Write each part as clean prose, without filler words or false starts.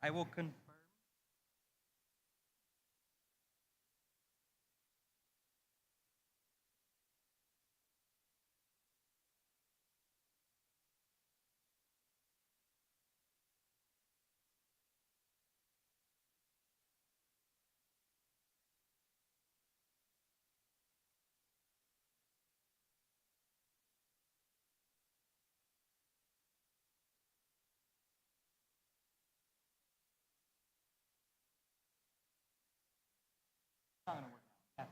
I will confirm. It's not gonna work out.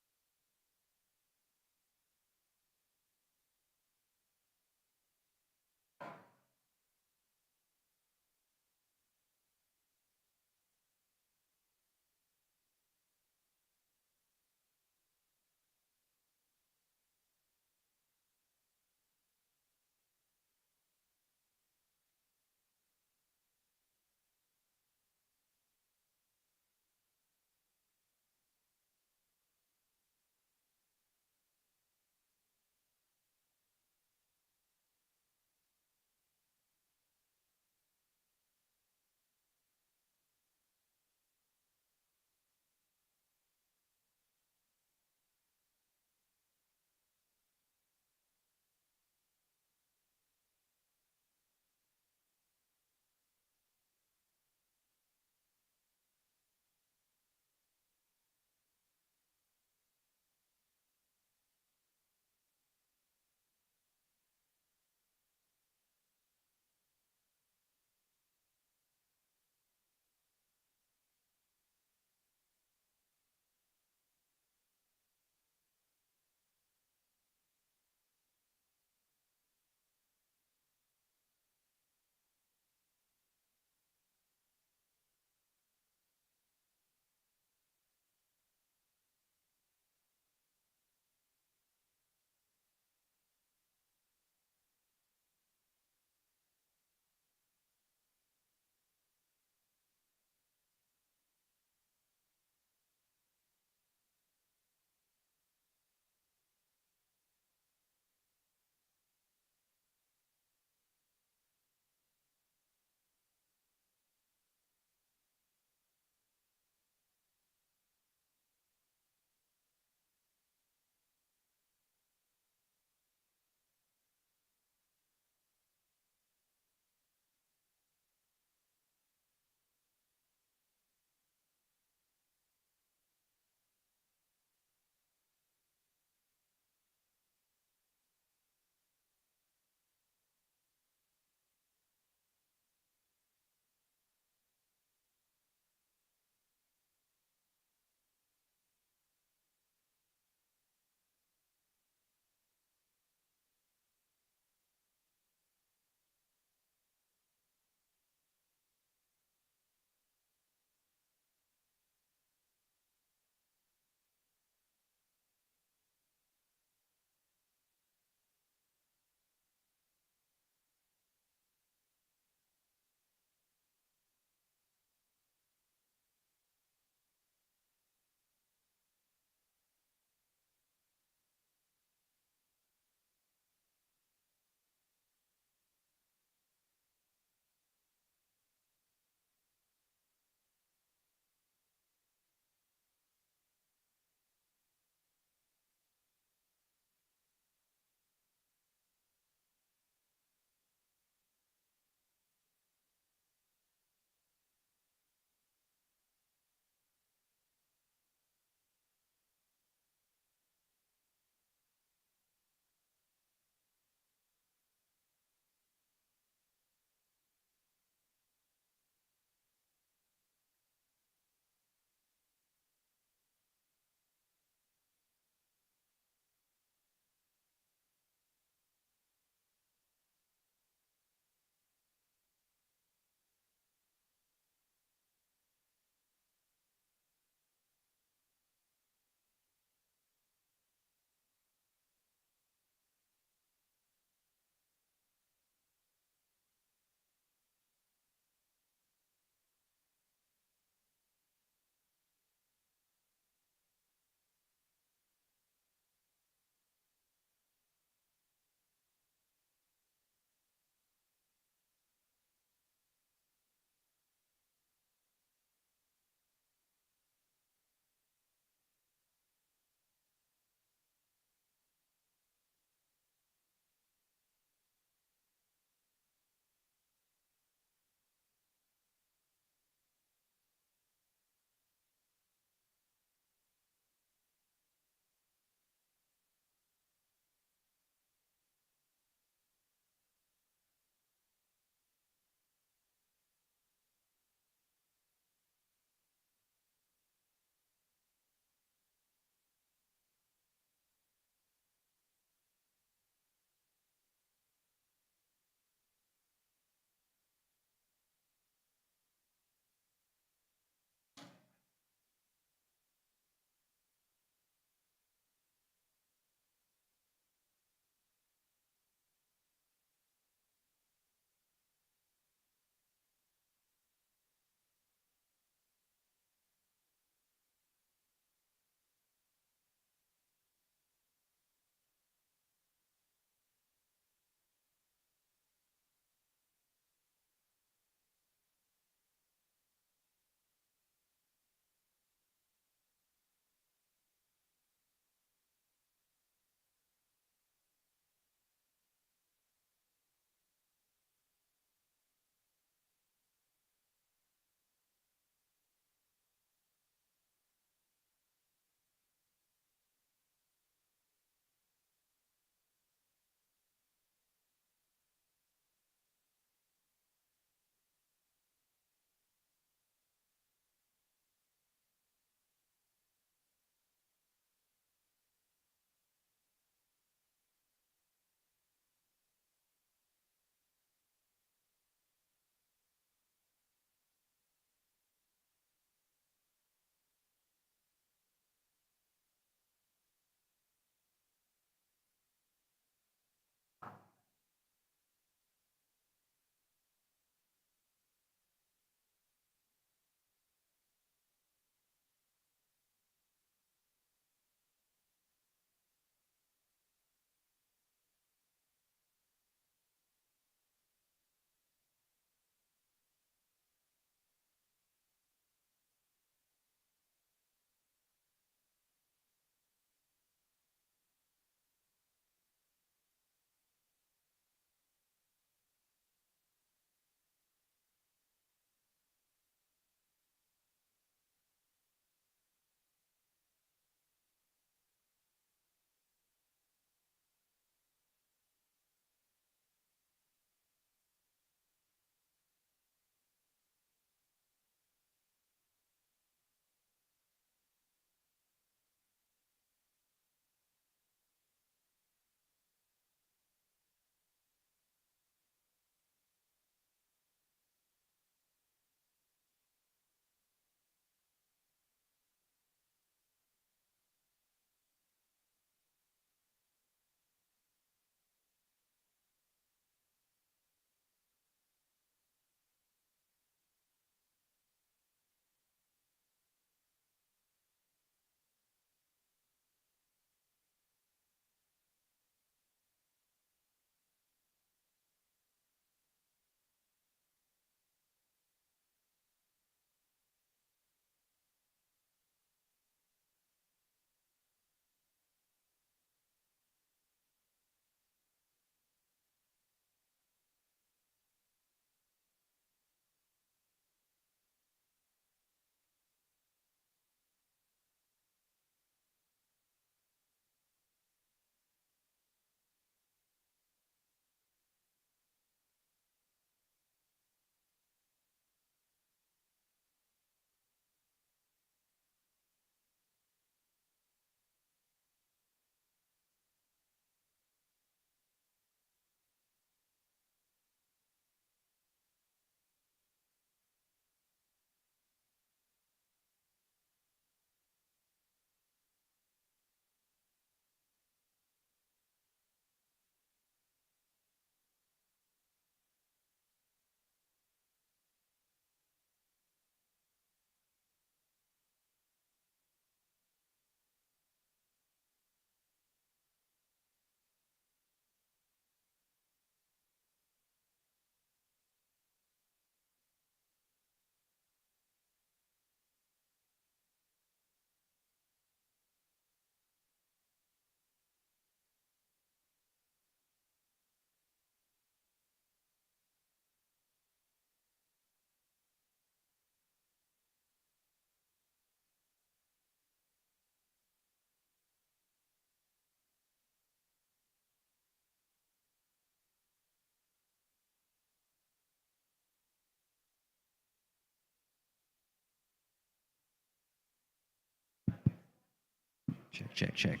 Check.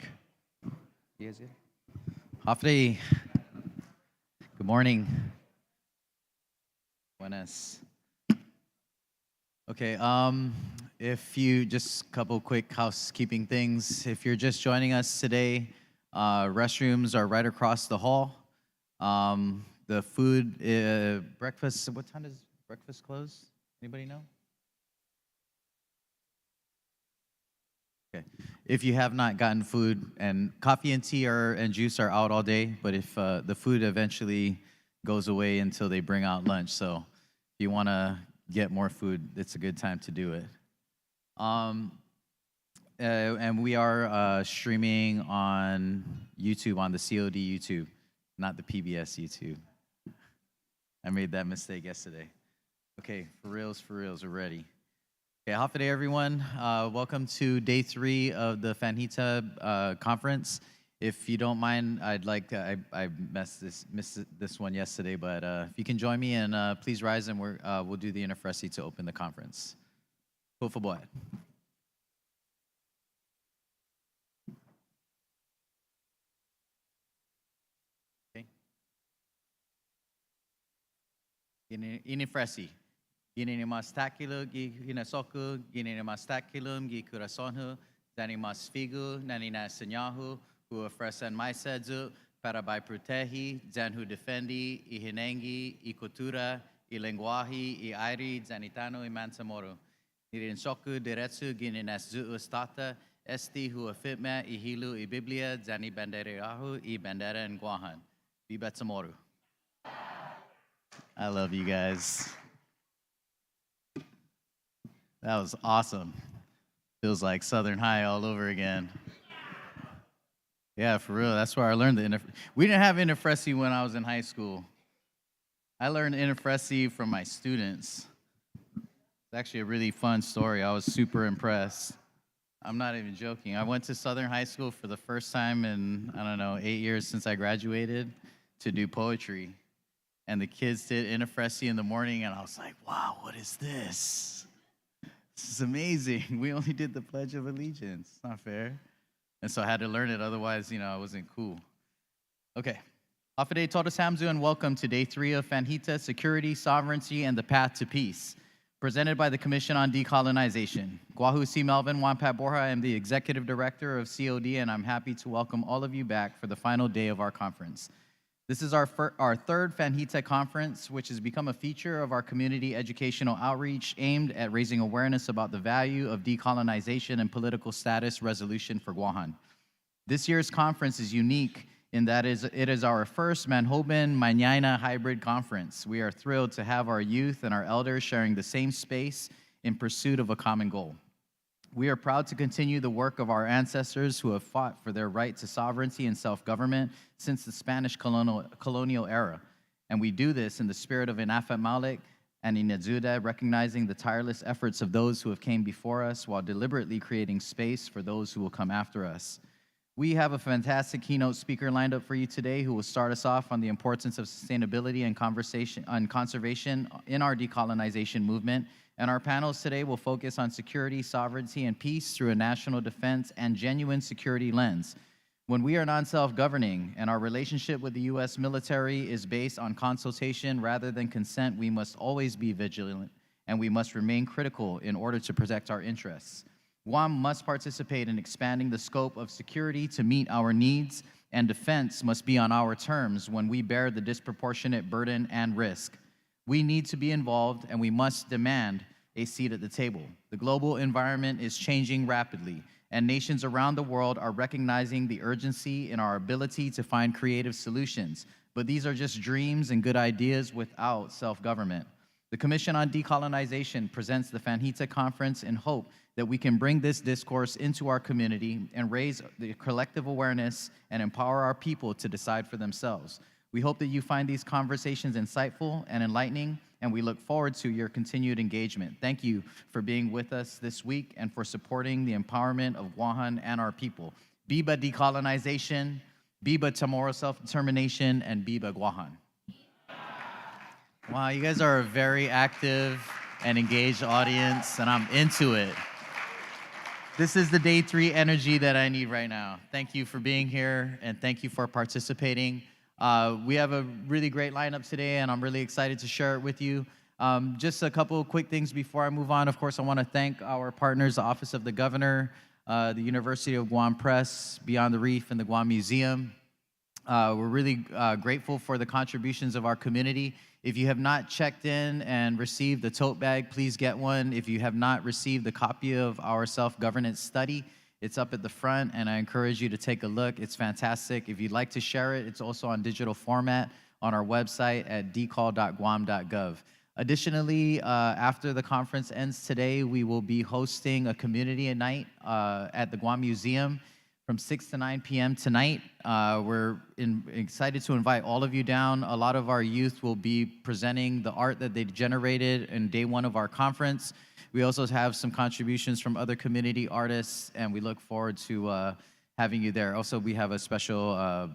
You guys good? Hafri, good morning. Buenas. Okay, if you, just a couple quick housekeeping things. If you're just joining us today, restrooms are right across the hall. The food, breakfast, what time does breakfast close? Anybody know? Okay. If you have not gotten food, and coffee and tea and juice are out all day, but if the food eventually goes away until they bring out lunch, so if you want to get more food, it's a good time to do it. And we are streaming on YouTube, on the COD YouTube, not the PBS YouTube. I made that mistake yesterday. Okay, for reals, we're ready. Okay, Hafa day, everyone. Welcome to day 3 of the Fanhita conference. If you don't mind, I'd like to, I missed this one yesterday, but if you can join me and please rise and we'll do the Interfresi to open the conference. Por boy. Okay. Interfresi. Gini mas takilo gi hinasoku, gini mas takilum gi coraçonhu, dani mas figu, nani na senyahu, hu oferecen mais sedu, para bai protehi, zanhu defendi, I hinengi, I cultura, I linguahi, I airi, zanitano I mansamoro. Nirin soku diretsu gini nas zu ustata, esti hu afitme I hilu I biblia, zani banderahu I bandera en guahan. Bibetsamoru. I love you guys. That was awesome. Feels like Southern High all over again. Yeah, for real. That's where I learned the We didn't have Interfresi when I was in high school. I learned Interfresi from my students. It's actually a really fun story. I was super impressed. I'm not even joking. I went to Southern High School for the first time in, 8 years since I graduated to do poetry. And the kids did Interfresi in the morning, and I was like, wow, what is this? This is amazing. We only did the Pledge of Allegiance. It's not fair. And so I had to learn it. Otherwise, I wasn't cool. Okay. Afade Todos Hamzu, and welcome to day 3 of Fanhita, Security, Sovereignty, and the Path to Peace, presented by the Commission on Decolonization. Guahu C. Melvin Wampat Borja. I am the Executive Director of COD, and I'm happy to welcome all of you back for the final day of our conference. This is our third Fanhita conference, which has become a feature of our community educational outreach aimed at raising awareness about the value of decolonization and political status resolution for Guahan. This year's conference is unique in that it is our first Manhoban Mañana hybrid conference. We are thrilled to have our youth and our elders sharing the same space in pursuit of a common goal. We are proud to continue the work of our ancestors who have fought for their right to sovereignty and self-government since the Spanish colonial era. And we do this in the spirit of Inafat Malik and Inazuda, recognizing the tireless efforts of those who have came before us while deliberately creating space for those who will come after us. We have a fantastic keynote speaker lined up for you today who will start us off on the importance of sustainability and conservation in our decolonization movement. And our panels today will focus on security, sovereignty, and peace through a national defense and genuine security lens. When we are non-self-governing and our relationship with the U.S. military is based on consultation rather than consent, we must always be vigilant and we must remain critical in order to protect our interests. Guam must participate in expanding the scope of security to meet our needs, and defense must be on our terms when we bear the disproportionate burden and risk. We need to be involved, and we must demand a seat at the table. The global environment is changing rapidly, and nations around the world are recognizing the urgency in our ability to find creative solutions. But these are just dreams and good ideas without self-government. The Commission on Decolonization presents the Fanhita Conference in hope that we can bring this discourse into our community and raise the collective awareness and empower our people to decide for themselves. We hope that you find these conversations insightful and enlightening, and we look forward to your continued engagement. Thank you for being with us this week and for supporting the empowerment of Guahan and our people. Biba decolonization, Biba tomorrow self-determination, and Biba Guahan. Wow, you guys are a very active and engaged audience, and I'm into it. This is the day 3 energy that I need right now. Thank you for being here, and thank you for participating. We have a really great lineup today, and I'm really excited to share it with you. Just a couple of quick things before I move on. Of course, I want to thank our partners, the Office of the Governor, the University of Guam Press, Beyond the Reef, and the Guam Museum. We're really grateful for the contributions of our community. If you have not checked in and received the tote bag, please get one. If you have not received a copy of our self-governance study, it's up at the front, and I encourage you to take a look. It's fantastic. If you'd like to share it, it's also on digital format on our website at dcall.guam.gov. Additionally, after the conference ends today, we will be hosting a community night at the Guam Museum from 6 to 9 p.m. tonight. We're excited to invite all of you down. A lot of our youth will be presenting the art that they generated in day 1 of our conference. We also have some contributions from other community artists, and we look forward to having you there. Also, we have a special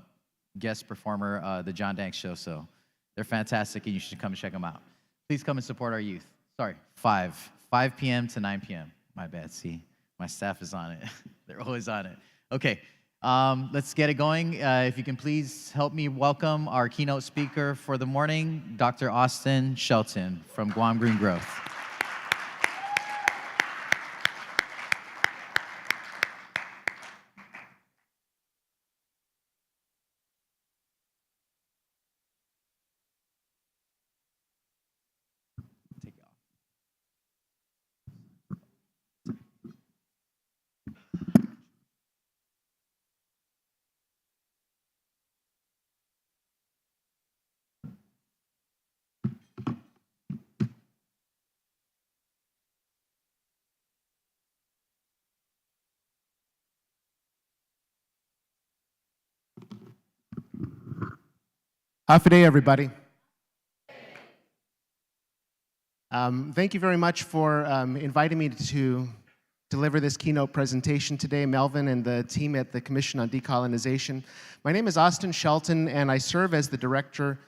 guest performer, the John Danks Show, so they're fantastic, and you should come and check them out. Please come and support our youth. Sorry, 5 p.m. to 9 p.m. My bad, see, my staff is on it. They're always on it. Okay, let's get it going. If you can please help me welcome our keynote speaker for the morning, Dr. Austin Shelton from Guam Green Growth. Take it off. Happy day, everybody. Thank you very much for inviting me to deliver this keynote presentation today, Melvin and the team at the Commission on Decolonization. My name is Austin Shelton, and I serve as the director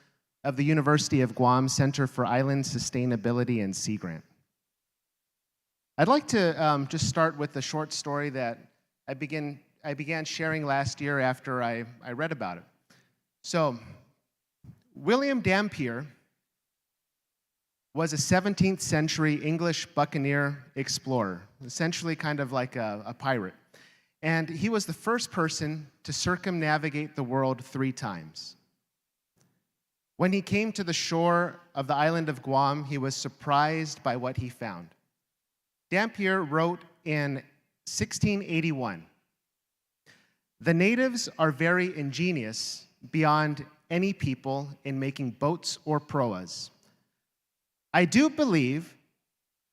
of the University of Guam Center for Island Sustainability and Sea Grant. I'd like to just start with a short story that I began sharing last year after I read about it. So, William Dampier was a 17th century English buccaneer explorer, essentially kind of like a pirate. And he was the first person to circumnavigate the world 3 times. When he came to the shore of the island of Guam, he was surprised by what he found. Dampier wrote in 1681, "The natives are very ingenious beyond any people in making boats or proas. I do believe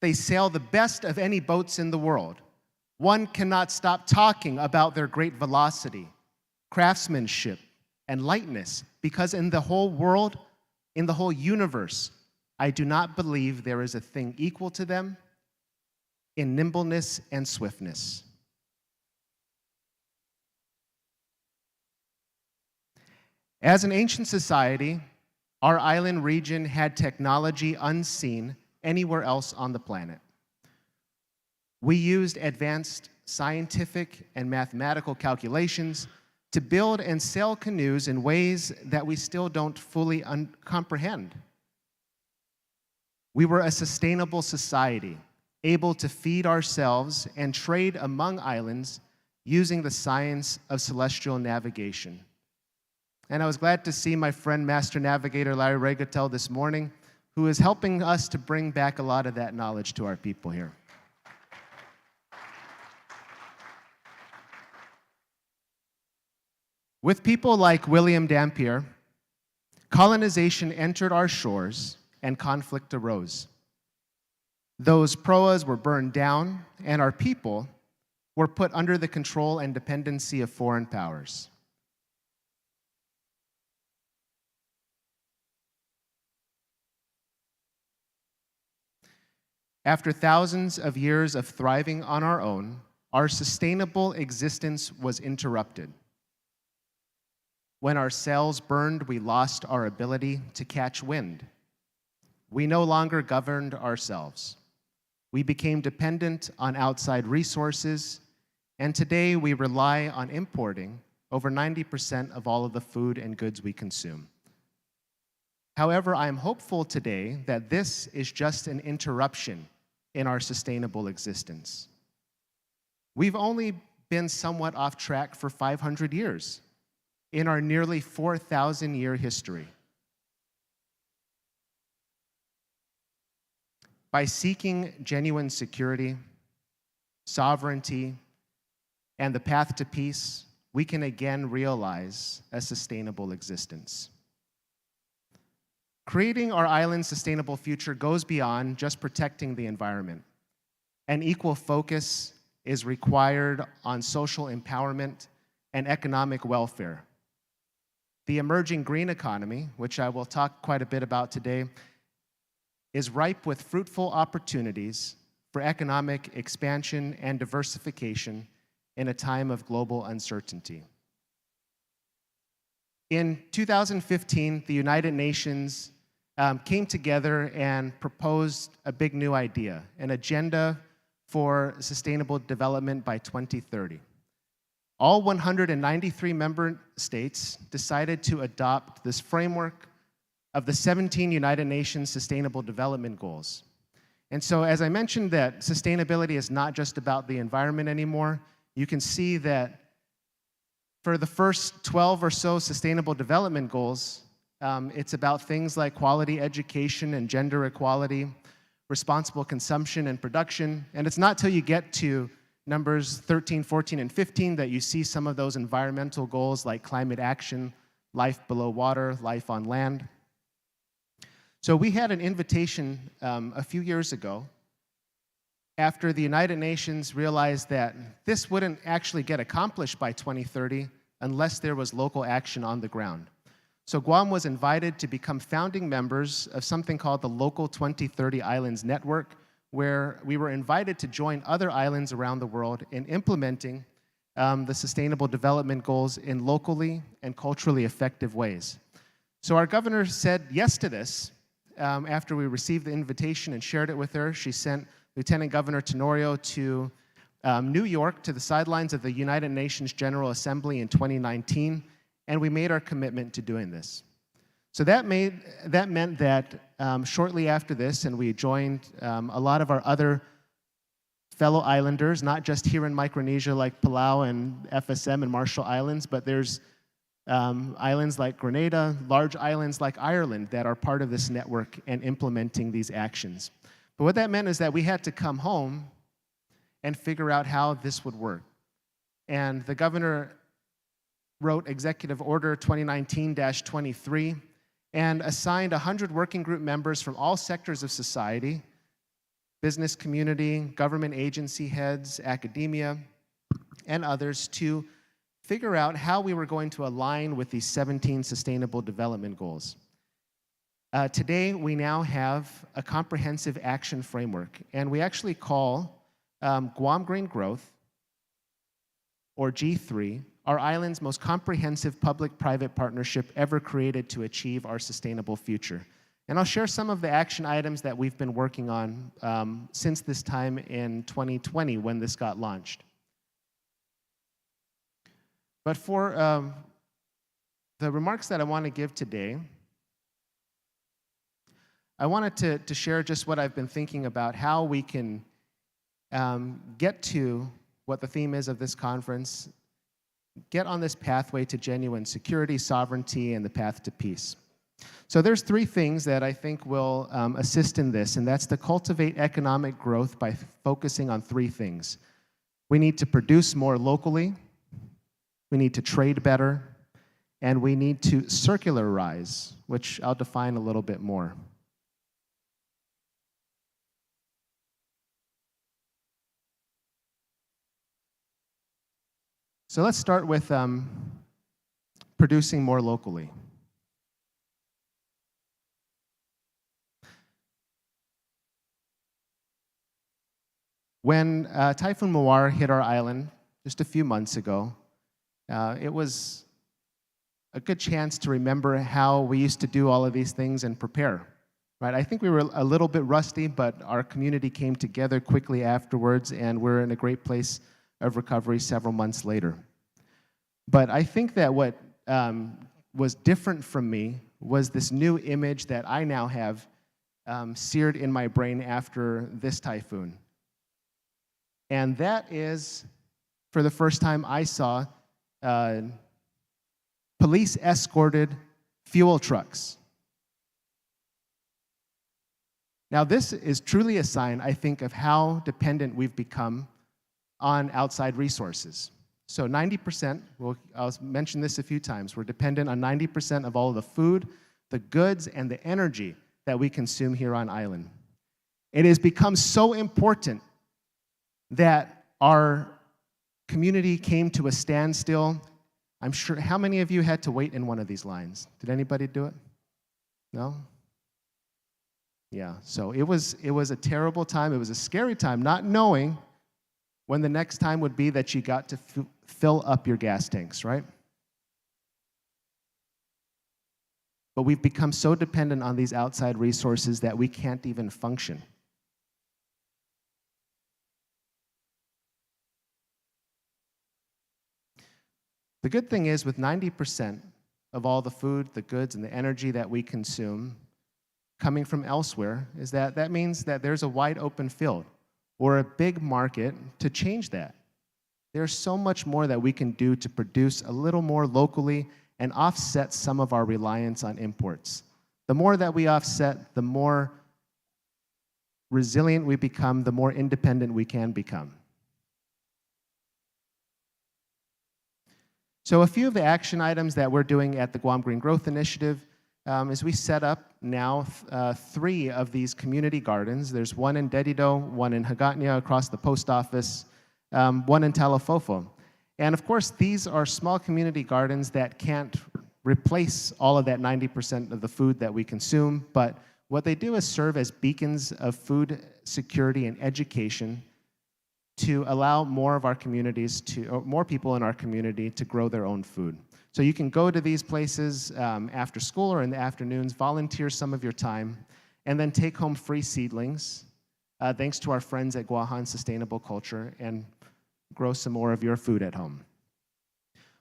they sail the best of any boats in the world. One cannot stop talking about their great velocity, craftsmanship, and lightness, because in the whole world, in the whole universe, I do not believe there is a thing equal to them in nimbleness and swiftness." As an ancient society, our island region had technology unseen anywhere else on the planet. We used advanced scientific and mathematical calculations to build and sail canoes in ways that we still don't fully comprehend. We were a sustainable society, able to feed ourselves and trade among islands using the science of celestial navigation. And I was glad to see my friend, Master Navigator Larry Regatel this morning, who is helping us to bring back a lot of that knowledge to our people here. With people like William Dampier, colonization entered our shores and conflict arose. Those proas were burned down, and our people were put under the control and dependency of foreign powers. After thousands of years of thriving on our own, our sustainable existence was interrupted. When our sails burned, we lost our ability to catch wind. We no longer governed ourselves. We became dependent on outside resources And today we rely on importing over 90% of all of the food and goods we consume. However, I am hopeful today that this is just an interruption in our sustainable existence. We've only been somewhat off track for 500 years in our nearly 4,000-year history. By seeking genuine security, sovereignty, and the path to peace, we can again realize a sustainable existence. Creating our island's sustainable future goes beyond just protecting the environment. An equal focus is required on social empowerment and economic welfare. The emerging green economy, which I will talk quite a bit about today, is ripe with fruitful opportunities for economic expansion and diversification in a time of global uncertainty. In 2015, the United Nations came together and proposed a big new idea, an agenda for sustainable development by 2030. All 193 member states decided to adopt this framework of the 17 United Nations Sustainable Development Goals. And so, as I mentioned, that sustainability is not just about the environment anymore. You can see that for the first 12 or so Sustainable Development Goals, it's about things like quality education and gender equality, responsible consumption and production, and it's not till you get to numbers 13, 14, and 15 that you see some of those environmental goals like climate action, life below water, life on land. So we had an invitation a few years ago after the United Nations realized that this wouldn't actually get accomplished by 2030 unless there was local action on the ground. So Guam was invited to become founding members of something called the Local 2030 Islands Network, where we were invited to join other islands around the world in implementing the Sustainable Development Goals in locally and culturally effective ways. So our governor said yes to this. After we received the invitation and shared it with her, she sent Lieutenant Governor Tenorio to New York to the sidelines of the United Nations General Assembly in 2019, and we made our commitment to doing this. So that meant that shortly after this, and we joined a lot of our other fellow islanders, not just here in Micronesia like Palau and FSM and Marshall Islands, but there's islands like Grenada, large islands like Ireland that are part of this network and implementing these actions. But what that meant is that we had to come home and figure out how this would work. And the governor wrote Executive Order 2019-23 and assigned 100 working group members from all sectors of society, business community, government agency heads, academia, and others to figure out how we were going to align with these 17 Sustainable Development Goals. Today, we now have a comprehensive action framework, and we actually call Guam Green Growth, or G3, our island's most comprehensive public-private partnership ever created to achieve our sustainable future. And I'll share some of the action items that we've been working on since this time in 2020 when this got launched. But for the remarks that I want to give today, I wanted to share just what I've been thinking about, how we can get to what the theme is of this conference, get on this pathway to genuine security, sovereignty, and the path to peace. So there's three things that I think will assist in this, and that's to cultivate economic growth by focusing on three things. We need to produce more locally, we need to trade better, and we need to circularize, which I'll define a little bit more. So let's start with producing more locally. When Typhoon Mawar hit our island just a few months ago, it was a good chance to remember how we used to do all of these things and prepare. Right? I think we were a little bit rusty, but our community came together quickly afterwards, and we're in a great place of recovery several months later. But I think that what was different from me was this new image that I now have seared in my brain after this typhoon. And that is, for the first time, I saw police-escorted fuel trucks. Now, this is truly a sign, I think, of how dependent we've become on outside resources. So 90%, I'll mention this a few times, we're dependent on 90% of all of the food, the goods, and the energy that we consume here on island. It has become so important that our community came to a standstill. I'm sure, how many of you had to wait in one of these lines? Did anybody do it? No? Yeah, so it was a terrible time. It was a scary time, not knowing when the next time would be that you got to fill up your gas tanks, right? But we've become so dependent on these outside resources that we can't even function. The good thing is, with 90% of all the food, the goods, and the energy that we consume coming from elsewhere, is that means that there's a wide open field or a big market to change that. There's so much more that we can do to produce a little more locally and offset some of our reliance on imports. The more that we offset, the more resilient we become, the more independent we can become. So a few of the action items that we're doing at the Guam Green Growth Initiative is we set up now 3 of these community gardens. There's one in Dedido, one in Hagatnya across the post office, one in Talafofo. And of course, these are small community gardens that can't replace all of that 90% of the food that we consume, but what they do is serve as beacons of food security and education to allow more of our communities or more people in our community to grow their own food. So you can go to these places after school or in the afternoons, volunteer some of your time, and then take home free seedlings, thanks to our friends at Guahan Sustainable Culture, and grow some more of your food at home.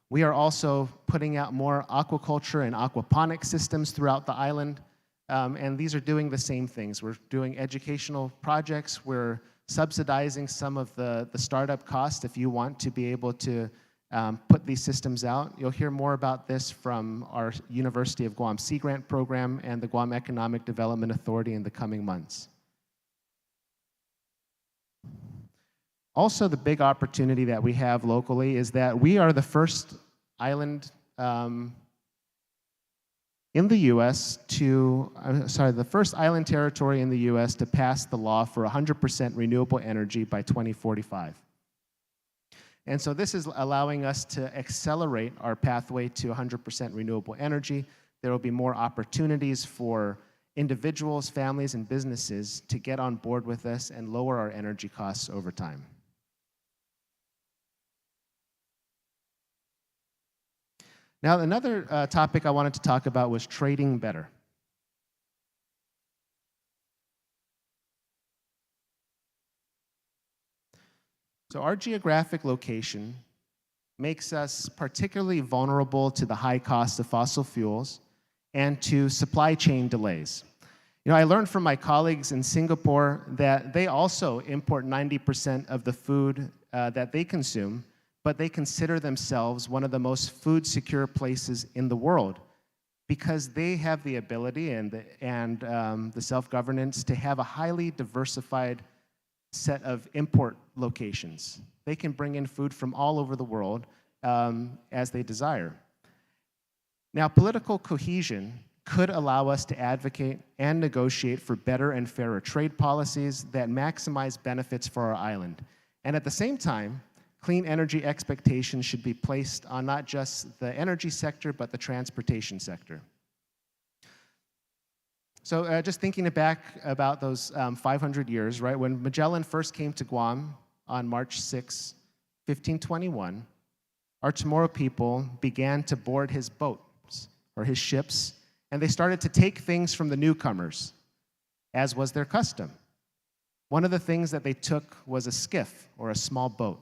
We are also putting out more aquaculture and aquaponic systems throughout the island, and these are doing the same things. We're doing educational projects. We're subsidizing some of the startup costs if you want to be able to put these systems out. You'll hear more about this from our University of Guam Sea Grant program and the Guam Economic Development Authority in the coming months. Also, the big opportunity that we have locally is that we are the first island in the U.S. the first island territory in the U.S. to pass the law for 100% renewable energy by 2045. And so this is allowing us to accelerate our pathway to 100% renewable energy. There will be more opportunities for individuals, families, and businesses to get on board with us and lower our energy costs over time. Now, another topic I wanted to talk about was trading better. So our geographic location makes us particularly vulnerable to the high cost of fossil fuels and to supply chain delays. You know, I learned from my colleagues in Singapore that they also import 90% of the food that they consume, but they consider themselves one of the most food secure places in the world because they have the ability and the self-governance to have a highly diversified set of import locations. They can bring in food from all over the world as they desire. Now, political cohesion could allow us to advocate and negotiate for better and fairer trade policies that maximize benefits for our island. And at the same time, clean energy expectations should be placed on not just the energy sector, but the transportation sector. So just thinking back about those 500 years, right? When Magellan first came to Guam on March 6, 1521, our Chamorro people began to board his boats or his ships, and they started to take things from the newcomers, as was their custom. One of the things that they took was a skiff or a small boat.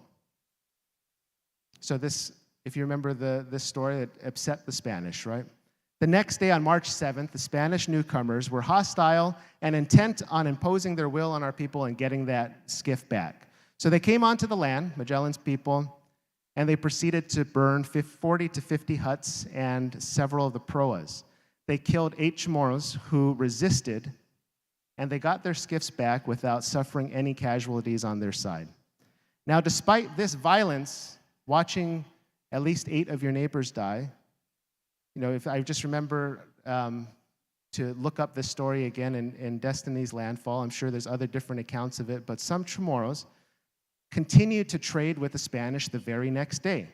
So this, if you remember this story, it upset the Spanish, right? The next day, on March 7th, the Spanish newcomers were hostile and intent on imposing their will on our people and getting that skiff back. So they came onto the land, Magellan's people, and they proceeded to burn 40 to 50 huts and several of the proas. They killed 8 Chamorros who resisted, and they got their skiffs back without suffering any casualties on their side. Now, despite this violence, watching at least 8 of your neighbors die, if I just remember to look up this story again in Destiny's Landfall. I'm sure there's other different accounts of it, but some Chamorros continued to trade with the Spanish the very next day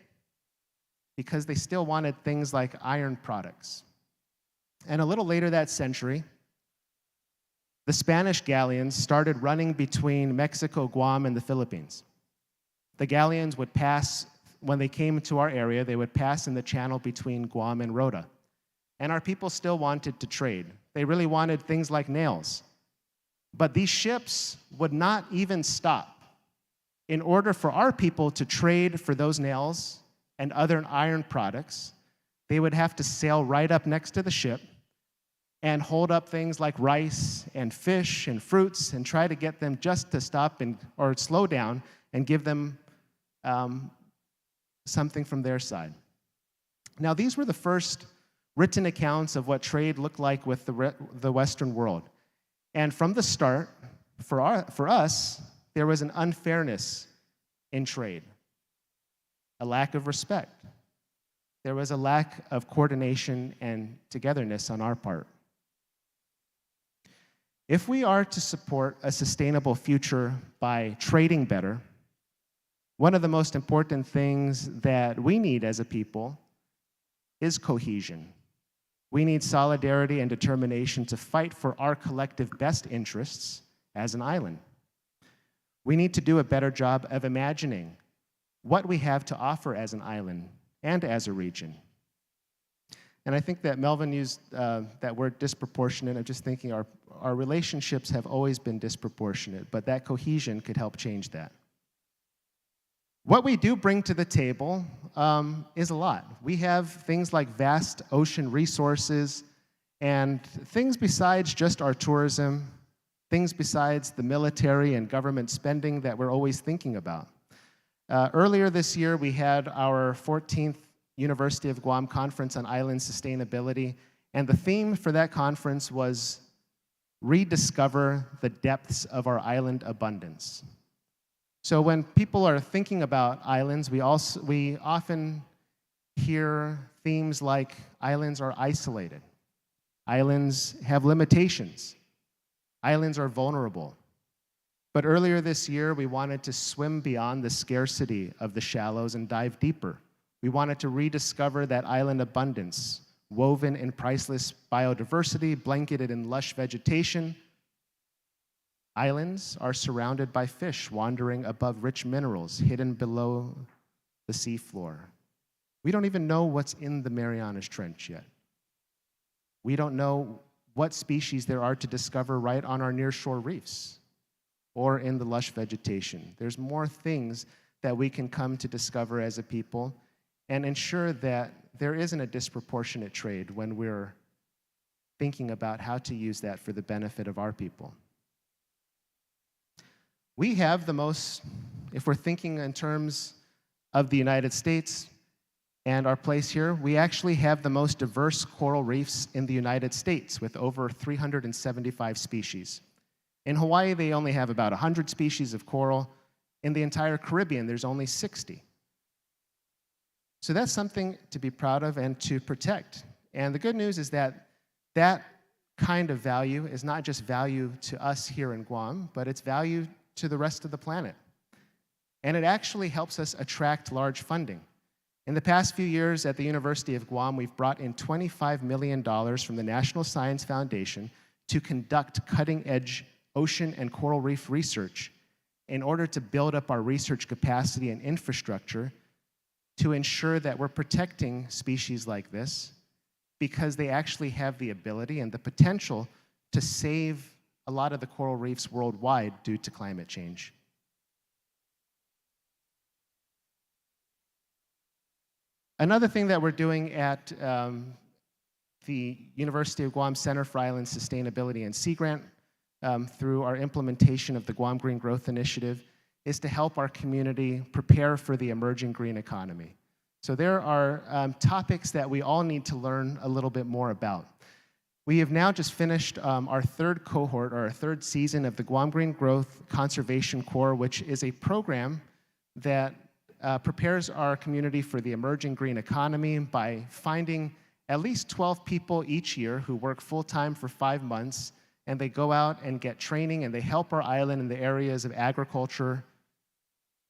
because they still wanted things like iron products. And a little later that century, the Spanish galleons started running between Mexico, Guam, and the Philippines. The galleons would pass, when they came to our area, they would pass in the channel between Guam and Rota. And our people still wanted to trade. They really wanted things like nails. But these ships would not even stop. In order for our people to trade for those nails and other iron products, they would have to sail right up next to the ship and hold up things like rice and fish and fruits and try to get them just to stop or slow down and give them something from their side. Now, these were the first written accounts of what trade looked like with the Western world. And from the start, for us, there was an unfairness in trade, a lack of respect. There was a lack of coordination and togetherness on our part. If we are to support a sustainable future by trading better, one of the most important things that we need as a people is cohesion. We need solidarity and determination to fight for our collective best interests as an island. We need to do a better job of imagining what we have to offer as an island and as a region. And I think that Melvin used that word disproportionate. I'm just thinking our relationships have always been disproportionate, but that cohesion could help change that. What we do bring to the table is a lot. We have things like vast ocean resources and things besides just our tourism, things besides the military and government spending that we're always thinking about. Earlier this year, we had our 14th University of Guam Conference on Island Sustainability, and the theme for that conference was Rediscover the Depths of Our Island Abundance. So when people are thinking about islands, we often hear themes like islands are isolated, islands have limitations, islands are vulnerable. But earlier this year, we wanted to swim beyond the scarcity of the shallows and dive deeper. We wanted to rediscover that island abundance, woven in priceless biodiversity, blanketed in lush vegetation. Islands are surrounded by fish wandering above rich minerals hidden below the seafloor. We don't even know what's in the Marianas Trench yet. We don't know what species there are to discover right on our nearshore reefs or in the lush vegetation. There's more things that we can come to discover as a people and ensure that there isn't a disproportionate trade when we're thinking about how to use that for the benefit of our people. We have the most, if we're thinking in terms of the United States and our place here, we actually have the most diverse coral reefs in the United States with over 375 species. In Hawaii, they only have about 100 species of coral. In the entire Caribbean, there's only 60. So that's something to be proud of and to protect. And the good news is that that kind of value is not just value to us here in Guam, but it's value to the rest of the planet. And it actually helps us attract large funding. In the past few years at the University of Guam, we've brought in $25 million from the National Science Foundation to conduct cutting-edge ocean and coral reef research in order to build up our research capacity and infrastructure to ensure that we're protecting species like this because they actually have the ability and the potential to save a lot of the coral reefs worldwide due to climate change. Another thing that we're doing at the University of Guam Center for Island Sustainability and Sea Grant through our implementation of the Guam Green Growth Initiative is to help our community prepare for the emerging green economy. So there are topics that we all need to learn a little bit more about. We have now just finished our third cohort, or our third season of the Guam Green Growth Conservation Corps, which is a program that prepares our community for the emerging green economy by finding at least 12 people each year who work full-time for 5 months, and they go out and get training, and they help our island in the areas of agriculture,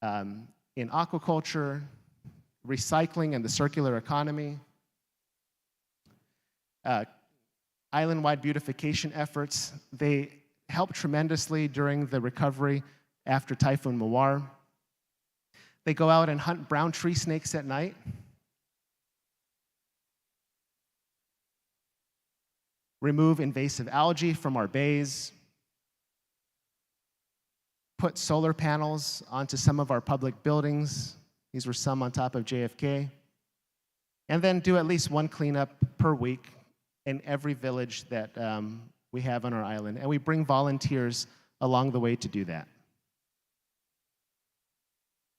in aquaculture, recycling and the circular economy, island-wide beautification efforts. They helped tremendously during the recovery after Typhoon Mawar. They go out and hunt brown tree snakes at night. Remove invasive algae from our bays. Put solar panels onto some of our public buildings. These were some on top of JFK. And then do at least one cleanup per week in every village that we have on our island. And we bring volunteers along the way to do that.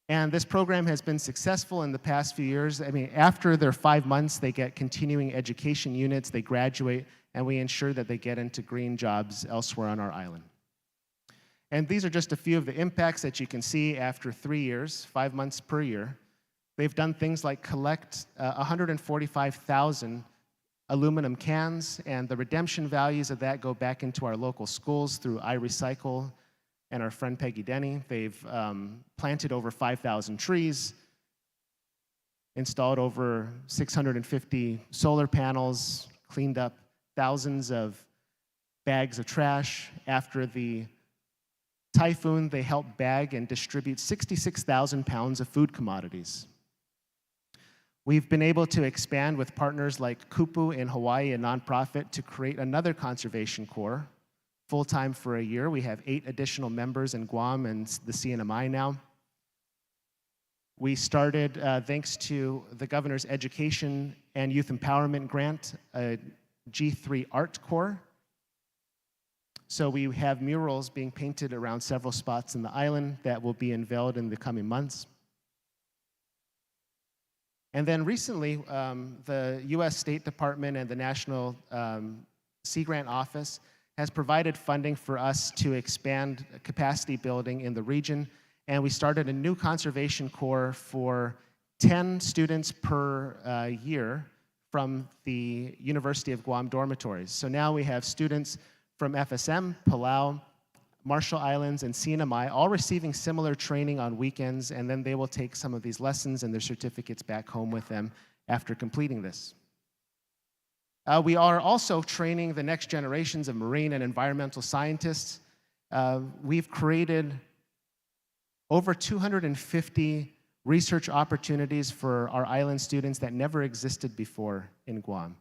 And this program has been successful in the past few years. I mean, after their 5 months, they get continuing education units, they graduate, and we ensure that they get into green jobs elsewhere on our island. And these are just a few of the impacts that you can see after 3 years, 5 months per year. They've done things like collect 145,000 aluminum cans, and the redemption values of that go back into our local schools through iRecycle and our friend Peggy Denny. They've planted over 5,000 trees, installed over 650 solar panels, cleaned up thousands of bags of trash. After the typhoon, they helped bag and distribute 66,000 pounds of food commodities. We've been able to expand with partners like Kupu in Hawaii, a nonprofit, to create another conservation corps, full-time for a year. We have 8 additional members in Guam and the CNMI now. We started, thanks to the Governor's Education and Youth Empowerment Grant, a G3 Art Corps. So we have murals being painted around several spots in the island that will be unveiled in the coming months. And then recently, the US State Department and the National Sea Grant Office has provided funding for us to expand capacity building in the region. And we started a new conservation corps for 10 students per year from the University of Guam dormitories. So now we have students from FSM, Palau, Marshall Islands, and CNMI, all receiving similar training on weekends, and then they will take some of these lessons and their certificates back home with them after completing this. We are also training the next generations of marine and environmental scientists. We've created over 250 research opportunities for our island students that never existed before in Guam.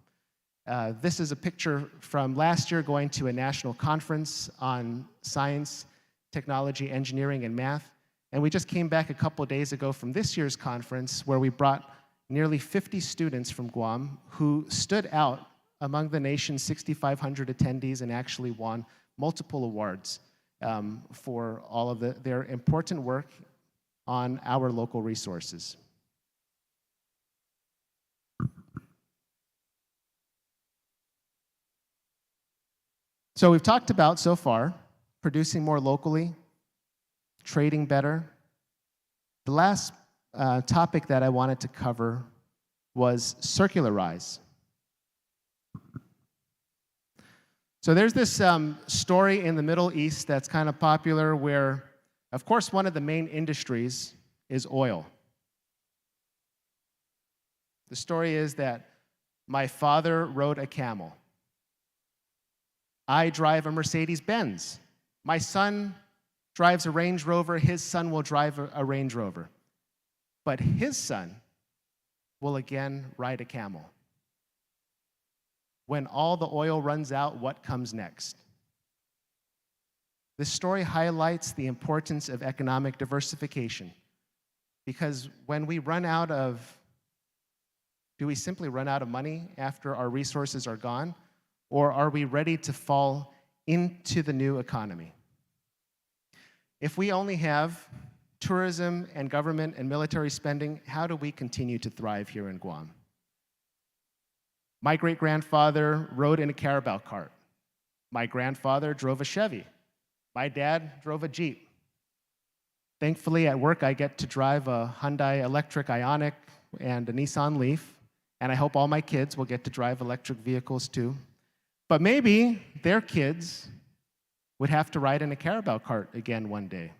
This is a picture from last year going to a national conference on science, technology, engineering, and math. And we just came back a couple days ago from this year's conference where we brought nearly 50 students from Guam who stood out among the nation's 6,500 attendees and actually won multiple awards for all of their important work on our local resources. So we've talked about so far producing more locally, trading better. The last topic that I wanted to cover was circularize. So there's this story in the Middle East that's kind of popular where, of course, one of the main industries is oil. The story is that my father rode a camel. I drive a Mercedes-Benz. My son drives a Range Rover. His son will drive a Range Rover. But his son will again ride a camel. When all the oil runs out, what comes next? This story highlights the importance of economic diversification, because when we run out of Do we simply run out of money after our resources are gone? Or are we ready to fall into the new economy? If we only have tourism and government and military spending, how do we continue to thrive here in Guam? My great-grandfather rode in a Carabao cart. My grandfather drove a Chevy. My dad drove a Jeep. Thankfully, at work, I get to drive a Hyundai Electric Ioniq and a Nissan Leaf, and I hope all my kids will get to drive electric vehicles too. But maybe their kids would have to ride in a Carabao cart again one day.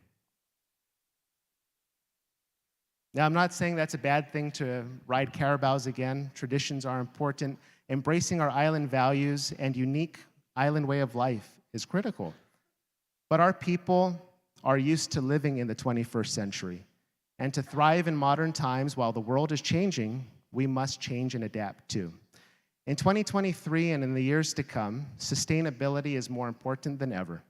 Now, I'm not saying that's a bad thing to ride Carabaos again. Traditions are important. Embracing our island values and unique island way of life is critical. But our people are used to living in the 21st century. And to thrive in modern times while the world is changing, we must change and adapt too. In 2023 and in the years to come, sustainability is more important than ever.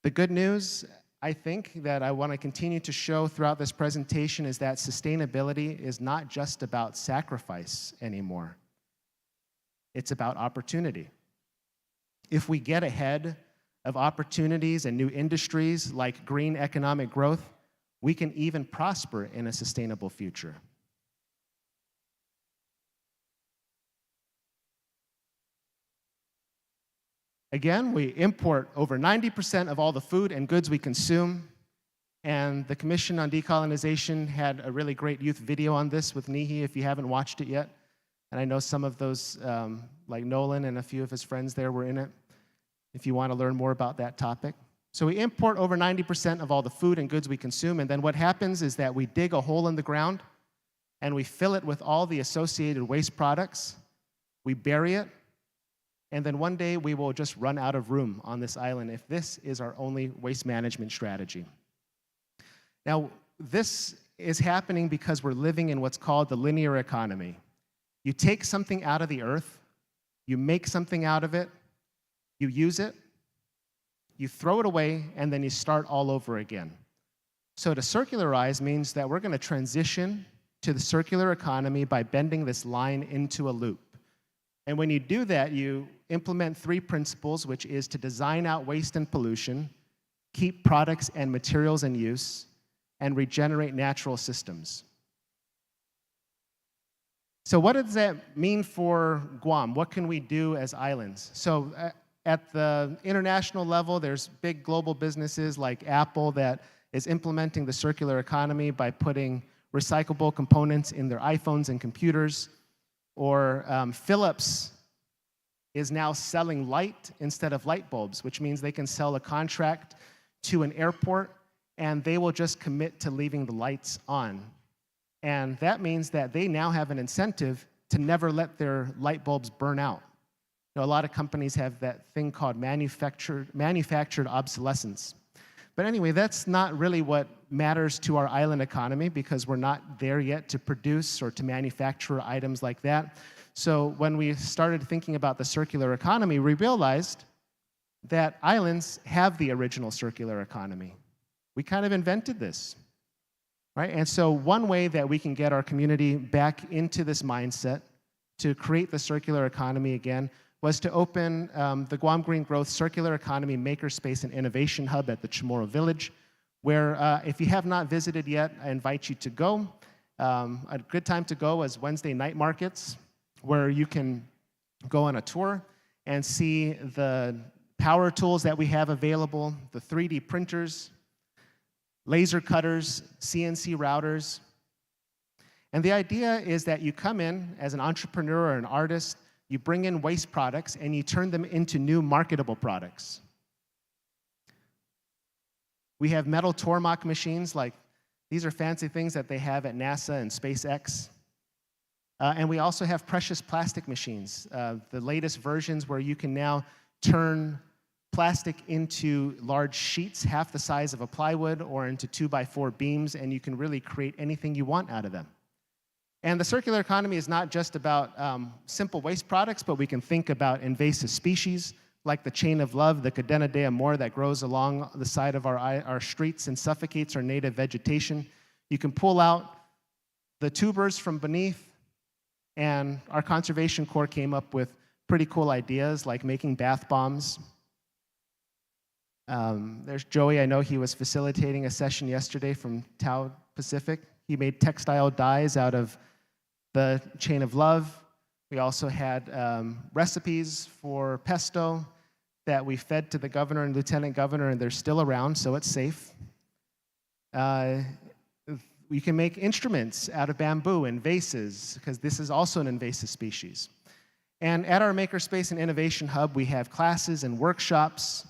The good news, I think, that I want to continue to show throughout this presentation is that sustainability is not just about sacrifice anymore. It's about opportunity. If we get ahead of opportunities and new industries like green economic growth, we can even prosper in a sustainable future. Again, we import over 90% of all the food and goods we consume, and the Commission on Decolonization had a really great youth video on this with Nihi, if you haven't watched it yet. And I know some of those, like Nolan and a few of his friends there were in it, if you want to learn more about that topic. So we import over 90% of all the food and goods we consume, and then what happens is that we dig a hole in the ground, and we fill it with all the associated waste products, we bury it, and then one day we will just run out of room on this island if this is our only waste management strategy. Now, this is happening because we're living in what's called the linear economy. You take something out of the earth, you make something out of it, you use it, you throw it away, and then you start all over again. So to circularize means that we're going to transition to the circular economy by bending this line into a loop. And when you do that, you implement 3 principles, which is to design out waste and pollution, keep products and materials in use, and regenerate natural systems. So what does that mean for Guam? What can we do as islands? So at the international level, there's big global businesses like Apple that is implementing the circular economy by putting recyclable components in their iPhones and computers. Or Philips is now selling light instead of light bulbs, which means they can sell a contract to an airport and they will just commit to leaving the lights on. And that means that they now have an incentive to never let their light bulbs burn out. You know, a lot of companies have that thing called manufactured obsolescence. But anyway, that's not really what matters to our island economy because we're not there yet to produce or to manufacture items like that. So when we started thinking about the circular economy, we realized that islands have the original circular economy. We kind of invented this, right? And so one way that we can get our community back into this mindset to create the circular economy again was to open the Guam Green Growth Circular Economy Makerspace and Innovation Hub at the Chamorro Village, where if you have not visited yet, I invite you to go. A good time to go is Wednesday night markets, where you can go on a tour and see the power tools that we have available, the 3D printers, laser cutters, CNC routers. And the idea is that you come in as an entrepreneur or an artist, you bring in waste products, and you turn them into new marketable products. We have metal Tormach machines, like these are fancy things that they have at NASA and SpaceX. And we also have precious plastic machines, the latest versions where you can now turn plastic into large sheets, half the size of a plywood, or into 2x4 beams, and you can really create anything you want out of them. And the circular economy is not just about simple waste products, but we can think about invasive species like the chain of love, the cadena de amor that grows along the side of our streets and suffocates our native vegetation. You can pull out the tubers from beneath And our Conservation Corps came up with pretty cool ideas like making bath bombs. There's Joey, I know he was facilitating a session yesterday from Tau Pacific. He made textile dyes out of the chain of love. We also had recipes for pesto that we fed to the governor and lieutenant governor, and they're still around, so it's safe. We can make instruments out of bamboo and vases, because this is also an invasive species. And at our Makerspace and Innovation Hub, we have classes and workshops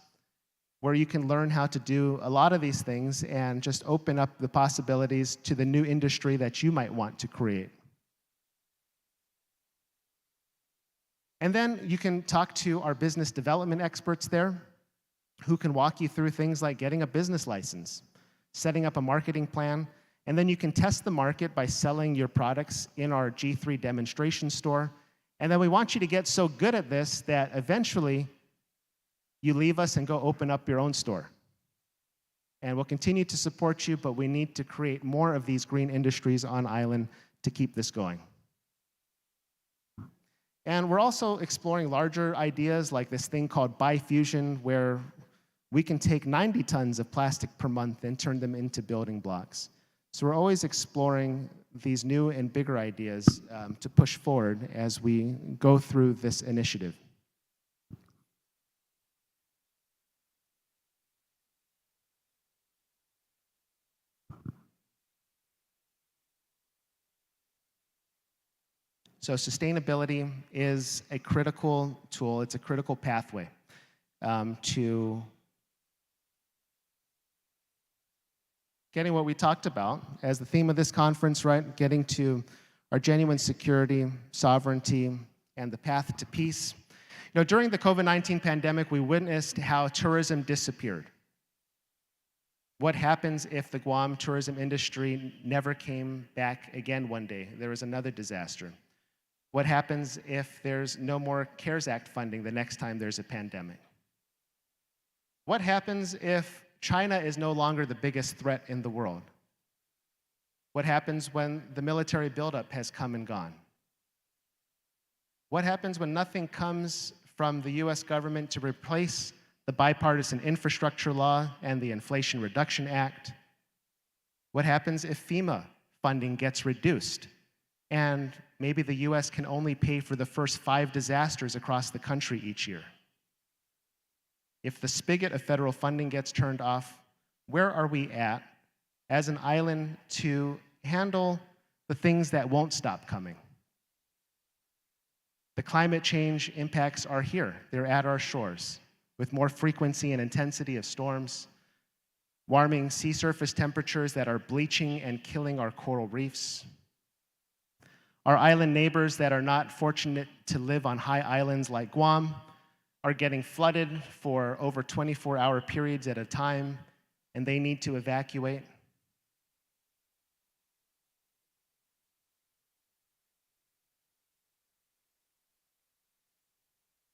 where you can learn how to do a lot of these things and just open up the possibilities to the new industry that you might want to create. And then you can talk to our business development experts there who can walk you through things like getting a business license, setting up a marketing plan, and then you can test the market by selling your products in our G3 demonstration store. And then we want you to get so good at this that eventually you leave us and go open up your own store. And we'll continue to support you, but we need to create more of these green industries on island to keep this going. And we're also exploring larger ideas like this thing called bifusion, where we can take 90 tons of plastic per month and turn them into building blocks. So we're always exploring these new and bigger ideas to push forward as we go through this initiative. So sustainability is a critical tool. It's a critical pathway to getting what we talked about as the theme of this conference, right? Getting to our genuine security, sovereignty, and the path to peace. You know, during the COVID-19 pandemic, we witnessed how tourism disappeared. What happens if the Guam tourism industry never came back again one day? There was another disaster. What happens if there's no more CARES Act funding the next time there's a pandemic? What happens if China is no longer the biggest threat in the world? What happens when the military buildup has come and gone? What happens when nothing comes from the US government to replace the bipartisan infrastructure law and the Inflation Reduction Act? What happens if FEMA funding gets reduced and maybe the US can only pay for the first 5 disasters across the country each year? If the spigot of federal funding gets turned off, where are we at as an island to handle the things that won't stop coming? The climate change impacts are here. They're at our shores, with more frequency and intensity of storms, warming sea surface temperatures that are bleaching and killing our coral reefs. Our island neighbors that are not fortunate to live on high islands like Guam are getting flooded for over 24-hour periods at a time, and they need to evacuate.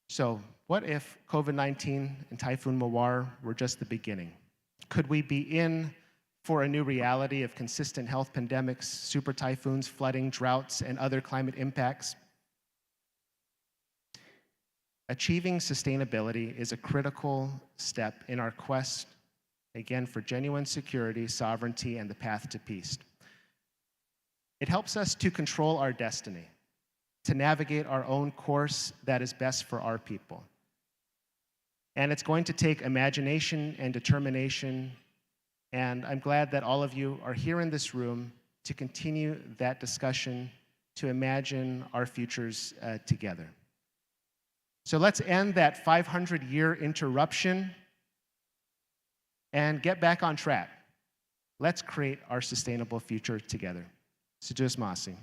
So what if COVID-19 and Typhoon Mawar were just the beginning? Could we be in for a new reality of consistent health pandemics, super typhoons, flooding, droughts, and other climate impacts? Achieving sustainability is a critical step in our quest, again, for genuine security, sovereignty, and the path to peace. It helps us to control our destiny, to navigate our own course that is best for our people. And it's going to take imagination and determination, and I'm glad that all of you are here in this room to continue that discussion, to imagine our futures together. So let's end that 500-year interruption and get back on track. Let's create our sustainable future together. Sejus Masi.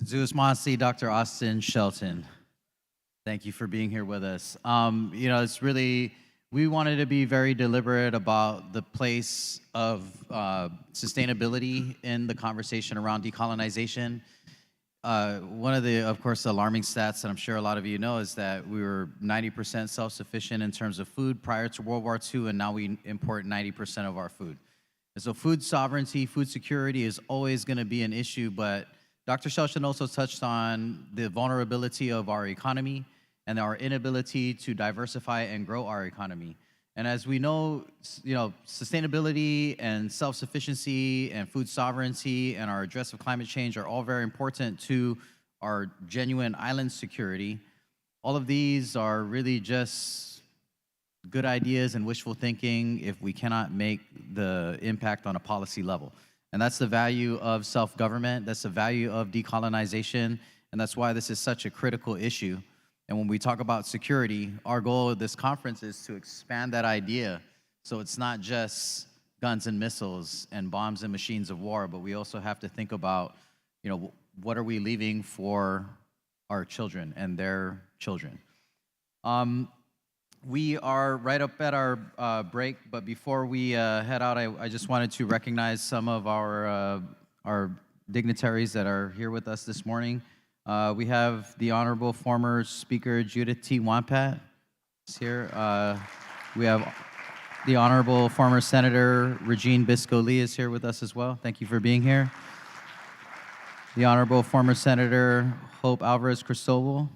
Zeus Masi, Dr. Austin Shelton. Thank you for being here with us. You know, it's really, we wanted to be very deliberate about the place of sustainability in the conversation around decolonization. One of the, of course, alarming stats that I'm sure a lot of you know is that we were 90% self-sufficient in terms of food prior to World War II, and now we import 90% of our food. And so food sovereignty, food security is always going to be an issue, but Dr. Shelshin also touched on the vulnerability of our economy and our inability to diversify and grow our economy. And as we know, sustainability and self-sufficiency and food sovereignty and our address of climate change are all very important to our genuine island security. All of these are really just good ideas and wishful thinking if we cannot make the impact on a policy level. And that's the value of self-government, that's the value of decolonization, and that's why this is such a critical issue. And when we talk about security, our goal of this conference is to expand that idea so it's not just guns and missiles and bombs and machines of war, but we also have to think about, what are we leaving for our children and their children. We are right up at our break, but before we head out, I just wanted to recognize some of our dignitaries that are here with us this morning. We have the Honorable former Speaker Judith T. Wampat is here. We have the Honorable former Senator Regine Bisco-Lee is here with us as well. Thank you for being here. The Honorable former Senator Hope Alvarez Cristobal.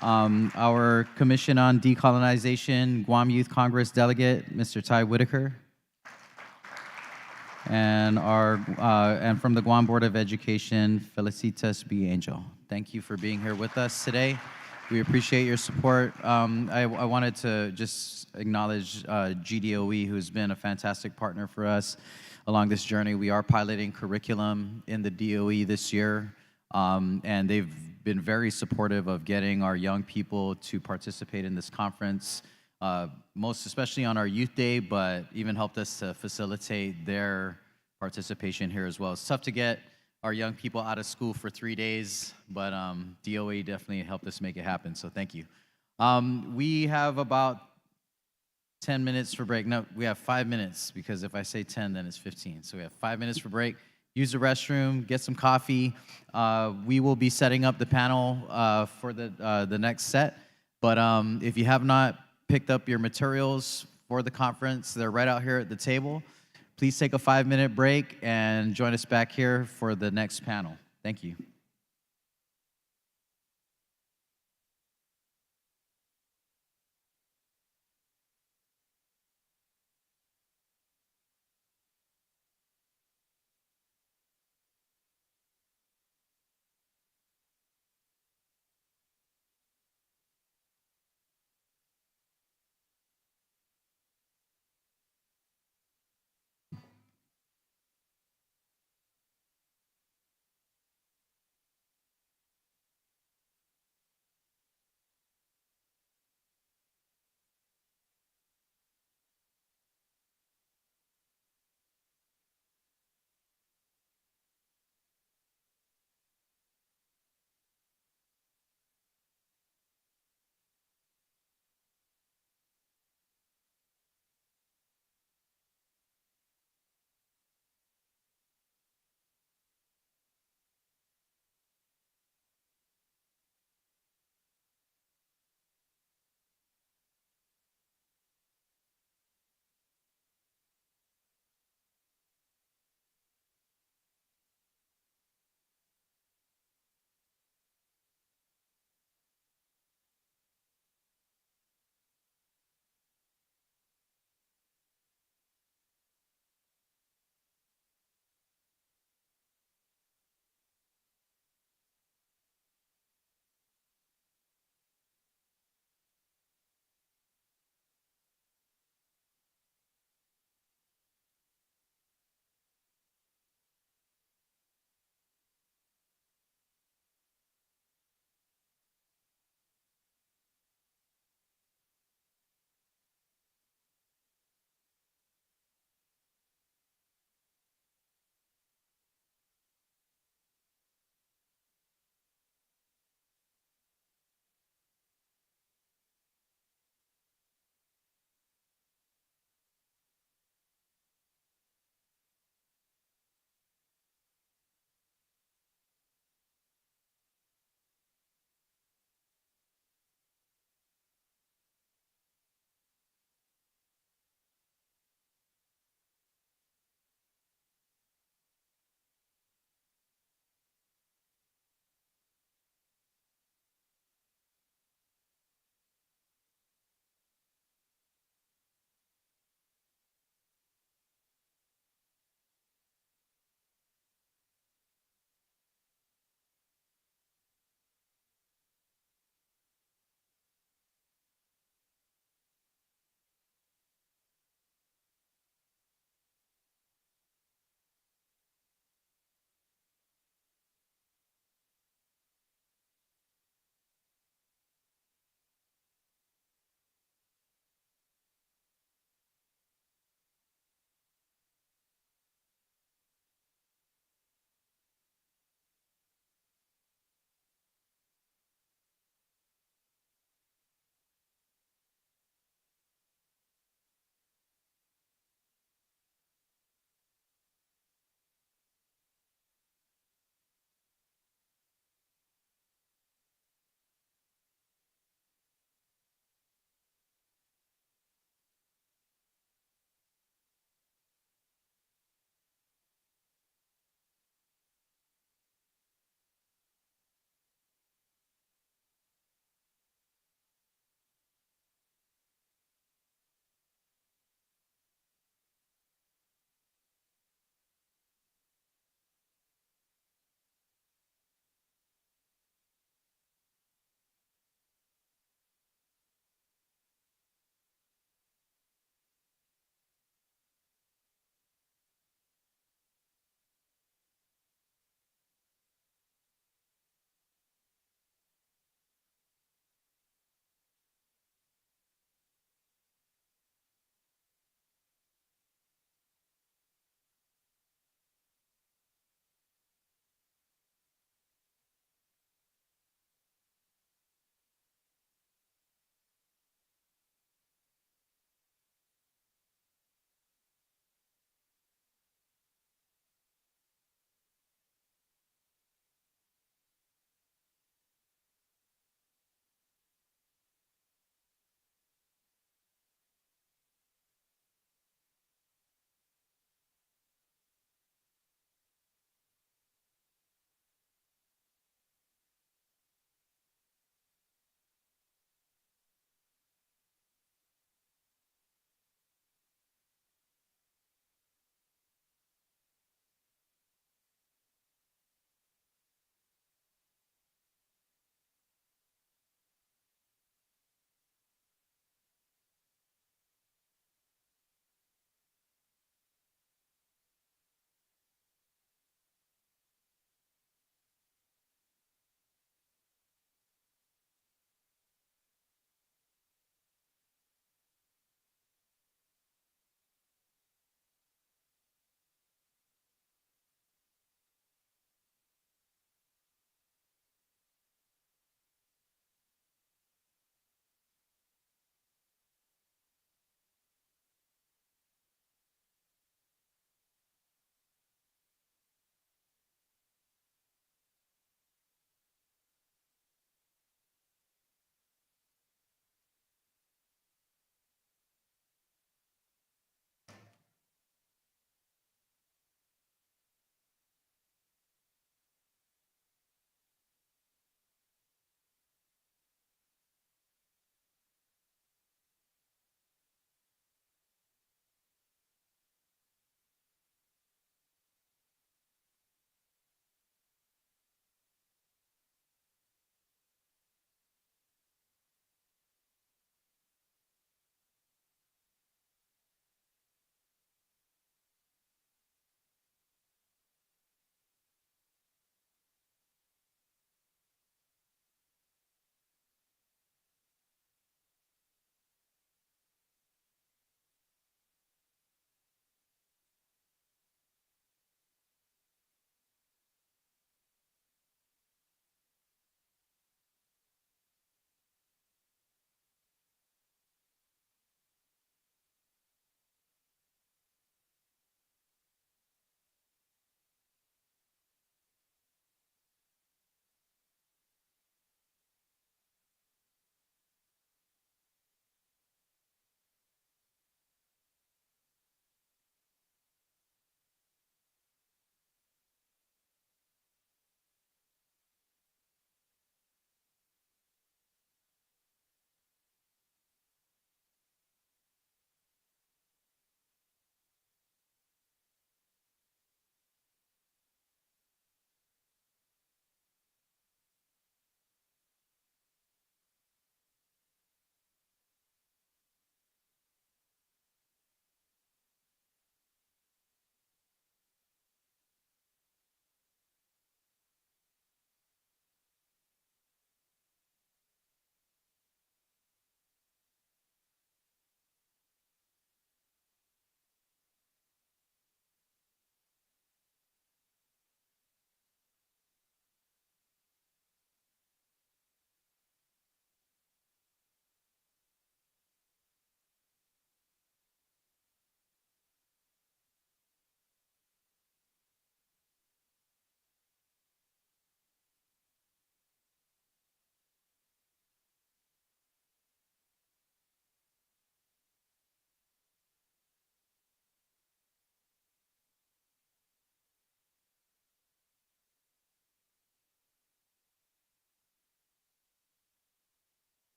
Our Commission on Decolonization Guam Youth Congress Delegate, Mr. Ty Whitaker. And and from the Guam Board of Education, Felicitas B. Angel. Thank you for being here with us today. We appreciate your support. I wanted to just acknowledge GDOE, who's been a fantastic partner for us along this journey. We are piloting curriculum in the DOE this year, and they've been very supportive of getting our young people to participate in this conference. Most especially on our Youth Day, but even helped us to facilitate their participation here as well. It's tough to get our young people out of school for 3 days, but DOE definitely helped us make it happen, so thank you. We have about 10 minutes for break. No, we have 5 minutes, because if I say 10, then it's 15. So we have 5 minutes for break. Use the restroom, get some coffee. We will be setting up the panel for the next set, but if you have not picked up your materials for the conference, they're right out here at the table. Please take a 5-minute break and join us back here for the next panel. Thank you.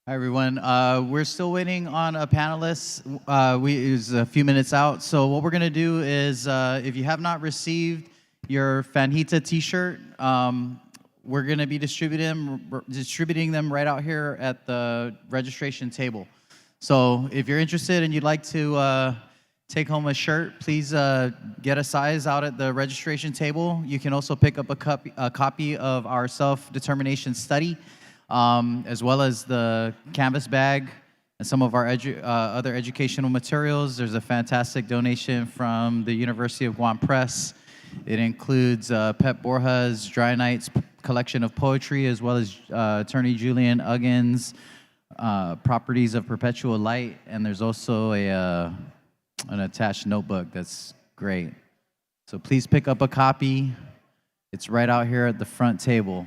Hi, everyone. We're still waiting on a panelist. It was a few minutes out. So what we're going to do is, if you have not received your Fanhita T-shirt, we're going to be distributing them right out here at the registration table. So if you're interested and you'd like to take home a shirt, please get a size out at the registration table. You can also pick up a copy of our self-determination study, as well as the canvas bag and some of our other educational materials. There's a fantastic donation from the University of Guam Press. It includes Pep Borja's Dry Nights collection of poetry, as well as Attorney Julian Uggins' Properties of Perpetual Light, and there's also an attached notebook that's great. So please pick up a copy. It's right out here at the front table.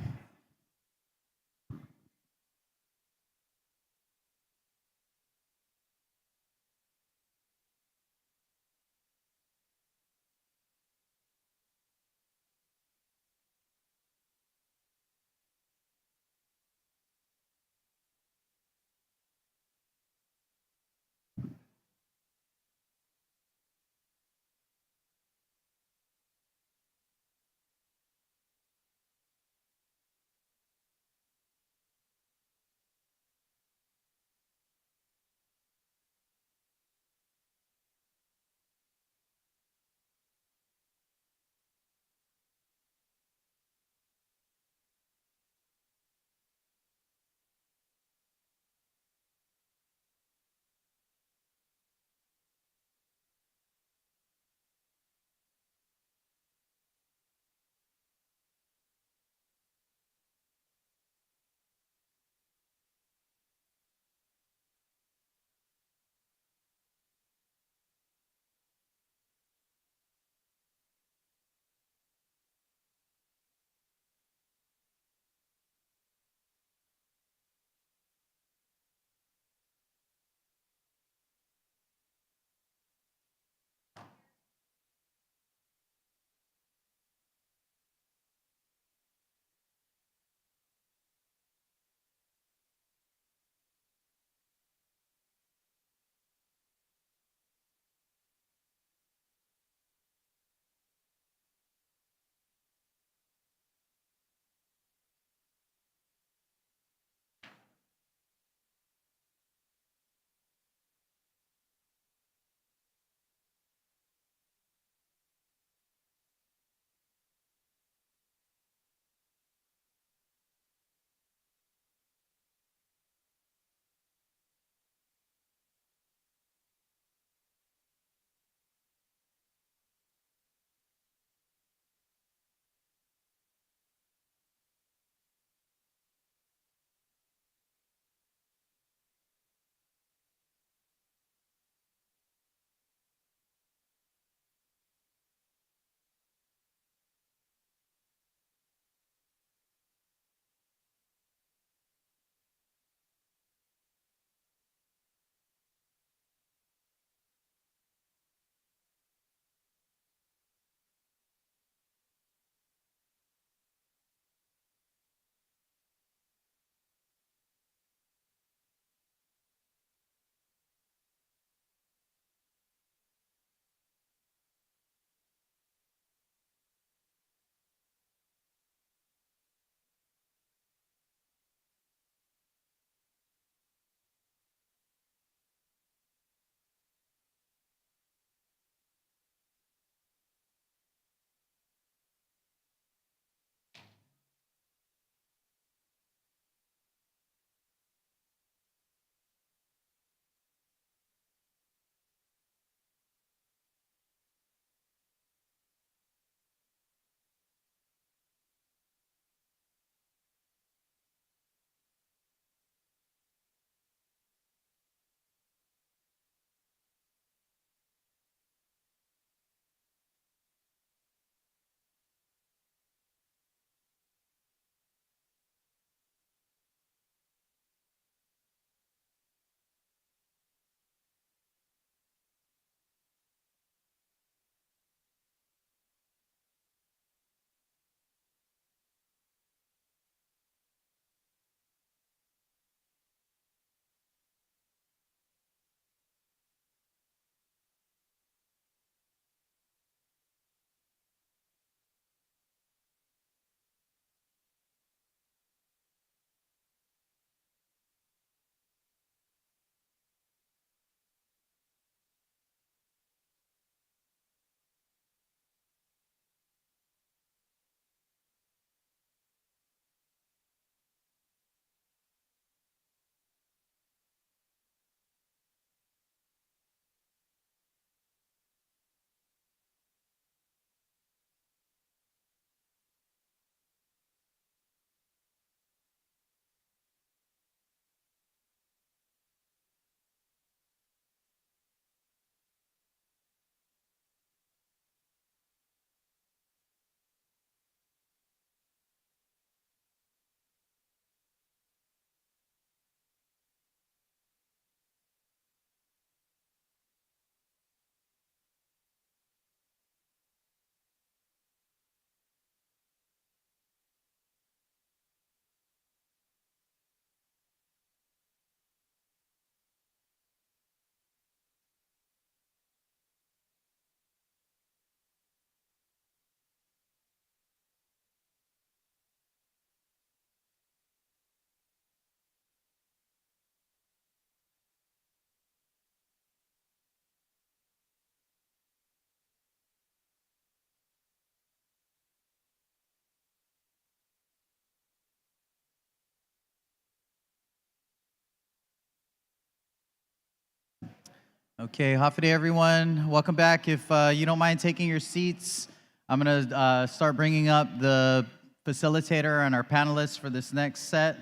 Okay, half a day, everyone. Welcome back. If you don't mind taking your seats, I'm going to start bringing up the facilitator and our panelists for this next set.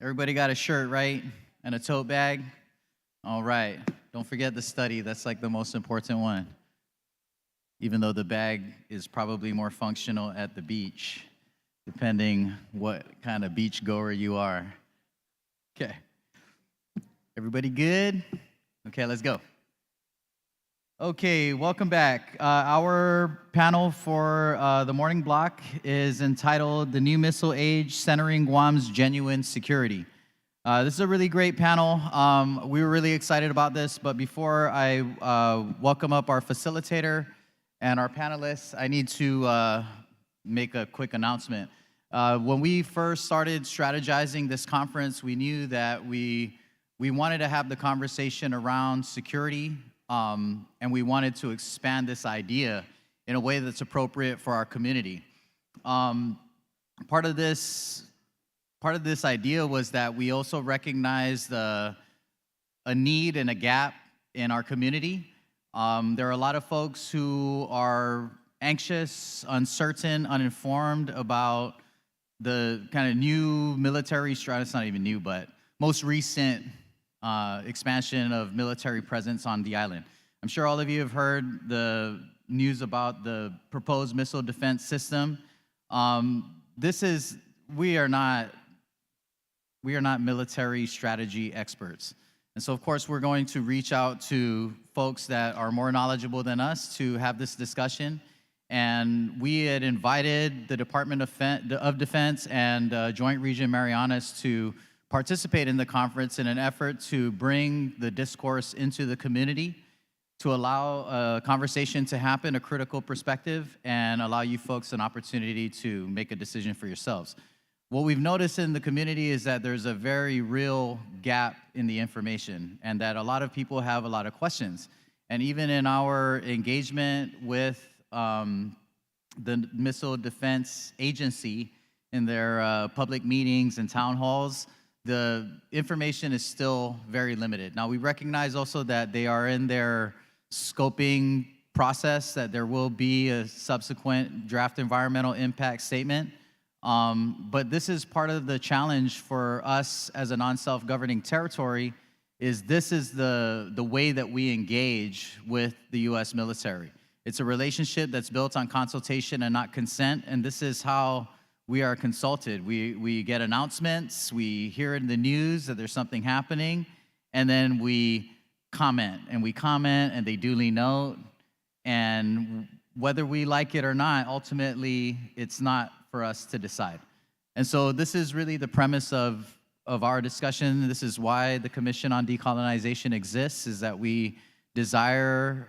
Everybody got a shirt, right? And a tote bag? All right. Don't forget the study. That's like the most important one. Even though the bag is probably more functional at the beach, depending what kind of beach goer you are. Okay. Everybody good? Okay, let's go. Okay, welcome back. Our panel for the morning block is entitled The New Missile Age, Centering Guam's Genuine Security. This is a really great panel. We were really excited about this, but before I welcome up our facilitator and our panelists, I need to make a quick announcement. When we first started strategizing this conference, we knew that we wanted to have the conversation around security, and we wanted to expand this idea in a way that's appropriate for our community. Part of this idea was that we also recognized a need and a gap in our community. There are a lot of folks who are anxious, uncertain, uninformed about the kind of new military strategy. It's not even new, but most recent expansion of military presence on the island. I'm sure all of you have heard the news about the proposed missile defense system. We are not military strategy experts. And so, of course, we're going to reach out to folks that are more knowledgeable than us to have this discussion. And we had invited the Department of Defense and Joint Region Marianas to participate in the conference in an effort to bring the discourse into the community, to allow a conversation to happen, a critical perspective, and allow you folks an opportunity to make a decision for yourselves. What we've noticed in the community is that there's a very real gap in the information, and that a lot of people have a lot of questions. And even in our engagement with the Missile Defense Agency in their public meetings and town halls, the information is still very limited. Now, we recognize also that they are in their scoping process, that there will be a subsequent draft environmental impact statement. But this is part of the challenge for us as a non-self-governing territory, is this is the way that we engage with the U.S. military. It's a relationship that's built on consultation and not consent, and this is how we are consulted. We get announcements, we hear in the news that there's something happening, and then we comment, and they duly note, and whether we like it or not, ultimately, it's not for us to decide. And so this is really the premise of our discussion. This is why the Commission on Decolonization exists, is that we desire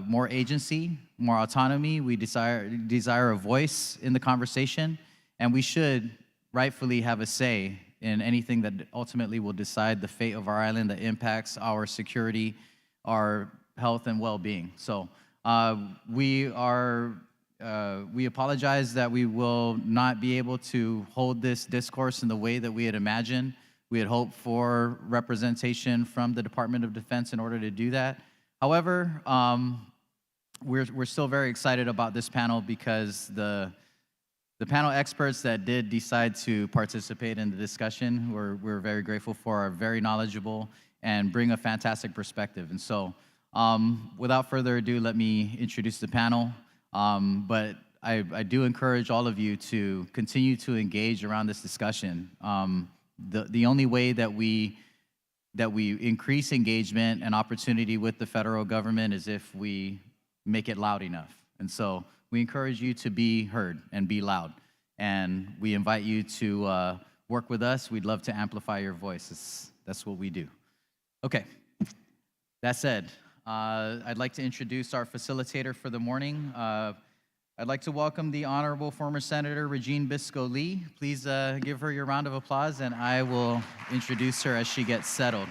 more agency, more autonomy. We desire a voice in the conversation, and we should rightfully have a say in anything that ultimately will decide the fate of our island, that impacts our security, our health and well-being. So we apologize that we will not be able to hold this discourse in the way that we had imagined. We had hoped for representation from the Department of Defense in order to do that. However, we're still very excited about this panel because the panel experts that did decide to participate in the discussion, we're very grateful for, are very knowledgeable and bring a fantastic perspective. And so, without further ado, let me introduce the panel. But I do encourage all of you to continue to engage around this discussion. The only way that we increase engagement and opportunity with the federal government is if we make it loud enough. And so we encourage you to be heard and be loud. And we invite you to work with us. We'd love to amplify your voice. That's what we do. Okay, that said, I'd like to introduce our facilitator for the morning. I'd like to welcome the Honorable former Senator Regine Bisco-Lee. Please give her your round of applause, and I will introduce her as she gets settled.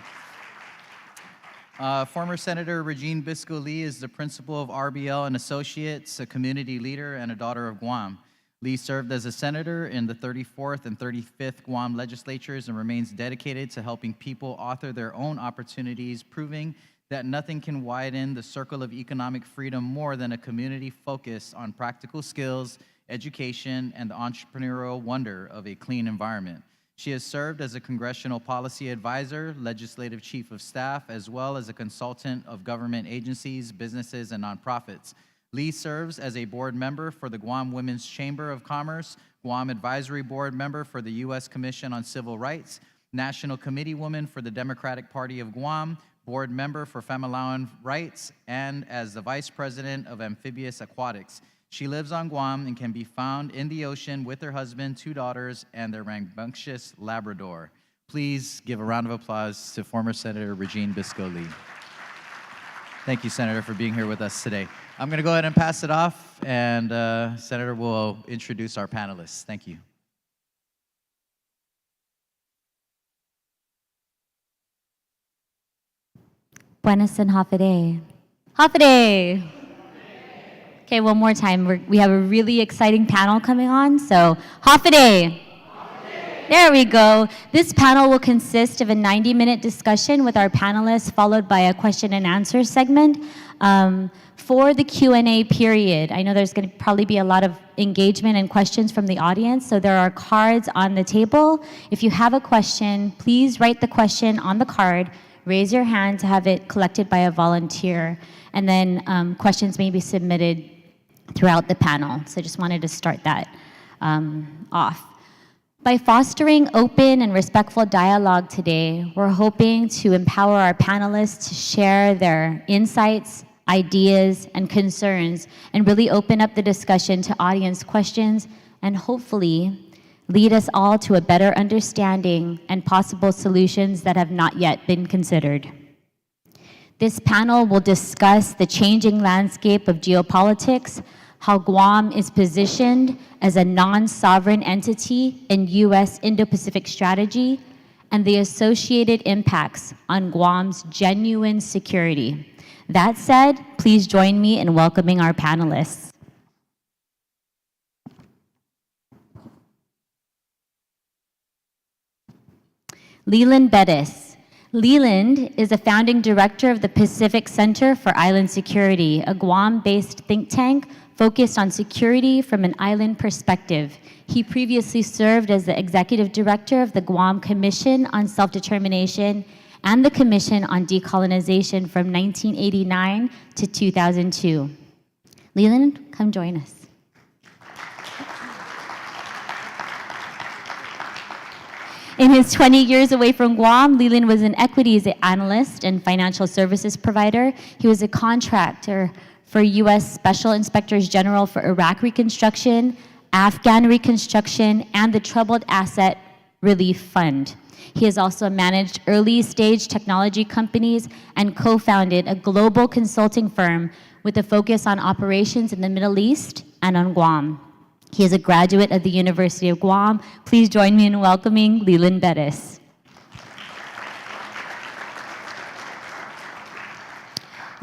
Former Senator Regine Bisco-Lee is the principal of RBL and Associates, a community leader and a daughter of Guam. Lee served as a senator in the 34th and 35th Guam legislatures and remains dedicated to helping people author their own opportunities, proving that nothing can widen the circle of economic freedom more than a community focused on practical skills, education, and the entrepreneurial wonder of a clean environment. She has served as a congressional policy advisor, legislative chief of staff, as well as a consultant of government agencies, businesses, and nonprofits. Lee serves as a board member for the Guam Women's Chamber of Commerce, Guam Advisory Board member for the U.S. Commission on Civil Rights, National Committee Woman for the Democratic Party of Guam, board member for Familauan Rights, and as the vice president of Amphibious Aquatics. She lives on Guam and can be found in the ocean with her husband, 2 daughters, and their rambunctious Labrador. Please give a round of applause to former Senator Regine Bisco Lee. Thank you, Senator, for being here with us today. I'm going to go ahead and pass it off, and Senator will introduce our panelists. Thank you. Buenas and Hafide. Hafide! Okay, one more time. We have a really exciting panel coming on, so Hafide! There we go. This panel will consist of a 90-minute discussion with our panelists, followed by a question and answer segment. For the Q&A period, I know there's going to probably be a lot of engagement and questions from the audience, so there are cards on the table. If you have a question, please write the question on the card, raise your hand to have it collected by a volunteer, and then questions may be submitted throughout the panel. So I just wanted to start that off. By fostering open and respectful dialogue today, we're hoping to empower our panelists to share their insights, ideas, and concerns, and really open up the discussion to audience questions, and hopefully lead us all to a better understanding and possible solutions that have not yet been considered. This panel will discuss the changing landscape of geopolitics, how Guam is positioned as a non-sovereign entity in U.S. Indo-Pacific strategy, and the associated impacts on Guam's genuine security. That said, please join me in welcoming our panelists. Leland Bettis. Leland is a founding director of the Pacific Center for Island Security, a Guam-based think tank focused on security from an island perspective. He previously served as the executive director of the Guam Commission on Self-Determination and the Commission on Decolonization from 1989 to 2002. Leland, come join us. In his 20 years away from Guam, Leland was an equities analyst and financial services provider. He was a contractor for U.S. Special Inspectors General for Iraq Reconstruction, Afghan Reconstruction, and the Troubled Asset Relief Fund. He has also managed early-stage technology companies and co-founded a global consulting firm with a focus on operations in the Middle East and on Guam. He is a graduate of the University of Guam. Please join me in welcoming Leland Bettis.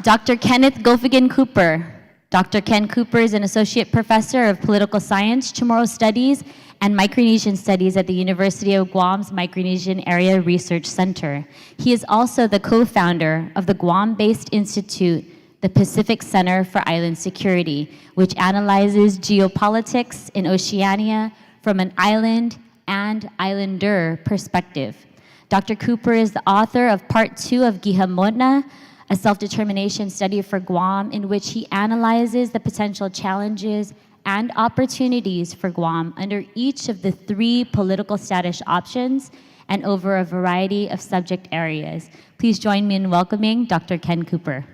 Dr. Kenneth Gofigan Cooper. Dr. Ken Cooper is an associate professor of political science, Chamorro Studies, and Micronesian Studies at the University of Guam's Micronesian Area Research Center. He is also the co-founder of the Guam-based institute, the Pacific Center for Island Security, which analyzes geopolitics in Oceania from an island and islander perspective. Dr. Cooper is the author of Part 2 of Gihamona, a self-determination study for Guam, in which he analyzes the potential challenges and opportunities for Guam under each of the 3 political status options and over a variety of subject areas. Please join me in welcoming Dr. Ken Cooper.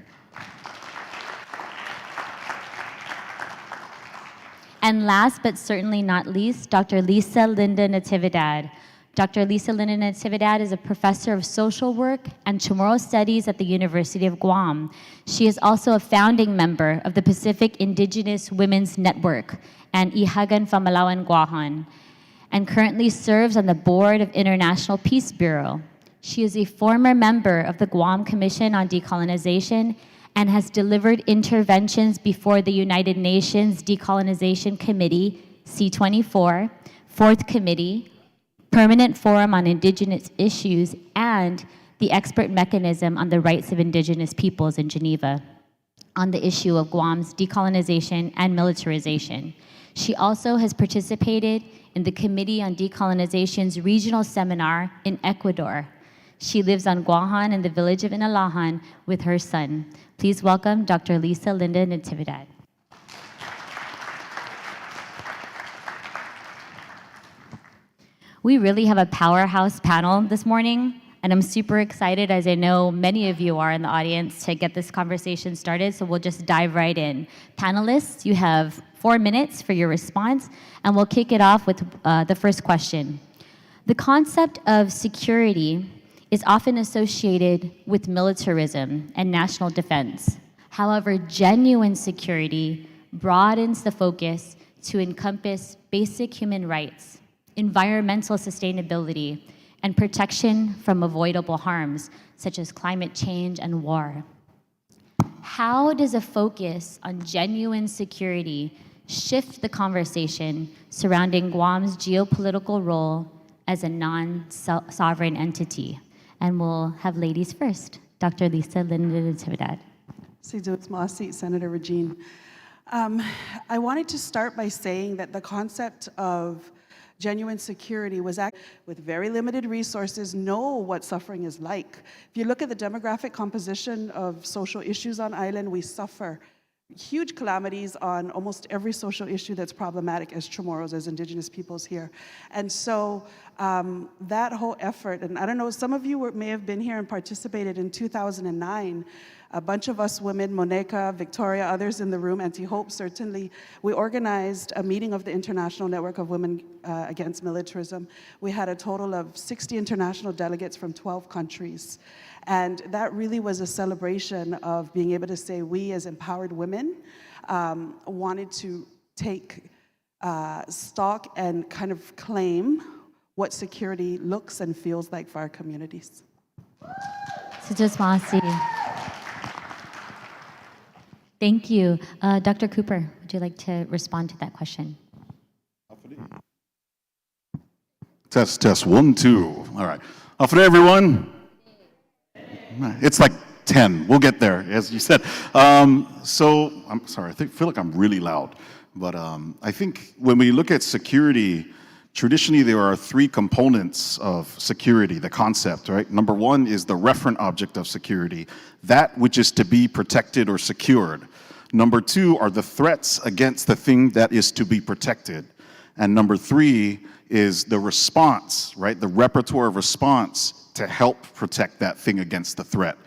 And last but certainly not least, Dr. Lisa Linda Natividad. Dr. Lisa Linda Natividad is a professor of social work and Chamorro Studies at the University of Guam. She is also a founding member of the Pacific Indigenous Women's Network and Ihagan Familauan Guahan, and currently serves on the board of International Peace Bureau. She is a former member of the Guam Commission on Decolonization and has delivered interventions before the United Nations Decolonization Committee C24, Fourth Committee, Permanent Forum on Indigenous Issues, and the Expert Mechanism on the Rights of Indigenous Peoples in Geneva on the issue of Guam's decolonization and militarization. She also has participated in the Committee on Decolonization's regional seminar in Ecuador. She lives on Guahan in the village of Inalahan with her son. Please welcome Dr. Lisa Linda Natividad. We really have a powerhouse panel this morning, and I'm super excited, as I know many of you are in the audience, to get this conversation started, so we'll just dive right in. Panelists, you have 4 minutes for your response, and we'll kick it off with the first question. The concept of security is often associated with militarism and national defense. However, genuine security broadens the focus to encompass basic human rights, environmental sustainability, and protection from avoidable harms, such as climate change and war. How does a focus on genuine security shift the conversation surrounding Guam's geopolitical role as a non-sovereign entity? And we'll have ladies first. Dr. Lisa Linda Natividad. Senator Regine. I wanted to start by saying that the concept of genuine security was with very limited resources, know what suffering is like. If you look at the demographic composition of social issues on island, we suffer huge calamities on almost every social issue that's problematic as Chamorros, as Indigenous peoples here. And so that whole effort, and I don't know, some of you may have been here and participated in 2009. A bunch of us women, Monica, Victoria, others in the room, Auntie Hope certainly, we organized a meeting of the International Network of Women Against Militarism. We had a total of 60 international delegates from 12 countries. And that really was a celebration of being able to say we as empowered women wanted to take stock and kind of claim what security looks and feels like for our communities. Thank you. Dr. Cooper, would you like to respond to that question? Test, test, 1, 2. All right. Off to everyone. It's like 10. We'll get there, as you said. So, I'm sorry, I feel like I'm really loud. But I think when we look at security, traditionally there are 3 components of security, the concept, right? Number 1 is the referent object of security, that which is to be protected or secured. Number 2 are the threats against the thing that is to be protected. And number 3 is the response, right? The repertoire of response to help protect that thing against the threat.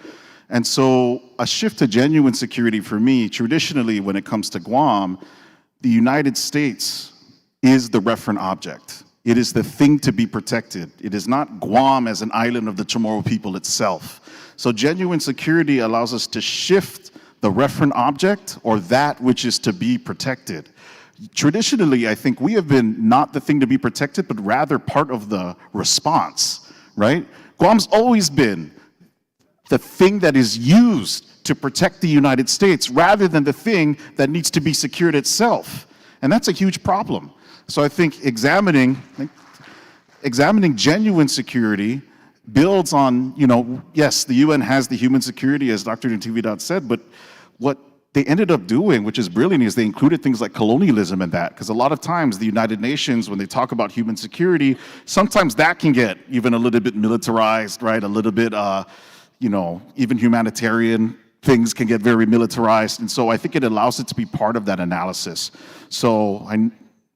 And so a shift to genuine security for me, traditionally when it comes to Guam, the United States is the referent object. It is the thing to be protected. It is not Guam as an island of the Chamorro people itself. So genuine security allows us to shift the referent object or that which is to be protected. Traditionally, I think we have been not the thing to be protected, but rather part of the response, right? Guam's always been the thing that is used to protect the United States rather than the thing that needs to be secured itself. And that's a huge problem. So I think examining genuine security builds on, yes, the UN has the human security, as Dr. Natividad said, but what they ended up doing, which is brilliant, is they included things like colonialism in that, because a lot of times the United Nations, when they talk about human security, sometimes that can get even a little bit militarized, right? A little bit, even humanitarian things can get very militarized. And so I think it allows it to be part of that analysis. So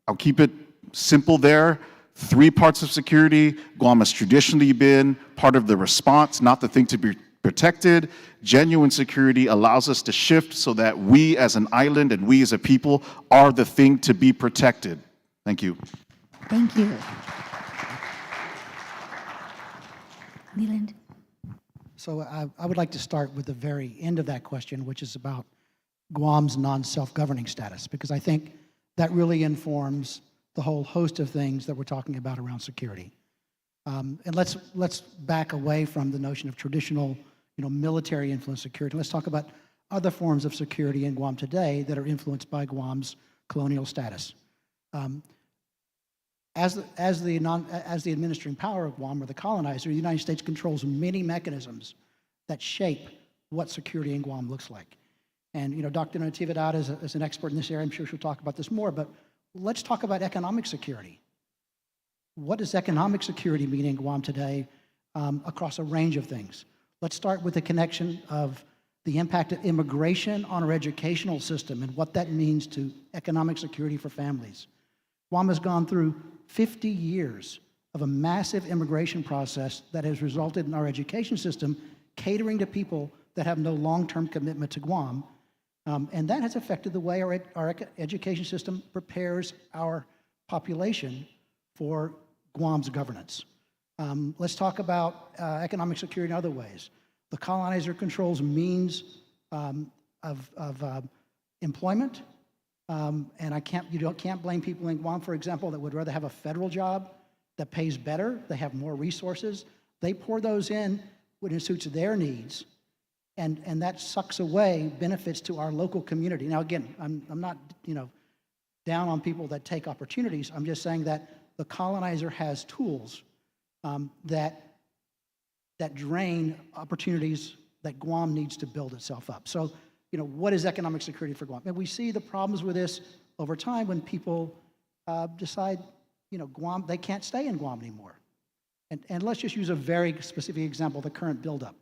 I'll keep it simple there. 3 parts of security. Guam has traditionally been part of the response, not the thing to be protected. Genuine security allows us to shift so that we as an island and we as a people are the thing to be protected. Thank you. Thank you. Leland. So I would like to start with the very end of that question, which is about Guam's non-self-governing status, because I think that really informs the whole host of things that we're talking about around security. And let's back away from the notion of traditional, military influence security. Let's talk about other forms of security in Guam today that are influenced by Guam's colonial status. As the administering power of Guam, or the colonizer, the United States controls many mechanisms that shape what security in Guam looks like. And Dr. Natividad is an expert in this area. I'm sure she'll talk about this more, but let's talk about economic security. What does economic security mean in Guam today across a range of things? Let's start with the connection of the impact of immigration on our educational system and what that means to economic security for families. Guam has gone through 50 years of a massive immigration process that has resulted in our education system catering to people that have no long-term commitment to Guam. And that has affected the way our education system prepares our population for Guam's governance. Let's talk about economic security in other ways. The colonizer controls means of employment. And you can't blame people in Guam, for example, that would rather have a federal job that pays better, they have more resources. They pour those in when it suits their needs, and that sucks away benefits to our local community. Now, again, I'm not down on people that take opportunities. I'm just saying that the colonizer has tools that drain opportunities that Guam needs to build itself up. So, what is economic security for Guam? And we see the problems with this over time when people decide, Guam, they can't stay in Guam anymore. And let's just use a very specific example, the current buildup.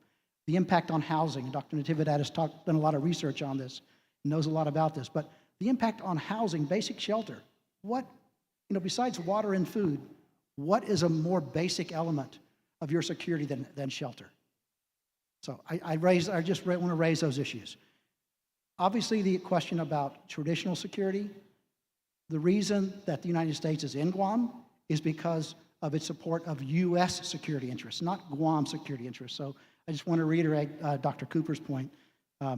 The impact on housing. Dr. Natividad has done a lot of research on this, knows a lot about this, but the impact on housing, basic shelter. What, besides water and food, what is a more basic element of your security than shelter? So I just want to raise those issues. Obviously, the question about traditional security, the reason that the United States is in Guam is because of its support of U.S. security interests, not Guam security interests. So I just want to reiterate Dr. Cooper's point. I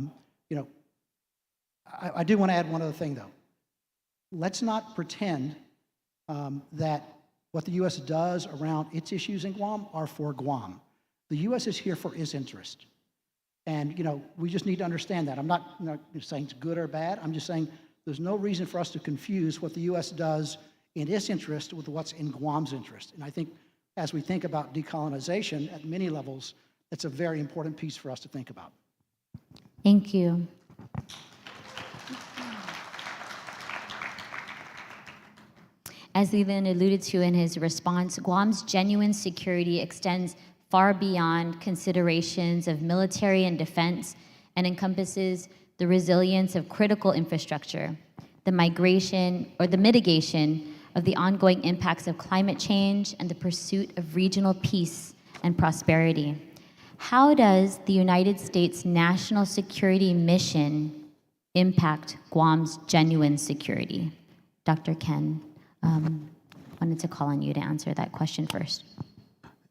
do want to add one other thing, though. Let's not pretend that what the U.S. does around its issues in Guam are for Guam. The U.S. is here for its interest. And, we just need to understand that. I'm not saying it's good or bad. I'm just saying there's no reason for us to confuse what the U.S. does in its interest with what's in Guam's interest. And I think as we think about decolonization at many levels, that's a very important piece for us to think about. Thank you. As Leland alluded to in his response, Guam's genuine security extends far beyond considerations of military and defense and encompasses the resilience of critical infrastructure, the mitigation of the ongoing impacts of climate change, and the pursuit of regional peace and prosperity. How does the United States national security mission impact Guam's genuine security? Dr. Ken, wanted to call on you to answer that question first.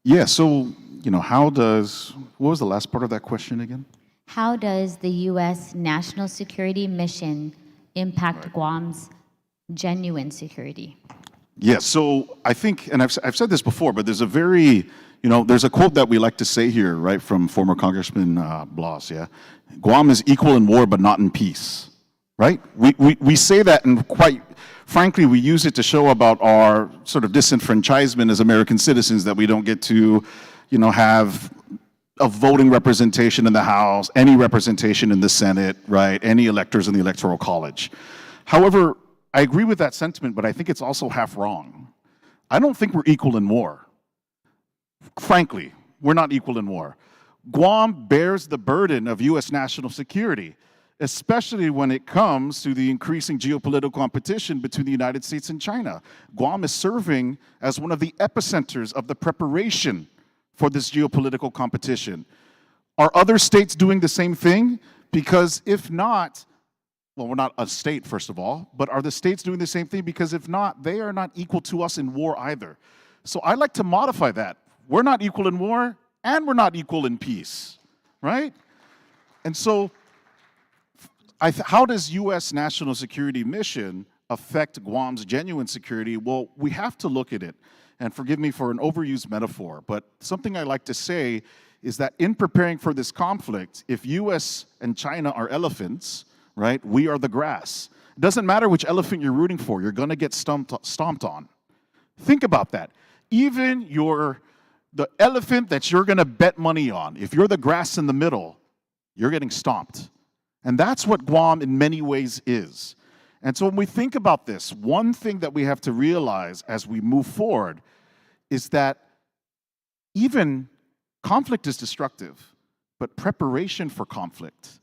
Yeah, so, what was the last part of that question again? How does the U.S. national security mission impact Guam's genuine security? Yeah, so I think, and I've said this before, but there's a there's a quote that we like to say here, right, from former Congressman Blas, yeah? Guam is equal in war, but not in peace, right? We say that, and quite frankly, we use it to show about our sort of disenfranchisement as American citizens, that we don't get to, have a voting representation in the House, any representation in the Senate, right, any electors in the Electoral College. However, I agree with that sentiment, but I think it's also half wrong. I don't think we're equal in war. Frankly, we're not equal in war. Guam bears the burden of U.S. national security, especially when it comes to the increasing geopolitical competition between the United States and China. Guam is serving as one of the epicenters of the preparation for this geopolitical competition. Are other states doing the same thing? Because if not, well, we're not a state, first of all, but are the states doing the same thing? Because if not, they are not equal to us in war either. So I like to modify that. We're not equal in war, and we're not equal in peace, right? And so how does U.S. national security mission affect Guam's genuine security? Well, we have to look at it. And forgive me for an overused metaphor, but something I like to say is that in preparing for this conflict, if U.S. and China are elephants, right, we are the grass. It doesn't matter which elephant you're rooting for, you're going to get stomped on. Think about that. Even the elephant that you're going to bet money on, if you're the grass in the middle, you're getting stomped. And that's what Guam in many ways is. And so when we think about this, one thing that we have to realize as we move forward is that even conflict is destructive, but preparation for conflict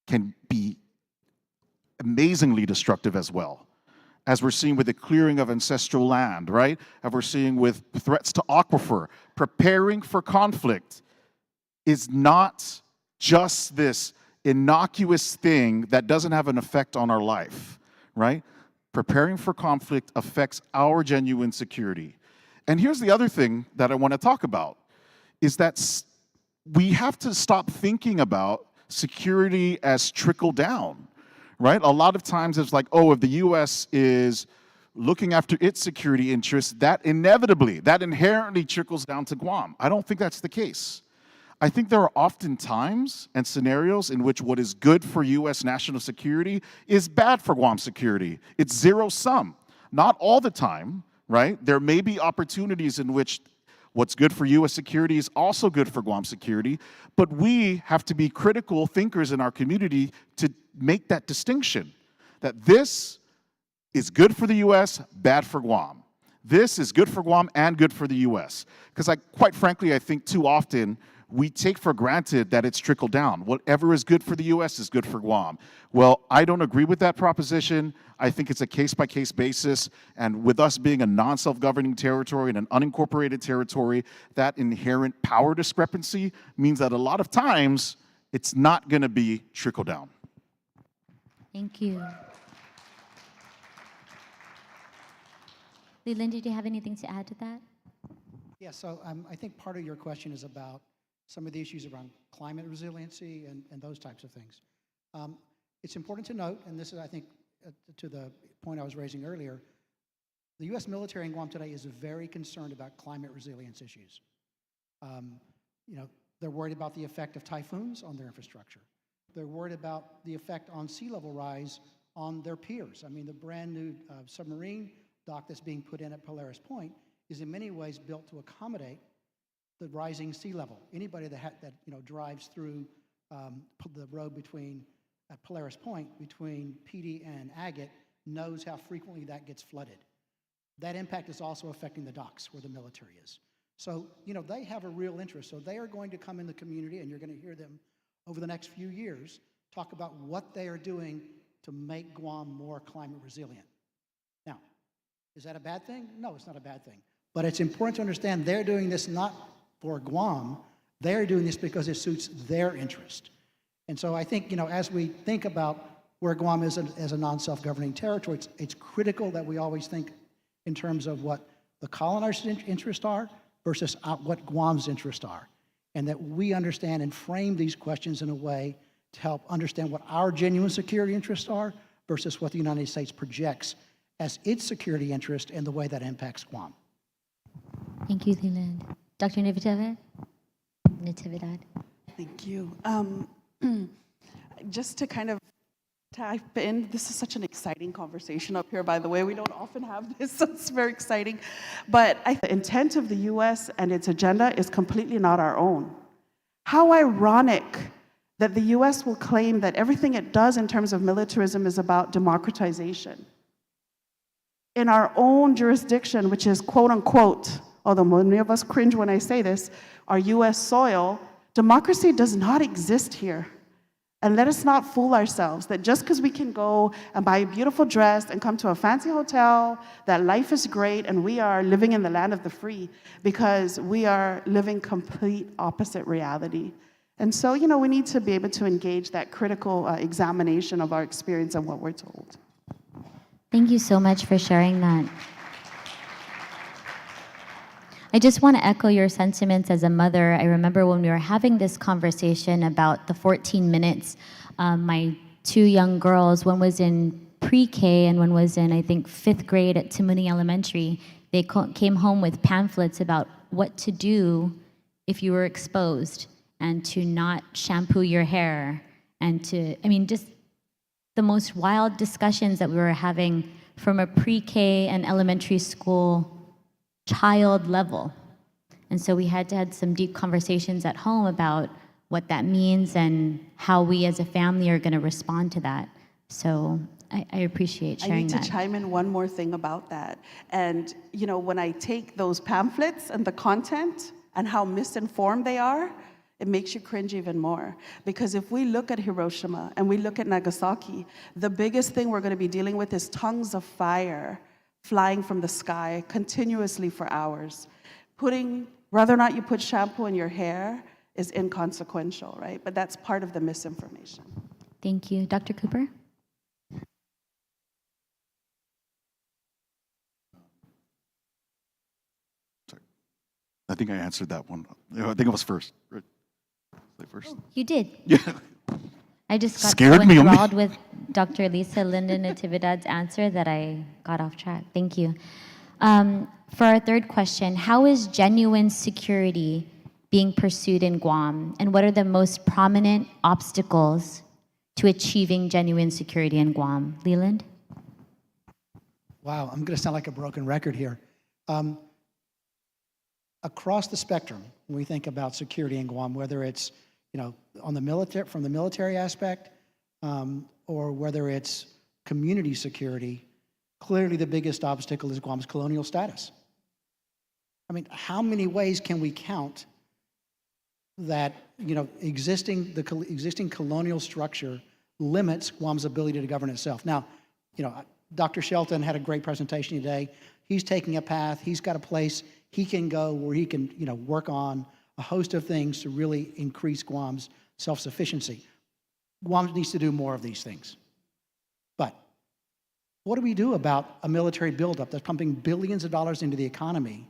can be amazingly destructive as well. As we're seeing with the clearing of ancestral land, right? As we're seeing with threats to aquifer, preparing for conflict is not just this innocuous thing that doesn't have an effect on our life, right? Preparing for conflict affects our genuine security. And here's the other thing that I want to talk about, is that we have to stop thinking about security as trickle down, right? A lot of times it's like, oh, if the U.S. is looking after its security interests, that inherently trickles down to Guam. I don't think that's the case. I think there are often times and scenarios in which what is good for U.S. national security is bad for Guam security. It's zero sum. Not all the time, right? There may be opportunities in which what's good for U.S. security is also good for Guam security, but we have to be critical thinkers in our community to make that distinction, that this is good for the U.S., bad for Guam. This is good for Guam and good for the U.S. Because quite frankly, I think too often we take for granted that it's trickled down. Whatever is good for the U.S. is good for Guam. Well, I don't agree with that proposition. I think it's a case-by-case basis, and with us being a non-self-governing territory and an unincorporated territory, that inherent power discrepancy means that a lot of times it's not going to be trickle-down. Thank you. Leland, did you have anything to add to that? Yeah, so I think part of your question is about some of the issues around climate resiliency and those types of things. It's important to note, and this is, I think, to the point I was raising earlier, the U.S. military in Guam today is very concerned about climate resilience issues. They're worried about the effect of typhoons on their infrastructure. They're worried about the effect on sea level rise on their peers. I mean, the brand new submarine dock that's being put in at Polaris Point is in many ways built to accommodate the rising sea level. Anybody that drives through the road at Polaris Point between PD and Agate knows how frequently that gets flooded. That impact is also affecting the docks where the military is. So, they have a real interest. So they are going to come in the community, and you're going to hear them over the next few years talk about what they are doing to make Guam more climate resilient. Now, is that a bad thing? No, it's not a bad thing. But it's important to understand they're doing this not for Guam. They're doing this because it suits their interest. And so I think, as we think about where Guam is as a non-self-governing territory, it's critical that we always think in terms of what the colonizers' interests are versus what Guam's interests are. And that we understand and frame these questions in a way to help understand what our genuine security interests are versus what the United States projects as its security interest and the way that impacts Guam. Thank you, Leland. Dr. Natividad? Thank you. Just to kind of type in, this is such an exciting conversation up here, by the way. We don't often have this, so it's very exciting. But the intent of the U.S. and its agenda is completely not our own. How ironic that the U.S. will claim that everything it does in terms of militarism is about democratization. In our own jurisdiction, which is quote unquote, although many of us cringe when I say this, our U.S. soil, democracy does not exist here. And let us not fool ourselves that just because we can go and buy a beautiful dress and come to a fancy hotel, that life is great and we are living in the land of the free, because we are living complete opposite reality. And so, we need to be able to engage that critical examination of our experience and what we're told. Thank you so much for sharing that. I just want to echo your sentiments as a mother. I remember when we were having this conversation about the 14 minutes, my two young girls, one was in pre-K and one was in, I think, 5th grade at Timony Elementary. They came home with pamphlets about what to do if you were exposed and to not shampoo your hair and to, just the most wild discussions that we were having from a pre-K and elementary school child level. And so we had to have some deep conversations at home about what that means and how we as a family are going to respond to that. So I appreciate I sharing need to that. chime in one more thing about that. And, you know, when I take those pamphlets and the content and how misinformed they are, it makes you cringe even more. Because if we look at Hiroshima and we look at Nagasaki, the biggest thing we're going to be dealing with is tongues of fire flying from the sky continuously for hours. Whether or not you put shampoo in your hair is inconsequential, right? But that's part of the misinformation. Thank you. Dr. Cooper? I think I answered that one. I think it was first. Right? Say first. You did. Yeah. I just got Scared so me. enthralled with Dr. Lisa Linda Natividad's answer that I got off track. Thank you. For our third question, how is genuine security being pursued in Guam? And what are the most prominent obstacles to achieving genuine security in Guam? Leland? Wow, I'm going to sound like a broken record here. Across the spectrum, when we think about security in Guam, whether it's on the military, from the military aspect, or whether it's community security, clearly the biggest obstacle is Guam's colonial status. I mean, how many ways can we count that the existing colonial structure limits Guam's ability to govern itself? Now, Dr. Shelton had a great presentation today. He's taking a path. He's got a place he can go where he can, work on a host of things to really increase Guam's self-sufficiency. Guam needs to do more of these things. But what do we do about a military buildup that's pumping billions of dollars into the economy?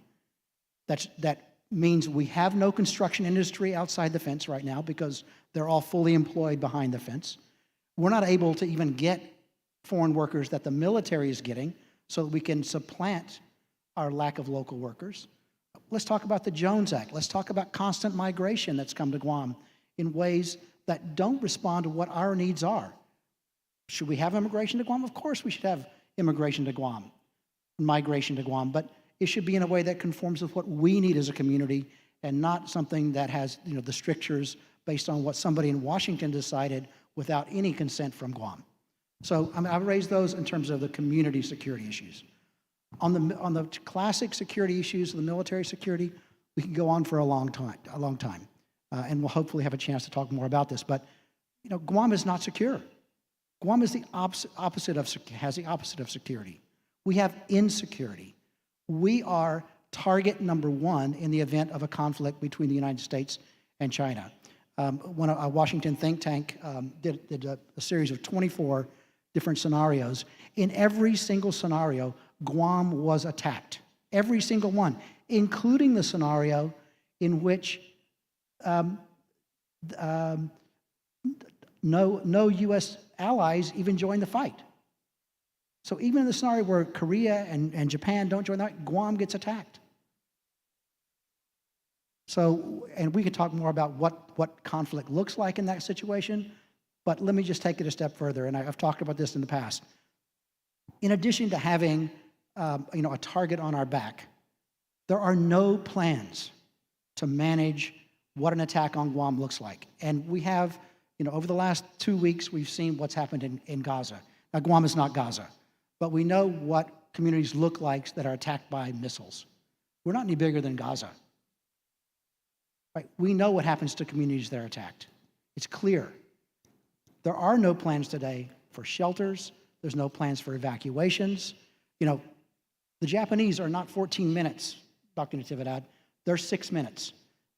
That means we have no construction industry outside the fence right now because they're all fully employed behind the fence. We're not able to even get foreign workers that the military is getting so that we can supplant our lack of local workers. Let's talk about the Jones Act. Let's talk about constant migration that's come to Guam in ways that don't respond to what our needs are. Should we have immigration to Guam? Of course we should have immigration to Guam, migration to Guam, but it should be in a way that conforms with what we need as a community and not something that has the strictures based on what somebody in Washington decided without any consent from Guam. So I've raised those in terms of the community security issues. On the classic security issues, the military security, we can go on for a long time, and we'll hopefully have a chance to talk more about this. But Guam is not secure. Guam is the opposite of security. We have insecurity. We are target number one in the event of a conflict between the United States and China. When a Washington think tank did a series of 24 different scenarios, in every single scenario, Guam was attacked. Every single one, including the scenario in which no U.S. allies even joined the fight. So even in the scenario where Korea and Japan don't join the fight, Guam gets attacked. So, and we could talk more about what conflict looks like in that situation, but let me just take it a step further, and I've talked about this in the past. In addition to having a target on our back, there are no plans to manage what an attack on Guam looks like. And we have, over the last 2 weeks, we've seen what's happened in Gaza. Now, Guam is not Gaza, but we know what communities look like that are attacked by missiles. We're not any bigger than Gaza. Right? We know what happens to communities that are attacked. It's clear. There are no plans today for shelters. There's no plans for evacuations. The Japanese are not 14 minutes, Dr. Natividad. They're 6 minutes.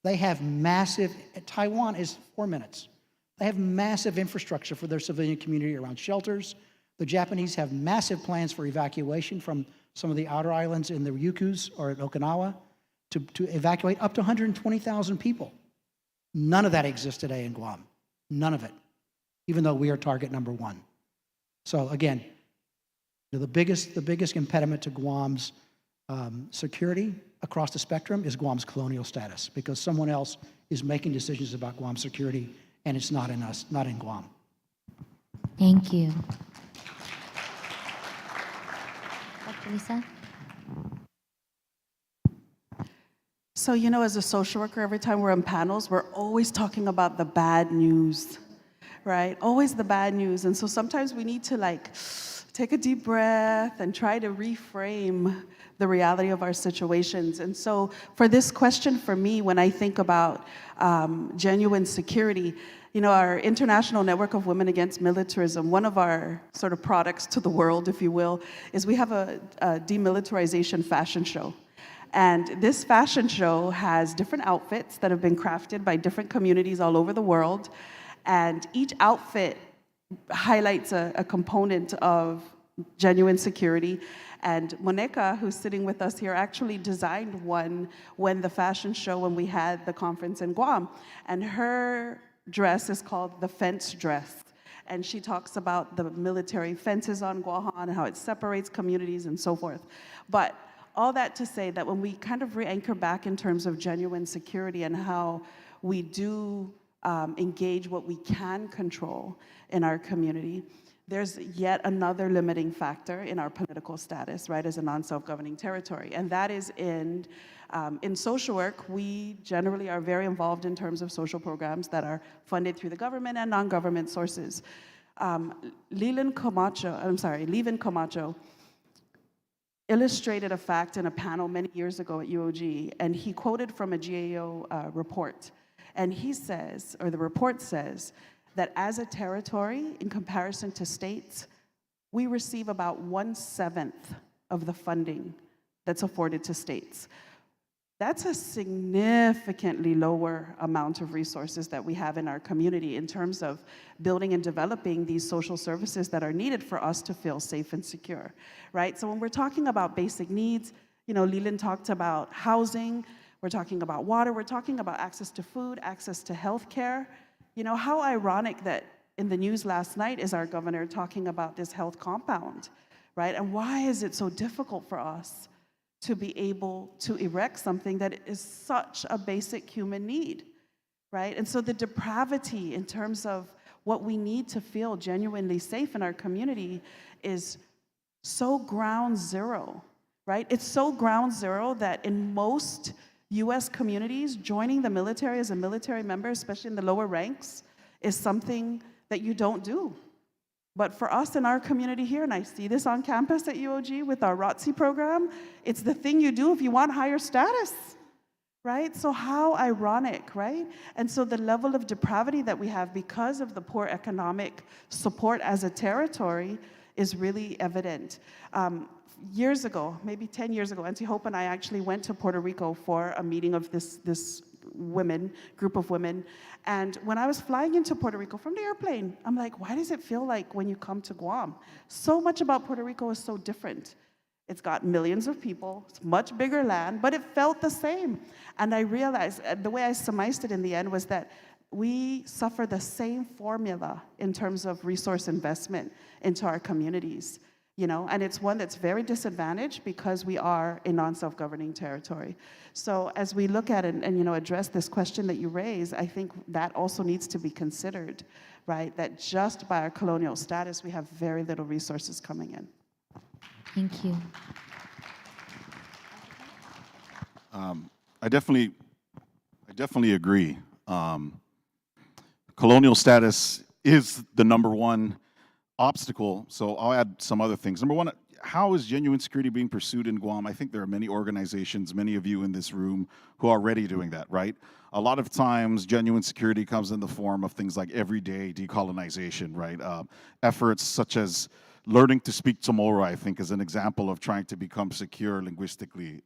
They have massive, Taiwan is 4 minutes. They have massive infrastructure for their civilian community around shelters. The Japanese have massive plans for evacuation from some of the outer islands in the Ryukyus or in Okinawa to evacuate up to 120,000 people. None of that exists today in Guam. None of it, even though we are target number one. So again, the biggest impediment to Guam's security across the spectrum is Guam's colonial status, because someone else is making decisions about Guam's security, and it's not in us, not in Guam. Thank you. Dr. Lisa? So, you know, as a social worker, every time we're on panels, we're always talking about the bad news, right? Always the bad news. And so sometimes we need to like take a deep breath and try to reframe the reality of our situations. And so for this question for me, when I think about genuine security, you know, our International Network of Women Against Militarism, one of our sort of products to the world, if you will, is we have a demilitarization fashion show. And this fashion show has different outfits that have been crafted by different communities all over the world. And each outfit highlights a component of genuine security. And Monica, who's sitting with us here, actually designed one when we had the conference in Guam. And her dress is called the fence dress. And she talks about the military fences on Guam and how it separates communities and so forth. But all that to say that when we kind of re-anchor back in terms of genuine security and how we do engage what we can control in our community, there's yet another limiting factor in our political status, right, as a non-self-governing territory. And that is in social work, we generally are very involved in terms of social programs that are funded through the government and non-government sources. Leland Camacho illustrated a fact in a panel many years ago at UOG, and he quoted from a GAO report. And he says, or the report says, that as a territory, in comparison to states, we receive about 1/7 of the funding that's afforded to states. That's a significantly lower amount of resources that we have in our community in terms of building and developing these social services that are needed for us to feel safe and secure, right? So when we're talking about basic needs, you know, Leland talked about housing, we're talking about water, we're talking about access to food, access to healthcare. You know, how ironic that in the news last night is our governor talking about this health compound, right? And why is it so difficult for us to be able to erect something that is such a basic human need, right? And so the depravity in terms of what we need to feel genuinely safe in our community is so ground zero, right? It's so ground zero that in most US communities, joining the military as a military member, especially in the lower ranks, is something that you don't do. But for us in our community here, and I see this on campus at UOG with our ROTC program, it's the thing you do if you want higher status, right? So how ironic, right? And so the level of depravity that we have because of the poor economic support as a territory is really evident. Years ago, maybe 10 years ago, Auntie Hope and I actually went to Puerto Rico for a meeting of this group of women. And when I was flying into Puerto Rico from the airplane, I'm like, why does it feel like when you come to Guam? So much about Puerto Rico is so different. It's got millions of people, it's much bigger land, but it felt the same. And I realized, the way I surmised it in the end was that we suffer the same formula in terms of resource investment into our communities. You know, and it's one that's very disadvantaged because we are a non-self-governing territory. So as we look at it and you know, address this question that you raise, I think that also needs to be considered, right? That just by our colonial status, we have very little resources coming in. Thank you. I definitely agree. Colonial status is the number one obstacle, so I'll add some other things. Number one, how is genuine security being pursued in Guam? I think there are many organizations, many of you in this room, who are already doing that, right? A lot of times, genuine security comes in the form of things like everyday decolonization, right? Efforts such as learning to speak Chamorro, I think, is an example of trying to become secure linguistically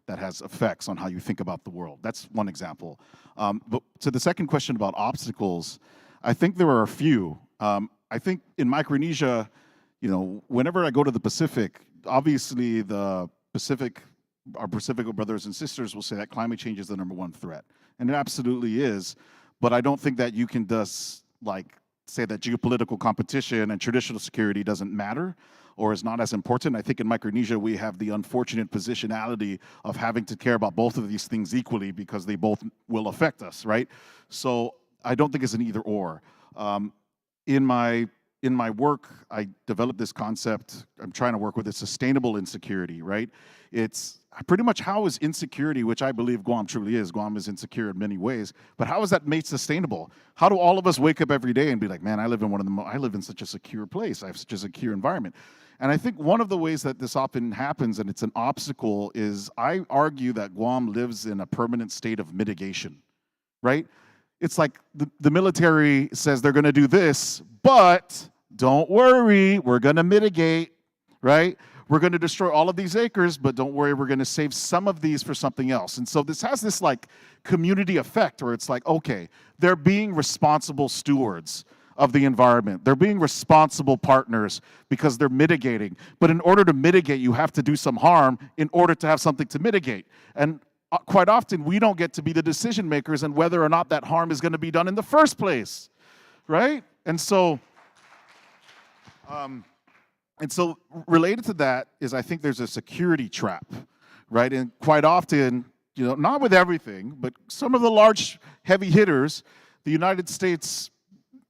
that has effects on how you think about the world. That's one example. But to the second question about obstacles, I think there are a few. I think in Micronesia, you know, whenever I go to the Pacific, obviously our Pacific brothers and sisters will say that climate change is the number one threat. And it absolutely is. But I don't think that you can just like say that geopolitical competition and traditional security doesn't matter or is not as important. I think in Micronesia, we have the unfortunate positionality of having to care about both of these things equally because they both will affect us, right? So I don't think it's an either or. In in my work, I developed this concept. I'm trying to work with it, sustainable insecurity, right? It's pretty much how is insecurity, which I believe Guam truly is. Guam is insecure in many ways, but how is that made sustainable? How do all of us wake up every day and be like, man, I live in such a secure place. I have such a secure environment. And I think one of the ways that this often happens, and it's an obstacle, is I argue that Guam lives in a permanent state of mitigation, right? It's like the military says they're going to do this, but don't worry, we're going to mitigate, right? We're going to destroy all of these acres, but don't worry, we're going to save some of these for something else. And so this has this like community effect where it's like, okay, they're being responsible stewards of the environment. They're being responsible partners because they're mitigating. But in order to mitigate, you have to do some harm in order to have something to mitigate. And quite often, we don't get to be the decision makers and whether or not that harm is going to be done in the first place, right? And so related to that is I think there's a security trap, right? And quite often, you know, not with everything, but some of the large heavy hitters, the United States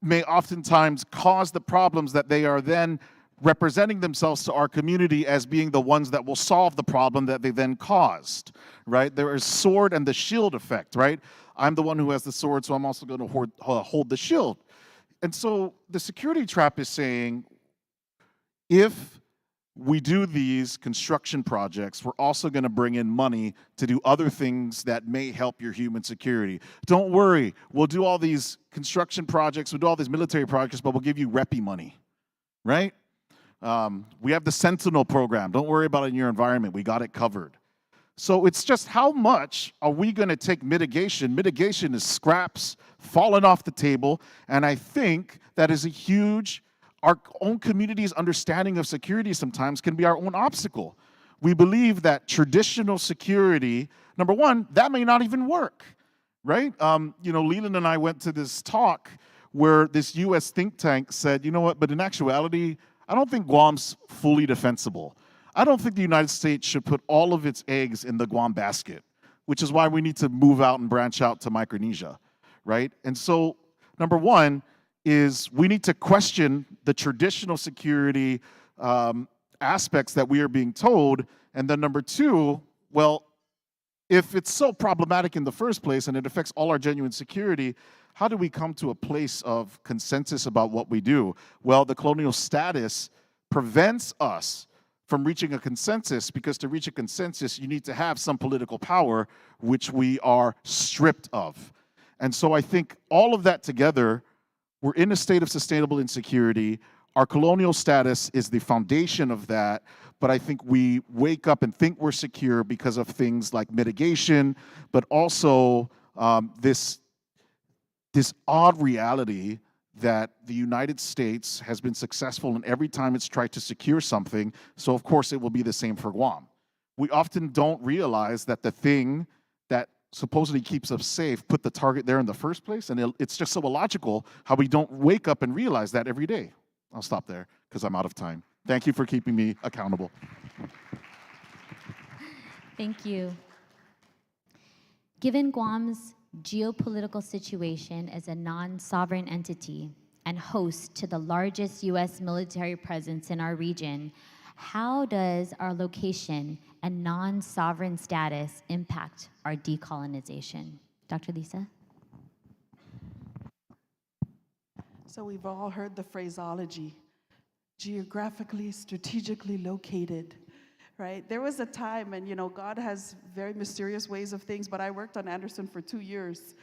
may oftentimes cause the problems that they are then representing themselves to our community as being the ones that will solve the problem that they then caused, right? There is sword and the shield effect, right? I'm the one who has the sword, so I'm also going to hold the shield. And so the security trap is saying, if we do these construction projects, we're also going to bring in money to do other things that may help your human security. Don't worry, we'll do all these construction projects, we'll do all these military projects, but we'll give you reppy money, right? We have the Sentinel program. Don't worry about it in your environment. We got it covered. So it's just how much are we going to take mitigation? Mitigation is scraps falling off the table, and I think that is a huge. Our own community's understanding of security sometimes can be our own obstacle. We believe that traditional security, number one, that may not even work, right? You know, Leland and I went to this talk where this U.S. think tank said, you know what, but in actuality, I don't think Guam's fully defensible. I don't think the United States should put all of its eggs in the Guam basket, which is why we need to move out and branch out to Micronesia, right? And so, number one, is we need to question the traditional security aspects that we are being told. And then number two, well, if it's so problematic in the first place and it affects all our genuine security, how do we come to a place of consensus about what we do? Well, the colonial status prevents us from reaching a consensus, because to reach a consensus, you need to have some political power, which we are stripped of. And so I think all of that together, we're in a state of sustainable insecurity. Our colonial status is the foundation of that, but I think we wake up and think we're secure because of things like mitigation, but also this odd reality that the United States has been successful in every time it's tried to secure something, so of course it will be the same for Guam. We often don't realize that the thing that supposedly keeps us safe put the target there in the first place, and it's just so illogical how we don't wake up and realize that every day. I'll stop there because I'm out of time. Thank you for keeping me accountable. Thank you. Given Guam's geopolitical situation as a non-sovereign entity and host to the largest U.S. military presence in our region, how does our location and non-sovereign status impact our decolonization? Dr. Lisa? So we've all heard the phraseology, geographically, strategically located, right? There was a time, and you know, God has very mysterious ways of things, but I worked on Anderson for 2 years,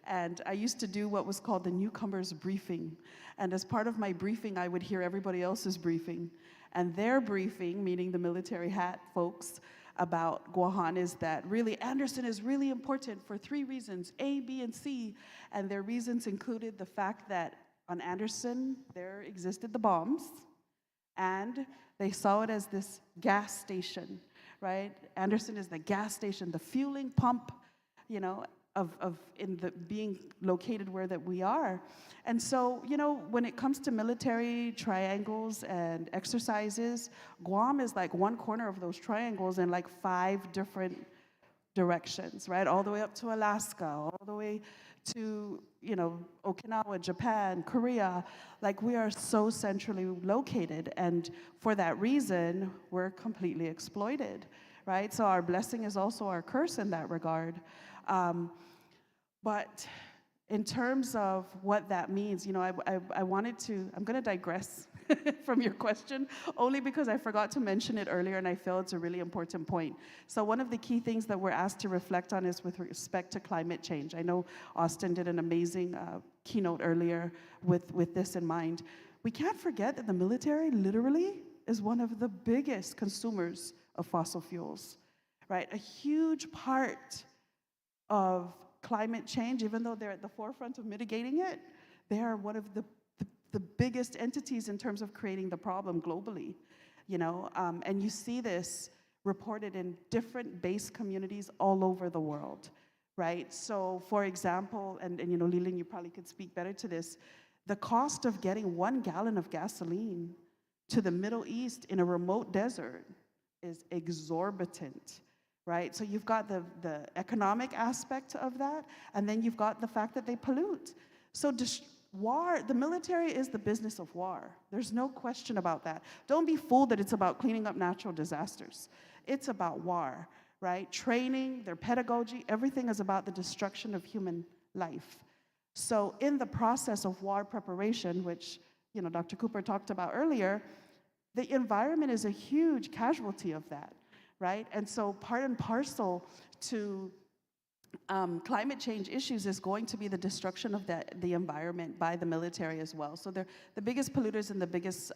and I used to do what was called the newcomers briefing. And as part of my briefing, I would hear everybody else's briefing. And their briefing, meaning the military hat folks, about Guahan is that really Anderson is really important for 3 reasons, A, B, and C. And their reasons included the fact that on Anderson, there existed the bombs, and they saw it as this gas station, right? Anderson is the gas station, the fueling pump, you know, in the being located where that we are. And so, you know, when it comes to military triangles and exercises, Guam is like one corner of those triangles in like 5 different directions, right? All the way up to Alaska, all the way to, Okinawa, Japan, Korea, like we are so centrally located, and for that reason, we're completely exploited, right? So our blessing is also our curse in that regard. But in terms of what that means, I wanted to, I'm going to digress from your question, only because I forgot to mention it earlier, and I feel it's a really important point. So one of the key things that we're asked to reflect on is with respect to climate change. I know Austin did an amazing keynote earlier with this in mind. We can't forget that the military literally is one of the biggest consumers of fossil fuels, right? A huge part of climate change, even though they're at the forefront of mitigating it, they are one of the biggest entities in terms of creating the problem globally, and you see this reported in different base communities all over the world, right? So for example, and Leland, you probably could speak better to this, the cost of getting 1 gallon of gasoline to the Middle East in a remote desert is exorbitant, right? So you've got the economic aspect of that, and then you've got the fact that they pollute. So war, the military is the business of war. There's no question about that. Don't be fooled that it's about cleaning up natural disasters. It's about war, right? Training, their pedagogy, everything is about the destruction of human life. So in the process of war preparation, which Dr. Cooper talked about earlier, the environment is a huge casualty of that, right? And so part and parcel to climate change issues is going to be the destruction of the environment by the military as well. So they're the biggest polluters and the biggest,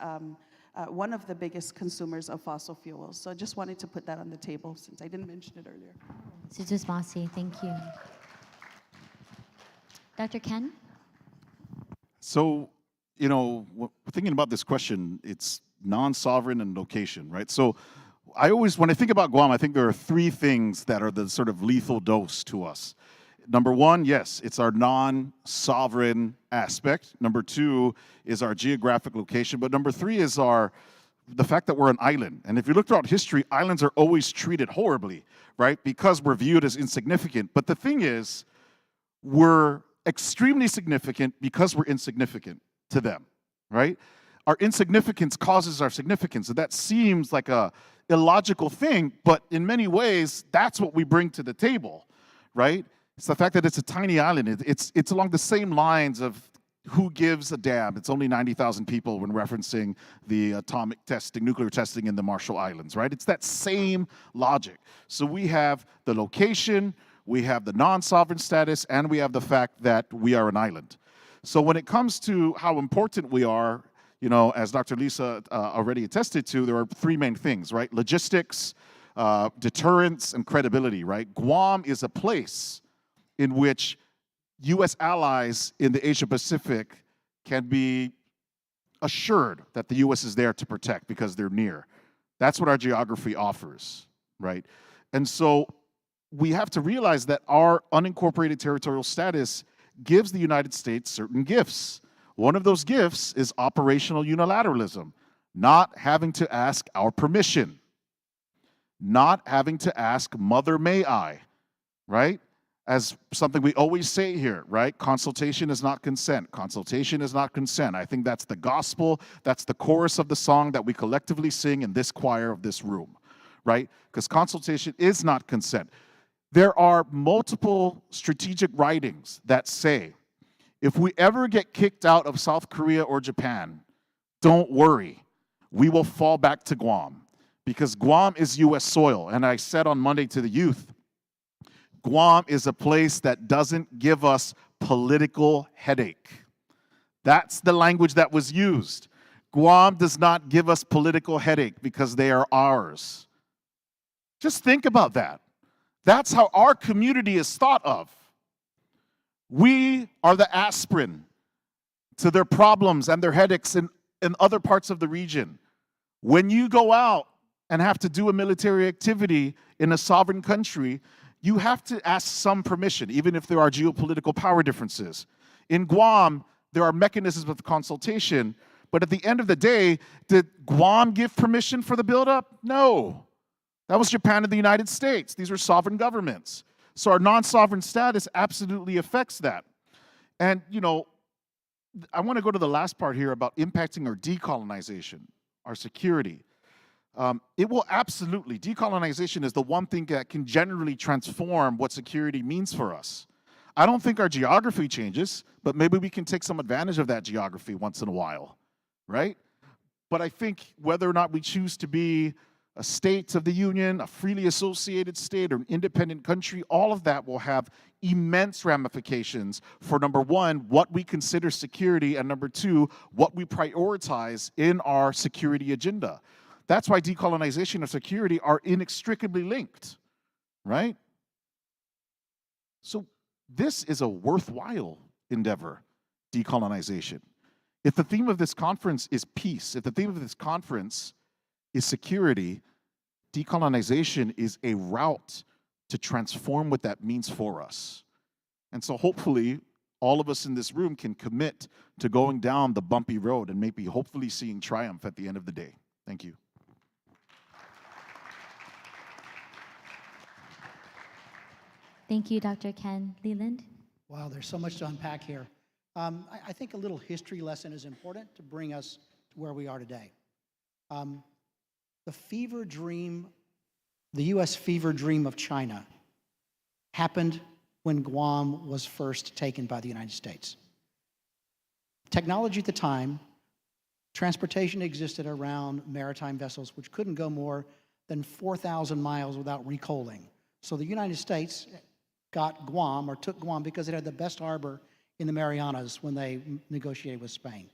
one of the biggest consumers of fossil fuels. So I just wanted to put that on the table since I didn't mention it earlier. Suzus Masi, thank you. Dr. Ken? So, thinking about this question, it's non-sovereign and location, right? So when I think about Guam, I think there are 3 things that are the sort of lethal dose to us. Number 1, yes, it's our non-sovereign aspect. Number 2 is our geographic location. But number 3 is the fact that we're an island. And if you look throughout history, islands are always treated horribly, right? Because we're viewed as insignificant. But the thing is, we're extremely significant because we're insignificant to them, right? Our insignificance causes our significance. And that seems like a illogical thing, but in many ways, that's what we bring to the table, right? It's the fact that it's a tiny island. It's along the same lines of who gives a damn. It's only 90,000 people when referencing the nuclear testing in the Marshall Islands, right? It's that same logic. So we have the location, we have the non-sovereign status, and we have the fact that we are an island. So when it comes to how important we are, as Dr. Lisa already attested to, there are 3 main things, right? Logistics, deterrence, and credibility, right? Guam is a place in which U.S. allies in the Asia-Pacific can be assured that the U.S. is there to protect because they're near. That's what our geography offers, right? And so we have to realize that our unincorporated territorial status gives the United States certain gifts. One of those gifts is operational unilateralism, not having to ask our permission, not having to ask, Mother, may I, right? As something we always say here, right? Consultation is not consent. Consultation is not consent. I think that's the gospel. That's the chorus of the song that we collectively sing in this choir of this room, right? Because consultation is not consent. There are multiple strategic writings that say, if we ever get kicked out of South Korea or Japan, don't worry. We will fall back to Guam because Guam is U.S. soil. And I said on Monday to the youth, Guam is a place that doesn't give us political headache. That's the language that was used. Guam does not give us political headache because they are ours. Just think about that. That's how our community is thought of. We are the aspirin to their problems and their headaches in other parts of the region. When you go out and have to do a military activity in a sovereign country, you have to ask some permission, even if there are geopolitical power differences. In Guam, there are mechanisms of consultation, but at the end of the day, did Guam give permission for the buildup? No. That was Japan and the United States. These are sovereign governments. So our non-sovereign status absolutely affects that. And, you know, I want to go to the last part here about impacting our decolonization, our security. It will absolutely, decolonization is the one thing that can generally transform what security means for us. I don't think our geography changes, but maybe we can take some advantage of that geography once in a while, right? But I think whether or not we choose to be a state of the union, a freely associated state, or an independent country, all of that will have immense ramifications for, number one, what we consider security, and number two, what we prioritize in our security agenda. That's why decolonization and security are inextricably linked, right? So this is a worthwhile endeavor, decolonization. If the theme of this conference is peace, if the theme of this conference is security, decolonization is a route to transform what that means for us. And so hopefully, all of us in this room can commit to going down the bumpy road and maybe hopefully seeing triumph at the end of the day. Thank you. Thank you, Dr. Ken. Leland? Wow, there's so much to unpack here. I think a little history lesson is important to bring us to where we are today. The fever dream, the U.S. fever dream of China happened when Guam was first taken by the United States. Technology at the time, transportation existed around maritime vessels which couldn't go more than 4,000 miles without recoaling. So the United States got Guam, or took Guam, because it had the best harbor in the Marianas when they negotiated with Spain.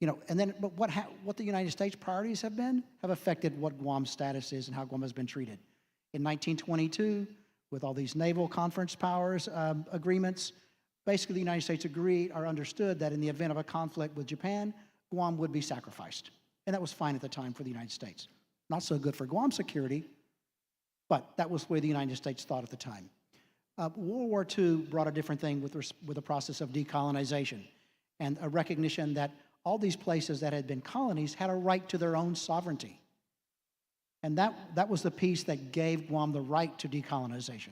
You know, and then, but what the United States priorities have affected what Guam's status is and how Guam has been treated. In 1922, with all these naval conference powers agreements, basically the United States agreed or understood that in the event of a conflict with Japan, Guam would be sacrificed. And that was fine at the time for the United States. Not so good for Guam's security, but that was the way the United States thought at the time. World War II brought a different thing with the process of decolonization and a recognition that all these places that had been colonies had a right to their own sovereignty. And that was the piece that gave Guam the right to decolonization,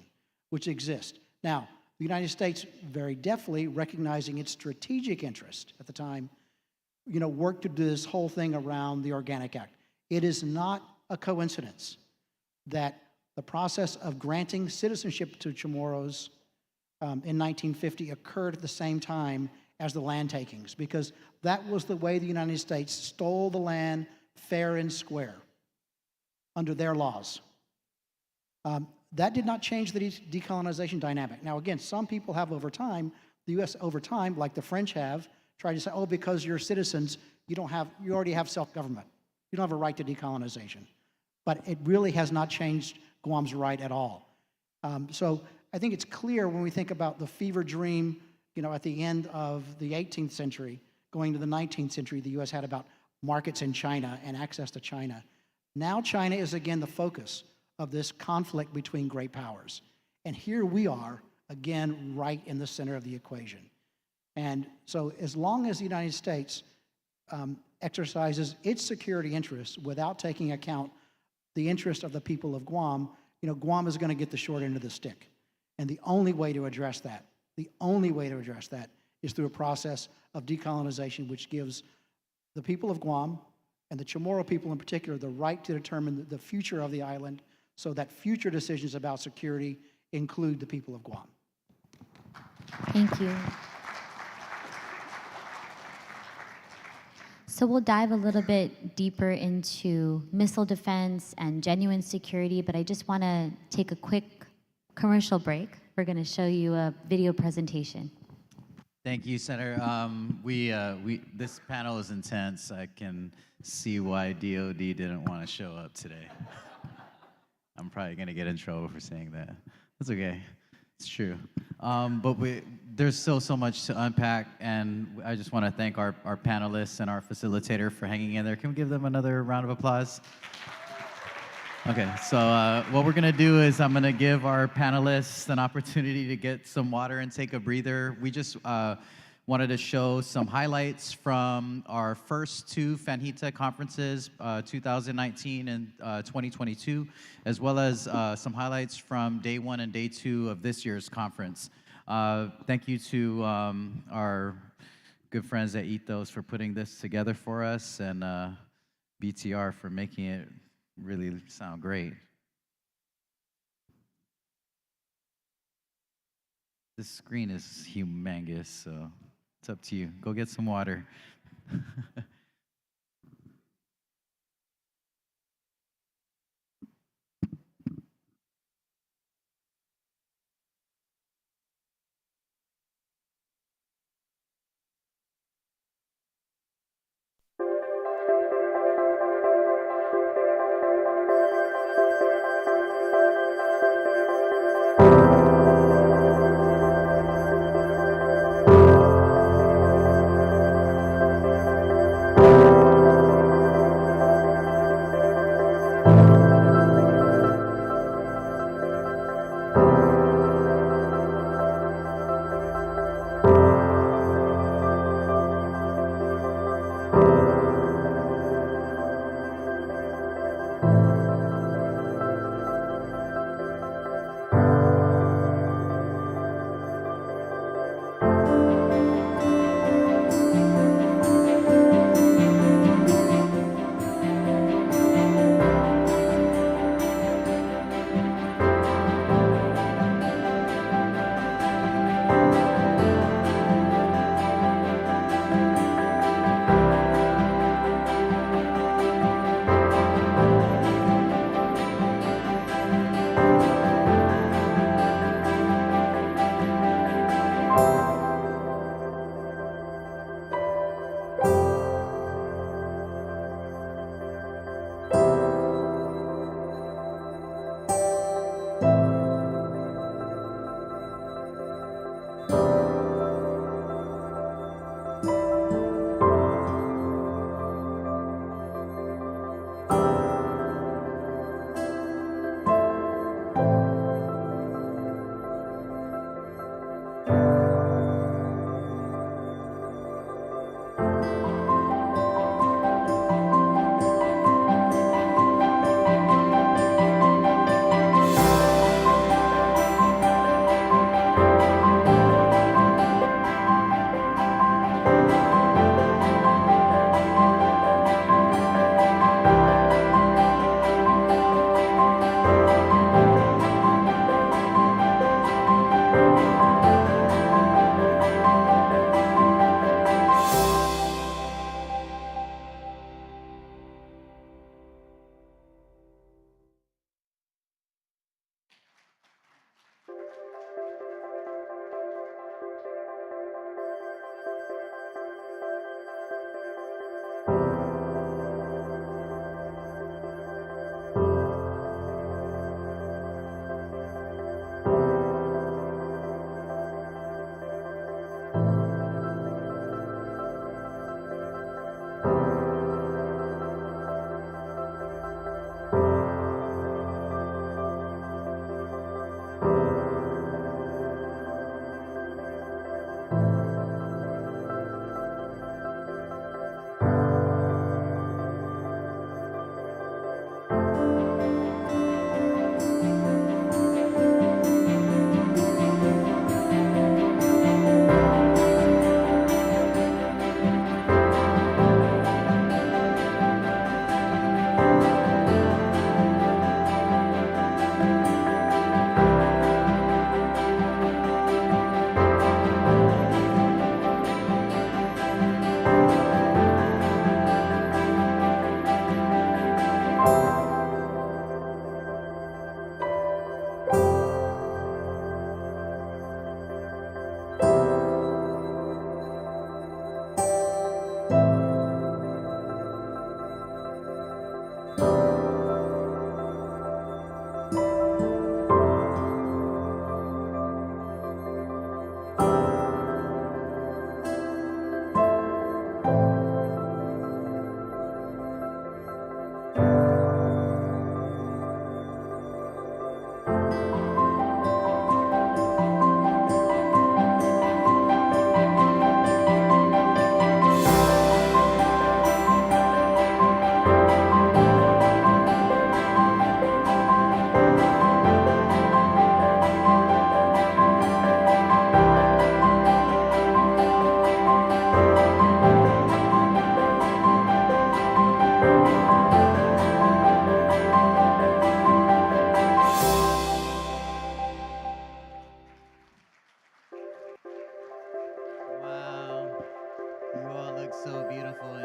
which exists. Now, the United States, very deftly recognizing its strategic interest at the time, you know, worked to do this whole thing around the Organic Act. It is not a coincidence that the process of granting citizenship to Chamorros in 1950 occurred at the same time as the land takings, because that was the way the United States stole the land fair and square under their laws. That did not change the decolonization dynamic. Now, again, some people have over time, the U.S. over time, like the French have, tried to say, oh, because you're citizens, you already have self-government. You don't have a right to decolonization. But it really has not changed Guam's right at all. So I think it's clear when we think about the fever dream, you know, at the end of the 18th century, going to the 19th century, the U.S. had about markets in China and access to China. Now China is again the focus of this conflict between great powers. And here we are, again, right in the center of the equation. And so as long as the United States exercises its security interests without taking account the interest of the people of Guam, you know, Guam is going to get the short end of the stick. And the only way to address that, is through a process of decolonization, which gives the people of Guam, and the Chamorro people in particular, the right to determine the future of the island, so that future decisions about security include the people of Guam. Thank you. So we'll dive a little bit deeper into missile defense and genuine security, but I just want to take a quick commercial break. We're going to show you a video presentation. Thank you, Senator. This panel is intense. I can see why DOD didn't want to show up today. I'm probably going to get in trouble for saying that. That's okay. It's true. But there's still so much to unpack, and I just want to thank our panelists and our facilitator for hanging in there. Can we give them another round of applause? Okay, so what we're gonna do is I'm gonna give our panelists an opportunity to get some water and take a breather. We just wanted to show some highlights from our first two Fanhita conferences, 2019 and 2022, as well as some highlights from day one and day two of this year's conference. Thank you to our good friends at Ethos for putting this together for us, and BTR for making it really sound great. This screen is humongous, so it's up to you. Go get some water.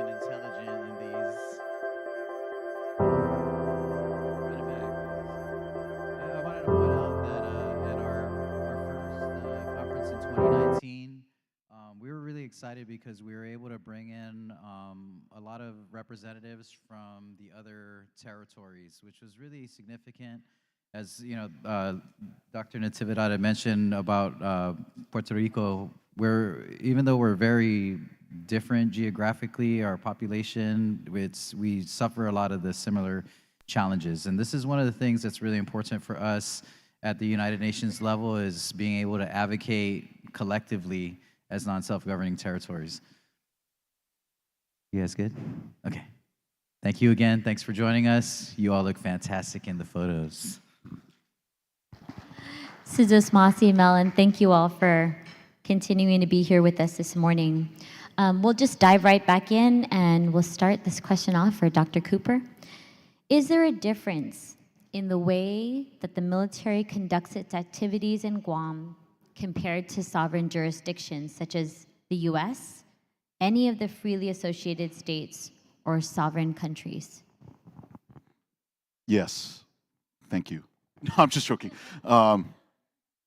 and intelligent in these. Run it back. I wanted to point out that at our first conference in 2019, we were really excited because we were able to bring in a lot of representatives from the other territories, which was really significant. As you know, Dr. Natividad had mentioned about Puerto Rico, even though we're very different geographically, our population, we suffer a lot of the similar challenges. And this is one of the things that's really important for us at the United Nations level, is being able to advocate collectively as non-self-governing territories. You guys good? Okay. Thank you again. Thanks for joining us. You all look fantastic in the photos. Sujos, Masi, Melon, thank you all for continuing to be here with us this morning. We'll just dive right back in, and we'll start this question off for Dr. Cooper. Is there a difference in the way that the military conducts its activities in Guam compared to sovereign jurisdictions such as the US, any of the freely associated states, or sovereign countries? Yes. Thank you. No, I'm just joking.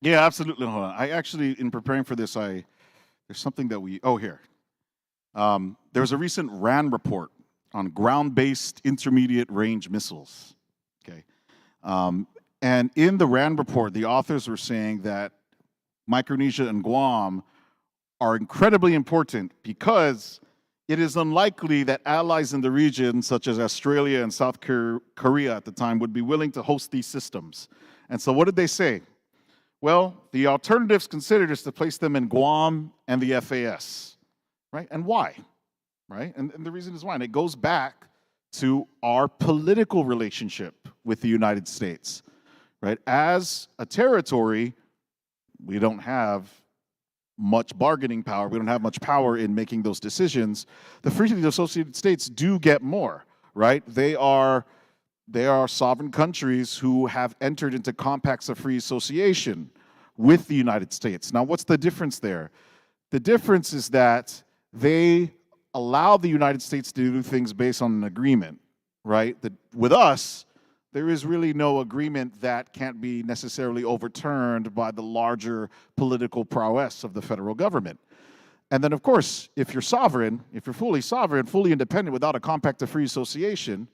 Yeah, absolutely. Hold on. I actually, in preparing for this, there's something that here. There was a recent RAND report on ground-based intermediate range missiles. Okay. And in the RAND report, the authors were saying that Micronesia and Guam are incredibly important because it is unlikely that allies in the region, such as Australia and South Korea at the time, would be willing to host these systems. And so what did they say? Well, the alternatives considered is to place them in Guam and the FAS, right? And why, right? And the reason is why. And it goes back to our political relationship with the United States, right? As a territory, we don't have much bargaining power. We don't have much power in making those decisions. The freely associated states do get more, right? They are sovereign countries who have entered into compacts of free association with the United States. Now, what's the difference there? The difference is that they allow the United States to do things based on an agreement, right? With us, there is really no agreement that can't be necessarily overturned by the larger political prowess of the federal government. And then, of course, if you're sovereign, if you're fully sovereign, fully independent without a compact of free association,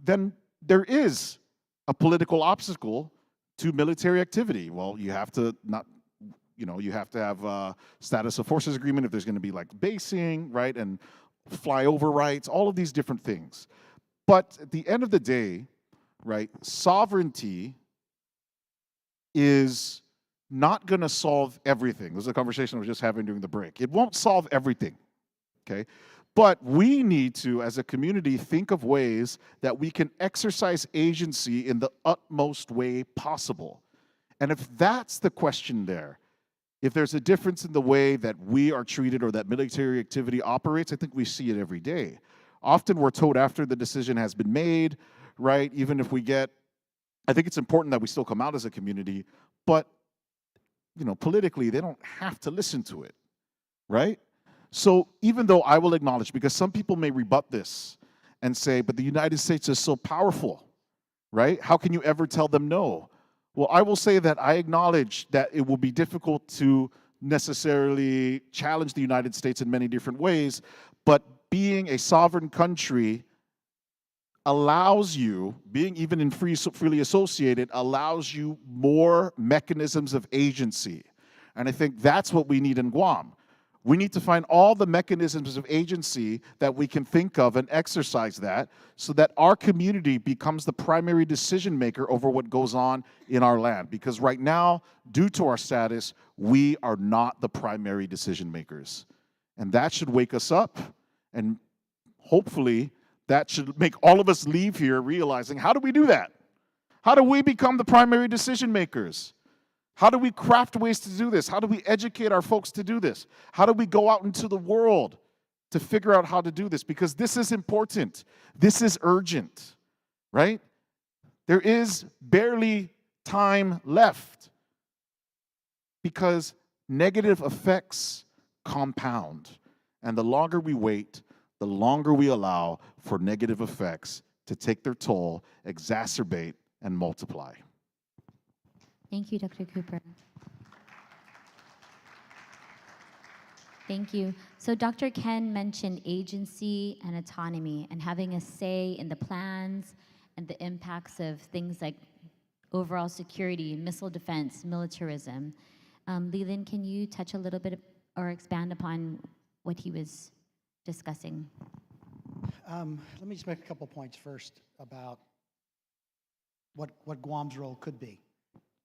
then there is a political obstacle to military activity. Well, you have to have a status of forces agreement if there's going to be like basing, right, and flyover rights, all of these different things. But at the end of the day, right, sovereignty is not going to solve everything. This is a conversation I was just having during the break. It won't solve everything, okay? But we need to, as a community, think of ways that we can exercise agency in the utmost way possible. And if that's the question there, if there's a difference in the way that we are treated or that military activity operates, I think we see it every day. Often we're told after the decision has been made, right? Even if I think it's important that we still come out as a community, but, politically, they don't have to listen to it, right? So even though I will acknowledge, because some people may rebut this and say, but the United States is so powerful, right? How can you ever tell them no? Well, I will say that I acknowledge that it will be difficult to necessarily challenge the United States in many different ways, but being a sovereign country allows you, being even in freely associated, allows you more mechanisms of agency. And I think that's what we need in Guam. We need to find all the mechanisms of agency that we can think of and exercise that so that our community becomes the primary decision maker over what goes on in our land. Because right now, due to our status, we are not the primary decision makers. And that should wake us up, and hopefully that should make all of us leave here realizing, how do we do that? How do we become the primary decision makers? How do we craft ways to do this? How do we educate our folks to do this? How do we go out into the world to figure out how to do this? Because this is important. This is urgent, right? There is barely time left because negative effects compound. And the longer we wait, the longer we allow for negative effects to take their toll, exacerbate, and multiply. Thank you, Dr. Cooper. Thank you. So Dr. Ken mentioned agency and autonomy and having a say in the plans and the impacts of things like overall security, missile defense, militarism. Leland, can you touch a little bit or expand upon what he was discussing? Let me just make a couple points first about what Guam's role could be.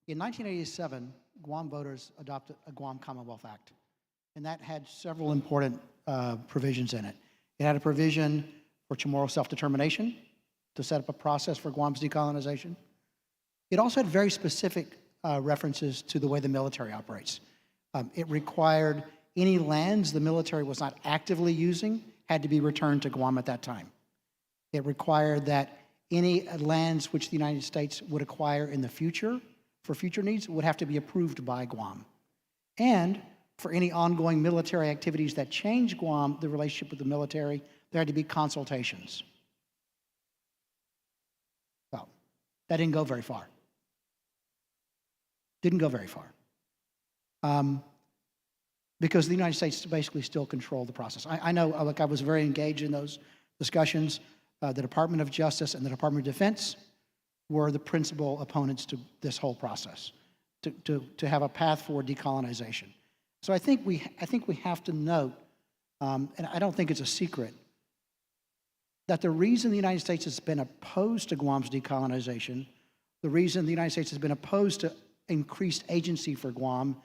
In 1987, Guam voters adopted a Guam Commonwealth Act, and that had several important provisions in it. It had a provision for Chamorro self-determination to set up a process for Guam's decolonization. It also had very specific references to the way the military operates. It required any lands the military was not actively using had to be returned to Guam at that time. It required that any lands which the United States would acquire in the future for future needs would have to be approved by Guam. And for any ongoing military activities that change Guam, the relationship with the military, there had to be consultations. Well, that didn't go very far. Didn't go very far. Because the United States basically still controlled the process. I know, look, I was very engaged in those discussions. The Department of Justice and the Department of Defense were the principal opponents to this whole process, to have a path for decolonization. So I think we have to note, and I don't think it's a secret, that the reason the United States has been opposed to Guam's decolonization, the reason the United States has been opposed to increased agency for Guam,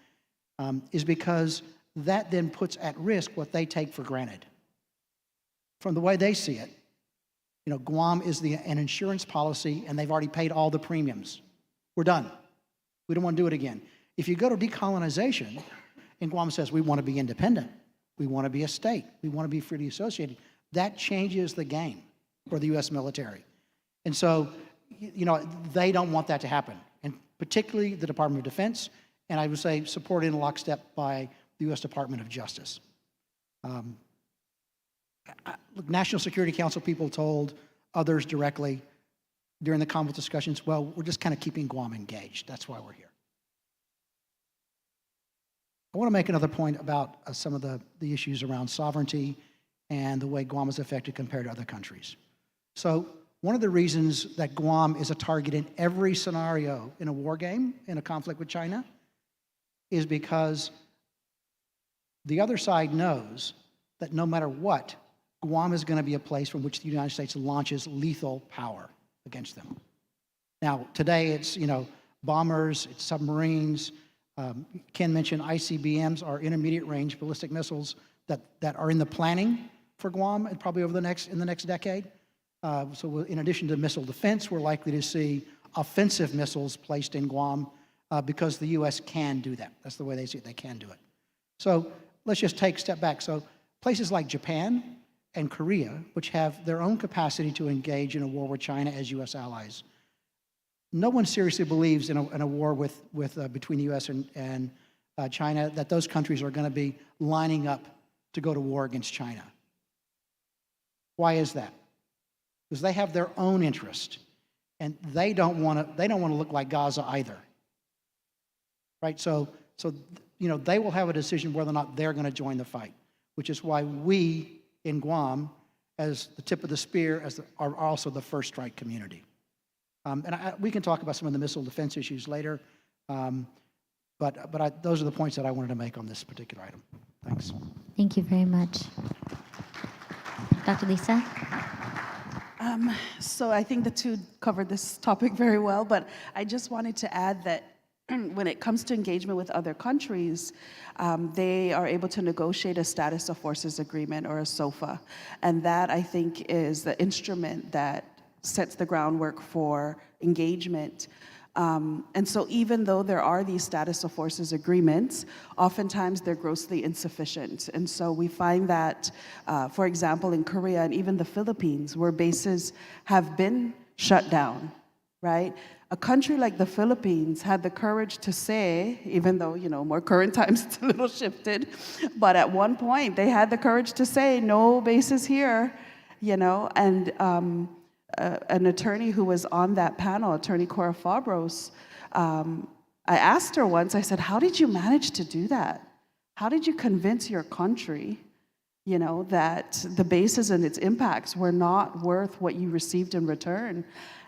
is because that then puts at risk what they take for granted. From the way they see it, Guam is an insurance policy, and they've already paid all the premiums. We're done. We don't want to do it again. If you go to decolonization, and Guam says, we want to be independent, we want to be a state, we want to be freely associated, that changes the game for the U.S. military. And so, they don't want that to happen, and particularly the Department of Defense, and I would say supported in lockstep by the U.S. Department of Justice. Look, National Security Council people told others directly during the Commonwealth discussions, well, we're just kind of keeping Guam engaged. That's why we're here. I want to make another point about some of the issues around sovereignty and the way Guam is affected compared to other countries. So one of the reasons that Guam is a target in every scenario in a war game, in a conflict with China, is because the other side knows that no matter what, Guam is going to be a place from which the United States launches lethal power against them. Now, today it's, bombers, it's submarines. Ken mentioned ICBMs, are intermediate range ballistic missiles that are in the planning for Guam and probably in the next decade. So in addition to missile defense, we're likely to see offensive missiles placed in Guam because the U.S. can do that. That's the way they see it. They can do it. So let's just take a step back. So places like Japan and Korea, which have their own capacity to engage in a war with China as U.S. allies, no one seriously believes in a war between the U.S. and China that those countries are going to be lining up to go to war against China. Why is that? Because they have their own interest, and they don't want to look like Gaza either. Right? So they will have a decision whether or not they're going to join the fight, which is why we in Guam, as the tip of the spear, are also the first strike community. We can talk about some of the missile defense issues later, but those are the points that I wanted to make on this particular item. Thanks. Thank you very much. Dr. Lisa? So I think the two covered this topic very well, but I just wanted to add that when it comes to engagement with other countries, they are able to negotiate a status of forces agreement, or a SOFA. And that, I think, is the instrument that sets the groundwork for engagement. And so even though there are these status of forces agreements, oftentimes they're grossly insufficient. And so we find that, for example, in Korea and even the Philippines, where bases have been shut down, right? A country like the Philippines had the courage to say, even though, more current times it's a little shifted, but at one point they had the courage to say, no bases here, and an attorney who was on that panel, Attorney Cora Fabros, I asked her once, I said, how did you manage to do that? How did you convince your country, that the bases and its impacts were not worth what you received in return?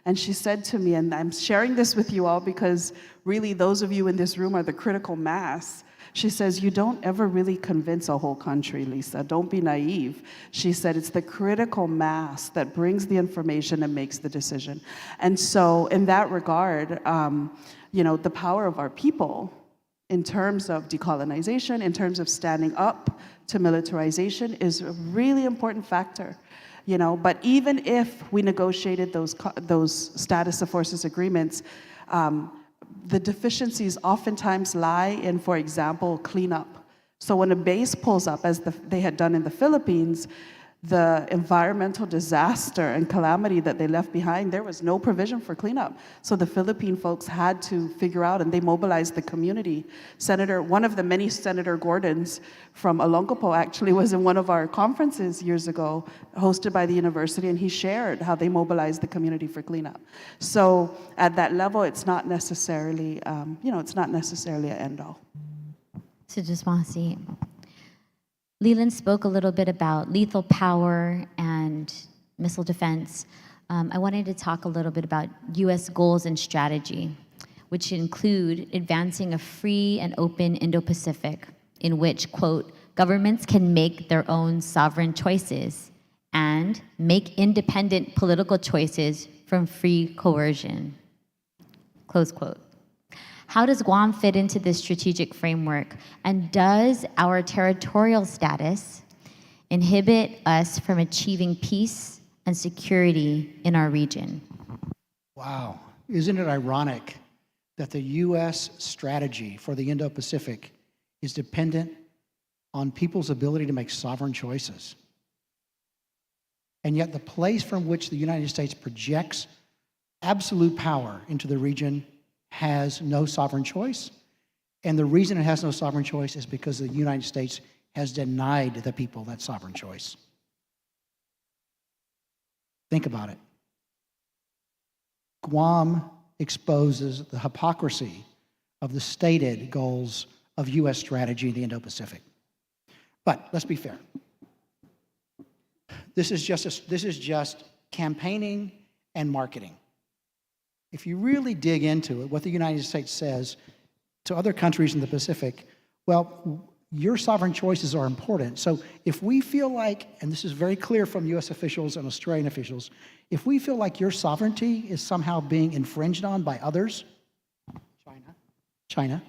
And she said to me, and I'm sharing this with you all because really those of you in this room are the critical mass. She says, you don't ever really convince a whole country, Lisa. Don't be naive. She said, it's the critical mass that brings the information and makes the decision. And so in that regard, the power of our people in terms of decolonization, in terms of standing up to militarization is a really important factor. But even if we negotiated those status of forces agreements, the deficiencies oftentimes lie in, for example, cleanup. So when a base pulls up, as they had done in the Philippines, the environmental disaster and calamity that they left behind, there was no provision for cleanup. So the Philippine folks had to figure out, and they mobilized the community. One of the many Senator Gordons from Olongapo actually was in one of our conferences years ago, hosted by the university, and he shared how they mobilized the community for cleanup. So at that level, it's not necessarily, it's not necessarily an end all. So just want to see. Leland spoke a little bit about lethal power and missile defense. I wanted to talk a little bit about U.S. goals and strategy, which include advancing a free and open Indo-Pacific in which, quote, governments can make their own sovereign choices and make independent political choices from free coercion, close quote. How does Guam fit into this strategic framework? And does our territorial status inhibit us from achieving peace and security in our region? Wow. Isn't it ironic that the U.S. strategy for the Indo-Pacific is dependent on people's ability to make sovereign choices? And yet the place from which the United States projects absolute power into the region has no sovereign choice. And the reason it has no sovereign choice is because the United States has denied the people that sovereign choice. Think about it. Guam exposes the hypocrisy of the stated goals of U.S. strategy in the Indo-Pacific. But let's be fair. This is just campaigning and marketing. If you really dig into it, what the United States says to other countries in the Pacific, well, your sovereign choices are important. So if we feel like, and this is very clear from U.S. officials and Australian officials, if we feel like your sovereignty is somehow being infringed on by others, China,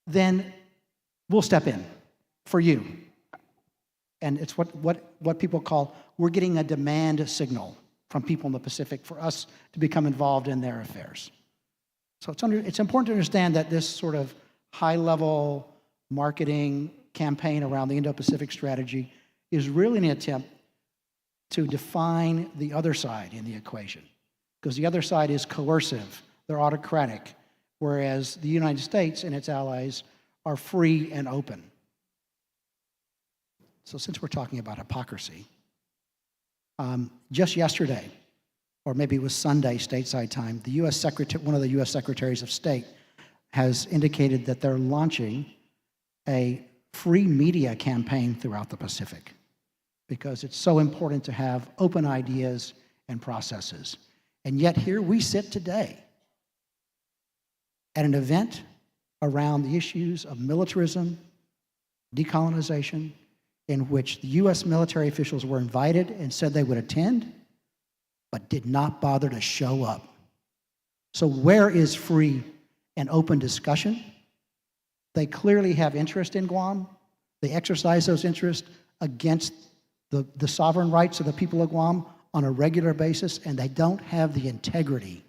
then we'll step in for you. And it's what people call, we're getting a demand signal from people in the Pacific for us to become involved in their affairs. So it's important to understand that this sort of high-level marketing campaign around the Indo-Pacific strategy is really an attempt to define the other side in the equation, because the other side is coercive, they're autocratic, whereas the United States and its allies are free and open. So since we're talking about hypocrisy, just yesterday, or maybe it was Sunday, stateside time, the one of the U.S. Secretaries of State has indicated that they're launching a free media campaign throughout the Pacific because it's so important to have open ideas and processes. And yet here we sit today at an event around the issues of militarism, decolonization, in which the U.S. military officials were invited and said they would attend, but did not bother to show up. So where is free and open discussion? They clearly have interest in Guam. They exercise those interests against the sovereign rights of the people of Guam on a regular basis, and they don't have the integrity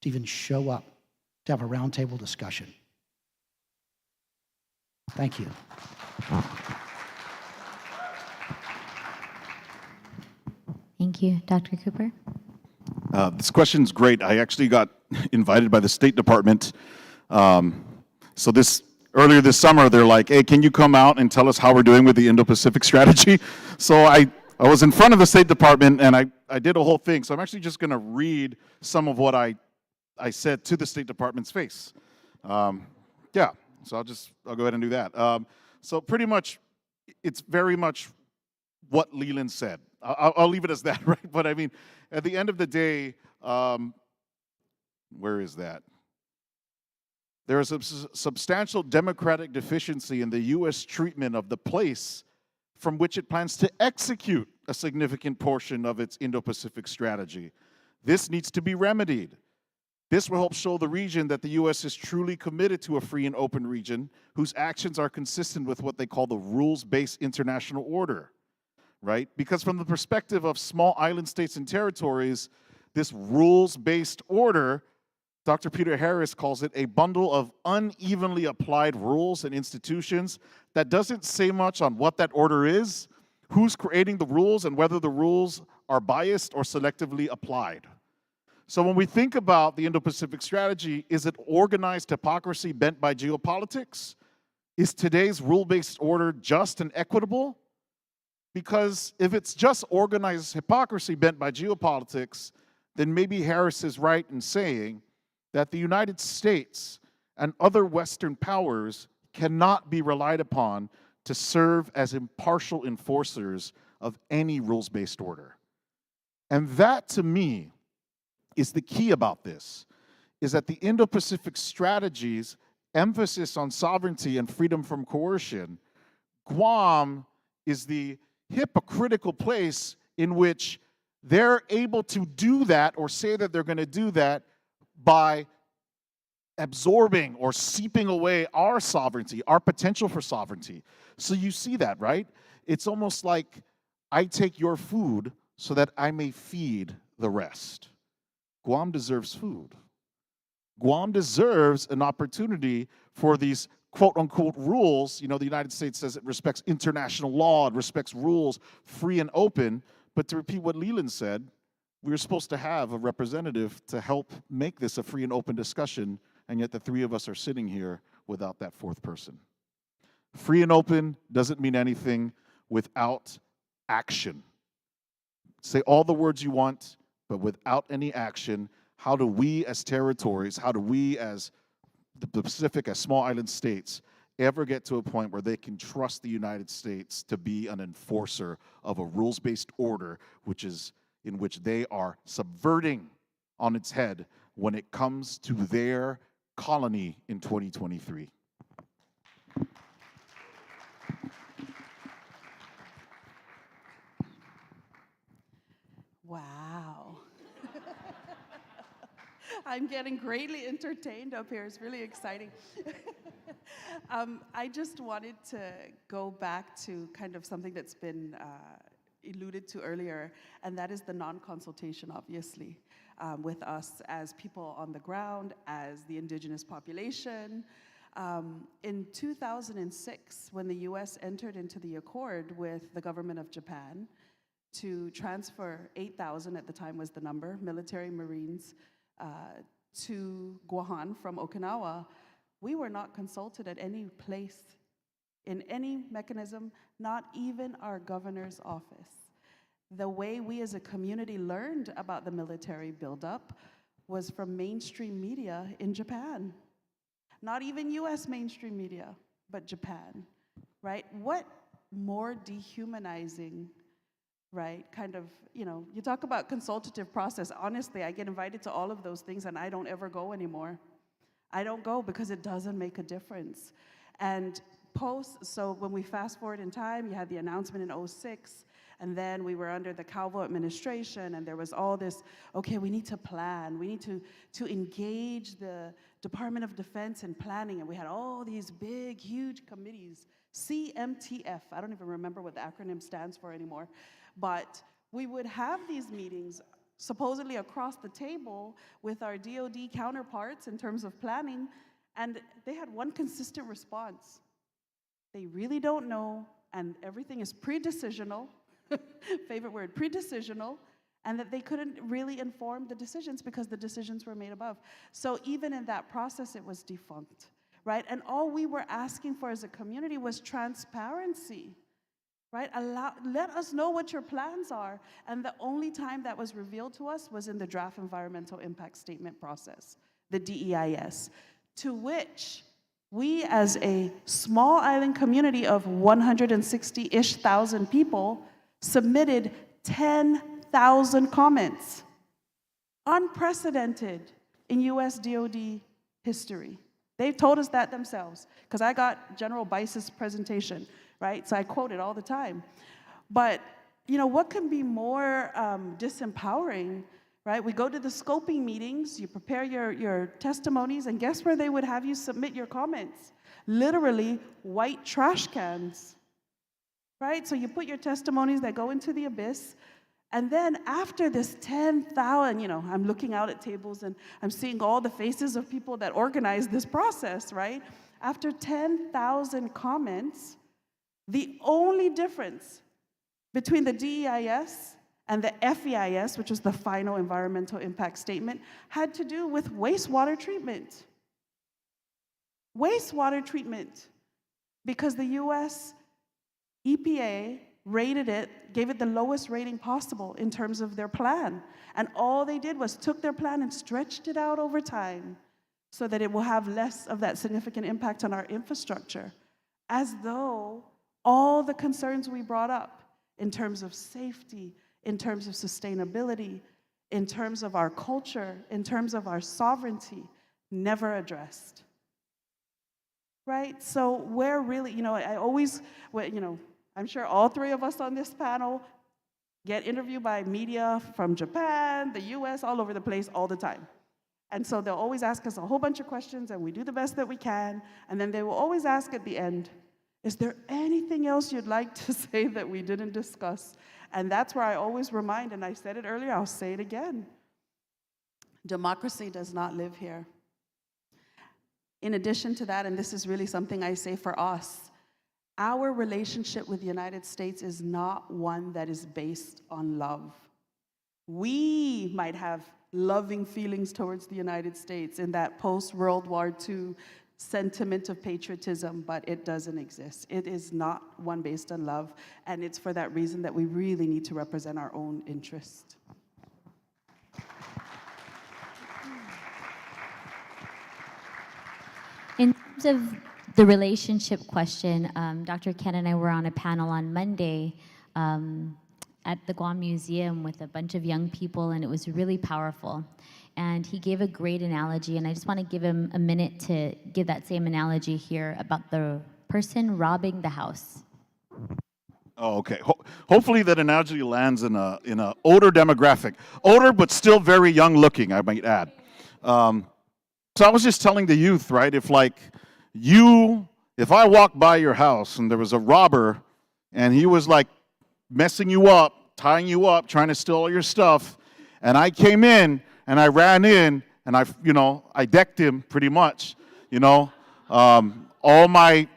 to even show up to have a roundtable discussion. Thank you. Thank you. Dr. Cooper? This question's great. I actually got invited by the State Department. So earlier this summer, they're like, hey, can you come out and tell us how we're doing with the Indo-Pacific strategy? So I was in front of the State Department, and I did a whole thing. So I'm actually just going to read some of what I said to the State Department's face. Yeah, so I'll go ahead and do that. So pretty much, it's very much what Leland said. I'll leave it as that, right? But I mean, at the end of the day, where is that? There is a substantial democratic deficiency in the U.S. treatment of the place from which it plans to execute a significant portion of its Indo-Pacific strategy. This needs to be remedied. This will help show the region that the U.S. is truly committed to a free and open region whose actions are consistent with what they call the rules-based international order, right? Because from the perspective of small island states and territories, this rules-based order, Dr. Peter Harris calls it a bundle of unevenly applied rules and institutions that doesn't say much on what that order is, who's creating the rules, and whether the rules are biased or selectively applied. So when we think about the Indo-Pacific strategy, is it organized hypocrisy bent by geopolitics? Is today's rule-based order just and equitable? Because if it's just organized hypocrisy bent by geopolitics, then maybe Harris is right in saying that the United States and other Western powers cannot be relied upon to serve as impartial enforcers of any rules-based order. And that, to me, is the key about this, is that the Indo-Pacific strategy's emphasis on sovereignty and freedom from coercion, Guam is the hypocritical place in which they're able to do that or say that they're going to do that by absorbing or seeping away our sovereignty, our potential for sovereignty. So you see that, right? It's almost like I take your food so that I may feed the rest. Guam deserves food. Guam deserves an opportunity for these quote-unquote rules. You know, the United States says it respects international law, it respects rules, free and open. But to repeat what Leland said, we were supposed to have a representative to help make this a free and open discussion, and yet the three of us are sitting here without that fourth person. Free and open doesn't mean anything without action. Say all the words you want, but without any action, how do we as territories, how do we as the Pacific, as small island states, ever get to a point where they can trust the United States to be an enforcer of a rules-based order, which is in which they are subverting on its head when it comes to their colony in 2023? Wow. I'm getting greatly entertained up here. It's really exciting. I just wanted to go back to kind of something that's been alluded to earlier, and that is the non-consultation, obviously, with us as people on the ground, as the indigenous population. In 2006, when the US entered into the accord with the government of Japan to transfer 8,000, at the time was the number, military Marines to Guam from Okinawa, we were not consulted at any place, in any mechanism, not even our governor's office. The way we as a community learned about the military buildup was from mainstream media in Japan. Not even US mainstream media, but Japan, right? What more dehumanizing, right, kind of, you know, you talk about consultative process. Honestly, I get invited to all of those things and I don't ever go anymore. I don't go because it doesn't make a difference. And so when we fast forward in time, you had the announcement in '06, and then we were under the Calvo administration, and there was all this, okay, we need to plan. We need to engage the Department of Defense in planning, and we had all these big, huge committees, CMTF. I don't even remember what the acronym stands for anymore. But we would have these meetings supposedly across the table with our DoD counterparts in terms of planning, and they had one consistent response. They really don't know, and everything is pre-decisional. Favorite word, pre-decisional, and that they couldn't really inform the decisions because the decisions were made above. So even in that process, it was defunct, right? And all we were asking for as a community was transparency, right? Let us know what your plans are. And the only time that was revealed to us was in the draft environmental impact statement process, the DEIS, to which we as a small island community of 160-ish thousand people submitted 10,000 comments. Unprecedented in US DoD history. They've told us that themselves, because I got General Bice's presentation, right? So I quote it all the time. But, you know, what can be more disempowering, right? We go to the scoping meetings, you prepare your testimonies, and guess where they would have you submit your comments? Literally, white trash cans, right? So you put your testimonies that go into the abyss, and then after this 10,000, you know, I'm looking out at tables and I'm seeing all the faces of people that organized this process, right? After 10,000 comments, the only difference between the DEIS and the FEIS, which was the final environmental impact statement, had to do with wastewater treatment. Wastewater treatment, because the US EPA rated it, gave it the lowest rating possible in terms of their plan. And all they did was took their plan and stretched it out over time so that it will have less of that significant impact on our infrastructure, as though all the concerns we brought up in terms of safety, in terms of sustainability, in terms of our culture, in terms of our sovereignty, never addressed. Right? So we're really, you know, I always, you know, I'm sure all three of us on this panel get interviewed by media from Japan, the US, all over the place all the time. And so they'll always ask us a whole bunch of questions, and we do the best that we can, and then they will always ask at the end, is there anything else you'd like to say that we didn't discuss? And that's where I always remind, and I said it earlier, I'll say it again. Democracy does not live here. In addition to that, and this is really something I say for us, our relationship with the United States is not one that is based on love. We might have loving feelings towards the United States in that post-World War II sentiment of patriotism, but it doesn't exist. It is not one based on love, and it's for that reason that we really need to represent our own interest. In terms of the relationship question, Dr. Ken and I were on a panel on Monday at the Guam Museum with a bunch of young people, and it was really powerful. And he gave a great analogy, and I just want to give him a minute to give that same analogy here about the person robbing the house. Oh, okay. Hopefully that analogy lands in a older demographic. Older, but still very young looking, I might add. So I was just telling the youth, right, if I walked by your house and there was a robber and he was like messing you up, tying you up, trying to steal all your stuff, and I came in and I ran in and I decked him pretty much, all my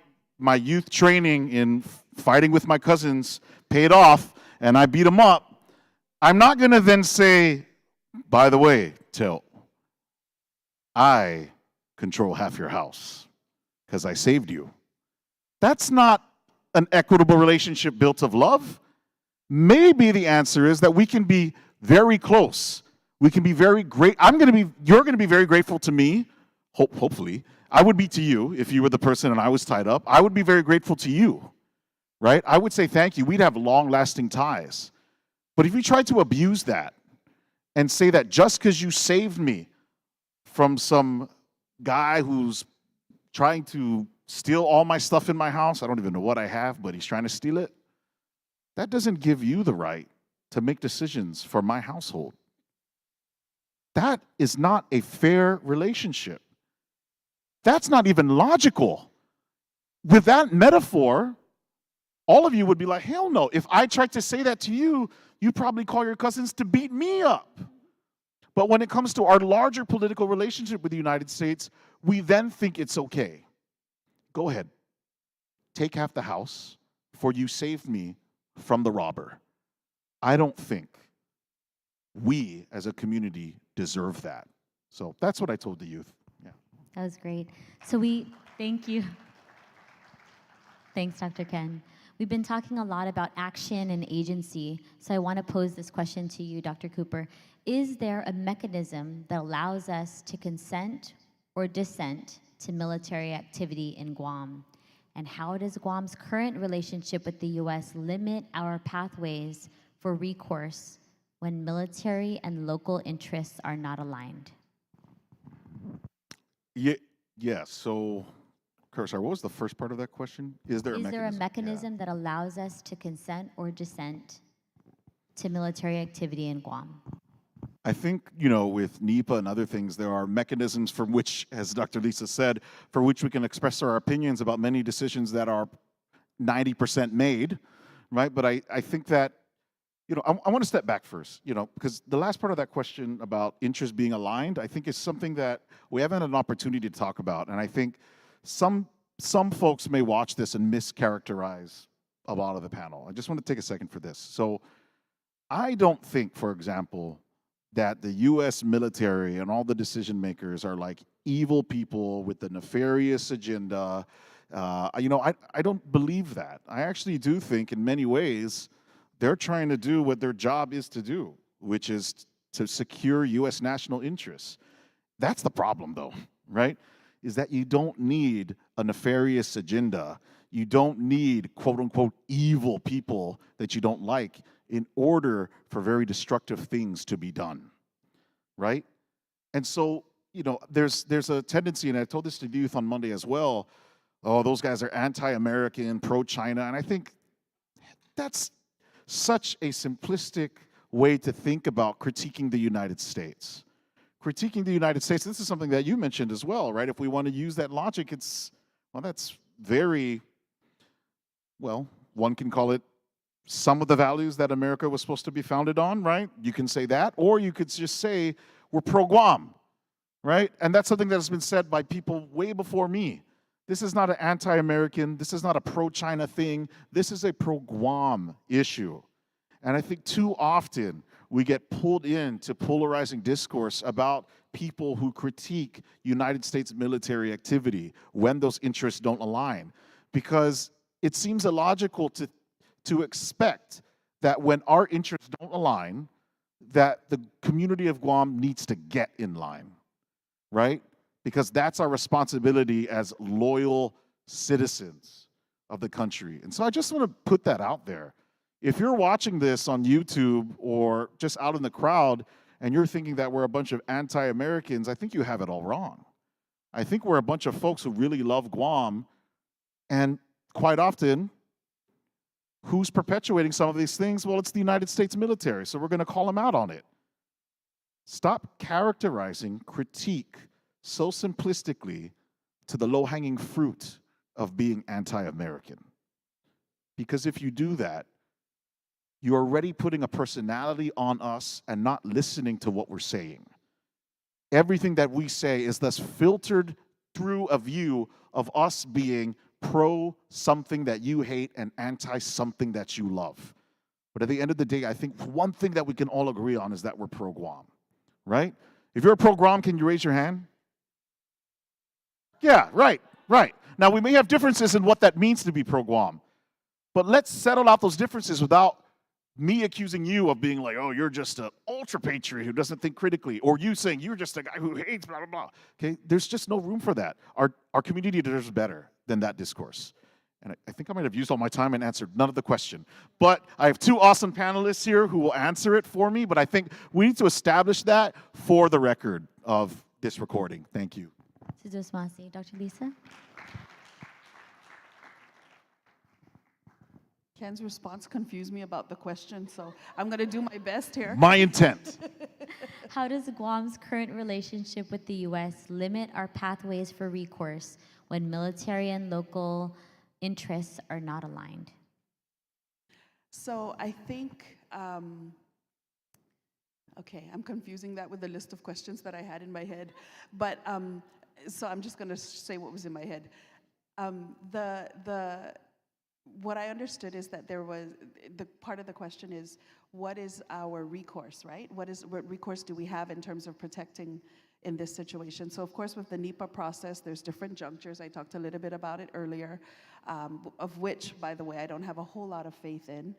youth training in fighting with my cousins paid off and I beat him up, I'm not going to then say, by the way, Tilt, I control half your house because I saved you. That's not an equitable relationship built of love. Maybe the answer is that we can be very close. We can be very great. You're going to be very grateful to me, hopefully. I would be to you if you were the person and I was tied up. I would be very grateful to you, right? I would say thank you. We'd have long-lasting ties. But if you try to abuse that and say that just because you saved me from some guy who's trying to steal all my stuff in my house, I don't even know what I have, but he's trying to steal it, that doesn't give you the right to make decisions for my household. That is not a fair relationship. That's not even logical. With that metaphor, all of you would be like, hell no. If I tried to say that to you, you'd probably call your cousins to beat me up. But when it comes to our larger political relationship with the United States, we then think it's okay. Go ahead. Take half the house, for you saved me from the robber. I don't think we as a community deserve that. So that's what I told the youth. Yeah. That was great. Thank you. Thanks, Dr. Ken. We've been talking a lot about action and agency, so I want to pose this question to you, Dr. Cooper. Is there a mechanism that allows us to consent or dissent to military activity in Guam? And how does Guam's current relationship with the U.S. limit our pathways for recourse when military and local interests are not aligned? Yeah, so, sorry, what was the first part of that question? Is there a mechanism? Is there a mechanism that allows us to consent or dissent to military activity in Guam? I think, with NEPA and other things, there are mechanisms from which, as Dr. Lisa said, for which we can express our opinions about many decisions that are 90% made, right? But I think that, I want to step back first, because the last part of that question about interests being aligned, I think is something that we haven't had an opportunity to talk about. And I think some folks may watch this and mischaracterize a lot of the panel. I just want to take a second for this. So I don't think, for example, that the U.S. military and all the decision makers are like evil people with a nefarious agenda. I don't believe that. I actually do think in many ways they're trying to do what their job is to do, which is to secure U.S. national interests. That's the problem, though, right? Is that you don't need a nefarious agenda. You don't need quote-unquote evil people that you don't like in order for very destructive things to be done, right? And so, there's a tendency, and I told this to the youth on Monday as well, oh, those guys are anti-American, pro-China, and I think that's such a simplistic way to think about critiquing the United States. Critiquing the United States, this is something that you mentioned as well, right? If we want to use that logic, that's very, one can call it some of the values that America was supposed to be founded on, right? You can say that, or you could just say we're pro-Guam, right? And that's something that has been said by people way before me. This is not an anti-American, this is not a pro-China thing, this is a pro-Guam issue. And I think too often we get pulled into polarizing discourse about people who critique United States military activity when those interests don't align. Because it seems illogical to expect that when our interests don't align, that the community of Guam needs to get in line, right? Because that's our responsibility as loyal citizens of the country. And so I just want to put that out there. If you're watching this on YouTube or just out in the crowd and you're thinking that we're a bunch of anti-Americans, I think you have it all wrong. I think we're a bunch of folks who really love Guam, and quite often, who's perpetuating some of these things? Well, it's the United States military, so we're going to call them out on it. Stop characterizing critique so simplistically to the low-hanging fruit of being anti-American. Because if you do that, you're already putting a personality on us and not listening to what we're saying. Everything that we say is thus filtered through a view of us being pro something that you hate and anti something that you love. But at the end of the day, I think one thing that we can all agree on is that we're pro-Guam, right? If you're pro-Guam, can you raise your hand? Yeah, right. Now, we may have differences in what that means to be pro-Guam, but let's settle out those differences without me accusing you of being like, oh, you're just an ultra-patriot who doesn't think critically, or you saying you're just a guy who hates blah, blah, blah. Okay, there's just no room for that. Our community deserves better than that discourse. And I think I might have used all my time and answered none of the question. But I have two awesome panelists here who will answer it for me, but I think we need to establish that for the record of this recording. Thank you. Dr. Lisa? Ken's response confused me about the question, so I'm going to do my best here. My intent. How does Guam's current relationship with the U.S. limit our pathways for recourse when military and local interests are not aligned? So I think, okay, I'm confusing that with the list of questions that I had in my head. But, so I'm just going to say what was in my head. what I understood is that there was, the part of the question is, what is our recourse, right? What recourse do we have in terms of protecting in this situation? So of course, with the NEPA process, there's different junctures. I talked a little bit about it earlier, of which, by the way, I don't have a whole lot of faith in.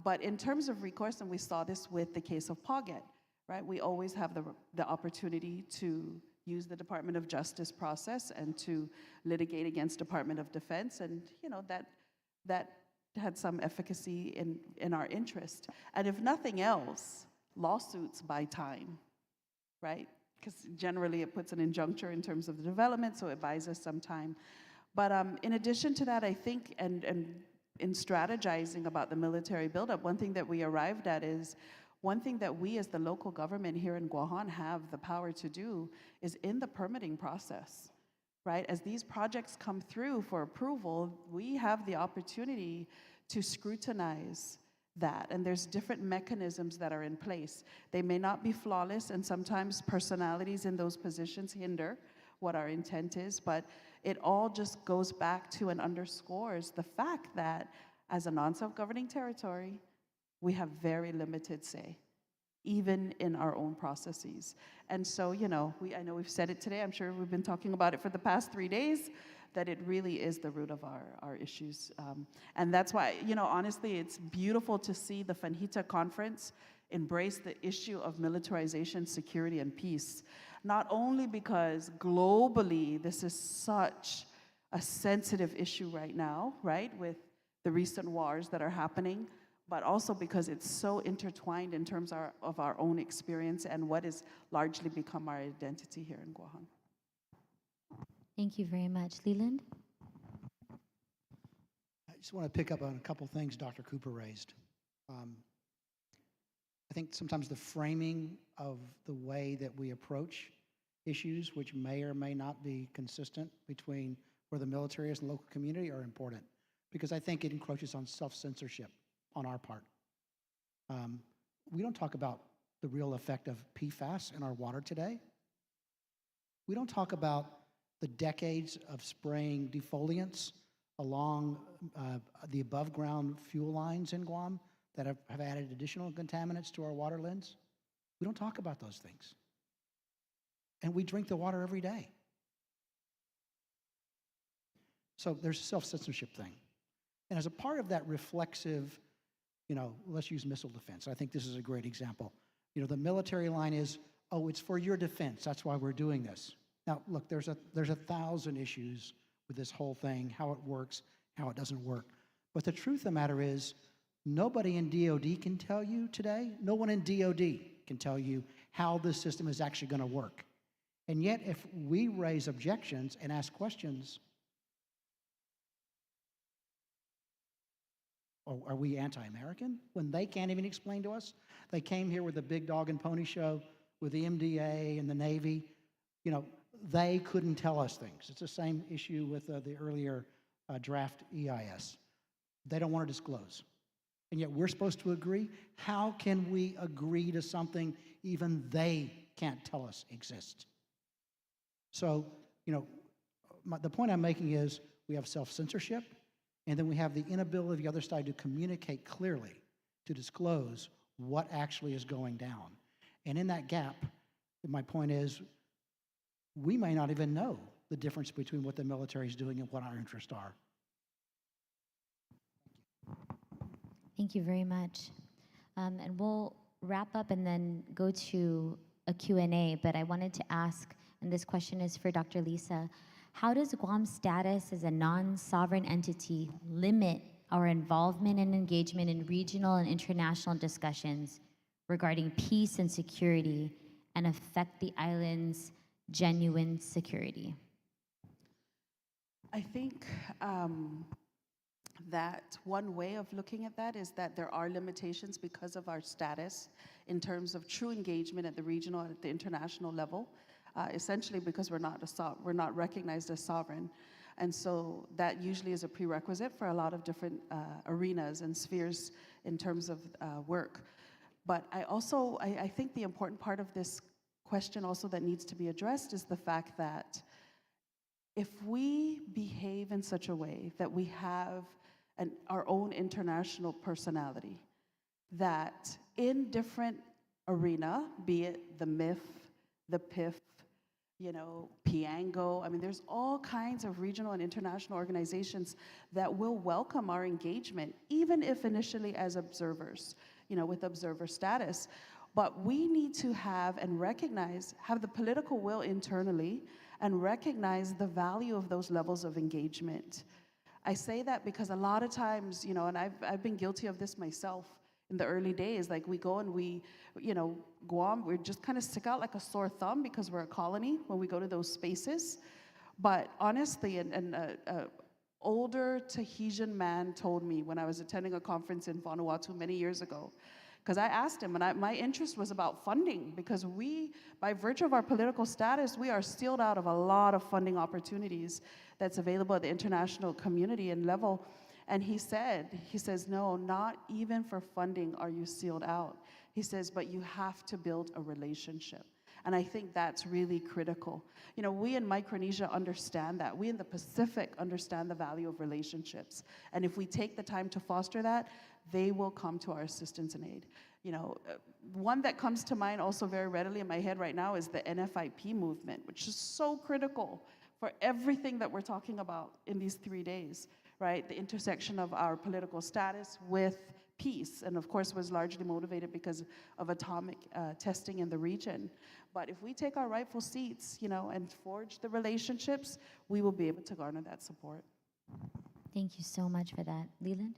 But in terms of recourse, and we saw this with the case of Pauget, right? We always have the opportunity to use the Department of Justice process and to litigate against Department of Defense, and that had some efficacy in our interest. And if nothing else, lawsuits buy time, right? Because generally it puts an injuncture in terms of the development, so it buys us some time. But in addition to that, I think, and in strategizing about the military buildup, one thing that we arrived at is, one thing that we as the local government here in Guahan have the power to do is in the permitting process, right? As these projects come through for approval, we have the opportunity to scrutinize that. And there's different mechanisms that are in place. They may not be flawless, and sometimes personalities in those positions hinder what our intent is, but it all just goes back to and underscores the fact that as a non-self-governing territory, we have very limited say, even in our own processes. And so, I know we've said it today, I'm sure we've been talking about it for the past 3 days, that it really is the root of our issues. And that's why, honestly, it's beautiful to see the Fanhita conference embrace the issue of militarization, security, and peace. Not only because globally this is such a sensitive issue right now, right, with the recent wars that are happening, but also because it's so intertwined in terms of our own experience and what has largely become our identity here in Guahan. Thank you very much. Leland? I just want to pick up on a couple things Dr. Cooper raised. I think sometimes the framing of the way that we approach issues, which may or may not be consistent between where the military is and the local community, are important, because I think it encroaches on self-censorship on our part. We don't talk about the real effect of PFAS in our water today. We don't talk about the decades of spraying defoliants along the above-ground fuel lines in Guam that have added additional contaminants to our water lens. We don't talk about those things. And we drink the water every day. So there's a self-censorship thing. And as a part of that reflexive, let's use missile defense. I think this is a great example. The military line is, oh, it's for your defense. That's why we're doing this. Now, look, there's 1,000 issues with this whole thing, how it works, how it doesn't work. But the truth of the matter is, nobody in DOD can tell you today, no one in DOD can tell you how this system is actually going to work. And yet, if we raise objections and ask questions, are we anti-American when they can't even explain to us? They came here with the big dog and pony show with the MDA and the Navy. They couldn't tell us things. It's the same issue with the earlier draft EIS. They don't want to disclose. And yet we're supposed to agree? How can we agree to something even they can't tell us exists? So, the point I'm making is we have self-censorship, and then we have the inability of the other side to communicate clearly, to disclose what actually is going down. And in that gap, my point is, we may not even know the difference between what the military is doing and what our interests are. Thank you very much. And we'll wrap up and then go to a Q&A, but I wanted to ask, and this question is for Dr. Lisa, how does Guam's status as a non-sovereign entity limit our involvement and engagement in regional and international discussions regarding peace and security and affect the island's genuine security? I think that one way of looking at that is that there are limitations because of our status in terms of true engagement at the regional and at the international level, essentially because we're not recognized as sovereign. And so that usually is a prerequisite for a lot of different arenas and spheres in terms of work. But I think the important part of this question also that needs to be addressed is the fact that if we behave in such a way that we have and our own international personality, that in different arena, be it the MIF, the PIF, Piango. I mean, there's all kinds of regional and international organizations that will welcome our engagement, even if initially as observers, with observer status. But we need to have the political will internally and recognize the value of those levels of engagement. I say that because a lot of times, and I've been guilty of this myself in the early days, like we go and Guam, we just kind of stick out like a sore thumb because we're a colony when we go to those spaces. But honestly, an older Tahitian man told me when I was attending a conference in Vanuatu many years ago, because I asked him, and my interest was about funding, because by virtue of our political status, we are sealed out of a lot of funding opportunities that's available at the international community and level. And he says, no, not even for funding are you sealed out. He says, but you have to build a relationship. And I think that's really critical. We in Micronesia understand that. We in the Pacific understand the value of relationships. And if we take the time to foster that, they will come to our assistance and aid. One that comes to mind also very readily in my head right now is the NFIP movement, which is so critical for everything that we're talking about in these 3 days, right? The intersection of our political status with peace, and of course was largely motivated because of atomic testing in the region. But if we take our rightful seats, and forge the relationships, we will be able to garner that support. Thank you so much for that. Leland?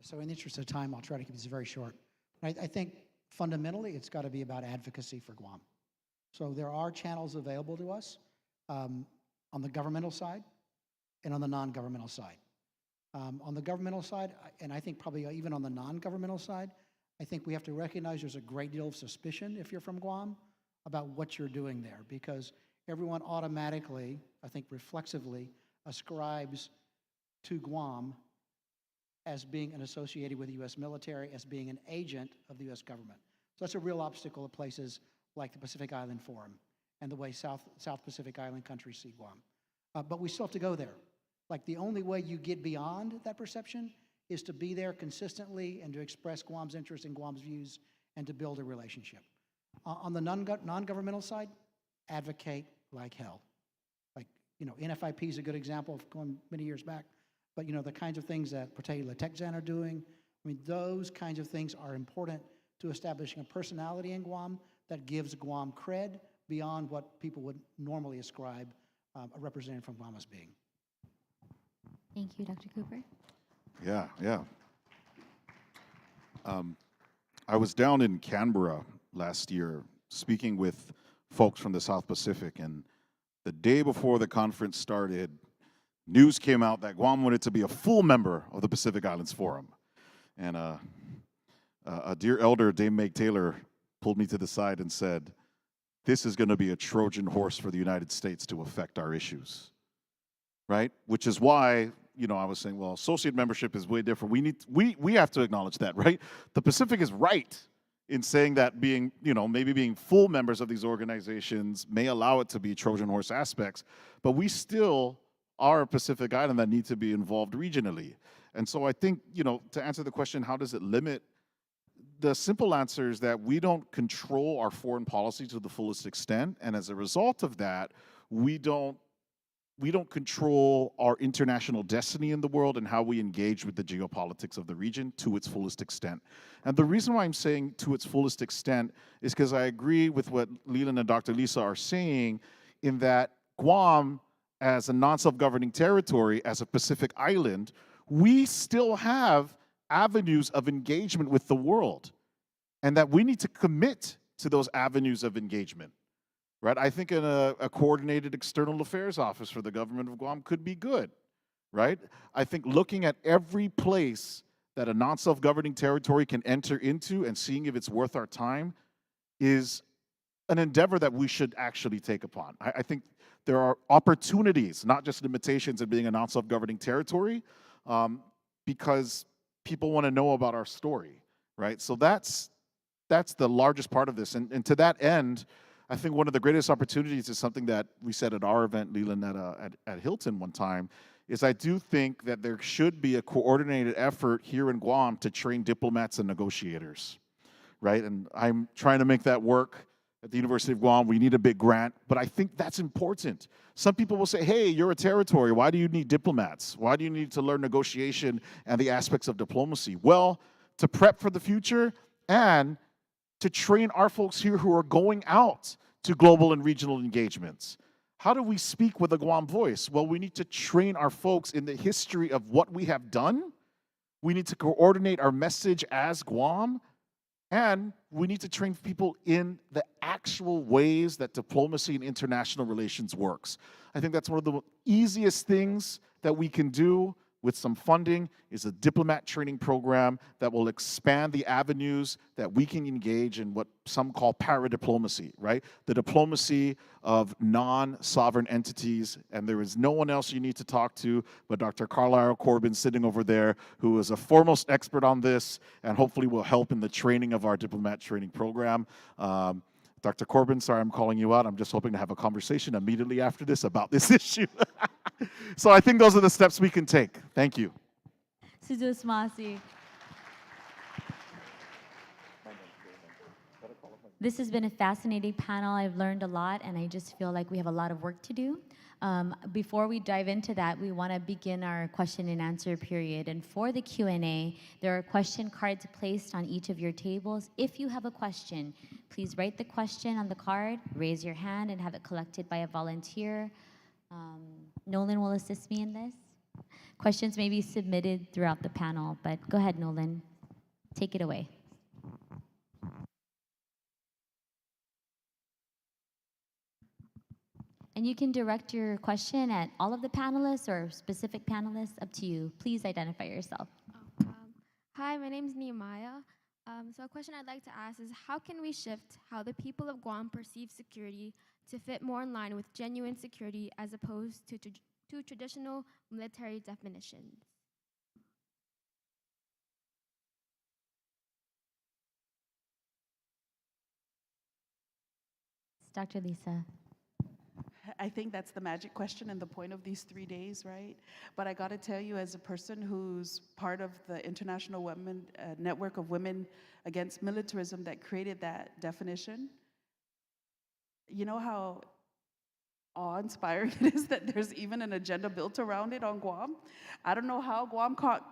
So in the interest of time, I'll try to keep this very short. I think fundamentally, it's got to be about advocacy for Guam. So there are channels available to us on the governmental side and on the non-governmental side. On the governmental side, and I think probably even on the non-governmental side, I think we have to recognize there's a great deal of suspicion if you're from Guam about what you're doing there, because everyone automatically, I think reflexively, ascribes to Guam as being associated with the U.S. military, as being an agent of the U.S. government. So that's a real obstacle to places like the Pacific Island Forum and the way South Pacific Island countries see Guam. But we still have to go there. Like, the only way you get beyond that perception is to be there consistently and to express Guam's interest and Guam's views and to build a relationship. On the non-governmental side, advocate like hell. Like, NFIP is a good example of going many years back, but the kinds of things that Protei Letekzan are doing, those kinds of things are important to establishing a personality in Guam that gives Guam cred beyond what people would normally ascribe a representative from Guam as being. Thank you, Dr. Cooper. Yeah. I was down in Canberra last year speaking with folks from the South Pacific, and the day before the conference started, news came out that Guam wanted to be a full member of the Pacific Islands Forum. And a dear elder, Dame Meg Taylor, pulled me to the side and said, this is going to be a Trojan horse for the United States to affect our issues, right? Which is why, I was saying, well, associate membership is way different. We have to acknowledge that, right? The Pacific is right in saying that maybe being full members of these organizations may allow it to be Trojan horse aspects, but we still are a Pacific island that need to be involved regionally. And so I think, to answer the question, how does it limit? The simple answer is that we don't control our foreign policy to the fullest extent, and as a result of that, we don't control our international destiny in the world and how we engage with the geopolitics of the region to its fullest extent. And the reason why I'm saying to its fullest extent is because I agree with what Leland and Dr. Lisa are saying, in that Guam, as a non-self-governing territory, as a Pacific island, we still have avenues of engagement with the world, and that we need to commit to those avenues of engagement. Right? I think a coordinated external affairs office for the government of Guam could be good, right? I think looking at every place that a non-self-governing territory can enter into and seeing if it's worth our time is an endeavor that we should actually take upon. I think there are opportunities, not just limitations in being a non-self-governing territory, because people want to know about our story, right? So that's the largest part of this. And to that end, I think one of the greatest opportunities is something that we said at our event, Leland, at Hilton one time, is I do think that there should be a coordinated effort here in Guam to train diplomats and negotiators, right? And I'm trying to make that work at the University of Guam. We need a big grant, but I think that's important. Some people will say, hey, you're a territory. Why do you need diplomats? Why do you need to learn negotiation and the aspects of diplomacy? Well, to prep for the future and to train our folks here who are going out to global and regional engagements. How do we speak with a Guam voice? Well, we need to train our folks in the history of what we have done. We need to coordinate our message as Guam. And we need to train people in the actual ways that diplomacy and international relations works. I think that's one of the easiest things that we can do with some funding is a diplomat training program that will expand the avenues that we can engage in what some call paradiplomacy, right? The diplomacy of non-sovereign entities, and there is no one else you need to talk to but Dr. Carlisle Corbin sitting over there, who is a foremost expert on this and hopefully will help in the training of our diplomat training program. Dr. Corbin, sorry I'm calling you out. I'm just hoping to have a conversation immediately after this about this issue. So I think those are the steps we can take. Thank you. Sujus Masi. This has been a fascinating panel. I've learned a lot, and I just feel like we have a lot of work to do. Before we dive into that, we want to begin our question and answer period. And for the Q&A, there are question cards placed on each of your tables. If you have a question, please write the question on the card, raise your hand, and have it collected by a volunteer. Nolan will assist me in this. Questions may be submitted throughout the panel, but go ahead, Nolan. Take it away. And you can direct your question at all of the panelists or specific panelists, up to you. Please identify yourself. Hi, my name is Nehemiah. So a question I'd like to ask is, how can we shift how the people of Guam perceive security to fit more in line with genuine security as opposed to traditional military definitions? Dr. Lisa. I think that's the magic question and the point of these 3 days, right? But I got to tell you, as a person who's part of the International Women Network of Women Against Militarism that created that definition, you know how awe-inspiring it is that there's even an agenda built around it on Guam? I don't know how Guam caught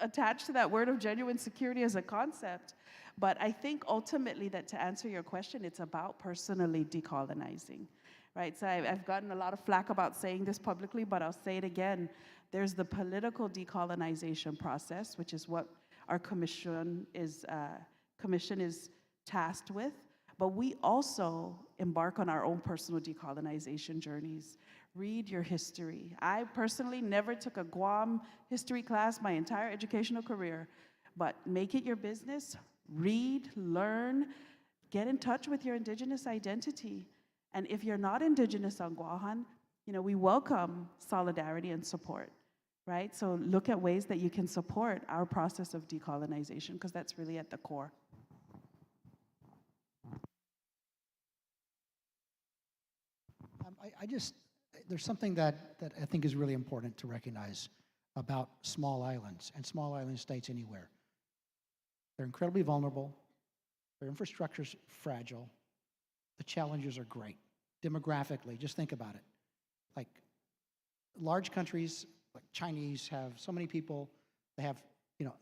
attached to that word of genuine security as a concept, but I think ultimately that, to answer your question, it's about personally decolonizing. Right, so I've gotten a lot of flack about saying this publicly, but I'll say it again. There's the political decolonization process, which is what our commission is tasked with. But we also embark on our own personal decolonization journeys. Read your history. I personally never took a Guam history class my entire educational career, but make it your business. Read, learn, get in touch with your indigenous identity. And if you're not indigenous on Guahan, we welcome solidarity and support, right? So look at ways that you can support our process of decolonization, because that's really at the core. There's something that I think is really important to recognize about small islands and small island states anywhere. They're incredibly vulnerable. Their infrastructure's fragile. The challenges are great. Demographically, just think about it. Like large countries, like Chinese, have so many people. They have,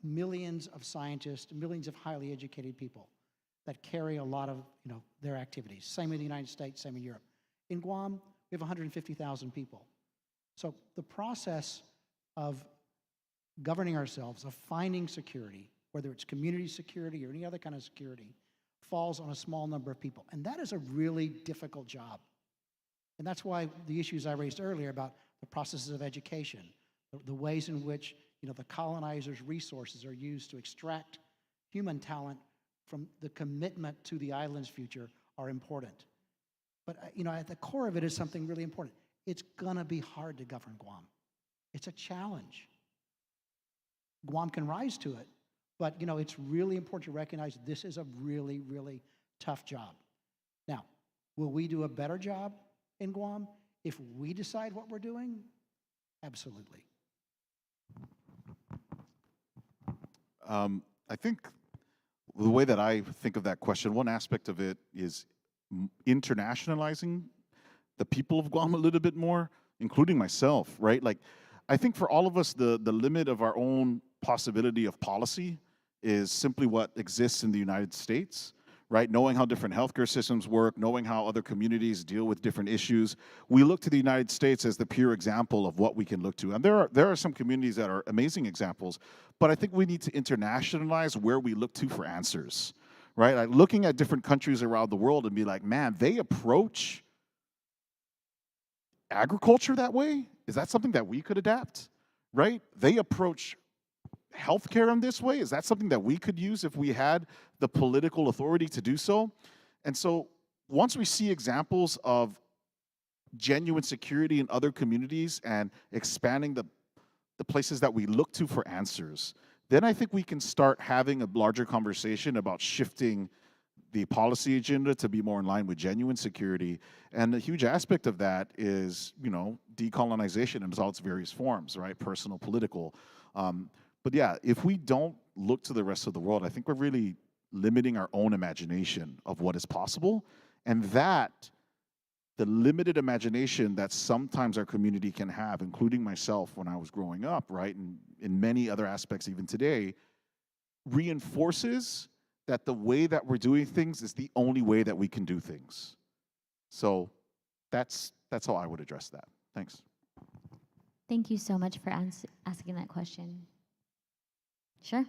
millions of scientists, millions of highly educated people that carry a lot of, their activities. Same in the United States, same in Europe. In Guam, we have 150,000 people. So the process of governing ourselves, of finding security, whether it's community security or any other kind of security, falls on a small number of people. And that is a really difficult job. And that's why the issues I raised earlier about the processes of education, the ways in which the colonizers' resources are used to extract human talent from the commitment to the island's future are important. But at the core of it is something really important. It's gonna be hard to govern Guam. It's a challenge. Guam can rise to it, but it's really important to recognize this is a really, really tough job. Now, will we do a better job in Guam if we decide what we're doing? Absolutely. I think the way that I think of that question, one aspect of it is internationalizing the people of Guam a little bit more, including myself, right? Like, I think for all of us, the limit of our own possibility of policy is simply what exists in the United States, right? Knowing how different healthcare systems work, knowing how other communities deal with different issues. We look to the United States as the pure example of what we can look to. And there are some communities that are amazing examples, but I think we need to internationalize where we look to for answers, right? Like looking at different countries around the world and be like, man, they approach agriculture that way? Is that something that we could adapt, right? They approach healthcare in this way? Is that something that we could use if we had the political authority to do so? And so once we see examples of genuine security in other communities and expanding the places that we look to for answers, then I think we can start having a larger conversation about shifting the policy agenda to be more in line with genuine security. And a huge aspect of that is, you know, decolonization in all its various forms, right? Personal, political. But yeah, if we don't look to the rest of the world, I think we're really limiting our own imagination of what is possible. And that, the limited imagination that sometimes our community can have, including myself when I was growing up, right? And in many other aspects even today, reinforces that the way that we're doing things is the only way that we can do things. So that's how I would address that. Thanks. Thank you so much for asking that question. Sure.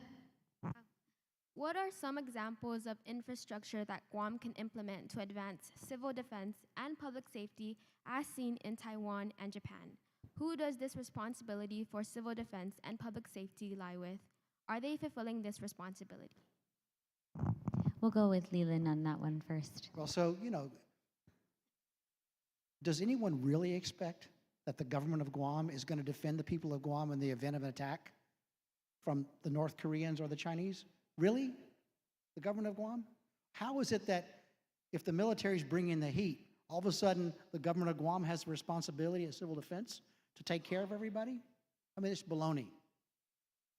What are some examples of infrastructure that Guam can implement to advance civil defense and public safety as seen in Taiwan and Japan? Who does this responsibility for civil defense and public safety lie with? Are they fulfilling this responsibility? We'll go with Leland on that one first. Well, so, you know, does anyone really expect that the government of Guam is going to defend the people of Guam in the event of an attack from the North Koreans or the Chinese? Really? The government of Guam? How is it that if the military's bringing the heat, all of a sudden the government of Guam has the responsibility of civil defense to take care of everybody? I mean, it's baloney.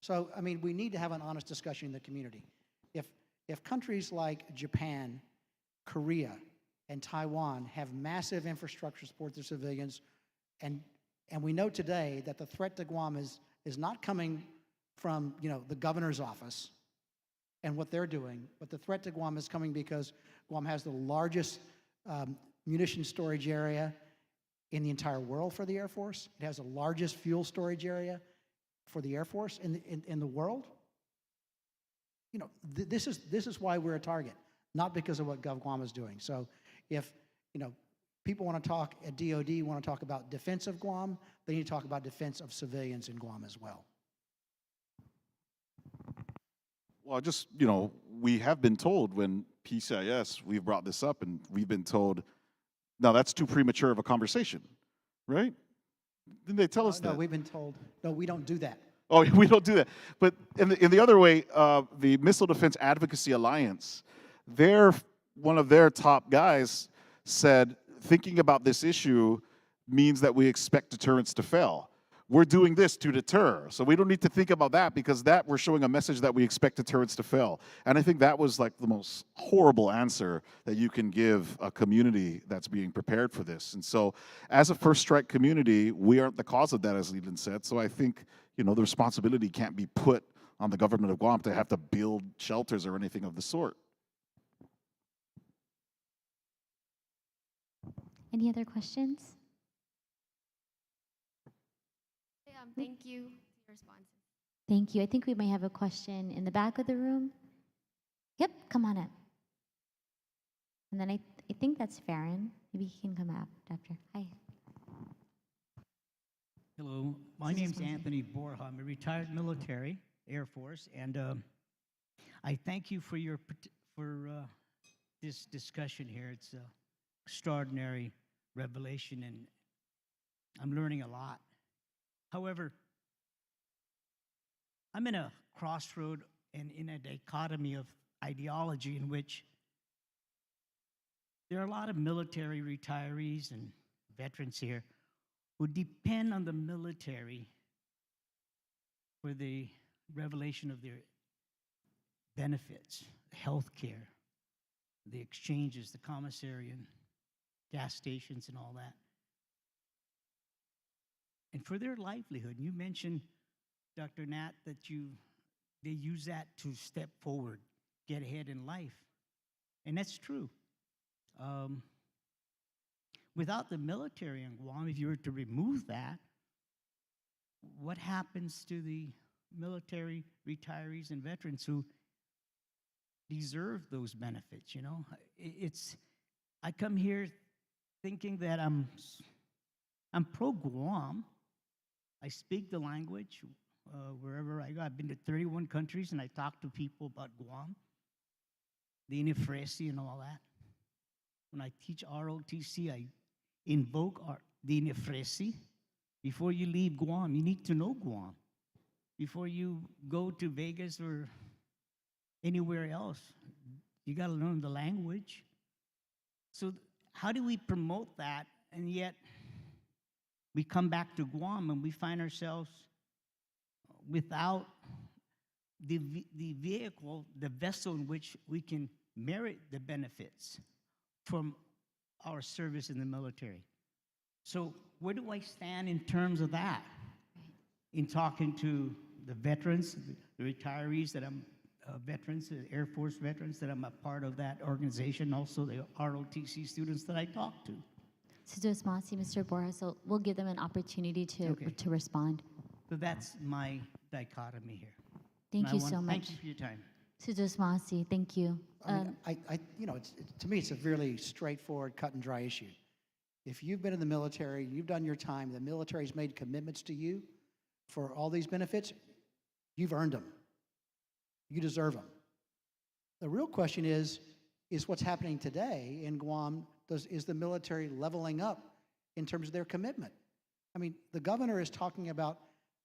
So, I mean, we need to have an honest discussion in the community. If countries like Japan, Korea, and Taiwan have massive infrastructure to support their civilians, and we know today that the threat to Guam is not coming from, you know, the governor's office and what they're doing, but the threat to Guam is coming because Guam has the largest munition storage area in the entire world for the Air Force. It has the largest fuel storage area for the Air Force in the world. You know, this is why we're a target, not because of what Gov Guam is doing. So if, you know, people want to talk at DOD, want to talk about defense of Guam, they need to talk about defense of civilians in Guam as well. Well, just, you know, we have been told when PCIS, we've brought this up and we've been told, no, that's too premature of a conversation, right? Didn't they tell us that? No, we've been told, no, we don't do that. Oh, we don't do that. But in the other way, the Missile Defense Advocacy Alliance, one of their top guys said, thinking about this issue means that we expect deterrence to fail. We're doing this to deter. So we don't need to think about that because that we're showing a message that we expect deterrence to fail. And I think that was like the most horrible answer that you can give a community that's being prepared for this. And so as a first strike community, we aren't the cause of that, as Leland said. So I think, you know, the responsibility can't be put on the government of Guam to have to build shelters or anything of the sort. Any other questions? Thank you for your responses. Thank you. I think we may have a question in the back of the room. Yep, come on up. And then I think that's Farron. Maybe he can come up after. Hi. Hello, my name's Anthony Borja. I'm a retired military, Air Force, and I thank you for this discussion here. It's an extraordinary revelation, and I'm learning a lot. However, I'm in a crossroad and in a dichotomy of ideology in which there are a lot of military retirees and veterans here would depend on the military for the revelation of their benefits, health care, the exchanges, the commissary, and gas stations, and all that. And for their livelihood, you mentioned, Dr. Nat, that they use that to step forward, get ahead in life. And that's true. Without the military in Guam, if you were to remove that, what happens to the military retirees and veterans who deserve those benefits? You know, I come here thinking that I'm pro Guam. I speak the language wherever I go. I've been to 31 countries and I talk to people about Guam, the Inifresi and all that. When I teach ROTC, I invoke the Inifresi. Before you leave Guam, you need to know Guam. Before you go to Vegas or anywhere else, you got to learn the language. So how do we promote that, and yet we come back to Guam and we find ourselves without the vehicle, the vessel in which we can merit the benefits from our service in the military? So where do I stand in terms of that? In talking to the veterans, the retirees that I'm veterans, the Air Force veterans that I'm a part of that organization, also the ROTC students that I talk to. Sudos Masi, Mr. Borja, so we'll give them an opportunity to respond. So that's my dichotomy here. Thank you so much. Thank you for your time. Sudos Masi, thank you. You know, to me, it's a really straightforward, cut and dry issue. If you've been in the military, you've done your time, the military's made commitments to you for all these benefits, you've earned them. You deserve them. The real question is what's happening today in Guam, is the military leveling up in terms of their commitment? I mean, the governor is talking about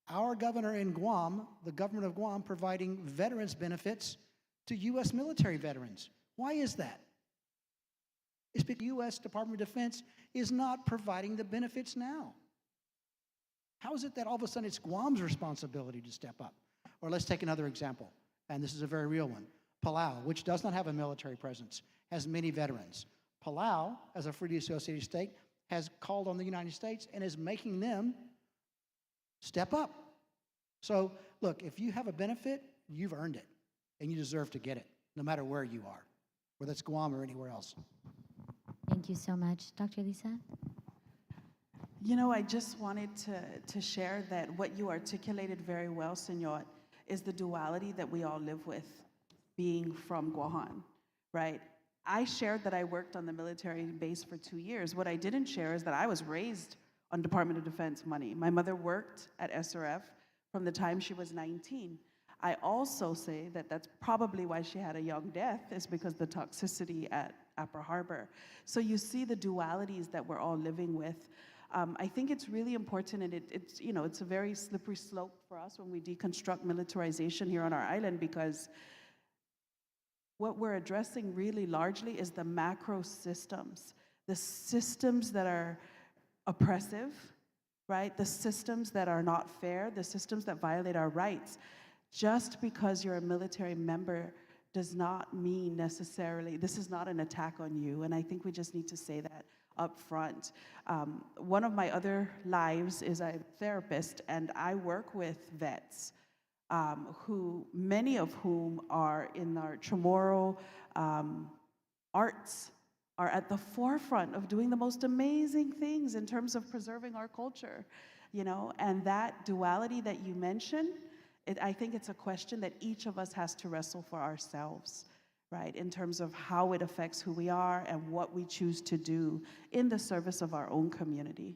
our governor in Guam, the government of Guam, providing veterans benefits to U.S. military veterans. Why is that? It's because the U.S. Department of Defense is not providing the benefits now. How is it that all of a sudden it's Guam's responsibility to step up? Or let's take another example, and this is a very real one. Palau, which does not have a military presence, has many veterans. Palau, as a freely associated state, has called on the United States and is making them step up. So, look, if you have a benefit, you've earned it, and you deserve to get it, no matter where you are, whether it's Guam or anywhere else. Thank you so much. Dr. Lisa? You know, I just wanted to share that what you articulated very well, Senor, is the duality that we all live with, being from Guam, right? I shared that I worked on the military base for 2 years. What I didn't share is that I was raised on Department of Defense money. My mother worked at SRF from the time she was 19. I also say that that's probably why she had a young death, is because the toxicity at Apra Harbor. So you see the dualities that we're all living with. I think it's really important, and it's a very slippery slope for us when we deconstruct militarization here on our island, because what we're addressing really largely is the macro systems, the systems that are oppressive, right? The systems that are not fair, the systems that violate our rights. Just because you're a military member does not mean necessarily, this is not an attack on you, and I think we just need to say that up front. One of my other lives is I'm a therapist, and I work with vets, many of whom are in our Chamorro arts, are at the forefront of doing the most amazing things in terms of preserving our culture, you know, and that duality that you mentioned, I think it's a question that each of us has to wrestle for ourselves, right, in terms of how it affects who we are and what we choose to do in the service of our own community.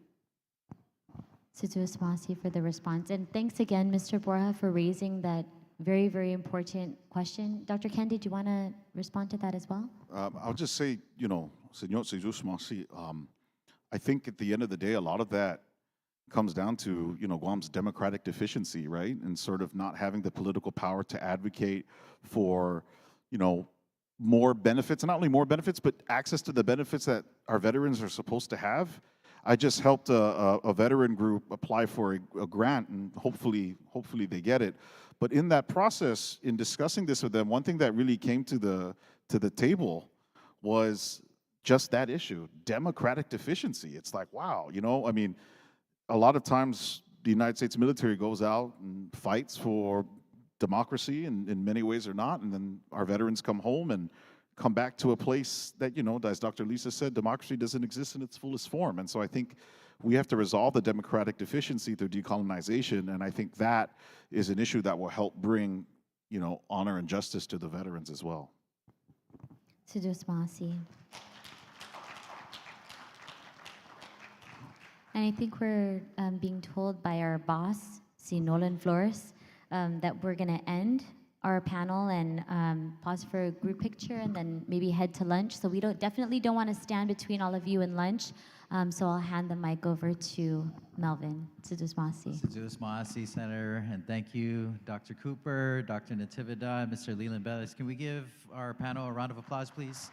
Sudos Masi for the response. And thanks again, Mr. Borja, for raising that very, very important question. Dr. Ken, did you want to respond to that as well? I'll just say, you know, Señor Jesus Masi, I think at the end of the day, a lot of that comes down to, you know, Guam's democratic deficiency, right? And sort of not having the political power to advocate for, you know, more benefits, and not only more benefits, but access to the benefits that our veterans are supposed to have. I just helped a veteran group apply for a grant, and hopefully they get it. But in that process, in discussing this with them, one thing that really came to the table was just that issue, democratic deficiency. It's like, wow, you know, I mean, a lot of times the United States military goes out and fights for democracy, and in many ways or not, and then our veterans come home and come back to a place that, you know, as Dr. Lisa said, democracy doesn't exist in its fullest form. And so I think we have to resolve the democratic deficiency through decolonization, and I think that is an issue that will help bring, you know, honor and justice to the veterans as well. Sejus Masi. And I think we're being told by our boss, C. Nolan Flores, that we're going to end our panel and pause for a group picture and then maybe head to lunch. So we definitely don't want to stand between all of you and lunch. So I'll hand the mic over to Melvin. Sejus Masi. Sejus Masi, Senator, and thank you, Dr. Cooper, Dr. Natividad, Mr. Leland Bellis. Can we give our panel a round of applause, please?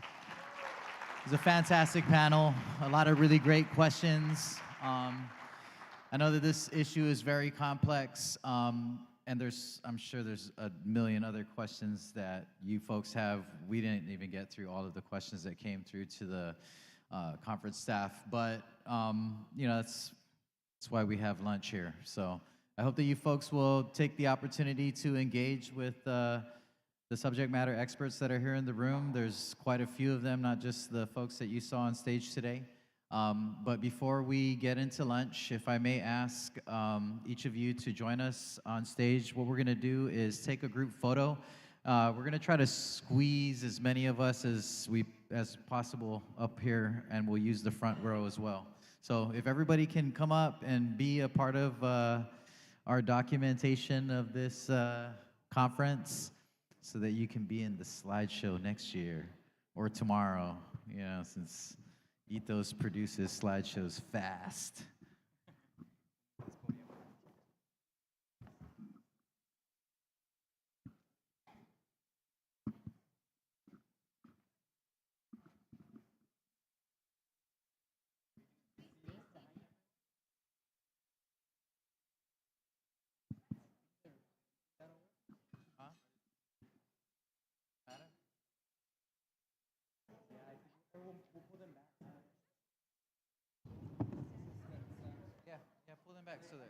It was a fantastic panel, a lot of really great questions. I know that this issue is very complex, and I'm sure there's a million other questions that you folks have. We didn't even get through all of the questions that came through to the conference staff, but you know, that's why we have lunch here. So I hope that you folks will take the opportunity to engage with the subject matter experts that are here in the room. There's quite a few of them, not just the folks that you saw on stage today. But before we get into lunch, if I may ask each of you to join us on stage, what we're going to do is take a group photo. We're going to try to squeeze as many of us as possible up here, and we'll use the front row as well. So if everybody can come up and be a part of our documentation of this conference, so that you can be in the slideshow next year or tomorrow, you know, since Ethos produces slideshows fast. Yeah, pull them back so that.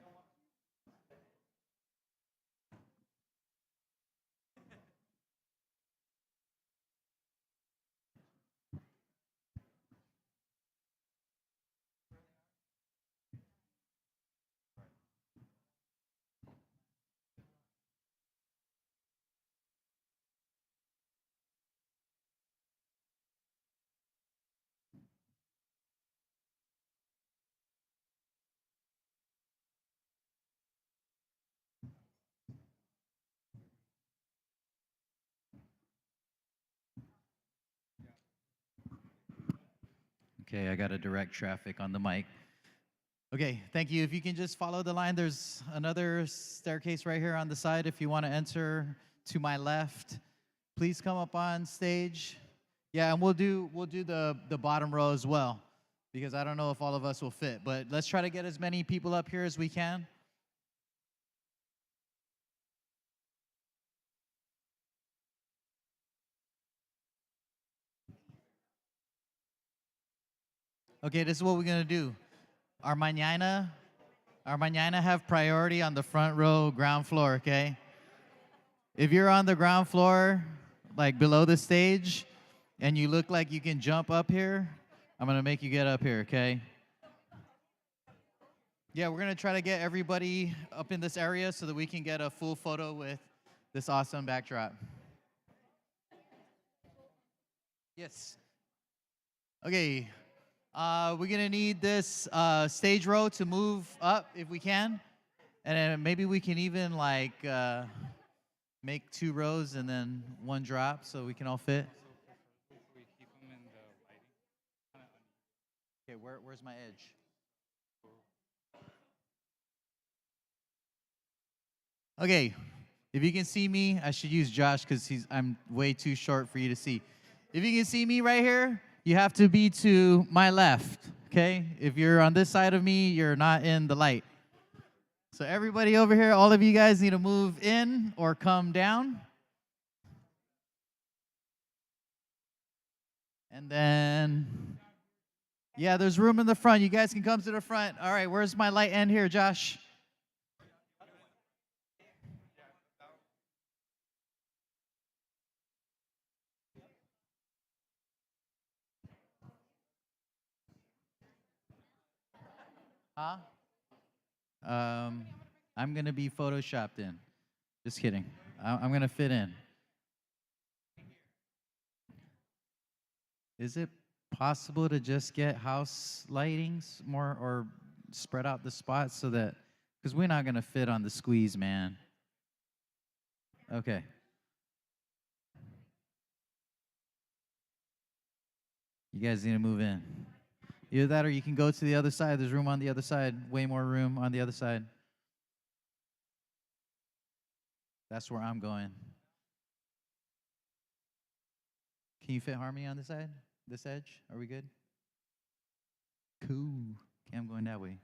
Okay, I got to direct traffic on the mic. Okay, thank you. If you can just follow the line, there's another staircase right here on the side if you want to enter to my left. Please come up on stage. Yeah, and we'll do the bottom row as well, because I don't know if all of us will fit, but let's try to get as many people up here as we can. Okay, this is what we're gonna do. Our mañana have priority on the front row, ground floor, okay? If you're on the ground floor, like below the stage, and you look like you can jump up here, I'm gonna make you get up here, okay? Yeah, we're gonna try to get everybody up in this area so that we can get a full photo with this awesome backdrop. Yes. Okay. We're gonna need this stage row to move up if we can, and then maybe we can even like make 2 rows and then 1 drop so we can all fit. Okay, where's my edge? Okay, if you can see me, I should use Josh because I'm way too short for you to see. If you can see me right here, you have to be to my left, okay? okay? If you're on this side of me, you're not in the light. So everybody over here, all of you guys need to move in or come down. And then, yeah, there's room in the front. You guys can come to the front. All right, where's my light end here, Josh? Huh? I'm gonna be photoshopped in. Just kidding. I'm gonna fit in. Is it possible to just get house lightings more or spread out the spots so that, because we're not gonna fit on the squeeze, man. Okay. You guys need to move in. Either that or you can go to the other side. There's room on the other side. Way more room on the other side. That's where I'm going. Can you fit Harmony on this side? This edge? Are we good? Cool. Okay, I'm going that way.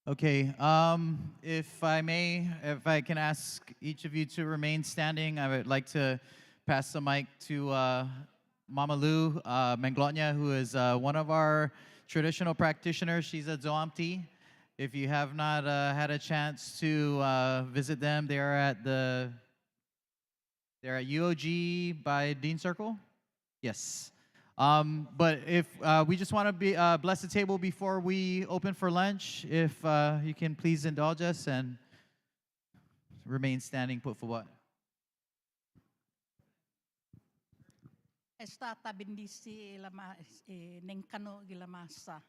Okay, if I may, if I can ask each of you to remain standing, I would like to pass the mic to Mama Lou Menglotnya, who is one of our traditional practitioners. She's a Zoamti. If you have not had a chance to visit them, they're at UOG by Dean Circle. Yes. But if we just want to be bless the table before we open for lunch, if you can please indulge us and remain standing, put for what? Estata bendisi lama nengkano gilamasa.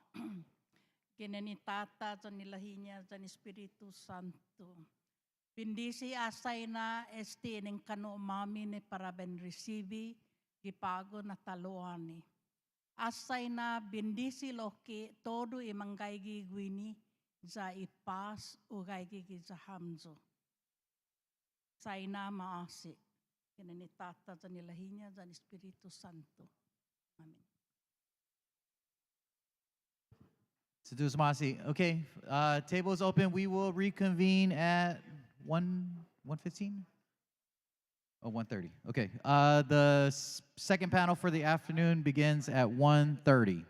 Kinani Tata, sa nilahinya, sa Espiritu Santo. Bendisi asay na ning kano mami ni para ben receive gipago na taluani. Asay na bendisi loki todo imanggay gigwini za ipas ugay gigi za hamzo. Say na maasi. Kinani Tata, sa nilahinya, sa Espiritu Santo. Amen. Seduce Masi. Okay, table is open. We will reconvene at 1:15? Oh, 1:30. Okay. The second panel for the afternoon begins at 1:30.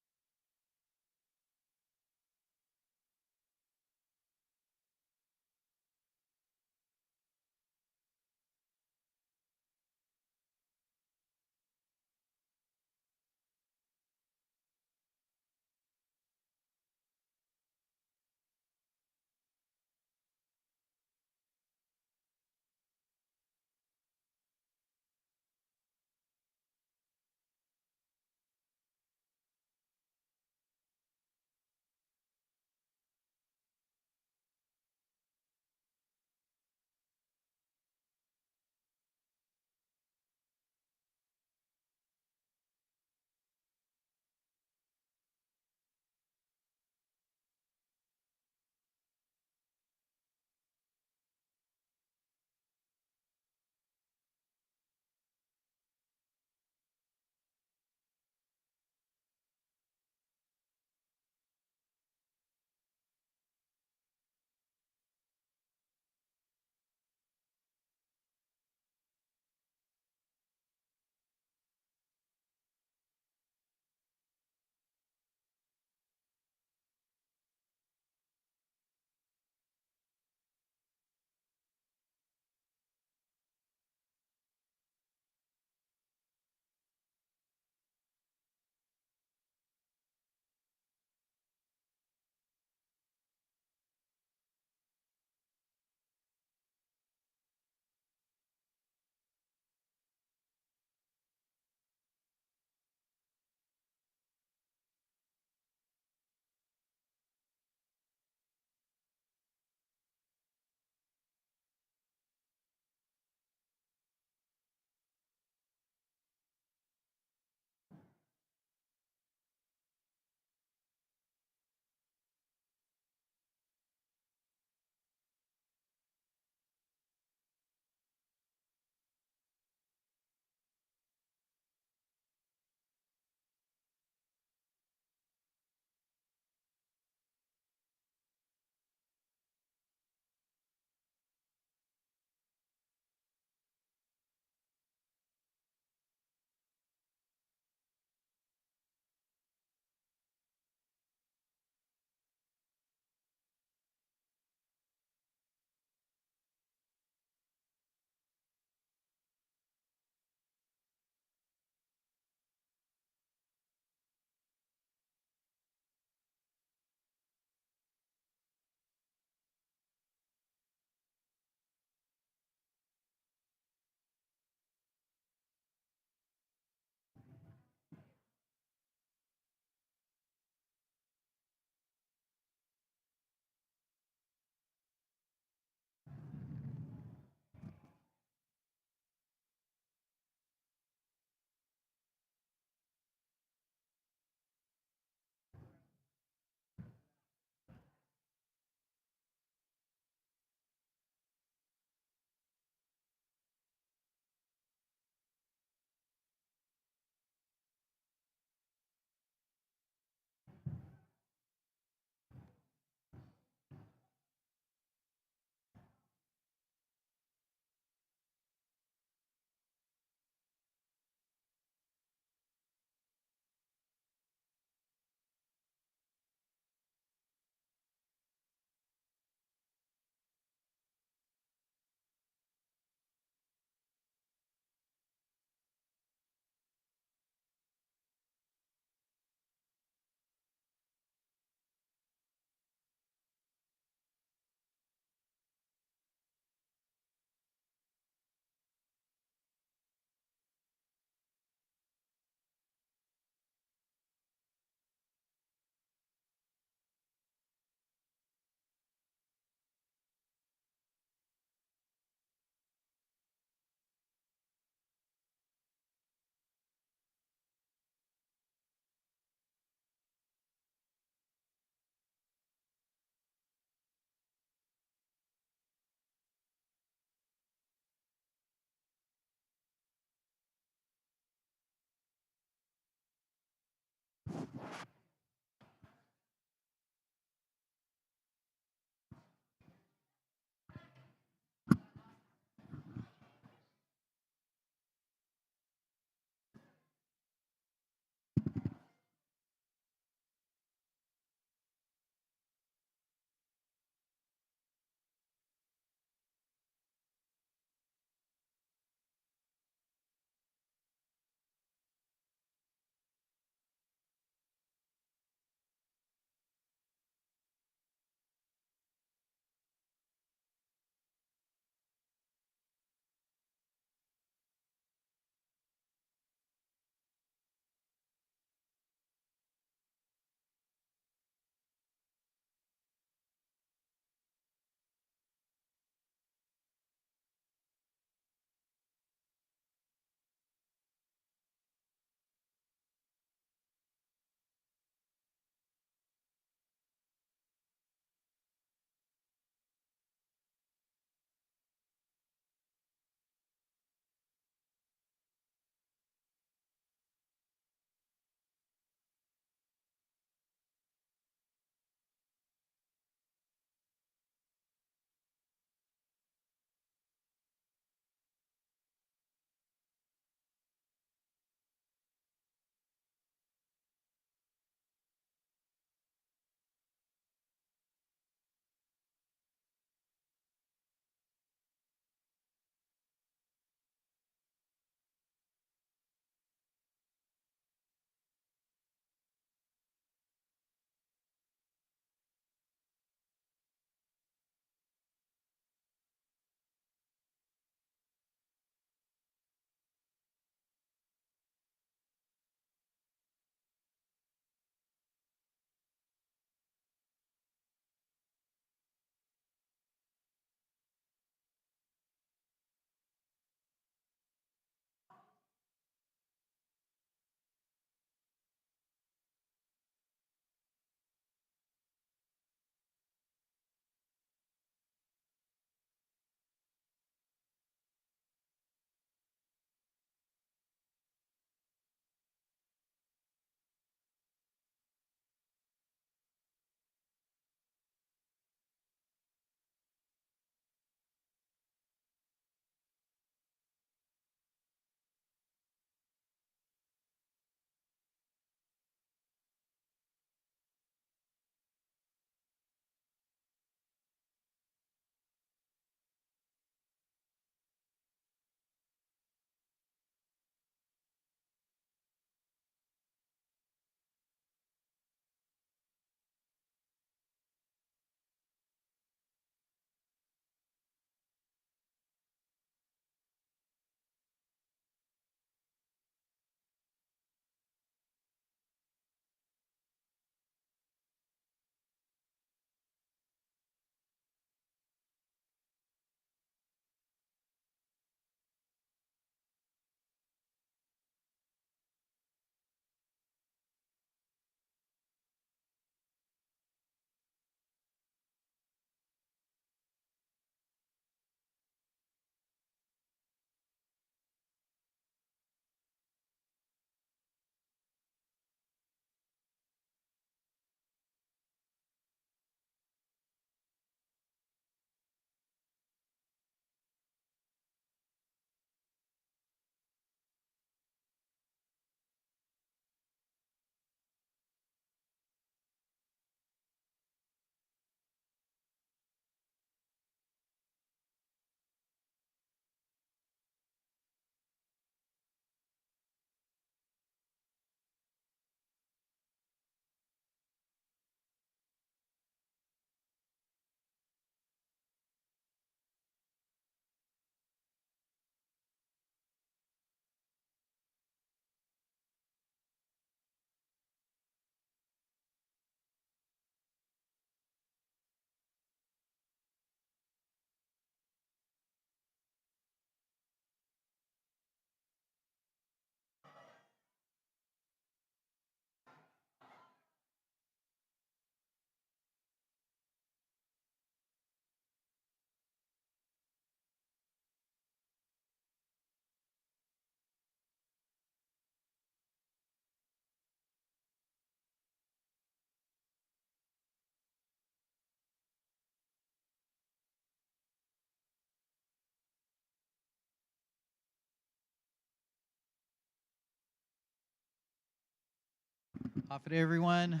Hafa day, everyone.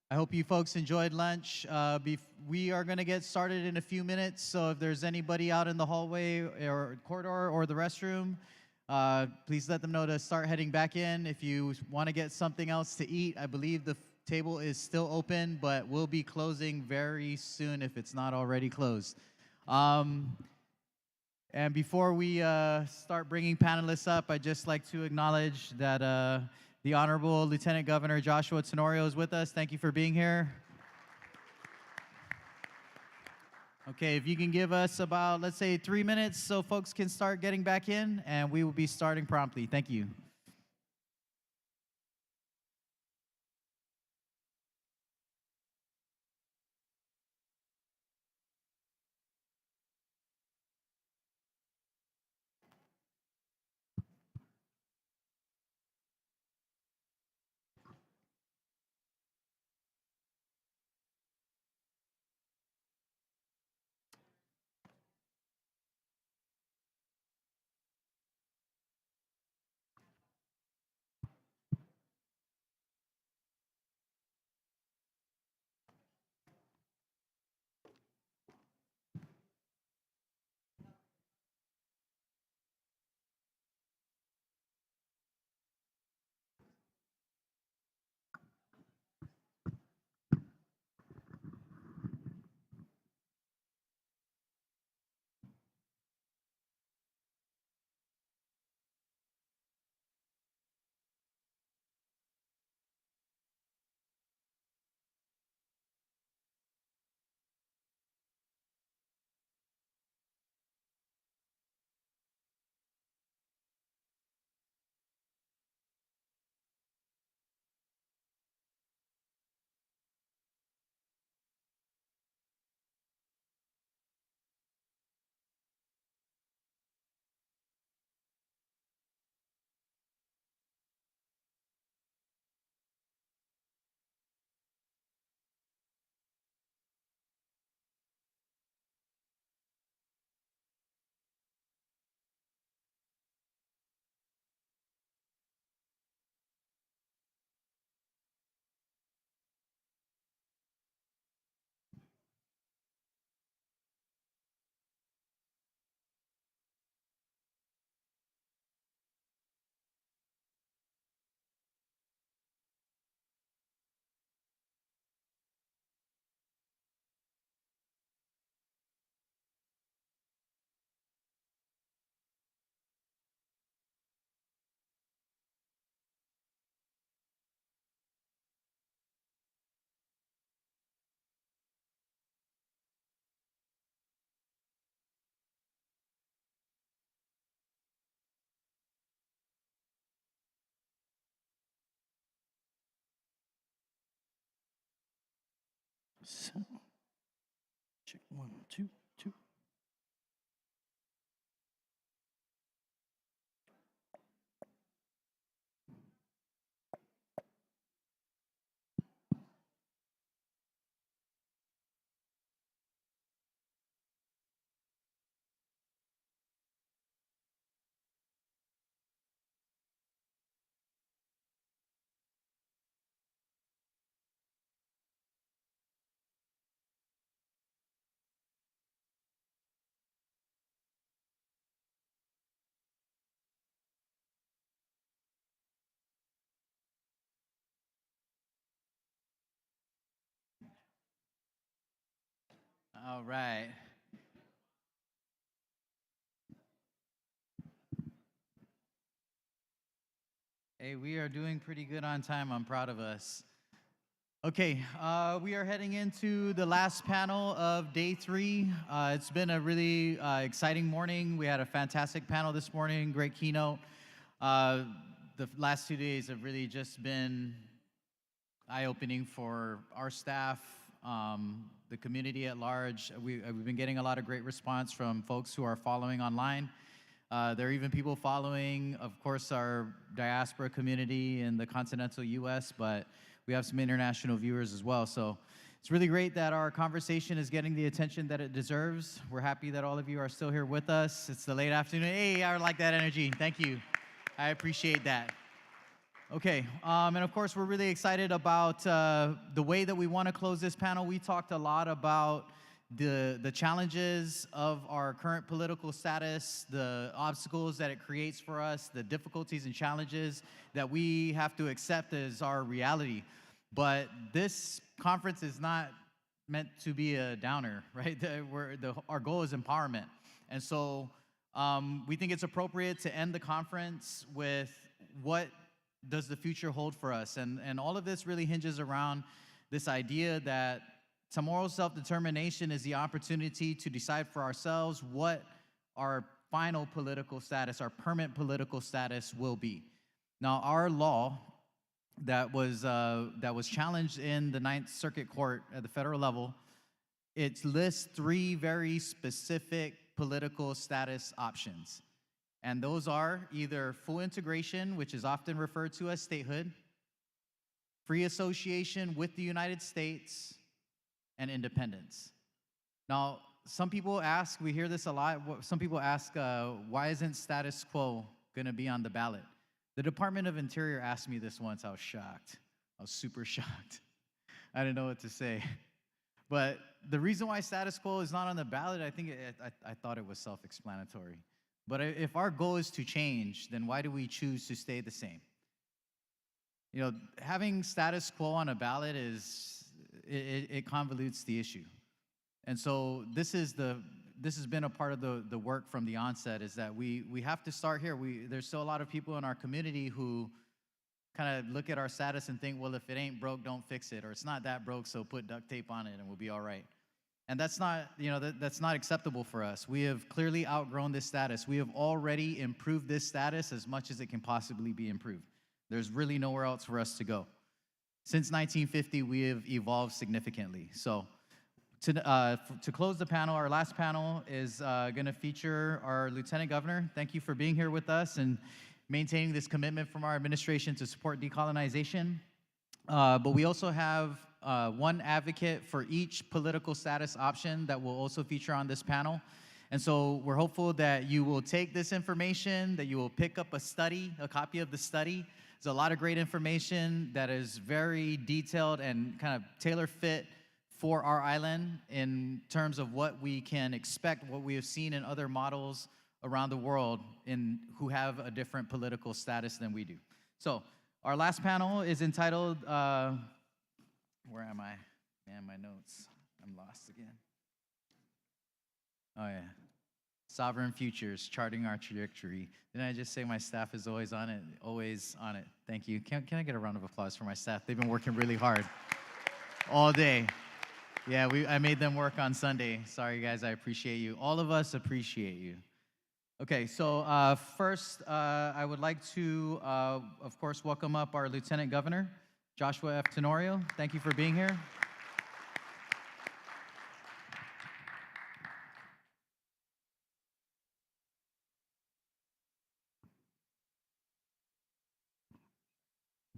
I hope you folks enjoyed lunch. We are going to get started in a few minutes, so if there's anybody out in the hallway or corridor or the restroom, please let them know to start heading back in. If you want to get something else to eat, I believe the table is still open, but we'll be closing very soon if it's not already closed. And before we start bringing panelists up, I'd just like to acknowledge that the Honorable Lieutenant Governor Joshua Tenorio is with us. Thank you for being here. Okay, if you can give us about, let's say, 3 minutes so folks can start getting back in, and we will be starting promptly. Thank you. So, check 1, 2, 2. All right. Hey, we are doing pretty good on time. I'm proud of us. Okay, we are heading into the last panel of day 3. It's been a really exciting morning. We had a fantastic panel this morning, great keynote. The last 2 days have really just been eye-opening for our staff, the community at large. We've been getting a lot of great response from folks who are following online. There are even people following, of course, our diaspora community in the continental U.S., but we have some international viewers as well. So it's really great that our conversation is getting the attention that it deserves. We're happy that all of you are still here with us. It's the late afternoon. Hey, I like that energy. Thank you. I appreciate that. Okay, and of course, we're really excited about the way that we want to close this panel. We talked a lot about the challenges of our current political status, the obstacles that it creates for us, the difficulties and challenges that we have to accept as our reality. But this conference is not meant to be a downer, right? Our goal is empowerment. And so we think it's appropriate to end the conference with what does the future hold for us? And all of this really hinges around this idea that tomorrow's self-determination is the opportunity to decide for ourselves what our final political status, our permanent political status will be. Now, our law that was challenged in the Ninth Circuit Court at the federal level, it lists 3 very specific political status options. And those are either full integration, which is often referred to as statehood, free association with the United States, and independence. Now, some people ask, we hear this a lot, some people ask, why isn't status quo gonna be on the ballot? The Department of Interior asked me this once. I was shocked. I was super shocked. I didn't know what to say. But the reason why status quo is not on the ballot, I think I thought it was self-explanatory. But if our goal is to change, then why do we choose to stay the same? You know, having status quo on a ballot it convolutes the issue. And so this has been a part of the work from the onset, is that we have to start here. There's still a lot of people in our community who kind of look at our status and think, well, if it ain't broke, don't fix it, or it's not that broke, so put duct tape on it and we'll be all right. And that's not, that's not acceptable for us. We have clearly outgrown this status. We have already improved this status as much as it can possibly be improved. There's really nowhere else for us to go. Since 1950, we have evolved significantly. So to close the panel, our last panel is gonna feature our Lieutenant Governor. Thank you for being here with us and maintaining this commitment from our administration to support decolonization. But we also have one advocate for each political status option that will also feature on this panel. And so we're hopeful that you will take this information, that you will pick up a copy of the study. There's a lot of great information that is very detailed and kind of tailor-fit for our island in terms of what we can expect, what we have seen in other models around the world who have a different political status than we do. So our last panel is entitled, where am I? Man, my notes, I'm lost again. Oh yeah, Sovereign Futures, Charting Our Trajectory. Didn't I just say my staff is always on it? Always on it. Thank you. Can I get a round of applause for my staff? They've been working really hard all day. Yeah, I made them work on Sunday. Sorry guys, I appreciate you. All of us appreciate you. Okay, so first, I would like to, of course, welcome up our Lieutenant Governor, Joshua F. Tenorio. Thank you for being here.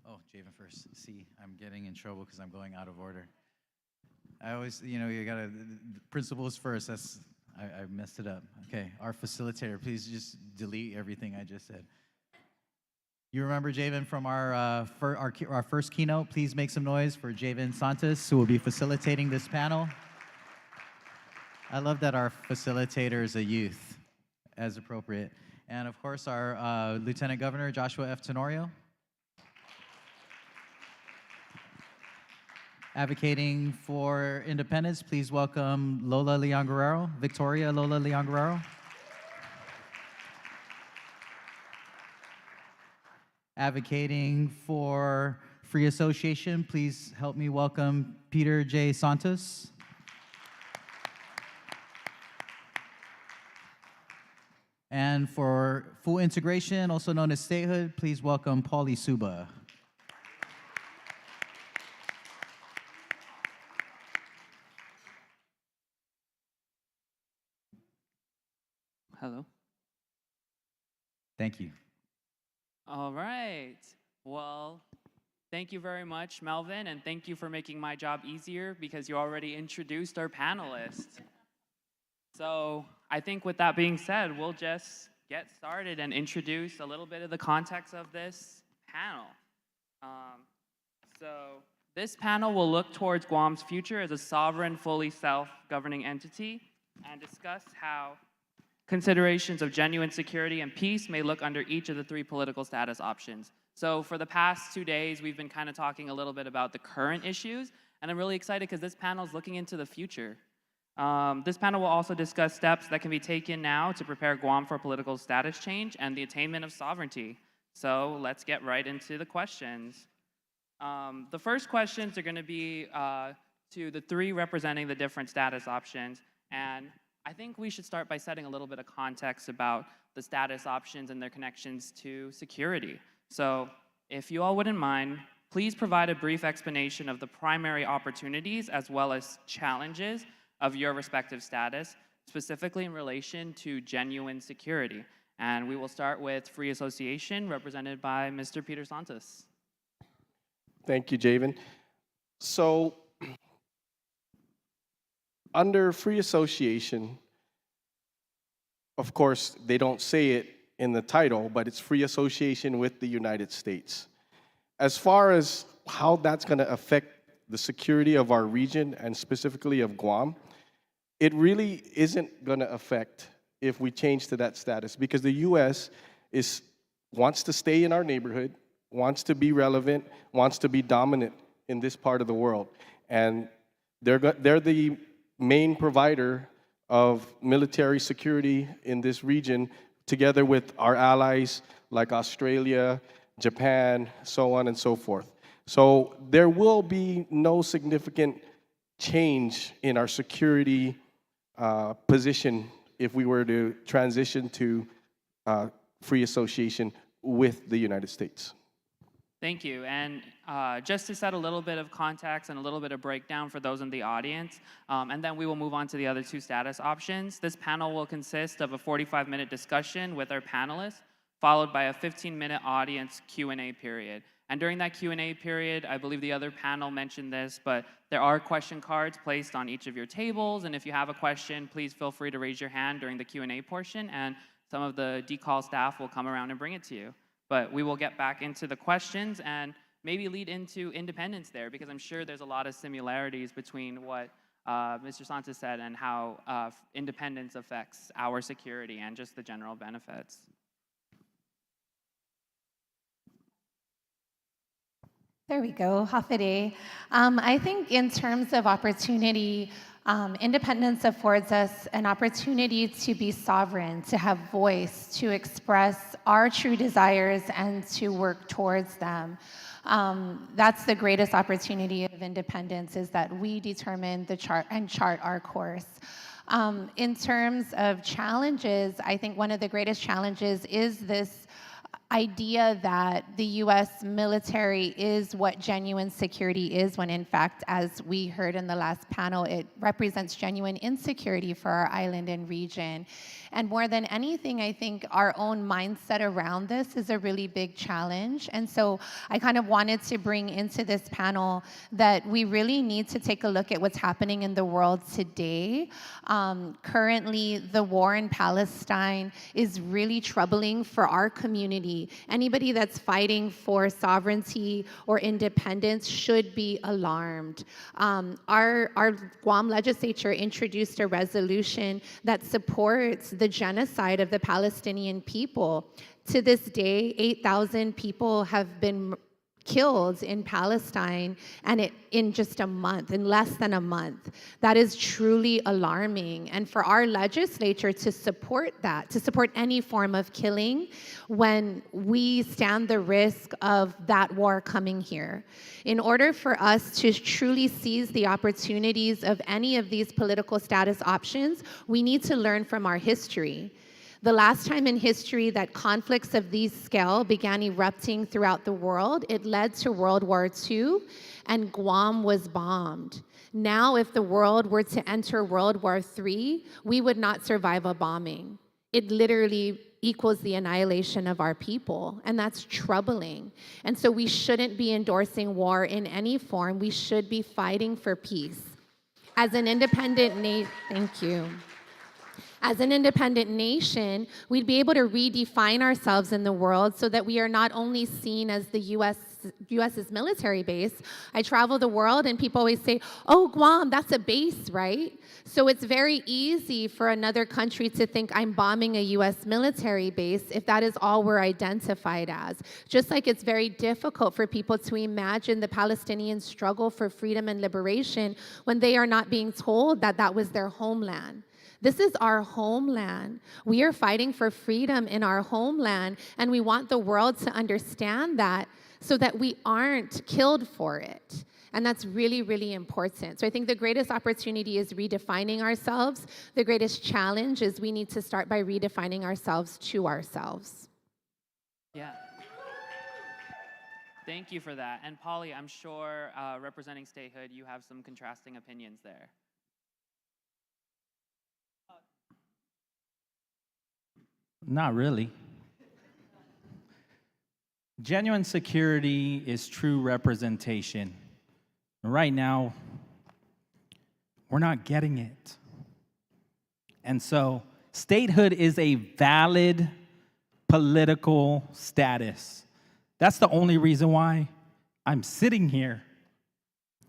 Oh, Javen first. See, I'm getting in trouble because I'm going out of order. I always, you gotta, principles first. I messed it up. Okay, our facilitator, please just delete everything I just said. You remember Javen from our first keynote? Please make some noise for Javen Santos, who will be facilitating this panel. I love that our facilitator is a youth, as appropriate. And of course, our Lieutenant Governor, Joshua F. Tenorio. Advocating for independence, please welcome Lola Leon Guerrero, Victoria Lola Leon Guerrero. Advocating for free association, please help me welcome Peter J. Santos. And for full integration, also known as statehood, please welcome Paulie Suba. Hello. Thank you. All right. Well, thank you very much, Melvin, and thank you for making my job easier because you already introduced our panelists. So I think with that being said, we'll just get started and introduce a little bit of the context of this panel. So this panel will look towards Guam's future as a sovereign, fully self-governing entity and discuss how considerations of genuine security and peace may look under each of the three political status options. So for the past 2 days, we've been kind of talking a little bit about the current issues, and I'm really excited because this panel is looking into the future. This panel will also discuss steps that can be taken now to prepare Guam for political status change and the attainment of sovereignty. So let's get right into the questions. The first questions are going to be to the three representing the different status options, and I think we should start by setting a little bit of context about the status options and their connections to security. So if you all wouldn't mind, please provide a brief explanation of the primary opportunities as well as challenges of your respective status, specifically in relation to genuine security. And we will start with free association, represented by Mr. Peter Santos. Thank you, Javen. So, under free association, of course, they don't say it in the title, but it's free association with the United States. As far as how that's going to affect the security of our region and specifically of Guam, it really isn't going to affect if we change to that status, because the U.S. wants to stay in our neighborhood, wants to be relevant, wants to be dominant in this part of the world. And they're the main provider of military security in this region, together with our allies like Australia, Japan, so on and so forth. So there will be no significant change in our security position if we were to transition to free association with the United States. Thank you. And just to set a little bit of context and a little bit of breakdown for those in the audience, and then we will move on to the other two status options. This panel will consist of a 45-minute discussion with our panelists, followed by a 15-minute audience Q&A period. And during that Q&A period, I believe the other panel mentioned this, but there are question cards placed on each of your tables, and if you have a question, please feel free to raise your hand during the Q&A portion, and some of the DCAL staff will come around and bring it to you. But we will get back into the questions and maybe lead into independence there, because I'm sure there's a lot of similarities between what Mr. Santos said and how independence affects our security and just the general benefits. There we go, Hafide. I think in terms of opportunity, independence affords us an opportunity to be sovereign, to have voice, to express our true desires and to work towards them. That's the greatest opportunity of independence, is that we determine the chart our course. In terms of challenges, I think one of the greatest challenges is this idea that the U.S. military is what genuine security is, when in fact, as we heard in the last panel, it represents genuine insecurity for our island and region. And more than anything, I think our own mindset around this is a really big challenge. And so I kind of wanted to bring into this panel that we really need to take a look at what's happening in the world today. Currently, the war in Palestine is really troubling for our community. Anybody that's fighting for sovereignty or independence should be alarmed. Our Guam legislature introduced a resolution that supports the genocide of the Palestinian people. To this day, 8,000 people have been killed in Palestine, and in just a month, in less than a month. That is truly alarming. And for our legislature to support that, to support any form of killing, when we stand the risk of that war coming here. In order for us to truly seize the opportunities of any of these political status options, we need to learn from our history. The last time in history that conflicts of these scale began erupting throughout the world, it led to World War II, and Guam was bombed. Now, if the world were to enter World War III, we would not survive a bombing. It literally equals the annihilation of our people, and that's troubling. And so we shouldn't be endorsing war in any form. We should be fighting for peace. As an independent nation, thank you. As an independent nation, we'd be able to redefine ourselves in the world so that we are not only seen as the U.S. US's military base. I travel the world and people always say, oh, Guam, that's a base, right? So it's very easy for another country to think I'm bombing a US military base if that is all we're identified as. Just like it's very difficult for people to imagine the Palestinian struggle for freedom and liberation when they are not being told that that was their homeland. This is our homeland. We are fighting for freedom in our homeland, and we want the world to understand that so that we aren't killed for it. And that's really, really important. So I think the greatest opportunity is redefining ourselves. The greatest challenge is we need to start by redefining ourselves to ourselves. Yeah. Thank you for that. And Polly, I'm sure representing statehood, you have some contrasting opinions there. Not really. Genuine security is true representation. Right now, we're not getting it. And so, statehood is a valid political status. That's the only reason why I'm sitting here,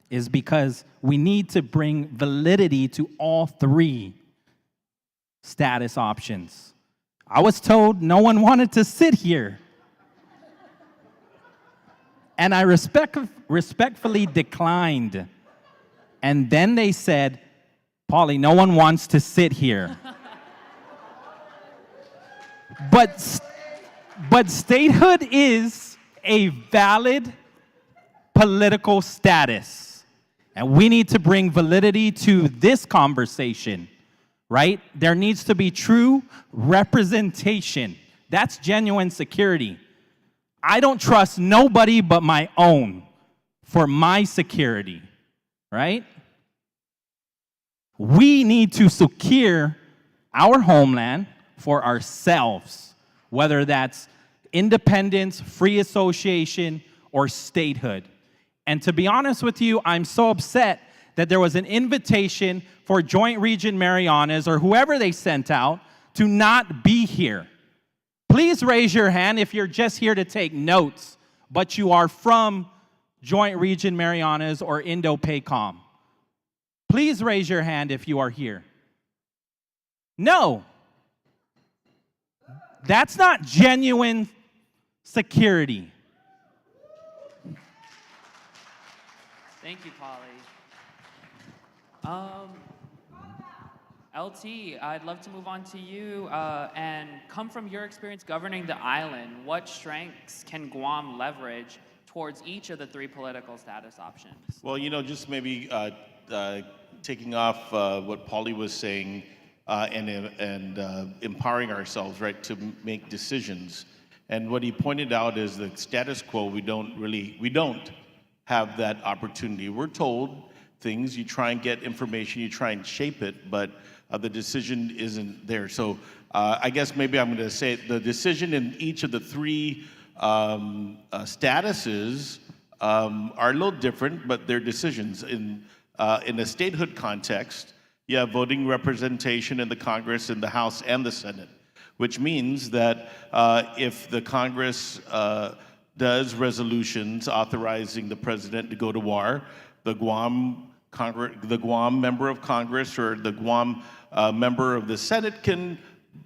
is because we need to bring validity to all three status options. I was told no one wanted to sit here. And I respectfully declined. And then they said, Polly, no one wants to sit here. But statehood is a valid political status. And we need to bring validity to this conversation, right? There needs to be true representation. That's genuine security. I don't trust nobody but my own for my security, right? We need to secure our homeland for ourselves, whether that's independence, free association, or statehood. And to be honest with you, I'm so upset that there was an invitation for Joint Region Marianas or whoever they sent out to not be here. Please raise your hand if you're just here to take notes, but you are from Joint Region Marianas or Indo-PACOM. Please raise your hand if you are here. No. That's not genuine security. Thank you, Polly. LT, I'd love to move on to you and come from your experience governing the island. What strengths can Guam leverage towards each of the three political status options? Well, just maybe taking off what Polly was saying and empowering ourselves, right, to make decisions. And what he pointed out is the status quo, we don't have that opportunity. We're told things, you try and get information, you try and shape it, but the decision isn't there. So I guess maybe I'm going to say the decision in each of the three statuses are a little different, but they're decisions. In a statehood context, you have voting representation in the Congress, in the House, and the Senate, which means that if the Congress does resolutions authorizing the president to go to war, the Guam member of Congress or the Guam member of the Senate can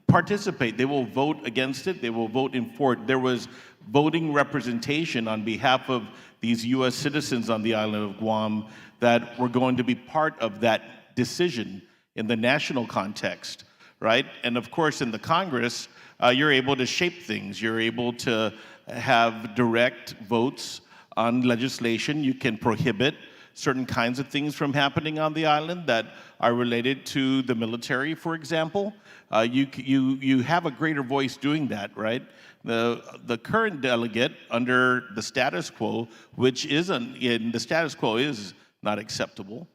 participate. They will vote against it. They will vote for it. There was voting representation on behalf of these U.S. citizens on the island of Guam that were going to be part of that decision in the national context, right? And of course, in the Congress, you're able to shape things. You're able to have direct votes on legislation. You can prohibit certain kinds of things from happening on the island that are related to the military, for example. You have a greater voice doing that, right? The current delegate under the status quo, which isn't, in the status quo is not acceptable.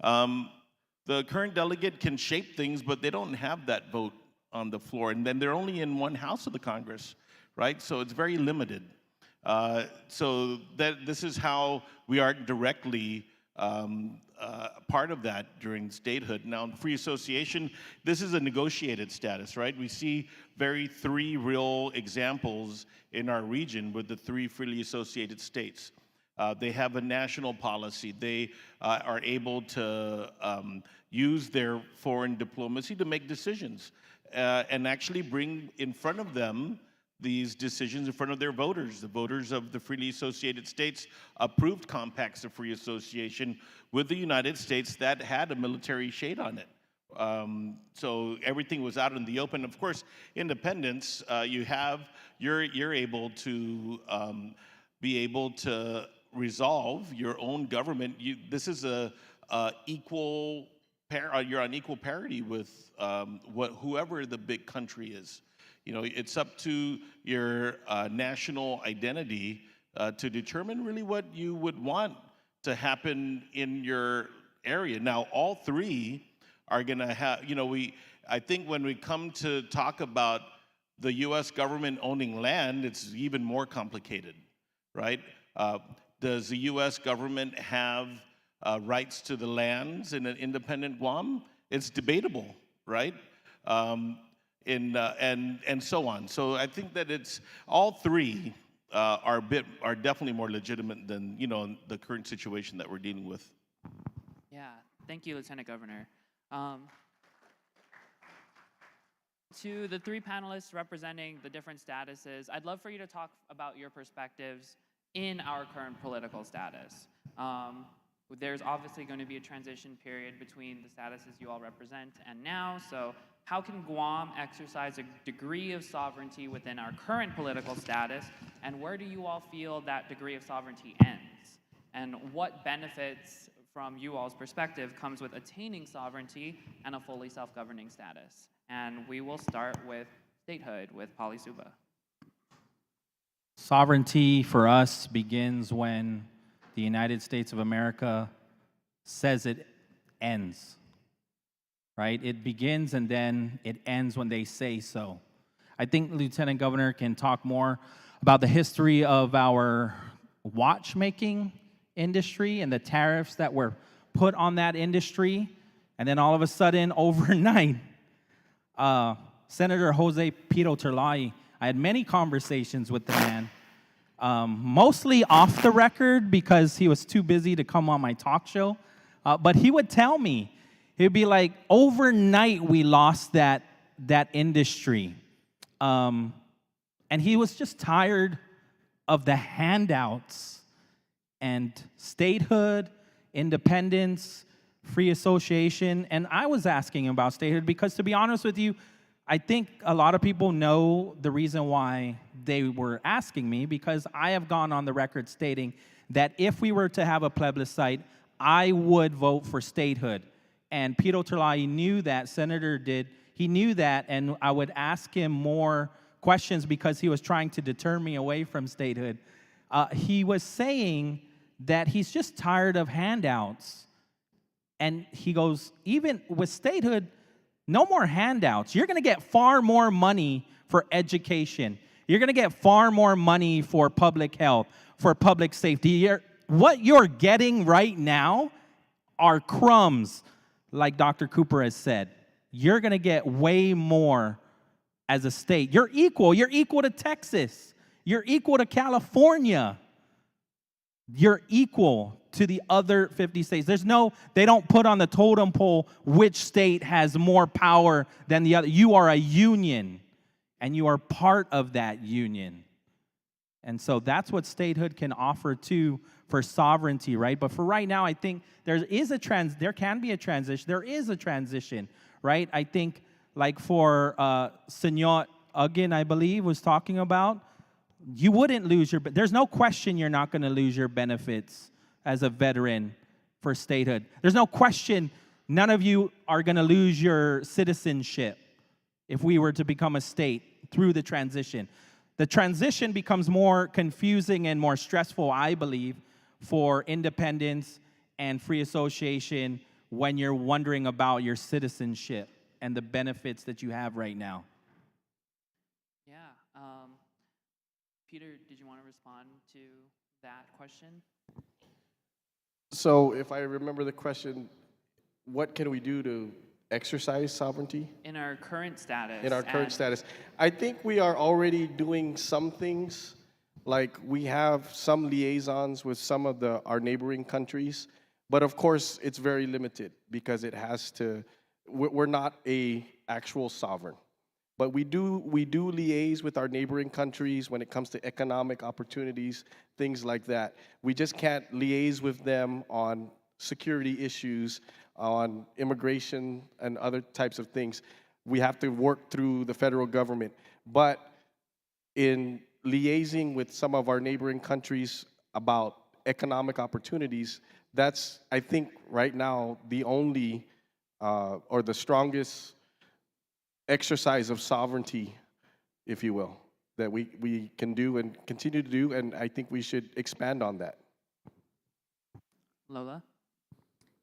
The current delegate can shape things, but they don't have that vote on the floor. And then they're only in one house of the Congress, right? So it's very limited. So this is how we aren't directly part of that during statehood. Now, in free association, this is a negotiated status, right? We see three real examples in our region with the three freely associated states. They have a national policy. They are able to use their foreign diplomacy to make decisions and actually bring in front of them these decisions in front of their voters. The voters of the freely associated states approved compacts of free association with the United States that had a military shade on it. So everything was out in the open. Of course, independence, you're able to be able to resolve your own government. This is you're on equal parity with whoever the big country is. You know, it's up to your national identity to determine really what you would want to happen in your area. Now, all three are going to have, I think when we come to talk about the U.S. government owning land, it's even more complicated, right? Does the U.S. government have rights to the lands in an independent Guam? It's debatable, right? And so on. So I think that it's all three are definitely more legitimate than the current situation that we're dealing with. Yeah, thank you, Lieutenant Governor. To the three panelists representing the different statuses, I'd love for you to talk about your perspectives in our current political status. There's obviously going to be a transition period between the statuses you all represent and now, so how can Guam exercise a degree of sovereignty within our current political status, and where do you all feel that degree of sovereignty ends? And what benefits, from you all's perspective, comes with attaining sovereignty and a fully self-governing status? And we will start with statehood, with Pali Suba. Sovereignty for us begins when the United States of America says it ends, right? It begins and then it ends when they say so. I think Lieutenant Governor can talk more about the history of our watchmaking industry and the tariffs that were put on that industry. And then all of a sudden, overnight, Senator Jose Pito Terlai, I had many conversations with the man, mostly off the record because he was too busy to come on my talk show. But he would tell me, he'd be like, overnight we lost that industry. And he was just tired of the handouts and statehood, independence, free association. And I was asking him about statehood because, to be honest with you, I think a lot of people know the reason why they were asking me, because I have gone on the record stating that if we were to have a plebiscite, I would vote for statehood. And Pito Terlai knew that, Senator did. He knew that, and I would ask him more questions because he was trying to deter me away from statehood. He was saying that he's just tired of handouts. And he goes, even with statehood, no more handouts. You're going to get far more money for education. You're going to get far more money for public health, for public safety. What you're getting right now are crumbs, like Dr. Cooper has said. You're going to get way more as a state. You're equal. You're equal to Texas. You're equal to California. You're equal to the other 50 states. They don't put on the totem pole which state has more power than the other. You are a union, and you are part of that union. And so that's what statehood can offer too for sovereignty, right? But for right now, I think there can be a transition. There is a transition, right? I think like for Senor Ugin, I believe, was talking about, you wouldn't lose there's no question you're not going to lose your benefits as a veteran for statehood. There's no question none of you are going to lose your citizenship if we were to become a state through the transition. The transition becomes more confusing and more stressful, I believe, for independence and free association when you're wondering about your citizenship and the benefits that you have right now. Yeah. Peter, did you want to respond to that question? So if I remember the question, what can we do to exercise sovereignty? In our current status. In our current status. I think we are already doing some things, like we have some liaisons with some of our neighboring countries, but of course it's very limited because it has to, we're not a actual sovereign. But we do liaise with our neighboring countries when it comes to economic opportunities, things like that. We just can't liaise with them on security issues, on immigration and other types of things. We have to work through the federal government. But in liaising with some of our neighboring countries about economic opportunities, that's, I think, right now, the only or the strongest exercise of sovereignty, if you will, that we can do and continue to do, and I think we should expand on that. Lola?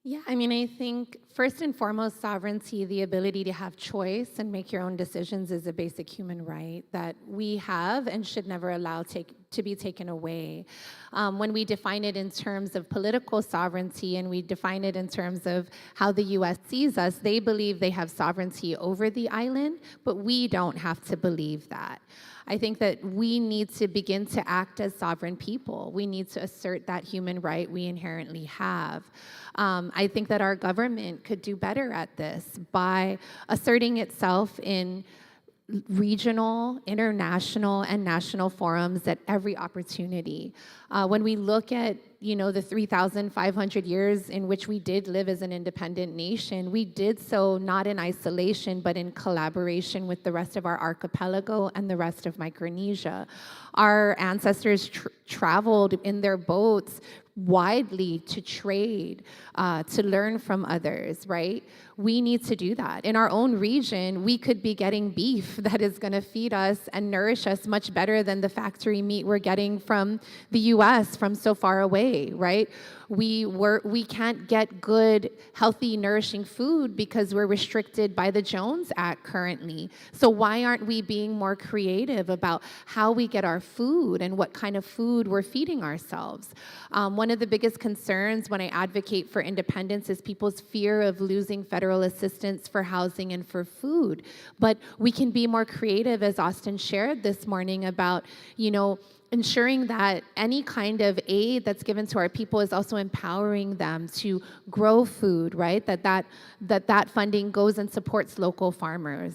Yeah, I mean, I think first and foremost, sovereignty, the ability to have choice and make your own decisions is a basic human right that we have and should never allow to be taken away. When we define it in terms of political sovereignty and we define it in terms of how the U.S. sees us, they believe they have sovereignty over the island, but we don't have to believe that. I think that we need to begin to act as sovereign people. We need to assert that human right we inherently have. I think that our government could do better at this by asserting itself in regional, international, and national forums at every opportunity. When we look at, the 3,500 years in which we did live as an independent nation, we did so not in isolation, but in collaboration with the rest of our archipelago and the rest of Micronesia. Our ancestors traveled in their boats widely to trade, to learn from others, right? We need to do that. In our own region, we could be getting beef that is going to feed us and nourish us much better than the factory meat we're getting from the US from so far away, right? We can't get good, healthy, nourishing food because we're restricted by the Jones Act currently. So why aren't we being more creative about how we get our food and what kind of food we're feeding ourselves? One of the biggest concerns when I advocate for independence is people's fear of losing federal assistance for housing and for food. But we can be more creative, as Austin shared this morning, about, ensuring that any kind of aid that's given to our people is also empowering them to grow food, right? That funding goes and supports local farmers.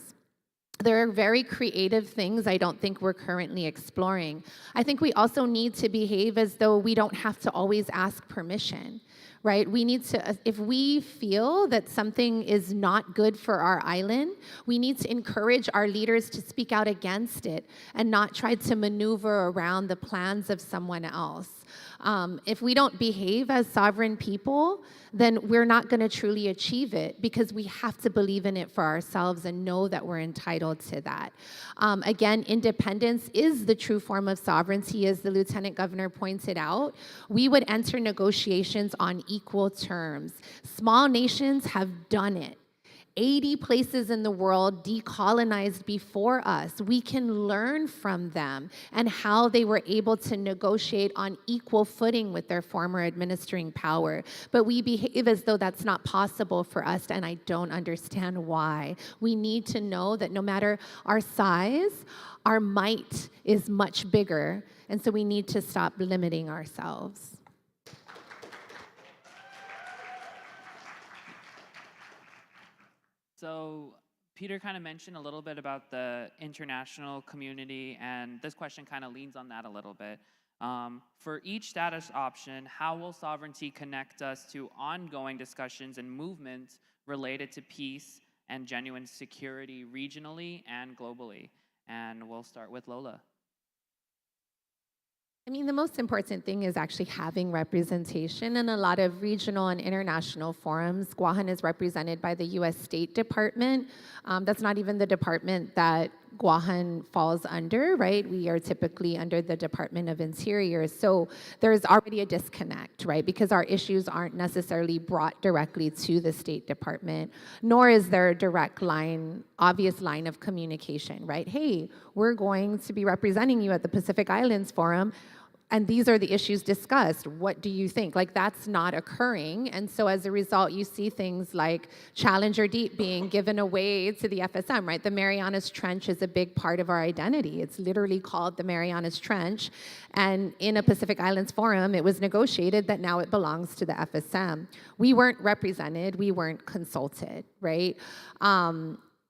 There are very creative things I don't think we're currently exploring. I think we also need to behave as though we don't have to always ask permission, right? We need to, if we feel that something is not good for our island, we need to encourage our leaders to speak out against it and not try to maneuver around the plans of someone else. If we don't behave as sovereign people, then we're not going to truly achieve it because we have to believe in it for ourselves and know that we're entitled to that. Again, independence is the true form of sovereignty, as the Lieutenant Governor pointed out. We would enter negotiations on equal terms. Small nations have done it. 80 places in the world decolonized before us. We can learn from them and how they were able to negotiate on equal footing with their former administering power. But we behave as though that's not possible for us, and I don't understand why. We need to know that no matter our size, our might is much bigger, and so we need to stop limiting ourselves. So Peter kind of mentioned a little bit about the international community, and this question kind of leans on that a little bit. For each status option, how will sovereignty connect us to ongoing discussions and movements related to peace and genuine security regionally and globally? And we'll start with Lola. I mean, the most important thing is actually having representation in a lot of regional and international forums. Guahan is represented by the U.S. State Department. That's not even the department that Guahan falls under, right? We are typically under the Department of Interior. So there's already a disconnect, right? Because our issues aren't necessarily brought directly to the State Department, nor is there a direct line, obvious line of communication, right? Hey, we're going to be representing you at the Pacific Islands Forum. and these are the issues discussed. What do you think? Like, that's not occurring. And so as a result, you see things like Challenger Deep being given away to the FSM, right? The Marianas Trench is a big part of our identity. It's literally called the Marianas Trench. And in a Pacific Islands forum, it was negotiated that now it belongs to the FSM. We weren't represented, we weren't consulted, right?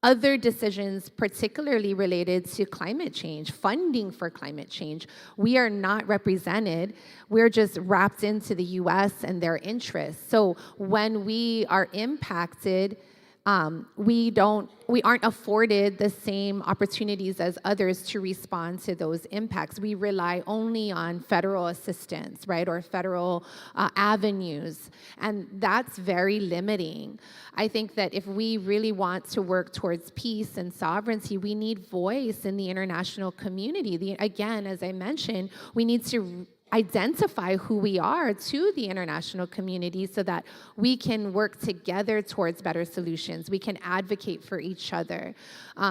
Other decisions, particularly related to climate change, funding for climate change, we are not represented. We're just wrapped into the US and their interests. So when we are impacted, we aren't afforded the same opportunities as others to respond to those impacts. We rely only on federal assistance, right, or federal avenues, and that's very limiting. I think that if we really want to work towards peace and sovereignty, we need voice in the international community. Again, as I mentioned, we need to identify who we are to the international community so that we can work together towards better solutions. We can advocate for each other.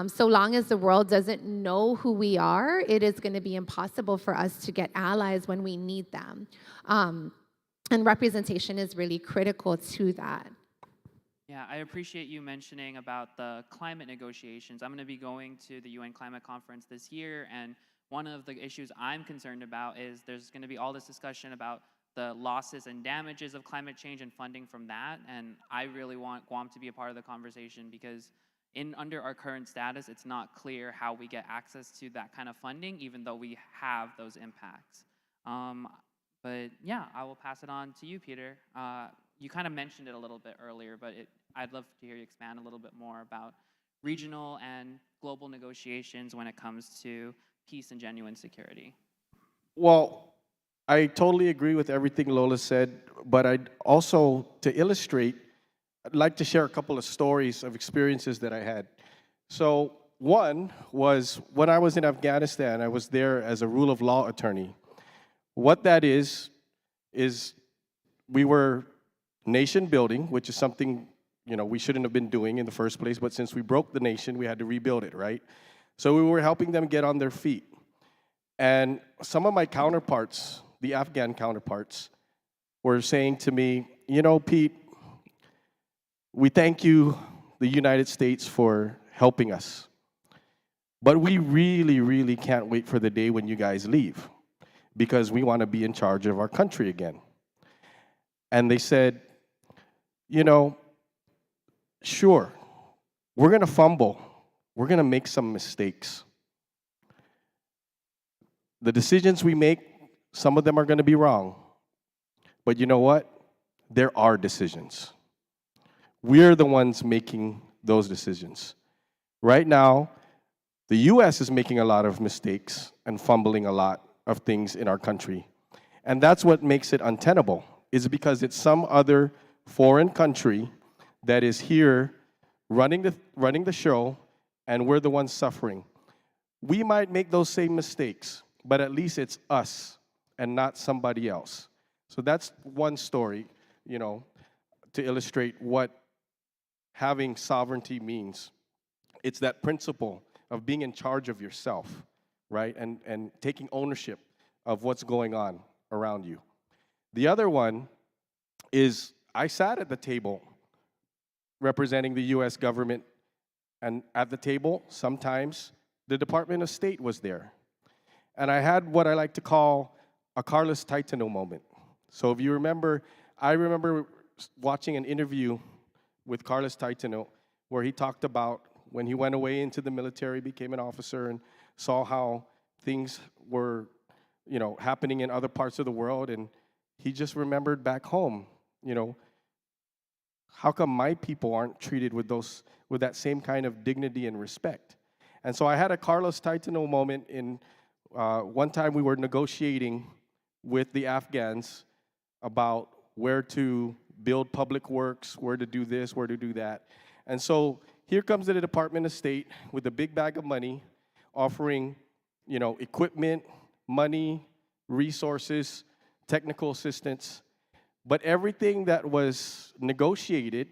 So long as the world doesn't know who we are, it is going to be impossible for us to get allies when we need them. And representation is really critical to that. Yeah, I appreciate you mentioning about the climate negotiations. I'm going to be going to the UN Climate Conference this year, and one of the issues I'm concerned about is there's going to be all this discussion about the losses and damages of climate change and funding from that, and I really want Guam to be a part of the conversation because under our current status, it's not clear how we get access to that kind of funding, even though we have those impacts. But yeah, I will pass it on to you, Peter. You kind of mentioned it a little bit earlier, but I'd love to hear you expand a little bit more about regional and global negotiations when it comes to peace and genuine security. Well, I totally agree with everything Lola said, but I'd also, to illustrate, I'd like to share a couple of stories of experiences that I had. So one was when I was in Afghanistan, I was there as a rule of law attorney. What that is we were nation building, which is something we shouldn't have been doing in the first place, but since we broke the nation, we had to rebuild it, right? So we were helping them get on their feet. And some of my counterparts, the Afghan counterparts, were saying to me, Pete, we thank you, the United States, for helping us. But we really, really can't wait for the day when you guys leave because we want to be in charge of our country again. And they said, sure, we're going to fumble. We're going to make some mistakes. The decisions we make, some of them are going to be wrong. But you know what? There are decisions. We're the ones making those decisions. Right now, the U.S. is making a lot of mistakes and fumbling a lot of things in our country. And that's what makes it untenable, is because it's some other foreign country that is here running the show, and we're the ones suffering. We might make those same mistakes, but at least it's us and not somebody else. So that's one story, to illustrate what having sovereignty means. It's that principle of being in charge of yourself, right? And taking ownership of what's going on around you. The other one is I sat at the table representing the U.S. government, and at the table, sometimes the Department of State was there. And I had what I like to call a Carlos Taitano moment. So if you remember, I remember watching an interview with Carlos Taitano where he talked about when he went away into the military, became an officer, and saw how things were, happening in other parts of the world, and he just remembered back home, how come my people aren't treated with that same kind of dignity and respect? And so I had a Carlos Taitano moment in one time we were negotiating with the Afghans about where to build public works, where to do this, where to do that. And so here comes the Department of State with a big bag of money, offering, equipment, money, resources, technical assistance. But everything that was negotiated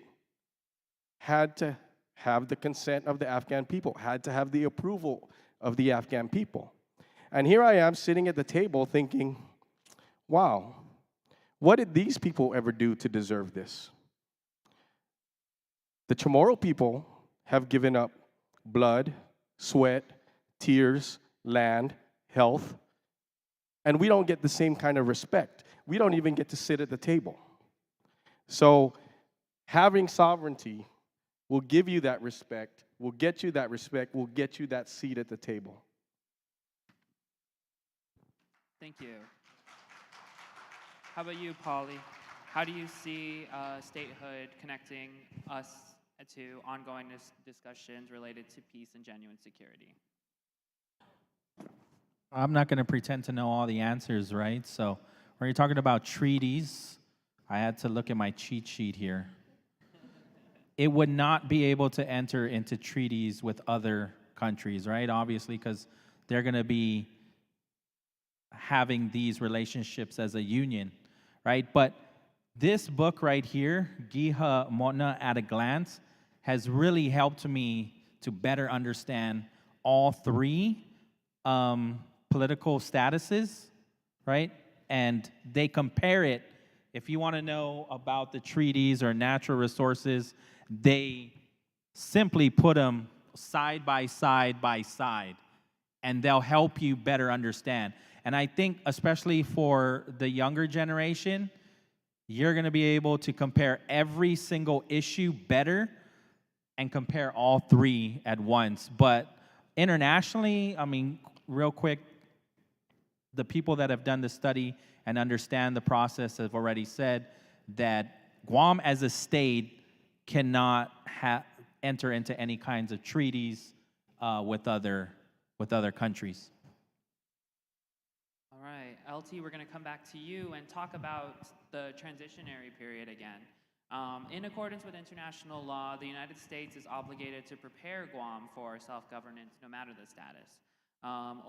had to have the consent of the Afghan people, had to have the approval of the Afghan people. And here I am sitting at the table thinking, wow, what did these people ever do to deserve this? The Chamorro people have given up blood, sweat, tears, land, health, and we don't get the same kind of respect. We don't even get to sit at the table. So having sovereignty will give you that respect, will get you that respect, will get you that seat at the table. Thank you. How about you, Polly? How do you see statehood connecting us to ongoing discussions related to peace and genuine security? I'm not going to pretend to know all the answers, right? So when you're talking about treaties, I had to look at my cheat sheet here. It would not be able to enter into treaties with other countries, right? Obviously, because they're going to be having these relationships as a union, right? But this book right here, Giha Mona at a Glance, has really helped me to better understand all three political statuses, right? And they compare it. If you want to know about the treaties or natural resources, they simply put them side by side by side, and they'll help you better understand. And I think especially for the younger generation, you're going to be able to compare every single issue better and compare all three at once. But internationally, I mean, real quick, the people that have done the study and understand the process have already said that Guam as a state cannot enter into any kinds of treaties with other countries. All right, LT, we're going to come back to you and talk about the transitionary period again. In accordance with international law, the United States is obligated to prepare Guam for self-governance no matter the status.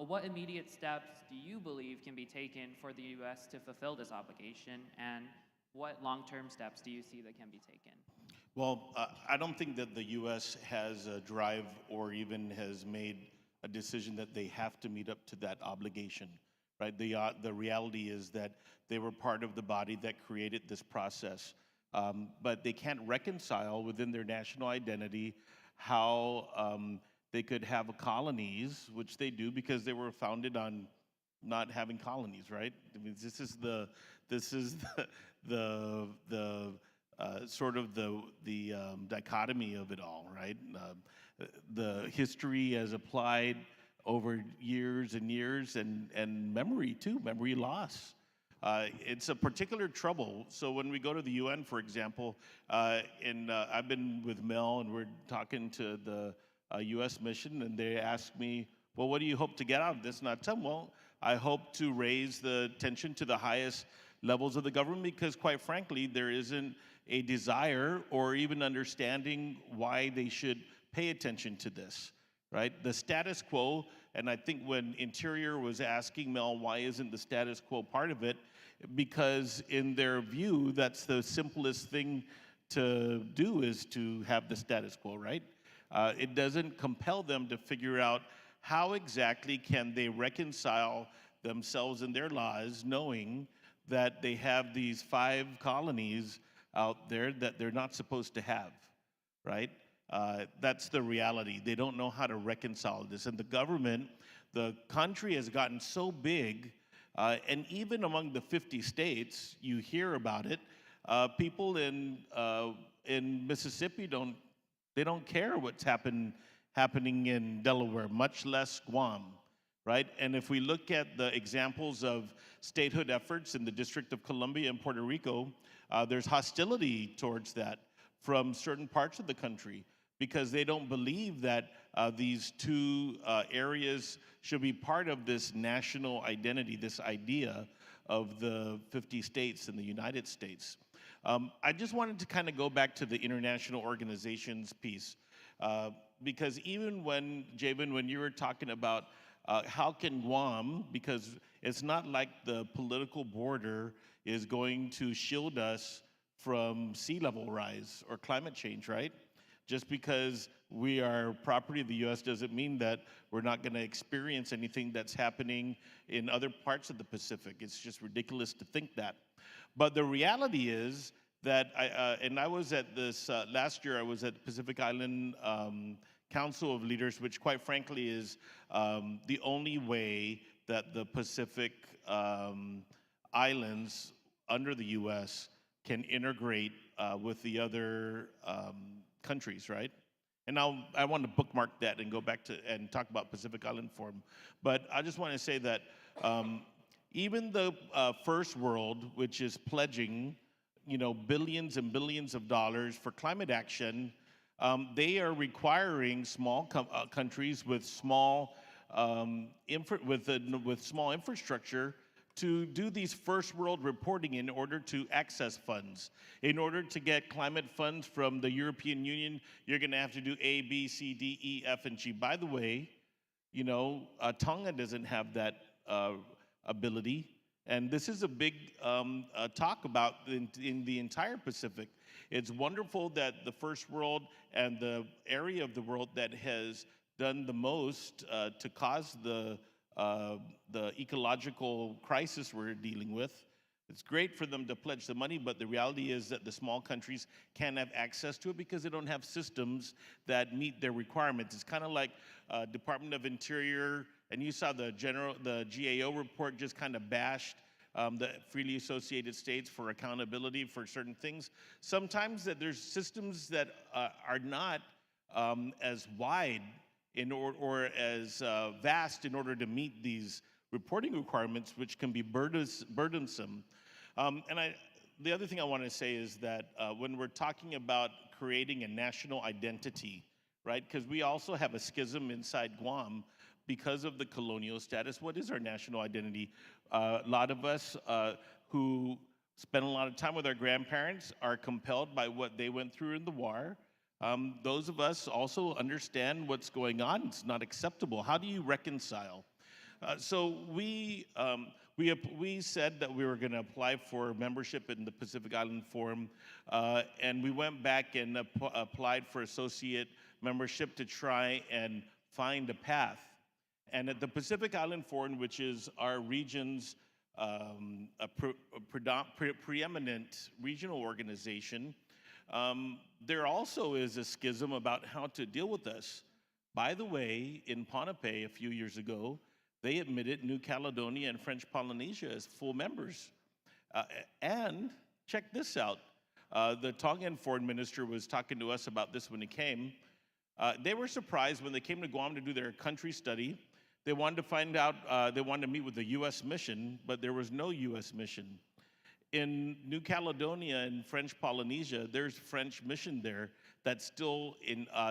What immediate steps do you believe can be taken for the U.S. to fulfill this obligation, and what long-term steps do you see that can be taken? Well, I don't think that the U.S. has a drive or even has made a decision that they have to meet up to that obligation, right? The reality is that they were part of the body that created this process, but they can't reconcile within their national identity how they could have colonies, which they do because they were founded on not having colonies, right? I mean, this is the sort of the dichotomy of it all, right? The history as applied over years and years, and memory too, memory loss. It's a particular trouble. So when we go to the UN, for example, and I've been with Mel, and we're talking to the U.S. mission, and they ask me, well, what do you hope to get out of this? And I tell them, well, I hope to raise the tension to the highest levels of the government because, quite frankly, there isn't a desire or even understanding why they should pay attention to this, right? The status quo, and I think when Interior was asking Mel, why isn't the status quo part of it? Because in their view, that's the simplest thing to do is to have the status quo, right? It doesn't compel them to figure out how exactly can they reconcile themselves and their lives knowing that they have these 5 colonies out there that they're not supposed to have, right? That's the reality. They don't know how to reconcile this. And the government, the country has gotten so big, and even among the 50 states, you hear about it. People in Mississippi don't care what's happening in Delaware, much less Guam, right? And if we look at the examples of statehood efforts in the District of Columbia and Puerto Rico, there's hostility towards that from certain parts of the country because they don't believe that these 2 areas should be part of this national identity, this idea of the 50 states in the United States. I just wanted to kind of go back to the international organizations piece because even when, Jabin, when you were talking about how can Guam, because it's not like the political border is going to shield us from sea level rise or climate change, right? Just because we are property of the U.S. doesn't mean that we're not going to experience anything that's happening in other parts of the Pacific. It's just ridiculous to think that. But the reality is that I was at this last year. I was at the Pacific Island Council of Leaders, which, quite frankly, is the only way that the Pacific islands under the U.S. can integrate with the other countries, right? And now I want to bookmark that and go back to and talk about Pacific Island Forum. But I just want to say that even the first world, which is pledging, billions and billions of dollars for climate action, they are requiring small countries with small with small infrastructure to do these first world reporting in order to access funds. In order to get climate funds from the European Union, you're going to have to do A, B, C, D, E, F, and G. By the way, Tonga doesn't have that ability. And this is a big talk about in the entire Pacific. It's wonderful that the first world and the area of the world that has done the most to cause the ecological crisis we're dealing with. It's great for them to pledge the money, but the reality is that the small countries can't have access to it because they don't have systems that meet their requirements. It's kind of like Department of Interior, and you saw the GAO report just kind of bashed the freely associated states for accountability for certain things. Sometimes that there's systems that are not as wide or as vast in order to meet these reporting requirements, which can be burdensome. The other thing I want to say is that when we're talking about creating a national identity, right? Because we also have a schism inside Guam because of the colonial status. What is our national identity? A lot of us who spend a lot of time with our grandparents are compelled by what they went through in the war. Those of us also understand what's going on. It's not acceptable. How do you reconcile? So we said that we were going to apply for membership in the Pacific Island Forum, and we went back and applied for associate membership to try and find a path. And at the Pacific Island Forum, which is our region's preeminent regional organization, there also is a schism about how to deal with us. By the way, in Pohnpei a few years ago, they admitted New Caledonia and French Polynesia as full members. And check this out. The Tongan foreign minister was talking to us about this when he came. They were surprised when they came to Guam to do their country study. They wanted to find out, they wanted to meet with the U.S. mission, but there was no U.S. mission. In New Caledonia and French Polynesia, there's French mission there that's still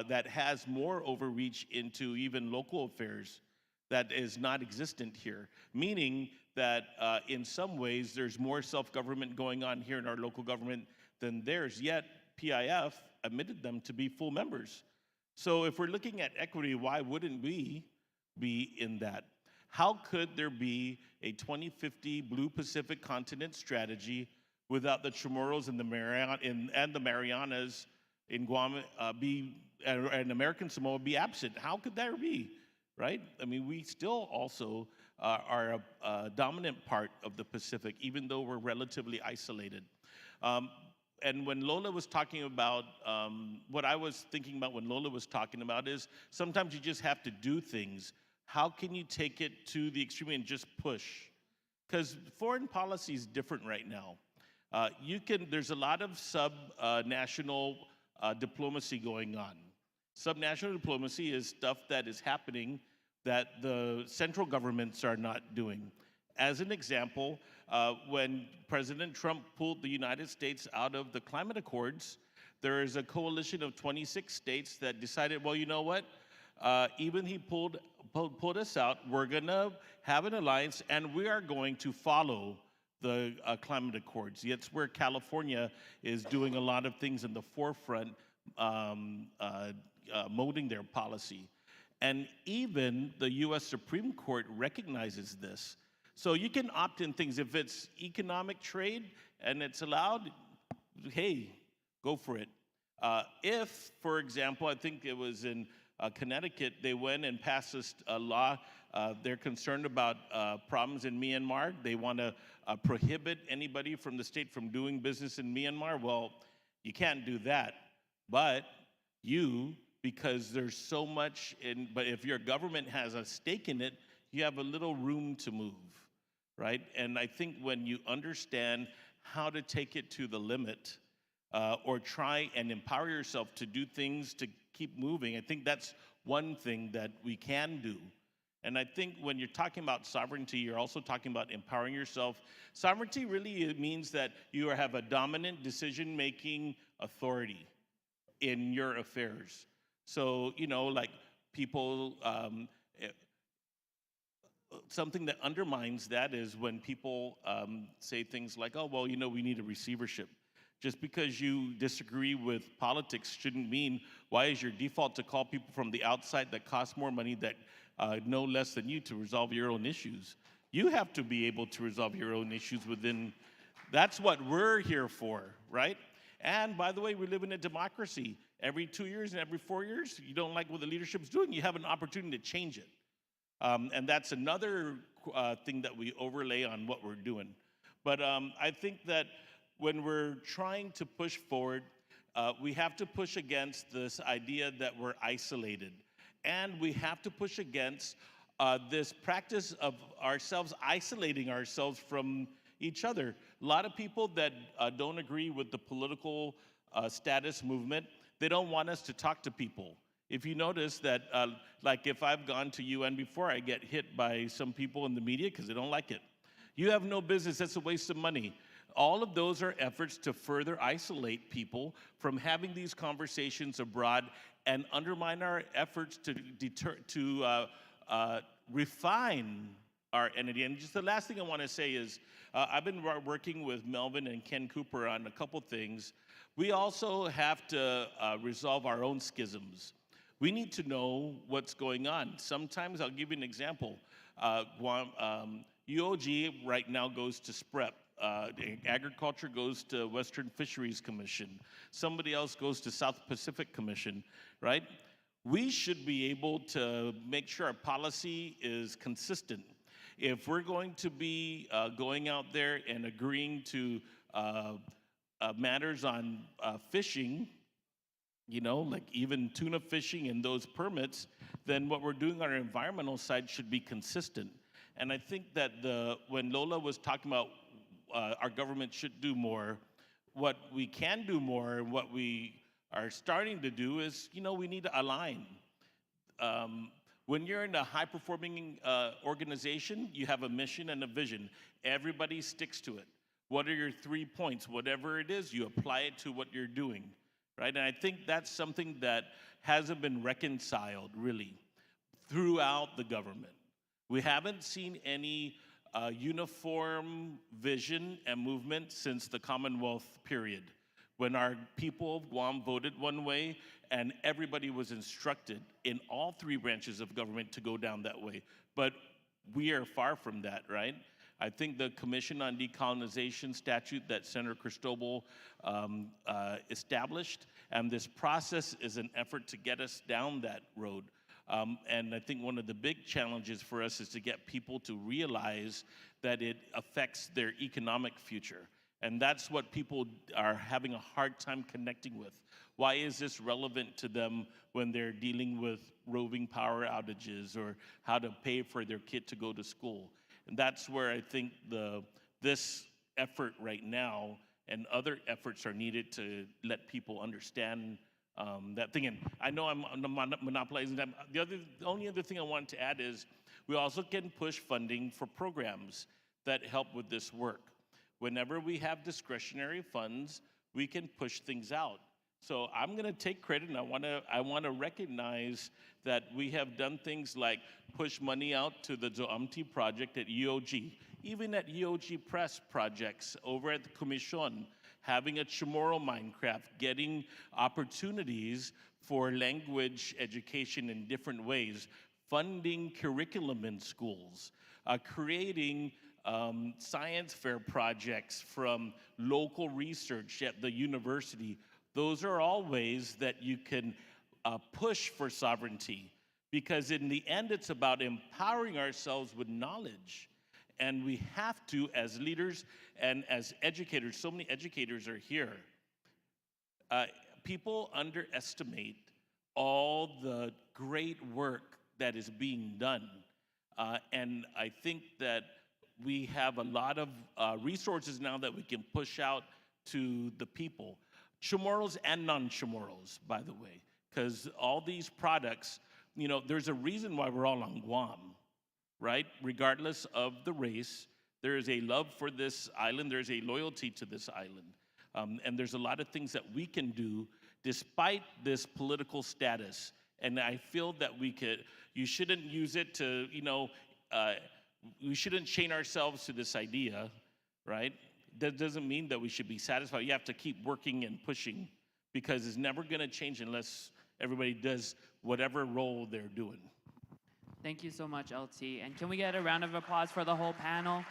that has more overreach into even local affairs that is not existent here. Meaning that in some ways there's more self-government going on here in our local government than theirs. Yet PIF admitted them to be full members. So if we're looking at equity, why wouldn't we be in that? How could there be a 2050 Blue Pacific Continent strategy without the Chamorros and the Marianas in Guam and American Samoa be absent? How could that be, right? I mean, we still also are a dominant part of the Pacific, even though we're relatively isolated. And when Lola was talking about, what I was thinking about when Lola was talking about is sometimes you just have to do things. How can you take it to the extreme and just push? Because foreign policy is different right now. There's a lot of sub-national diplomacy going on. Subnational diplomacy is stuff that is happening that the central governments are not doing. As an example, when President Trump pulled the United States out of the climate accords, there is a coalition of 26 states that decided, well, you know what? Even he pulled us out, we're going to have an alliance, and we are going to follow the climate accords. It's where California is doing a lot of things in the forefront, molding their policy. And even the U.S. Supreme Court recognizes this. So you can opt in things. If it's economic trade and it's allowed, hey, go for it. If, for example, I think it was in Connecticut, they went and passed a law. They're concerned about problems in Myanmar. They want to prohibit anybody from the state from doing business in Myanmar. Well, you can't do that. But because there's so much but if your government has a stake in it, you have a little room to move, right? And I think when you understand how to take it to the limit, or try and empower yourself to do things to keep moving, I think that's one thing that we can do. And I think when you're talking about sovereignty, you're also talking about empowering yourself. Sovereignty really means that you have a dominant decision-making authority in your affairs. So, like people, something that undermines that is when people say things like, oh, well, we need a receivership. Just because you disagree with politics shouldn't mean why is your default to call people from the outside that cost more money that know less than you to resolve your own issues. You have to be able to resolve your own issues within. That's what we're here for, right? And by the way, we live in a democracy. Every 2 years and every 4 years, you don't like what the leadership's doing, you have an opportunity to change it. And that's another thing that we overlay on what we're doing. But I think that when we're trying to push forward, we have to push against this idea that we're isolated. And we have to push against this practice of ourselves isolating ourselves from each other. A lot of people that don't agree with the political status movement, they don't want us to talk to people. If you notice that, like if I've gone to UN before, I get hit by some people in the media because they don't like it. You have no business, that's a waste of money. All of those are efforts to further isolate people from having these conversations abroad and undermine our efforts to refine our entity. And just the last thing I want to say is, I've been working with Melvin and Ken Cooper on a couple things. We also have to resolve our own schisms. We need to know what's going on. Sometimes, I'll give you an example. UOG right now goes to SPREP. Agriculture goes to Western Fisheries Commission. Somebody else goes to South Pacific Commission, right? We should be able to make sure our policy is consistent. If we're going to be going out there and agreeing to matters on fishing, like even tuna fishing and those permits, then what we're doing on our environmental side should be consistent. And I think that when Lola was talking about our government should do more, what we can do more and what we are starting to do is, we need to align. When you're in a high-performing organization, you have a mission and a vision. Everybody sticks to it. What are your 3 points? Whatever it is, you apply it to what you're doing, right? And I think that's something that hasn't been reconciled, really, throughout the government. We haven't seen any uniform vision and movement since the Commonwealth period, when our people of Guam voted one way and everybody was instructed in all 3 branches of government to go down that way. But we are far from that, right? I think the Commission on Decolonization statute that Senator Cristobal established, and this process is an effort to get us down that road. And I think one of the big challenges for us is to get people to realize that it affects their economic future. And that's what people are having a hard time connecting with. Why is this relevant to them when they're dealing with roving power outages or how to pay for their kid to go to school? And that's where I think this effort right now and other efforts are needed to let people understand that thing. And I know I'm monopolizing that. The only other thing I wanted to add is we also can push funding for programs that help with this work. Whenever we have discretionary funds, we can push things out. So I'm going to take credit, and I want to recognize that we have done things like push money out to the Zoamti project at EOG, even at EOG Press projects over at the Commission, having a Chamorro Minecraft, getting opportunities for language education in different ways, funding curriculum in schools, creating science fair projects from local research at the university. those are all ways that you can push for sovereignty, because in the end, it's about empowering ourselves with knowledge. And we have to, as leaders and as educators, so many educators are here. People underestimate all the great work that is being done. And I think that we have a lot of resources now that we can push out to the people. Chamorros and non-chamorros, by the way, because all these products, you know, there's a reason why we're all on Guam, right? Regardless of the race, there is a love for this island, there's a loyalty to this island. And there's a lot of things that we can do despite this political status. And I feel that you shouldn't use it to, you know, we shouldn't chain ourselves to this idea, right? That doesn't mean that we should be satisfied. You have to keep working and pushing, because it's never gonna change unless everybody does whatever role they're doing. Thank you so much, LT. And can we get a round of applause for the whole panel?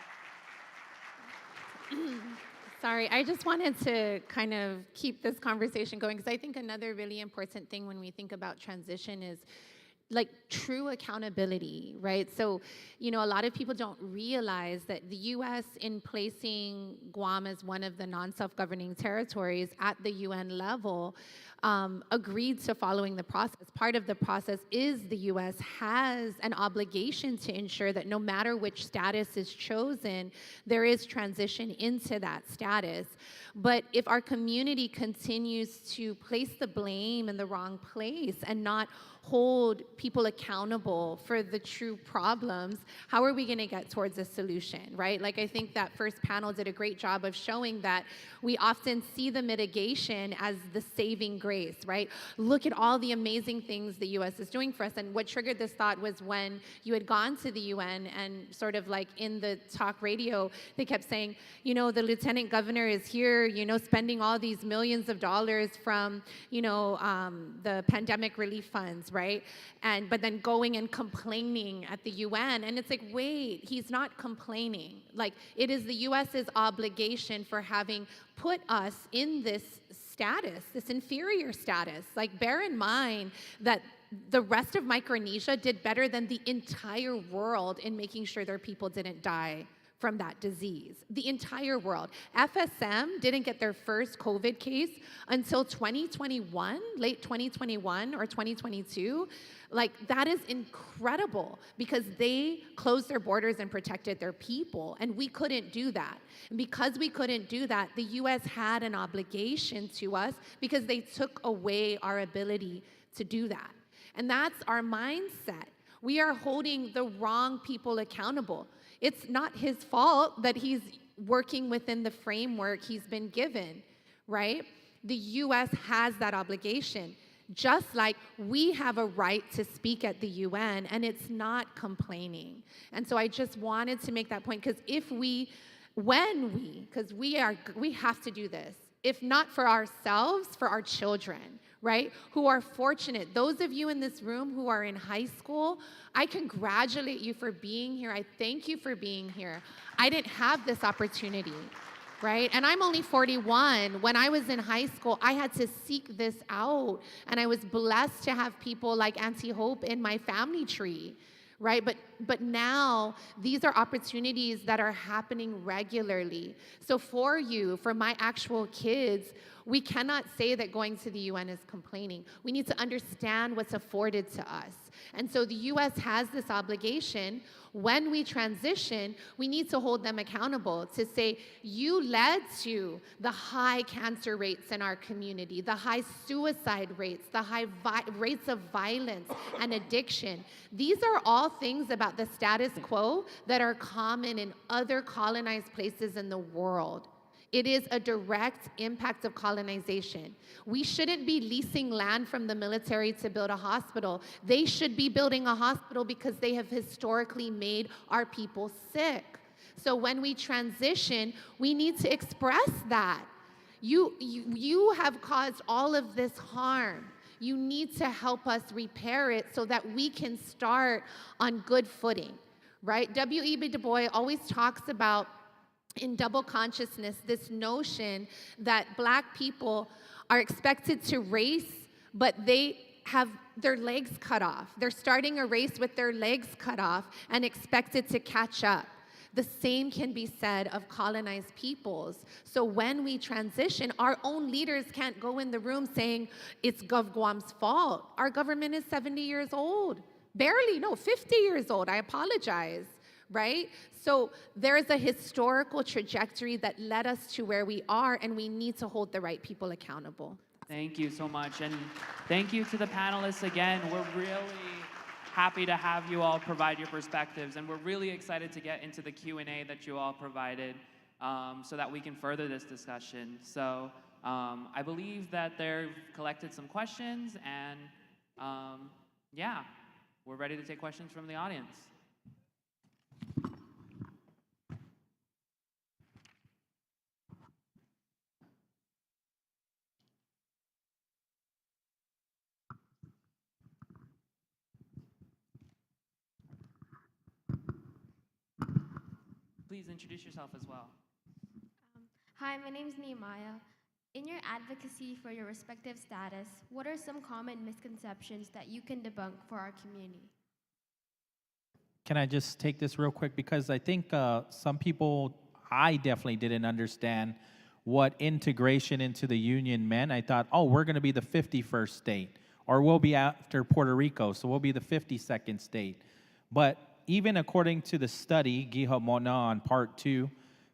Sorry, I just wanted to kind of keep this conversation going, because I think another really important thing when we think about transition is like true accountability, right? So, you know, a lot of people don't realize that the US, in placing Guam as one of the non-self-governing territories at the UN level, agreed to following the process. Part of the process is the US has an obligation to ensure that no matter which status is chosen, there is transition into that status. But if our community continues to place the blame in the wrong place and not hold people accountable for the true problems, how are we going to get towards a solution, right? Like, I think that first panel did a great job of showing that we often see the mitigation as the saving grace, right? Look at all the amazing things the US is doing for us. And what triggered this thought was when you had gone to the UN and sort of like in the talk radio, they kept saying, you know, the lieutenant governor is here, you know, spending all these millions of dollars from, you know, the pandemic relief funds, right? But then going and complaining at the UN. And it's like, wait, he's not complaining. Like, it is the US's obligation for having put us in this status, this inferior status. Like, bear in mind that the rest of Micronesia did better than the entire world in making sure their people didn't die from that disease. The entire world. FSM didn't get their first COVID case until 2021, late 2021 or 2022. Like, that is incredible, because they closed their borders and protected their people, and we couldn't do that. And because we couldn't do that, the US had an obligation to us, because they took away our ability to do that. And that's our mindset. We are holding the wrong people accountable. It's not his fault that he's working within the framework he's been given, right? The US has that obligation, just like we have a right to speak at the UN, and it's not complaining. And so I just wanted to make that point, because we have to do this, if not for ourselves, for our children, right? Who are fortunate. Those of you in this room who are in high school, I congratulate you for being here. I thank you for being here. I didn't have this opportunity, right? And I'm only 41. When I was in high school, I had to seek this out. And I was blessed to have people like Auntie Hope in my family tree, right? But now these are opportunities that are happening regularly. So for my actual kids, we cannot say that going to the UN is complaining. We need to understand what's afforded to us. And so the US has this obligation. When we transition, we need to hold them accountable to say, you led to the high cancer rates in our community, the high suicide rates, the high rates of violence and addiction. These are all things about the status quo that are common in other colonized places in the world. It is a direct impact of colonization. We shouldn't be leasing land from the military to build a hospital. They should be building a hospital because they have historically made our people sick. So when we transition, we need to express that. You have caused all of this harm. You need to help us repair it so that we can start on good footing, right? W.E.B. Du Bois always talks about, in double consciousness, this notion that Black people are expected to race, but they have their legs cut off. They're starting a race with their legs cut off and expected to catch up. The same can be said of colonized peoples. So when we transition, our own leaders can't go in the room saying it's Gov Guam's fault. Our government is 70 years old. Barely, no, 50 years old. I apologize, right? So there's a historical trajectory that led us to where we are, and we need to hold the right people accountable. Thank you so much. And thank you to the panelists again. We're really happy to have you all provide your perspectives, and we're really excited to get into the Q&A that you all provided so that we can further this discussion. So I believe that they've collected some questions, and yeah, we're ready to take questions from the audience. Please introduce yourself as well. Hi, my name is Nehemiah. In your advocacy for your respective status, what are some common misconceptions that you can debunk for our community? Can I just take this real quick? Because I think some people, I definitely didn't understand what integration into the union meant. I thought, oh, we're going to be the 51st state, or we'll be after Puerto Rico, so we'll be the 52nd state. But even according to the study, Giha Mona on part 2,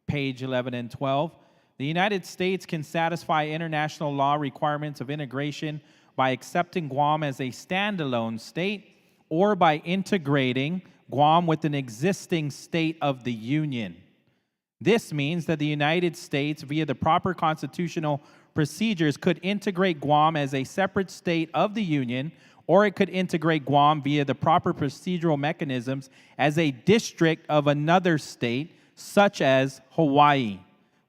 page 11 and 12, the United States can satisfy international law requirements of integration by accepting Guam as a standalone state or by integrating Guam with an existing state of the Union. This means that the United States, via the proper constitutional procedures, could integrate Guam as a separate state of the Union, or it could integrate Guam via the proper procedural mechanisms as a district of another state, such as Hawaii.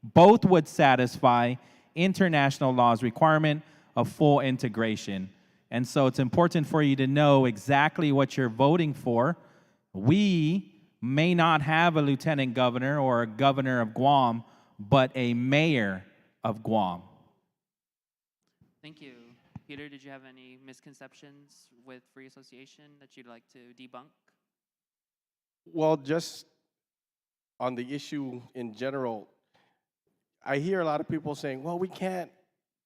Both would satisfy international law's requirement of full integration. And so it's important for you to know exactly what you're voting for. We may not have a lieutenant governor or a governor of Guam, but a mayor of Guam. Thank you. Peter, did you have any misconceptions with free association that you'd like to debunk? Well, just on the issue in general, I hear a lot of people saying, well, we can't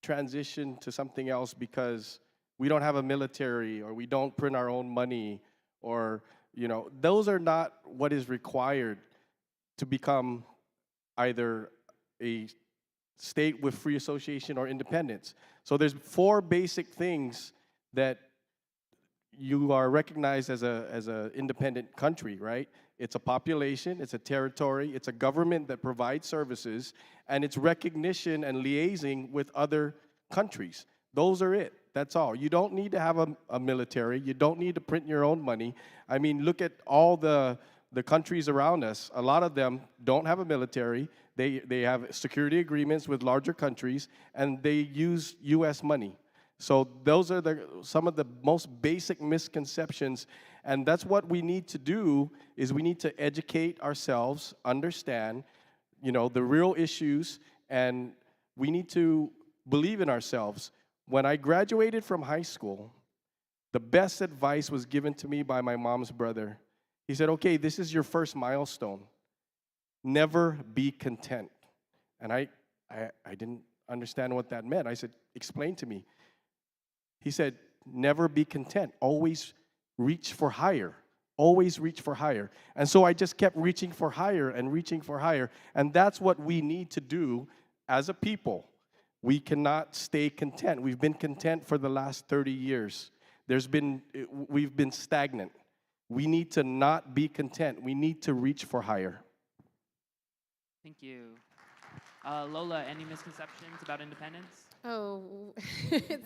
transition to something else because we don't have a military, or we don't print our own money, or, you know, those are not what is required to become either a state with free association or independence. So there's 4 basic things that you are recognized as a independent country, right? It's a population, it's a territory, it's a government that provides services, and it's recognition and liaising with other countries. Those are it. That's all. You don't need to have a military. You don't need to print your own money. I mean, look at all the countries around us. A lot of them don't have a military. They have security agreements with larger countries, and they use U.S. money. So those are some of the most basic misconceptions, and that's what we need to do, is we need to educate ourselves, understand, you know, the real issues, and we need to believe in ourselves. When I graduated from high school, the best advice was given to me by my mom's brother. He said, okay, this is your first milestone. Never be content. And I didn't understand what that meant. I said, explain to me. He said, never be content. Always reach for higher. Always reach for higher. And so I just kept reaching for higher and reaching for higher. And that's what we need to do as a people. We cannot stay content. We've been content for the last 30 years. We've been stagnant. We need to not be content. We need to reach for higher. Thank you. Lola, any misconceptions about independence? Oh,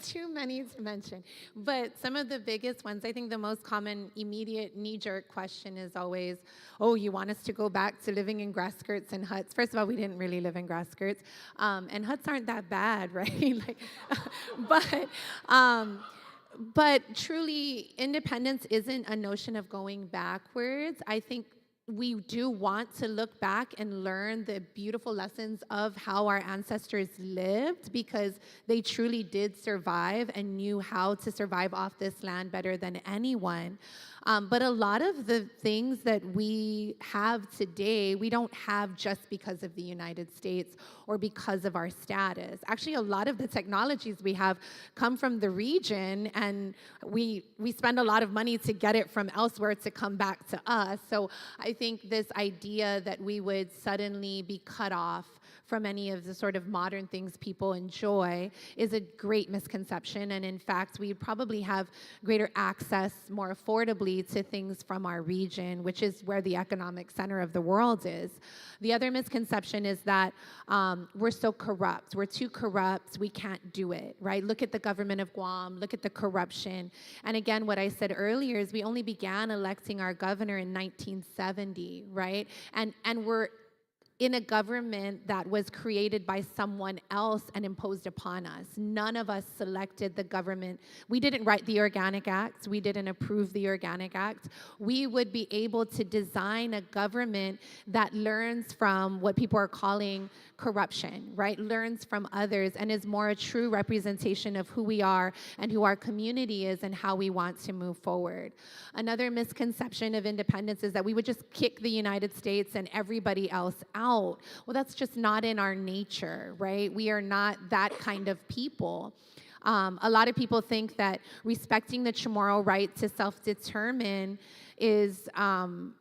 too many to mention. But some of the biggest ones, I think the most common immediate knee-jerk question is always, oh, you want us to go back to living in grass skirts and huts? First of all, we didn't really live in grass skirts. And huts aren't that bad, right? But truly, independence isn't a notion of going backwards. I think we do want to look back and learn the beautiful lessons of how our ancestors lived, because they truly did survive and knew how to survive off this land better than anyone. But a lot of the things that we have today, we don't have just because of the United States or because of our status. Actually, a lot of the technologies we have come from the region, and we spend a lot of money to get it from elsewhere to come back to us. So I think this idea that we would suddenly be cut off from any of the sort of modern things people enjoy is a great misconception. And in fact, we probably have greater access more affordably to things from our region, which is where the economic center of the world is. The other misconception is that we're so corrupt. We're too corrupt. We can't do it, right? Look at the government of Guam. Look at the corruption. And again, what I said earlier is we only began electing our governor in 1970, right? And we're in a government that was created by someone else and imposed upon us. None of us selected the government. We didn't write the Organic Act. We didn't approve the Organic Act. We would be able to design a government that learns from what people are calling corruption, right? Learns from others and is more a true representation of who we are and who our community is and how we want to move forward. Another misconception of independence is that we would just kick the United States and everybody else out. Well, that's just not in our nature, right? We are not that kind of people. A lot of people think that respecting the Chamorro right to self-determine is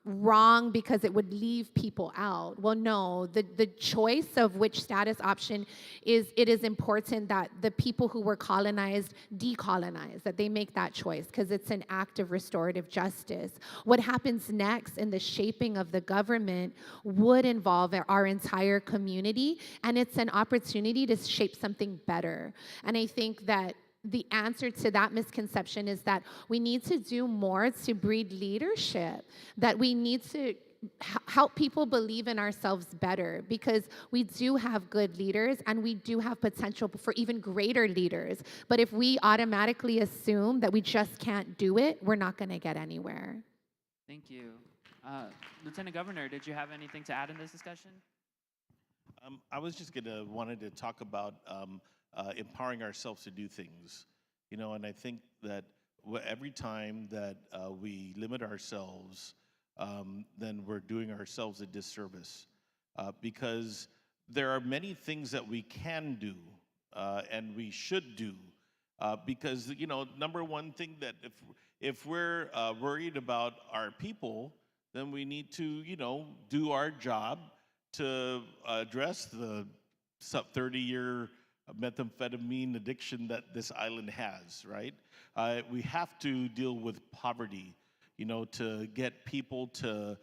wrong because it would leave people out. Well, no, the choice of which status option it is important that the people who were colonized decolonize, that they make that choice, because it's an act of restorative justice. What happens next in the shaping of the government would involve our entire community, and it's an opportunity to shape something better. And I think that the answer to that misconception is that we need to do more to breed leadership, that we need to help people believe in ourselves better, because we do have good leaders and we do have potential for even greater leaders. But if we automatically assume that we just can't do it, we're not going to get anywhere. Thank you. Lieutenant Governor, did you have anything to add in this discussion? I was just wanted to talk about empowering ourselves to do things, and I think that every time that we limit ourselves, then we're doing ourselves a disservice, because there are many things that we can do and we should do, because number one thing, that if we're worried about our people, then we need to do our job to address the 30-year methamphetamine addiction that this island has, right? We have to deal with poverty, to get people to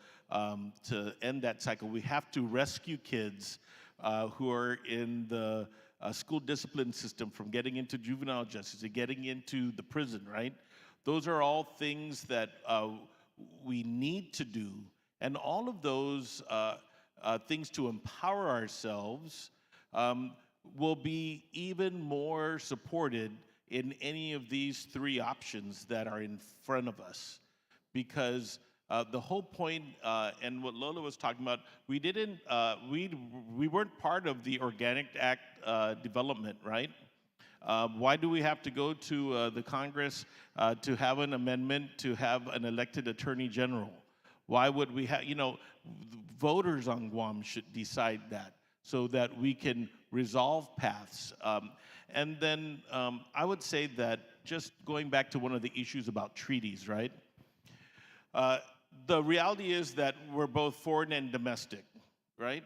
end that cycle. We have to rescue kids who are in the school discipline system from getting into juvenile justice and getting into the prison, right? Those are all things that we need to do. And all of those things to empower ourselves will be even more supported in any of these three options that are in front of us. Because the whole point, and what Lola was talking about, we weren't part of the Organic Act development, right? Why do we have to go to the Congress to have an amendment to have an elected attorney general? Why would we have, voters on Guam should decide that, so that we can resolve paths. And then I would say that, just going back to one of the issues about treaties, right? The reality is that we're both foreign and domestic, right?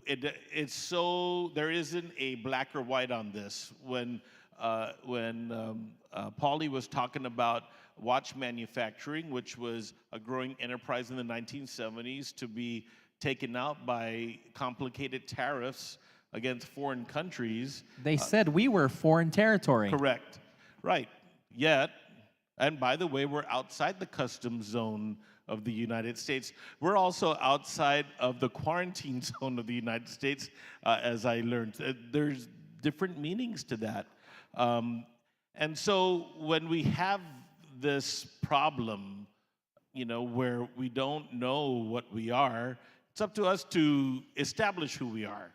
It's so, there isn't a black or white on this. When Paulie was talking about watch manufacturing, which was a growing enterprise in the 1970s, to be taken out by complicated tariffs against foreign countries. They said we were foreign territory. Correct. Right. Yet, and by the way, we're outside the customs zone of the United States. We're also outside of the quarantine zone of the United States, as I learned. There's different meanings to that. And so when we have this problem where we don't know what we are, it's up to us to establish who we are,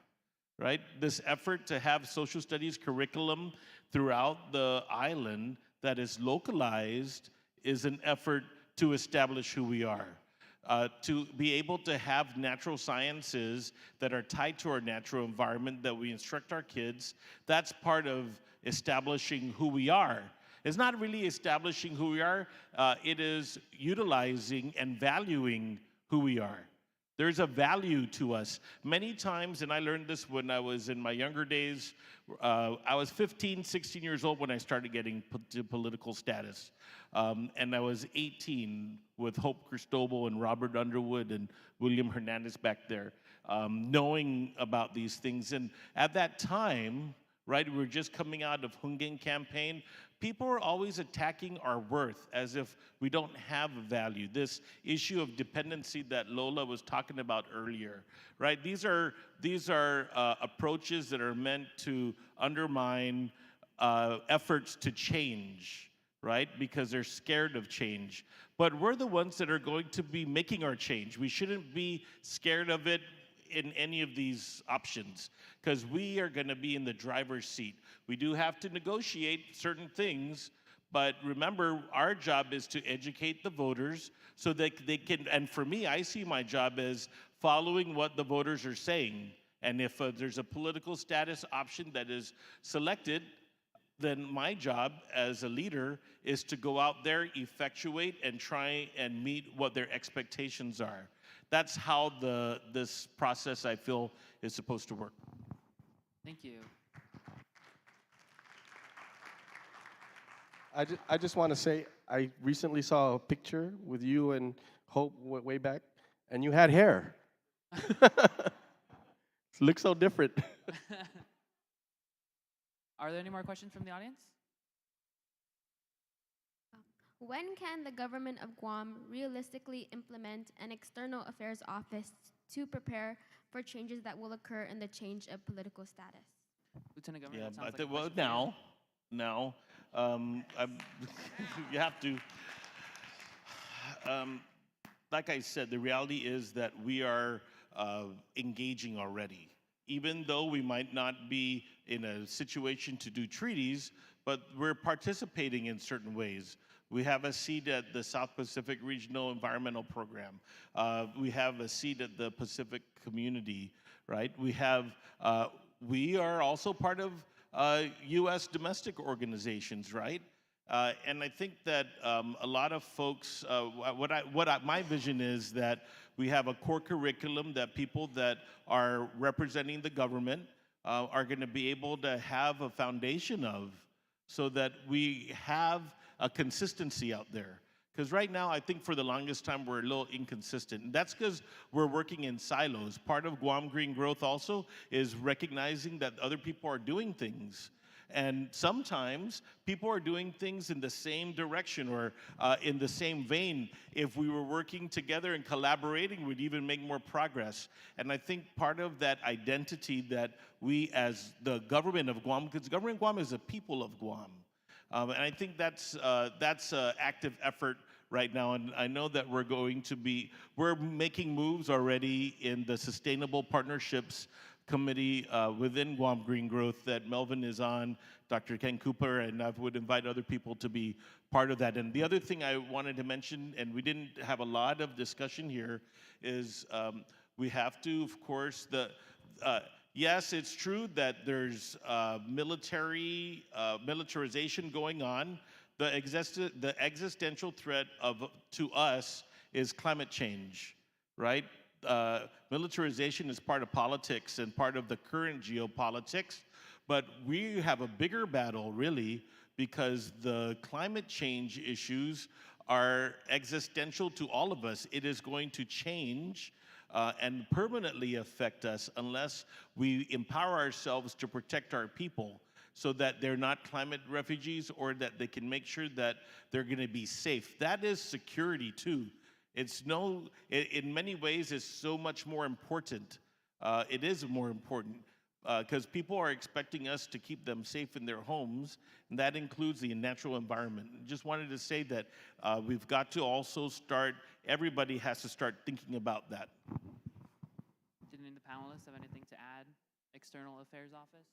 right? This effort to have social studies curriculum throughout the island that is localized is an effort to establish who we are. To be able to have natural sciences that are tied to our natural environment that we instruct our kids, that's part of establishing who we are. It's not really establishing who we are, it is utilizing and valuing who we are. There's a value to us. Many times, and I learned this when I was in my younger days, I was 15, 16 years old when I started getting to political status. And I was 18 with Hope Cristobal and Robert Underwood and William Hernandez back there, knowing about these things. And at that time, right, we were just coming out of Hungin campaign. People are always attacking our worth as if we don't have value. This issue of dependency that Lola was talking about earlier, right? These are approaches that are meant to undermine efforts to change, right? Because they're scared of change. But we're the ones that are going to be making our change. We shouldn't be scared of it in any of these options, because we are going to be in the driver's seat. We do have to negotiate certain things, but remember, our job is to educate the voters so that they can, and for me, I see my job as following what the voters are saying. And if there's a political status option that is selected, then my job as a leader is to go out there, effectuate, and try and meet what their expectations are. That's how this process, I feel, is supposed to work. Thank you. I just want to say, I recently saw a picture with you and Hope way back, and you had hair. It looks so different. Are there any more questions from the audience? When can the government of Guam realistically implement an external affairs office to prepare for changes that will occur in the change of political status? Lieutenant Governor, Yeah, that sounds I like think, a well, question for you. now, you have to, like I said, the reality is that we are engaging already. Even though we might not be in a situation to do treaties, but we're participating in certain ways. We have a seat at the South Pacific Regional Environmental Program. We have a seat at the Pacific Community, right? We are also part of U.S. domestic organizations, right? And I think that a lot of folks, my vision is that we have a core curriculum that people that are representing the government are going to be able to have a foundation of, so that we have a consistency out there. Because right now, I think for the longest time, we're a little inconsistent. And that's because we're working in silos. Part of Guam Green Growth also is recognizing that other people are doing things. And sometimes people are doing things in the same direction or in the same vein. If we were working together and collaborating, we'd even make more progress. And I think part of that identity that we as the government of Guam, because the government of Guam is a people of Guam. And I think that's an active effort right now. And I know that we're making moves already in the Sustainable Partnerships Committee within Guam Green Growth that Melvin is on, Dr. Ken Cooper, and I would invite other people to be part of that. And the other thing I wanted to mention, and we didn't have a lot of discussion here, is we have to, of course, yes, it's true that there's militarization going on. The existential threat to us is climate change, right? Militarization is part of politics and part of the current geopolitics, but we have a bigger battle, really, because the climate change issues are existential to all of us. It is going to change and permanently affect us unless we empower ourselves to protect our people so that they're not climate refugees, or that they can make sure that they're going to be safe. That is security too. In many ways, it's so much more important. It is more important. because people are expecting us to keep them safe in their homes, and that includes the natural environment. Just wanted to say that we've got to also start, everybody has to start thinking about that. Did any of the panelists have anything to add? External Affairs Office?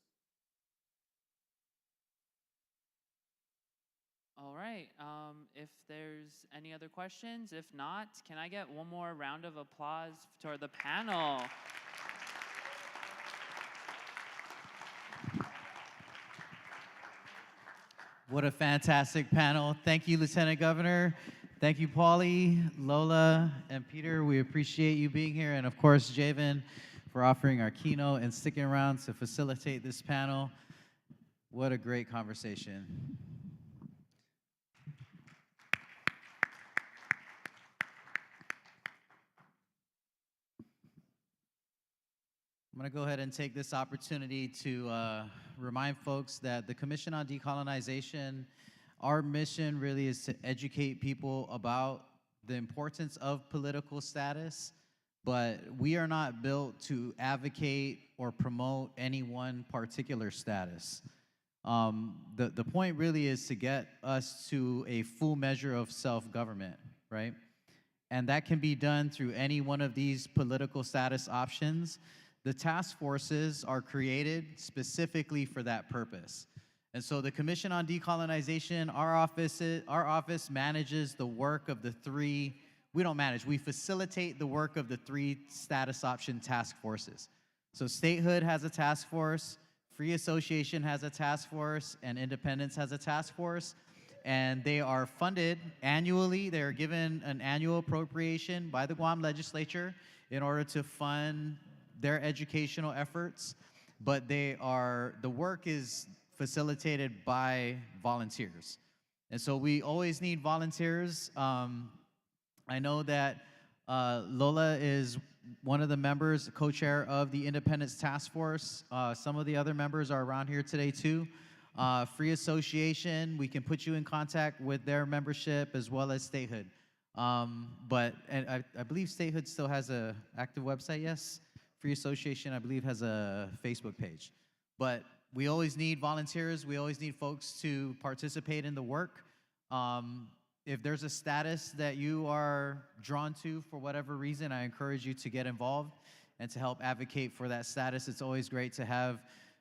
All right, if there's any other questions, if not, can I get one more round of applause for the panel? What a fantastic panel. Thank you, Lieutenant Governor. Thank you, Paulie, Lola, and Peter. We appreciate you being here. And of course, Javen, for offering our keynote and sticking around to facilitate this panel. What a great conversation. I'm going to go ahead and take this opportunity to remind folks that the Commission on Decolonization, our mission really is to educate people about the importance of political status, but we are not built to advocate or promote any one particular status. The point really is to get us to a full measure of self-government, right? And that can be done through any one of these political status options. The task forces are created specifically for that purpose. And so the Commission on Decolonization, our office manages the work of the three, we don't manage, we facilitate the work of the three status option task forces. So statehood has a task force, free association has a task force, and independence has a task force. And they are funded annually. They're given an annual appropriation by the Guam legislature in order to fund their educational efforts, but the work is facilitated by volunteers. And so we always need volunteers. I know that Lola is one of the members, co-chair of the Independence Task Force. Some of the other members are around here today too. Free Association, we can put you in contact with their membership as well as Statehood. I believe Statehood still has an active website, yes? Free Association, I believe, has a Facebook page. But we always need volunteers. We always need folks to participate in the work. If there's a status that you are drawn to for whatever reason, I encourage you to get involved and to help advocate for that status. It's always great to have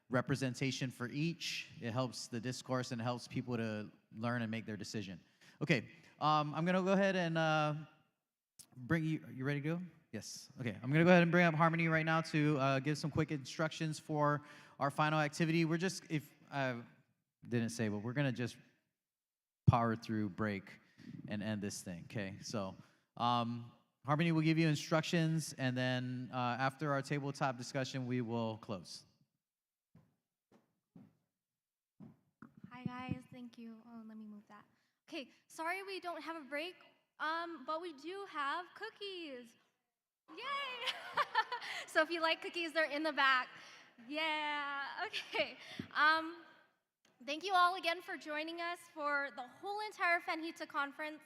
representation for each. It helps the discourse and helps people to learn and make their decision. Okay, I'm gonna go ahead and bring you, are you ready to go? Yes, okay. I'm gonna go ahead and bring up Harmony right now to give some quick instructions for our final activity. We're just, if I didn't say, but we're gonna just power through, break, and end this thing, okay? So Harmony will give you instructions, and then after our tabletop discussion, we will close. Hi guys, thank you. Oh, let me move that. Okay, sorry we don't have a break, but we do have cookies. Yay! So if you like cookies, they're in the back. Yeah, okay. Thank you all again for joining us for the whole entire Fanhita conference.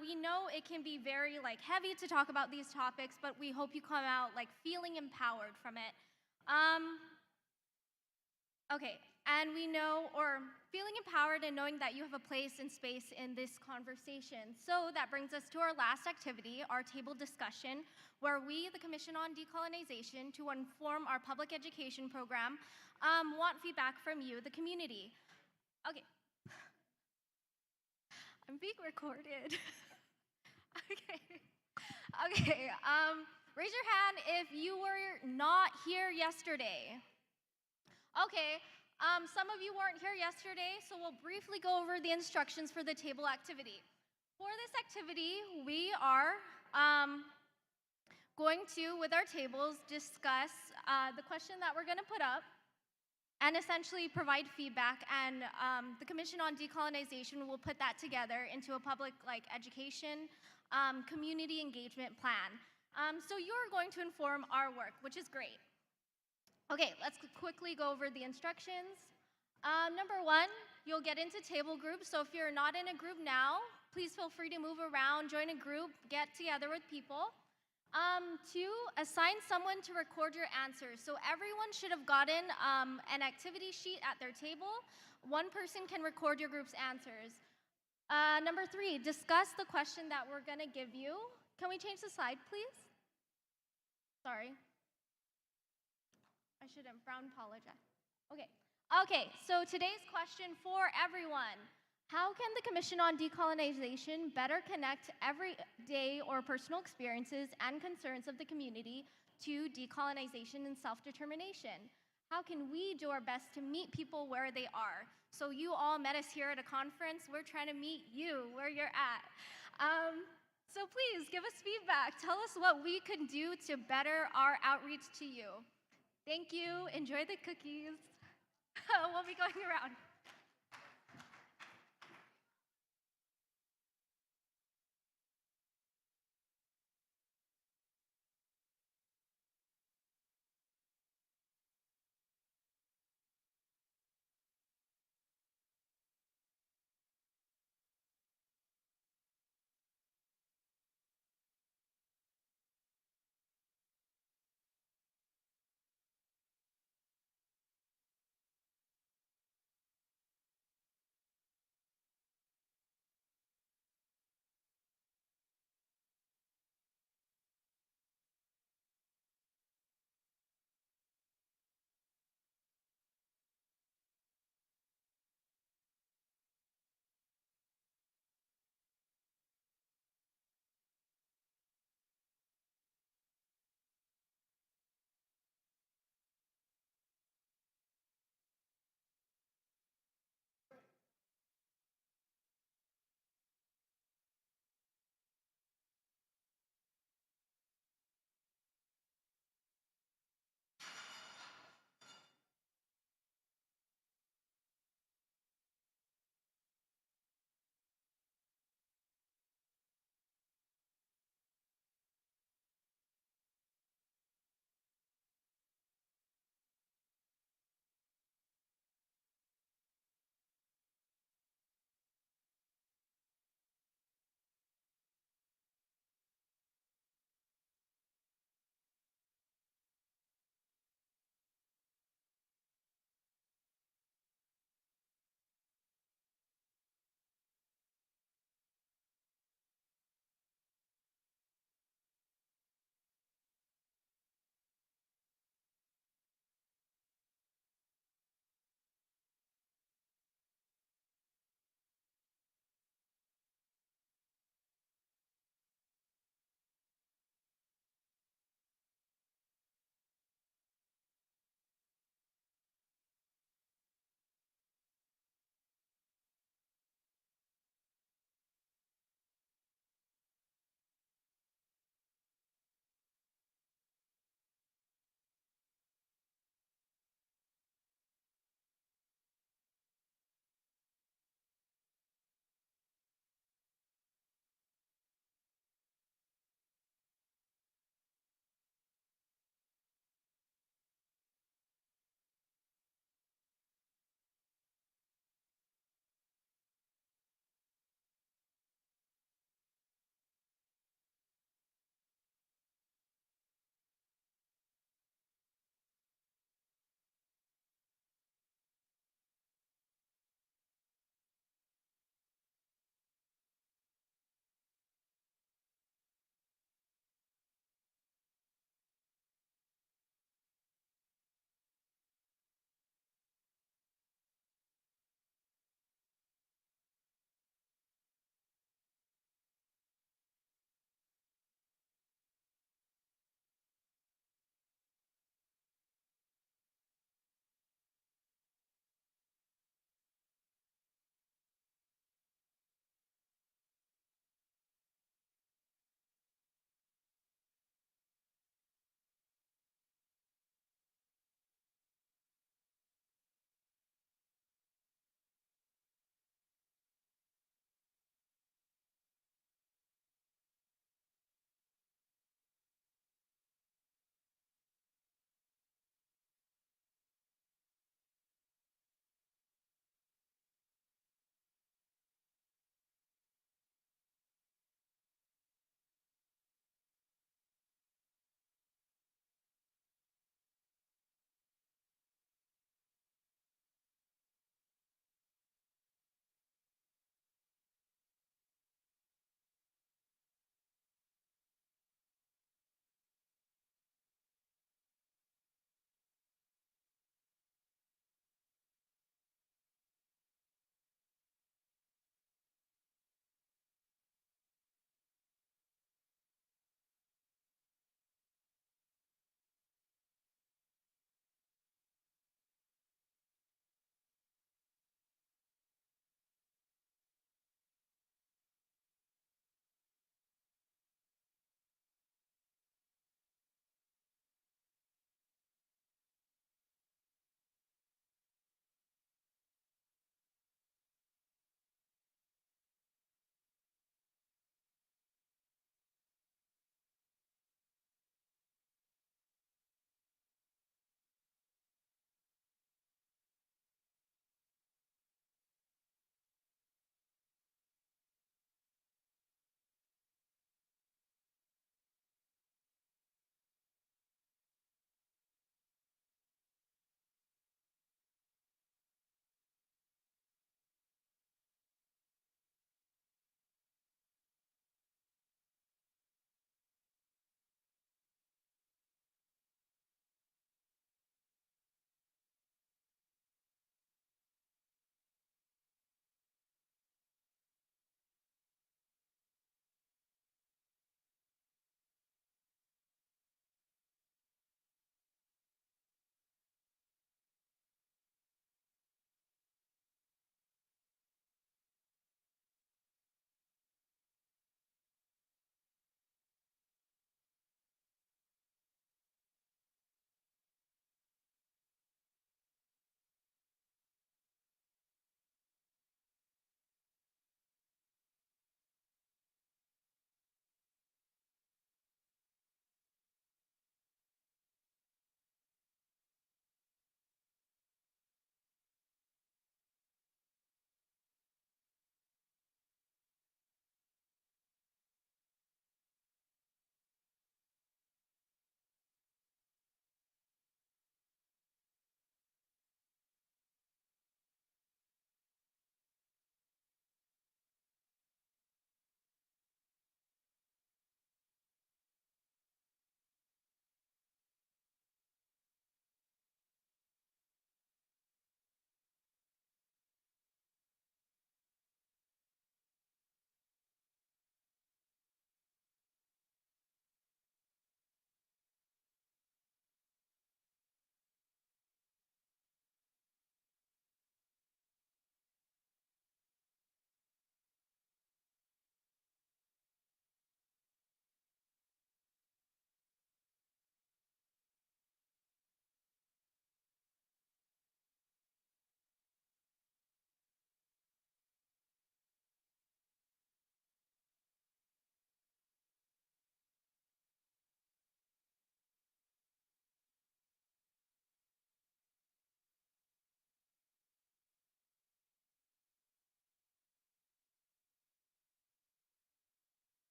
We know it can be very heavy to talk about these topics, but we hope you come out feeling empowered from it. Okay, and we know, or feeling empowered and knowing that you have a place and space in this conversation. So that brings us to our last activity, our table discussion, where we, the Commission on Decolonization, to inform our public education program, want feedback from you, the community. Okay. I'm being recorded. Okay. Okay, raise your hand if you were not here yesterday. Okay, some of you weren't here yesterday, so we'll briefly go over the instructions for the table activity. For this activity, we are going to, with our tables, discuss the question that we're going to put up and essentially provide feedback, and the Commission on Decolonization will put that together into a public education community engagement plan. So you're going to inform our work, which is great. Okay, let's quickly go over the instructions. Number one, you'll get into table groups. So if you're not in a group now, please feel free to move around, join a group, get together with people. Two, assign someone to record your answers. So everyone should have gotten an activity sheet at their table. One person can record your group's answers. Number three, discuss the question that we're gonna give you. Can we change the slide, please? Sorry. I shouldn't. Brown apologize. Okay, so today's question for everyone. How can the Commission on Decolonization better connect everyday or personal experiences and concerns of the community to decolonization and self-determination? How can we do our best to meet people where they are? So you all met us here at a conference. We're trying to meet you where you're at. So please give us feedback. Tell us what we can do to better our outreach to you. Thank you. Enjoy the cookies. We'll be going around.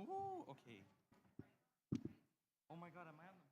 Oh, okay. Oh my God, am I on the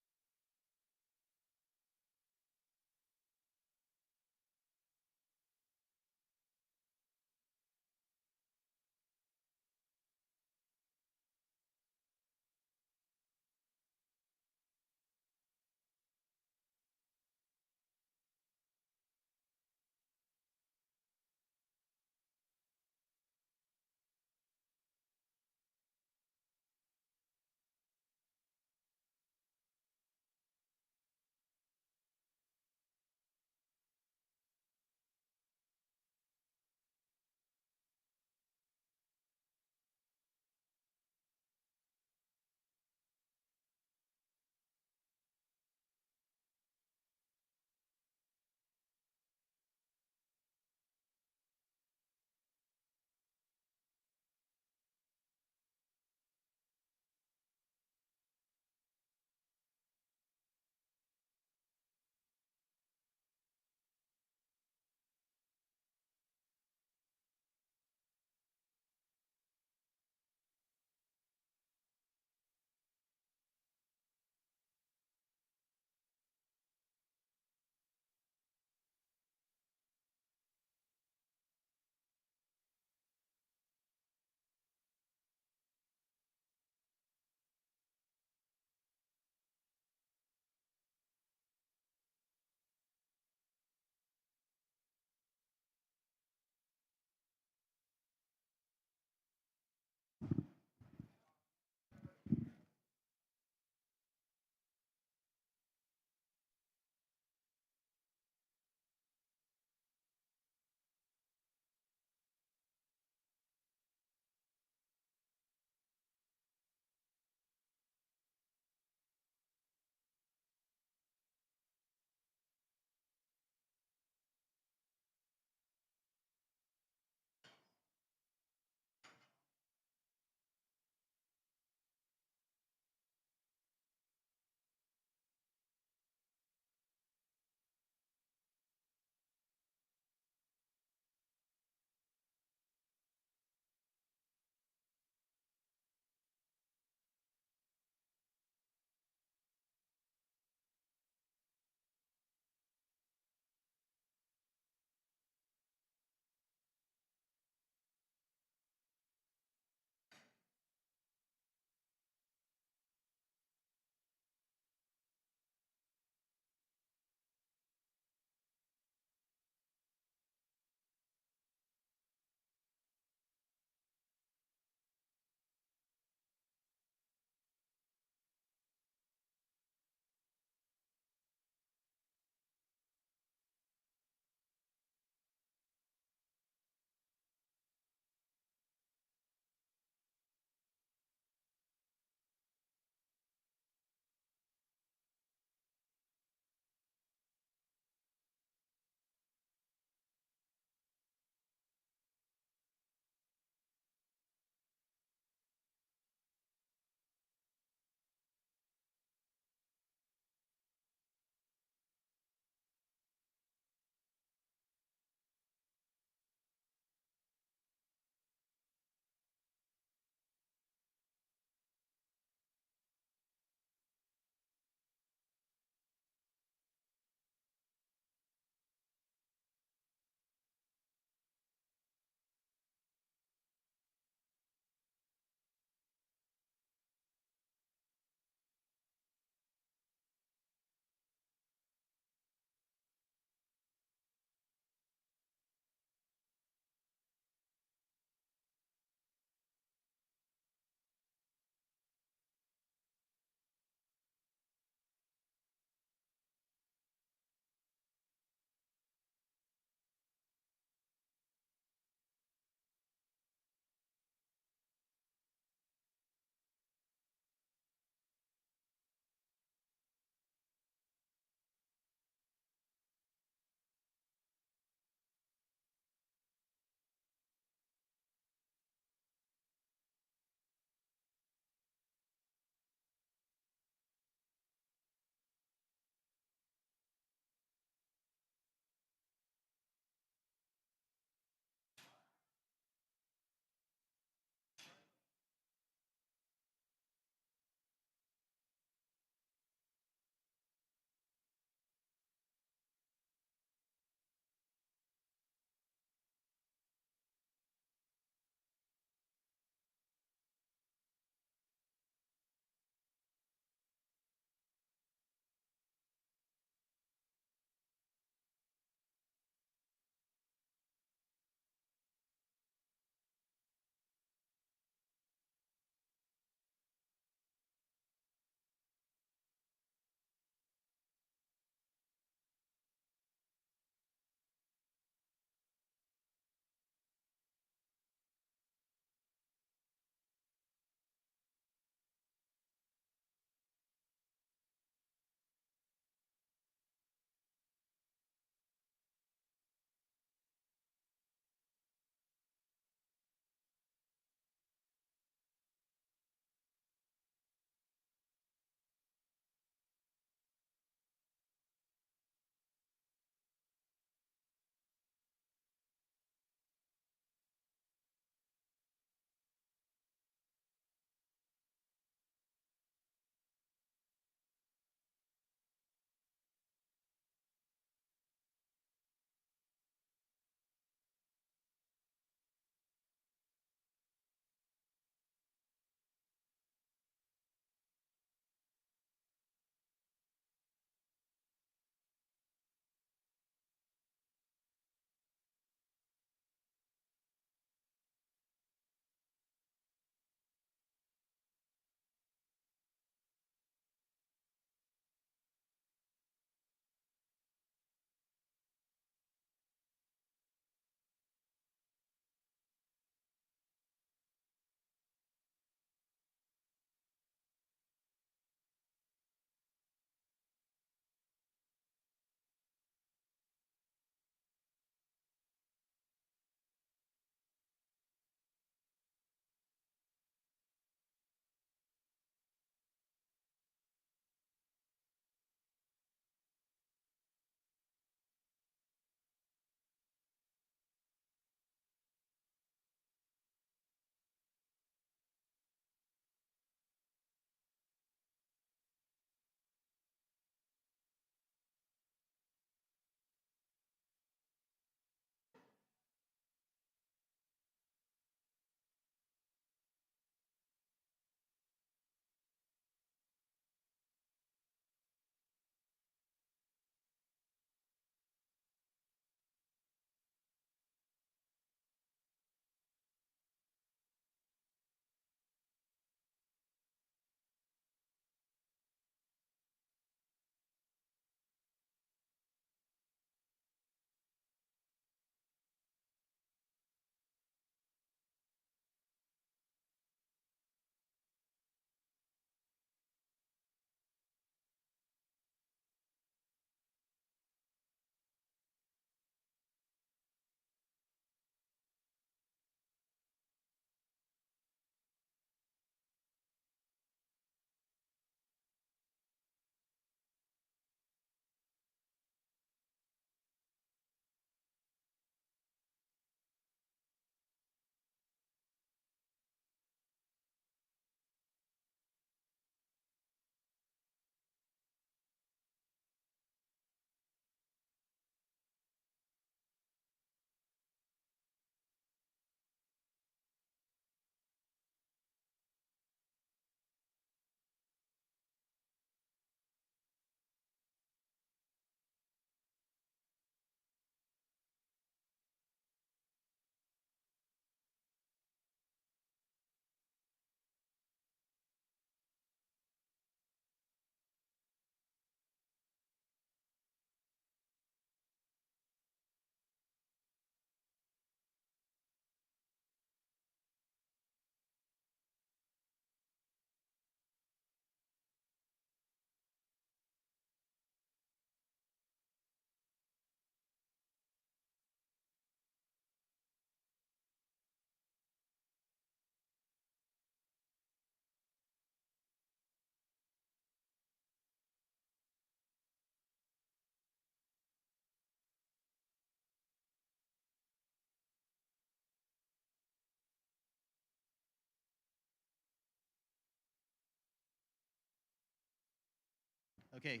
Okay,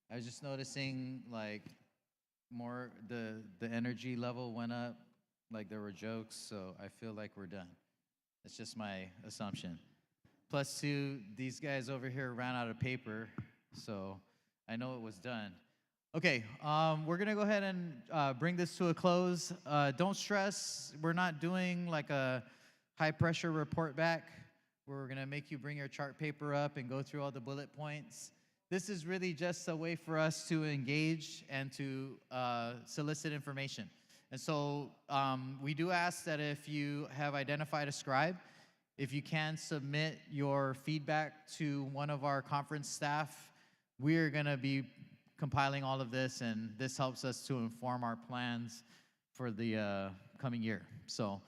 I was just noticing like more the energy level went up, like there were jokes, so I feel like we're done. That's just my assumption. Plus two, these guys over here ran out of paper, so I know it was done. Okay, we're gonna go ahead and bring this to a close. Don't stress, we're not doing like a high pressure report back. We're gonna make you bring your chart paper up and go through all the bullet points. This is really just a way for us to engage and to solicit information. And so we do ask that if you have identified a scribe, if you can submit your feedback to one of our conference staff, we're gonna be compiling all of this, and this helps us to inform our plans for the coming year. So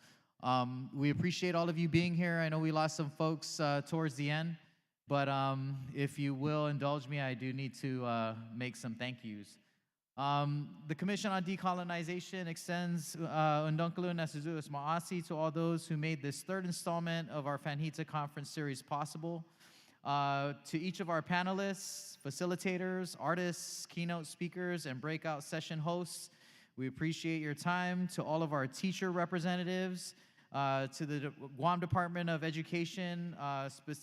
we appreciate all of you being here. I know we lost some folks towards the end, but if you will indulge me, I do need to make some thank yous. The Commission on Decolonization extends Undunkalu Nasuzu's Ma'asi to all those who made this third installment of our Fanhita Conference Series possible. To each of our panelists, facilitators, artists, keynote speakers, and breakout session hosts, we appreciate your time. To all of our teacher representatives, to the Guam Department of Education,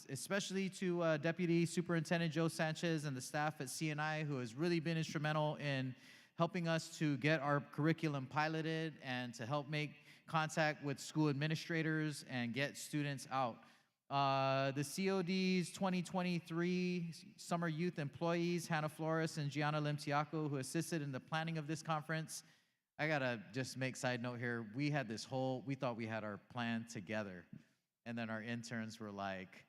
especially to Deputy Superintendent Joe Sanchez and the staff at CNI, who has really been instrumental in helping us to get our curriculum piloted and to help make contact with school administrators and get students out. The COD's 2023 Summer Youth Employees, Hannah Flores and Gianna Limtiaco, who assisted in the planning of this conference. I gotta just make side note here. We thought we had our plan together. And then our interns were like,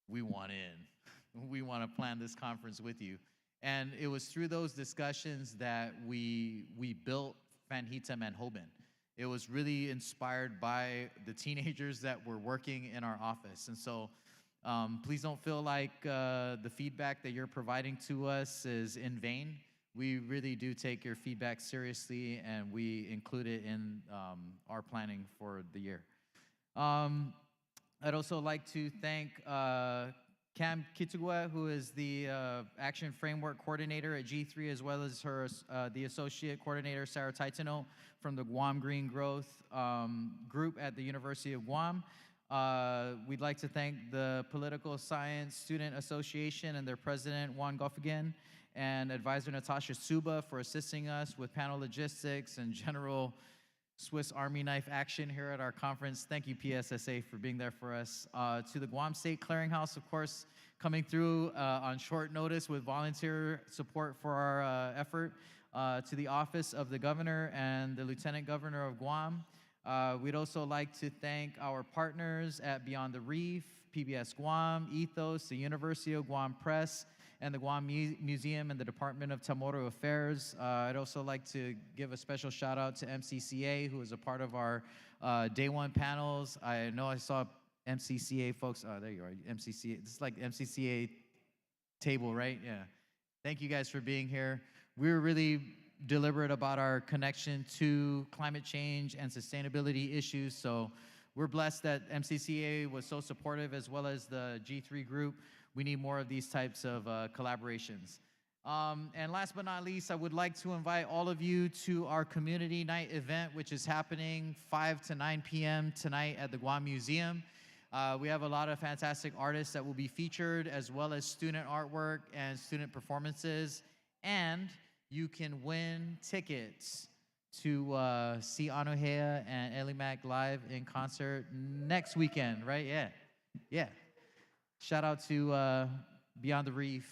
we want in. We want to plan this conference with you. And it was through those discussions that we built Fanhita Manhoban. It was really inspired by the teenagers that were working in our office. And so please don't feel like the feedback that you're providing to us is in vain. We really do take your feedback seriously, and we include it in our planning for the year. I'd also like to thank Cam Kitugwa, who is the Action Framework Coordinator at G3, as well as her the Associate Coordinator, Sarah Taitano, from the Guam Green Growth Group at the University of Guam. We'd like to thank the Political Science Student Association and their president, Juan Goffigan, and advisor Natasha Suba for assisting us with panel logistics and general Swiss Army knife action here at our conference. Thank you, PSSA, for being there for us. To the Guam State Clearinghouse, of course, coming through on short notice with volunteer support for our effort. To the Office of the Governor and the Lieutenant Governor of Guam. We'd also like to thank our partners at Beyond the Reef, PBS Guam, Ethos, the University of Guam Press, and the Guam Museum and the Department of Chamorro Affairs. I'd also like to give a special shout out to MCCA, who is a part of our day one panels. I know I saw MCCA folks. Oh, there you are, MCCA. This is like MCCA table, right? Yeah. Thank you guys for being here. We're really deliberate about our connection to climate change and sustainability issues. So we're blessed that MCCA was so supportive, as well as the G3 group. We need more of these types of collaborations. And last but not least, I would like to invite all of you to our community night event, which is happening 5 to 9 p.m. tonight at the Guam Museum. We have a lot of fantastic artists that will be featured, as well as student artwork and student performances. And you can win tickets to see Anohea and Elimac live in concert next weekend, right? Yeah. Yeah. Shout out to Beyond the Reef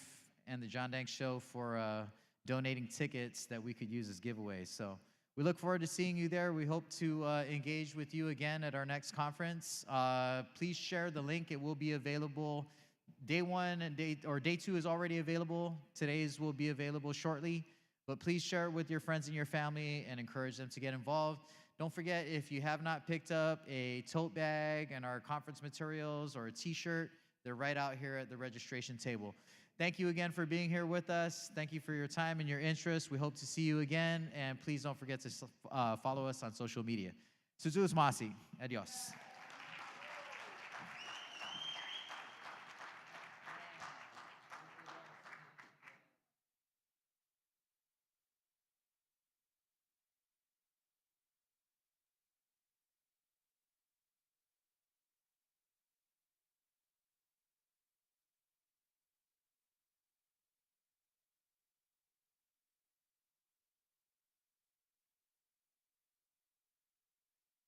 and the John Dank Show for donating tickets that we could use as giveaways. So we look forward to seeing you there. We hope to engage with you again at our next conference. Please share the link. It will be available. Day one and day two is already available. Today's will be available shortly. But please share it with your friends and your family and encourage them to get involved. Don't forget, if you have not picked up a tote bag and our conference materials or a t-shirt, they're right out here at the registration table. Thank you again for being here with us. Thank you for your time and your interest. We hope to see you again. And please don't forget to follow us on social media. Suzus Masi. Adios.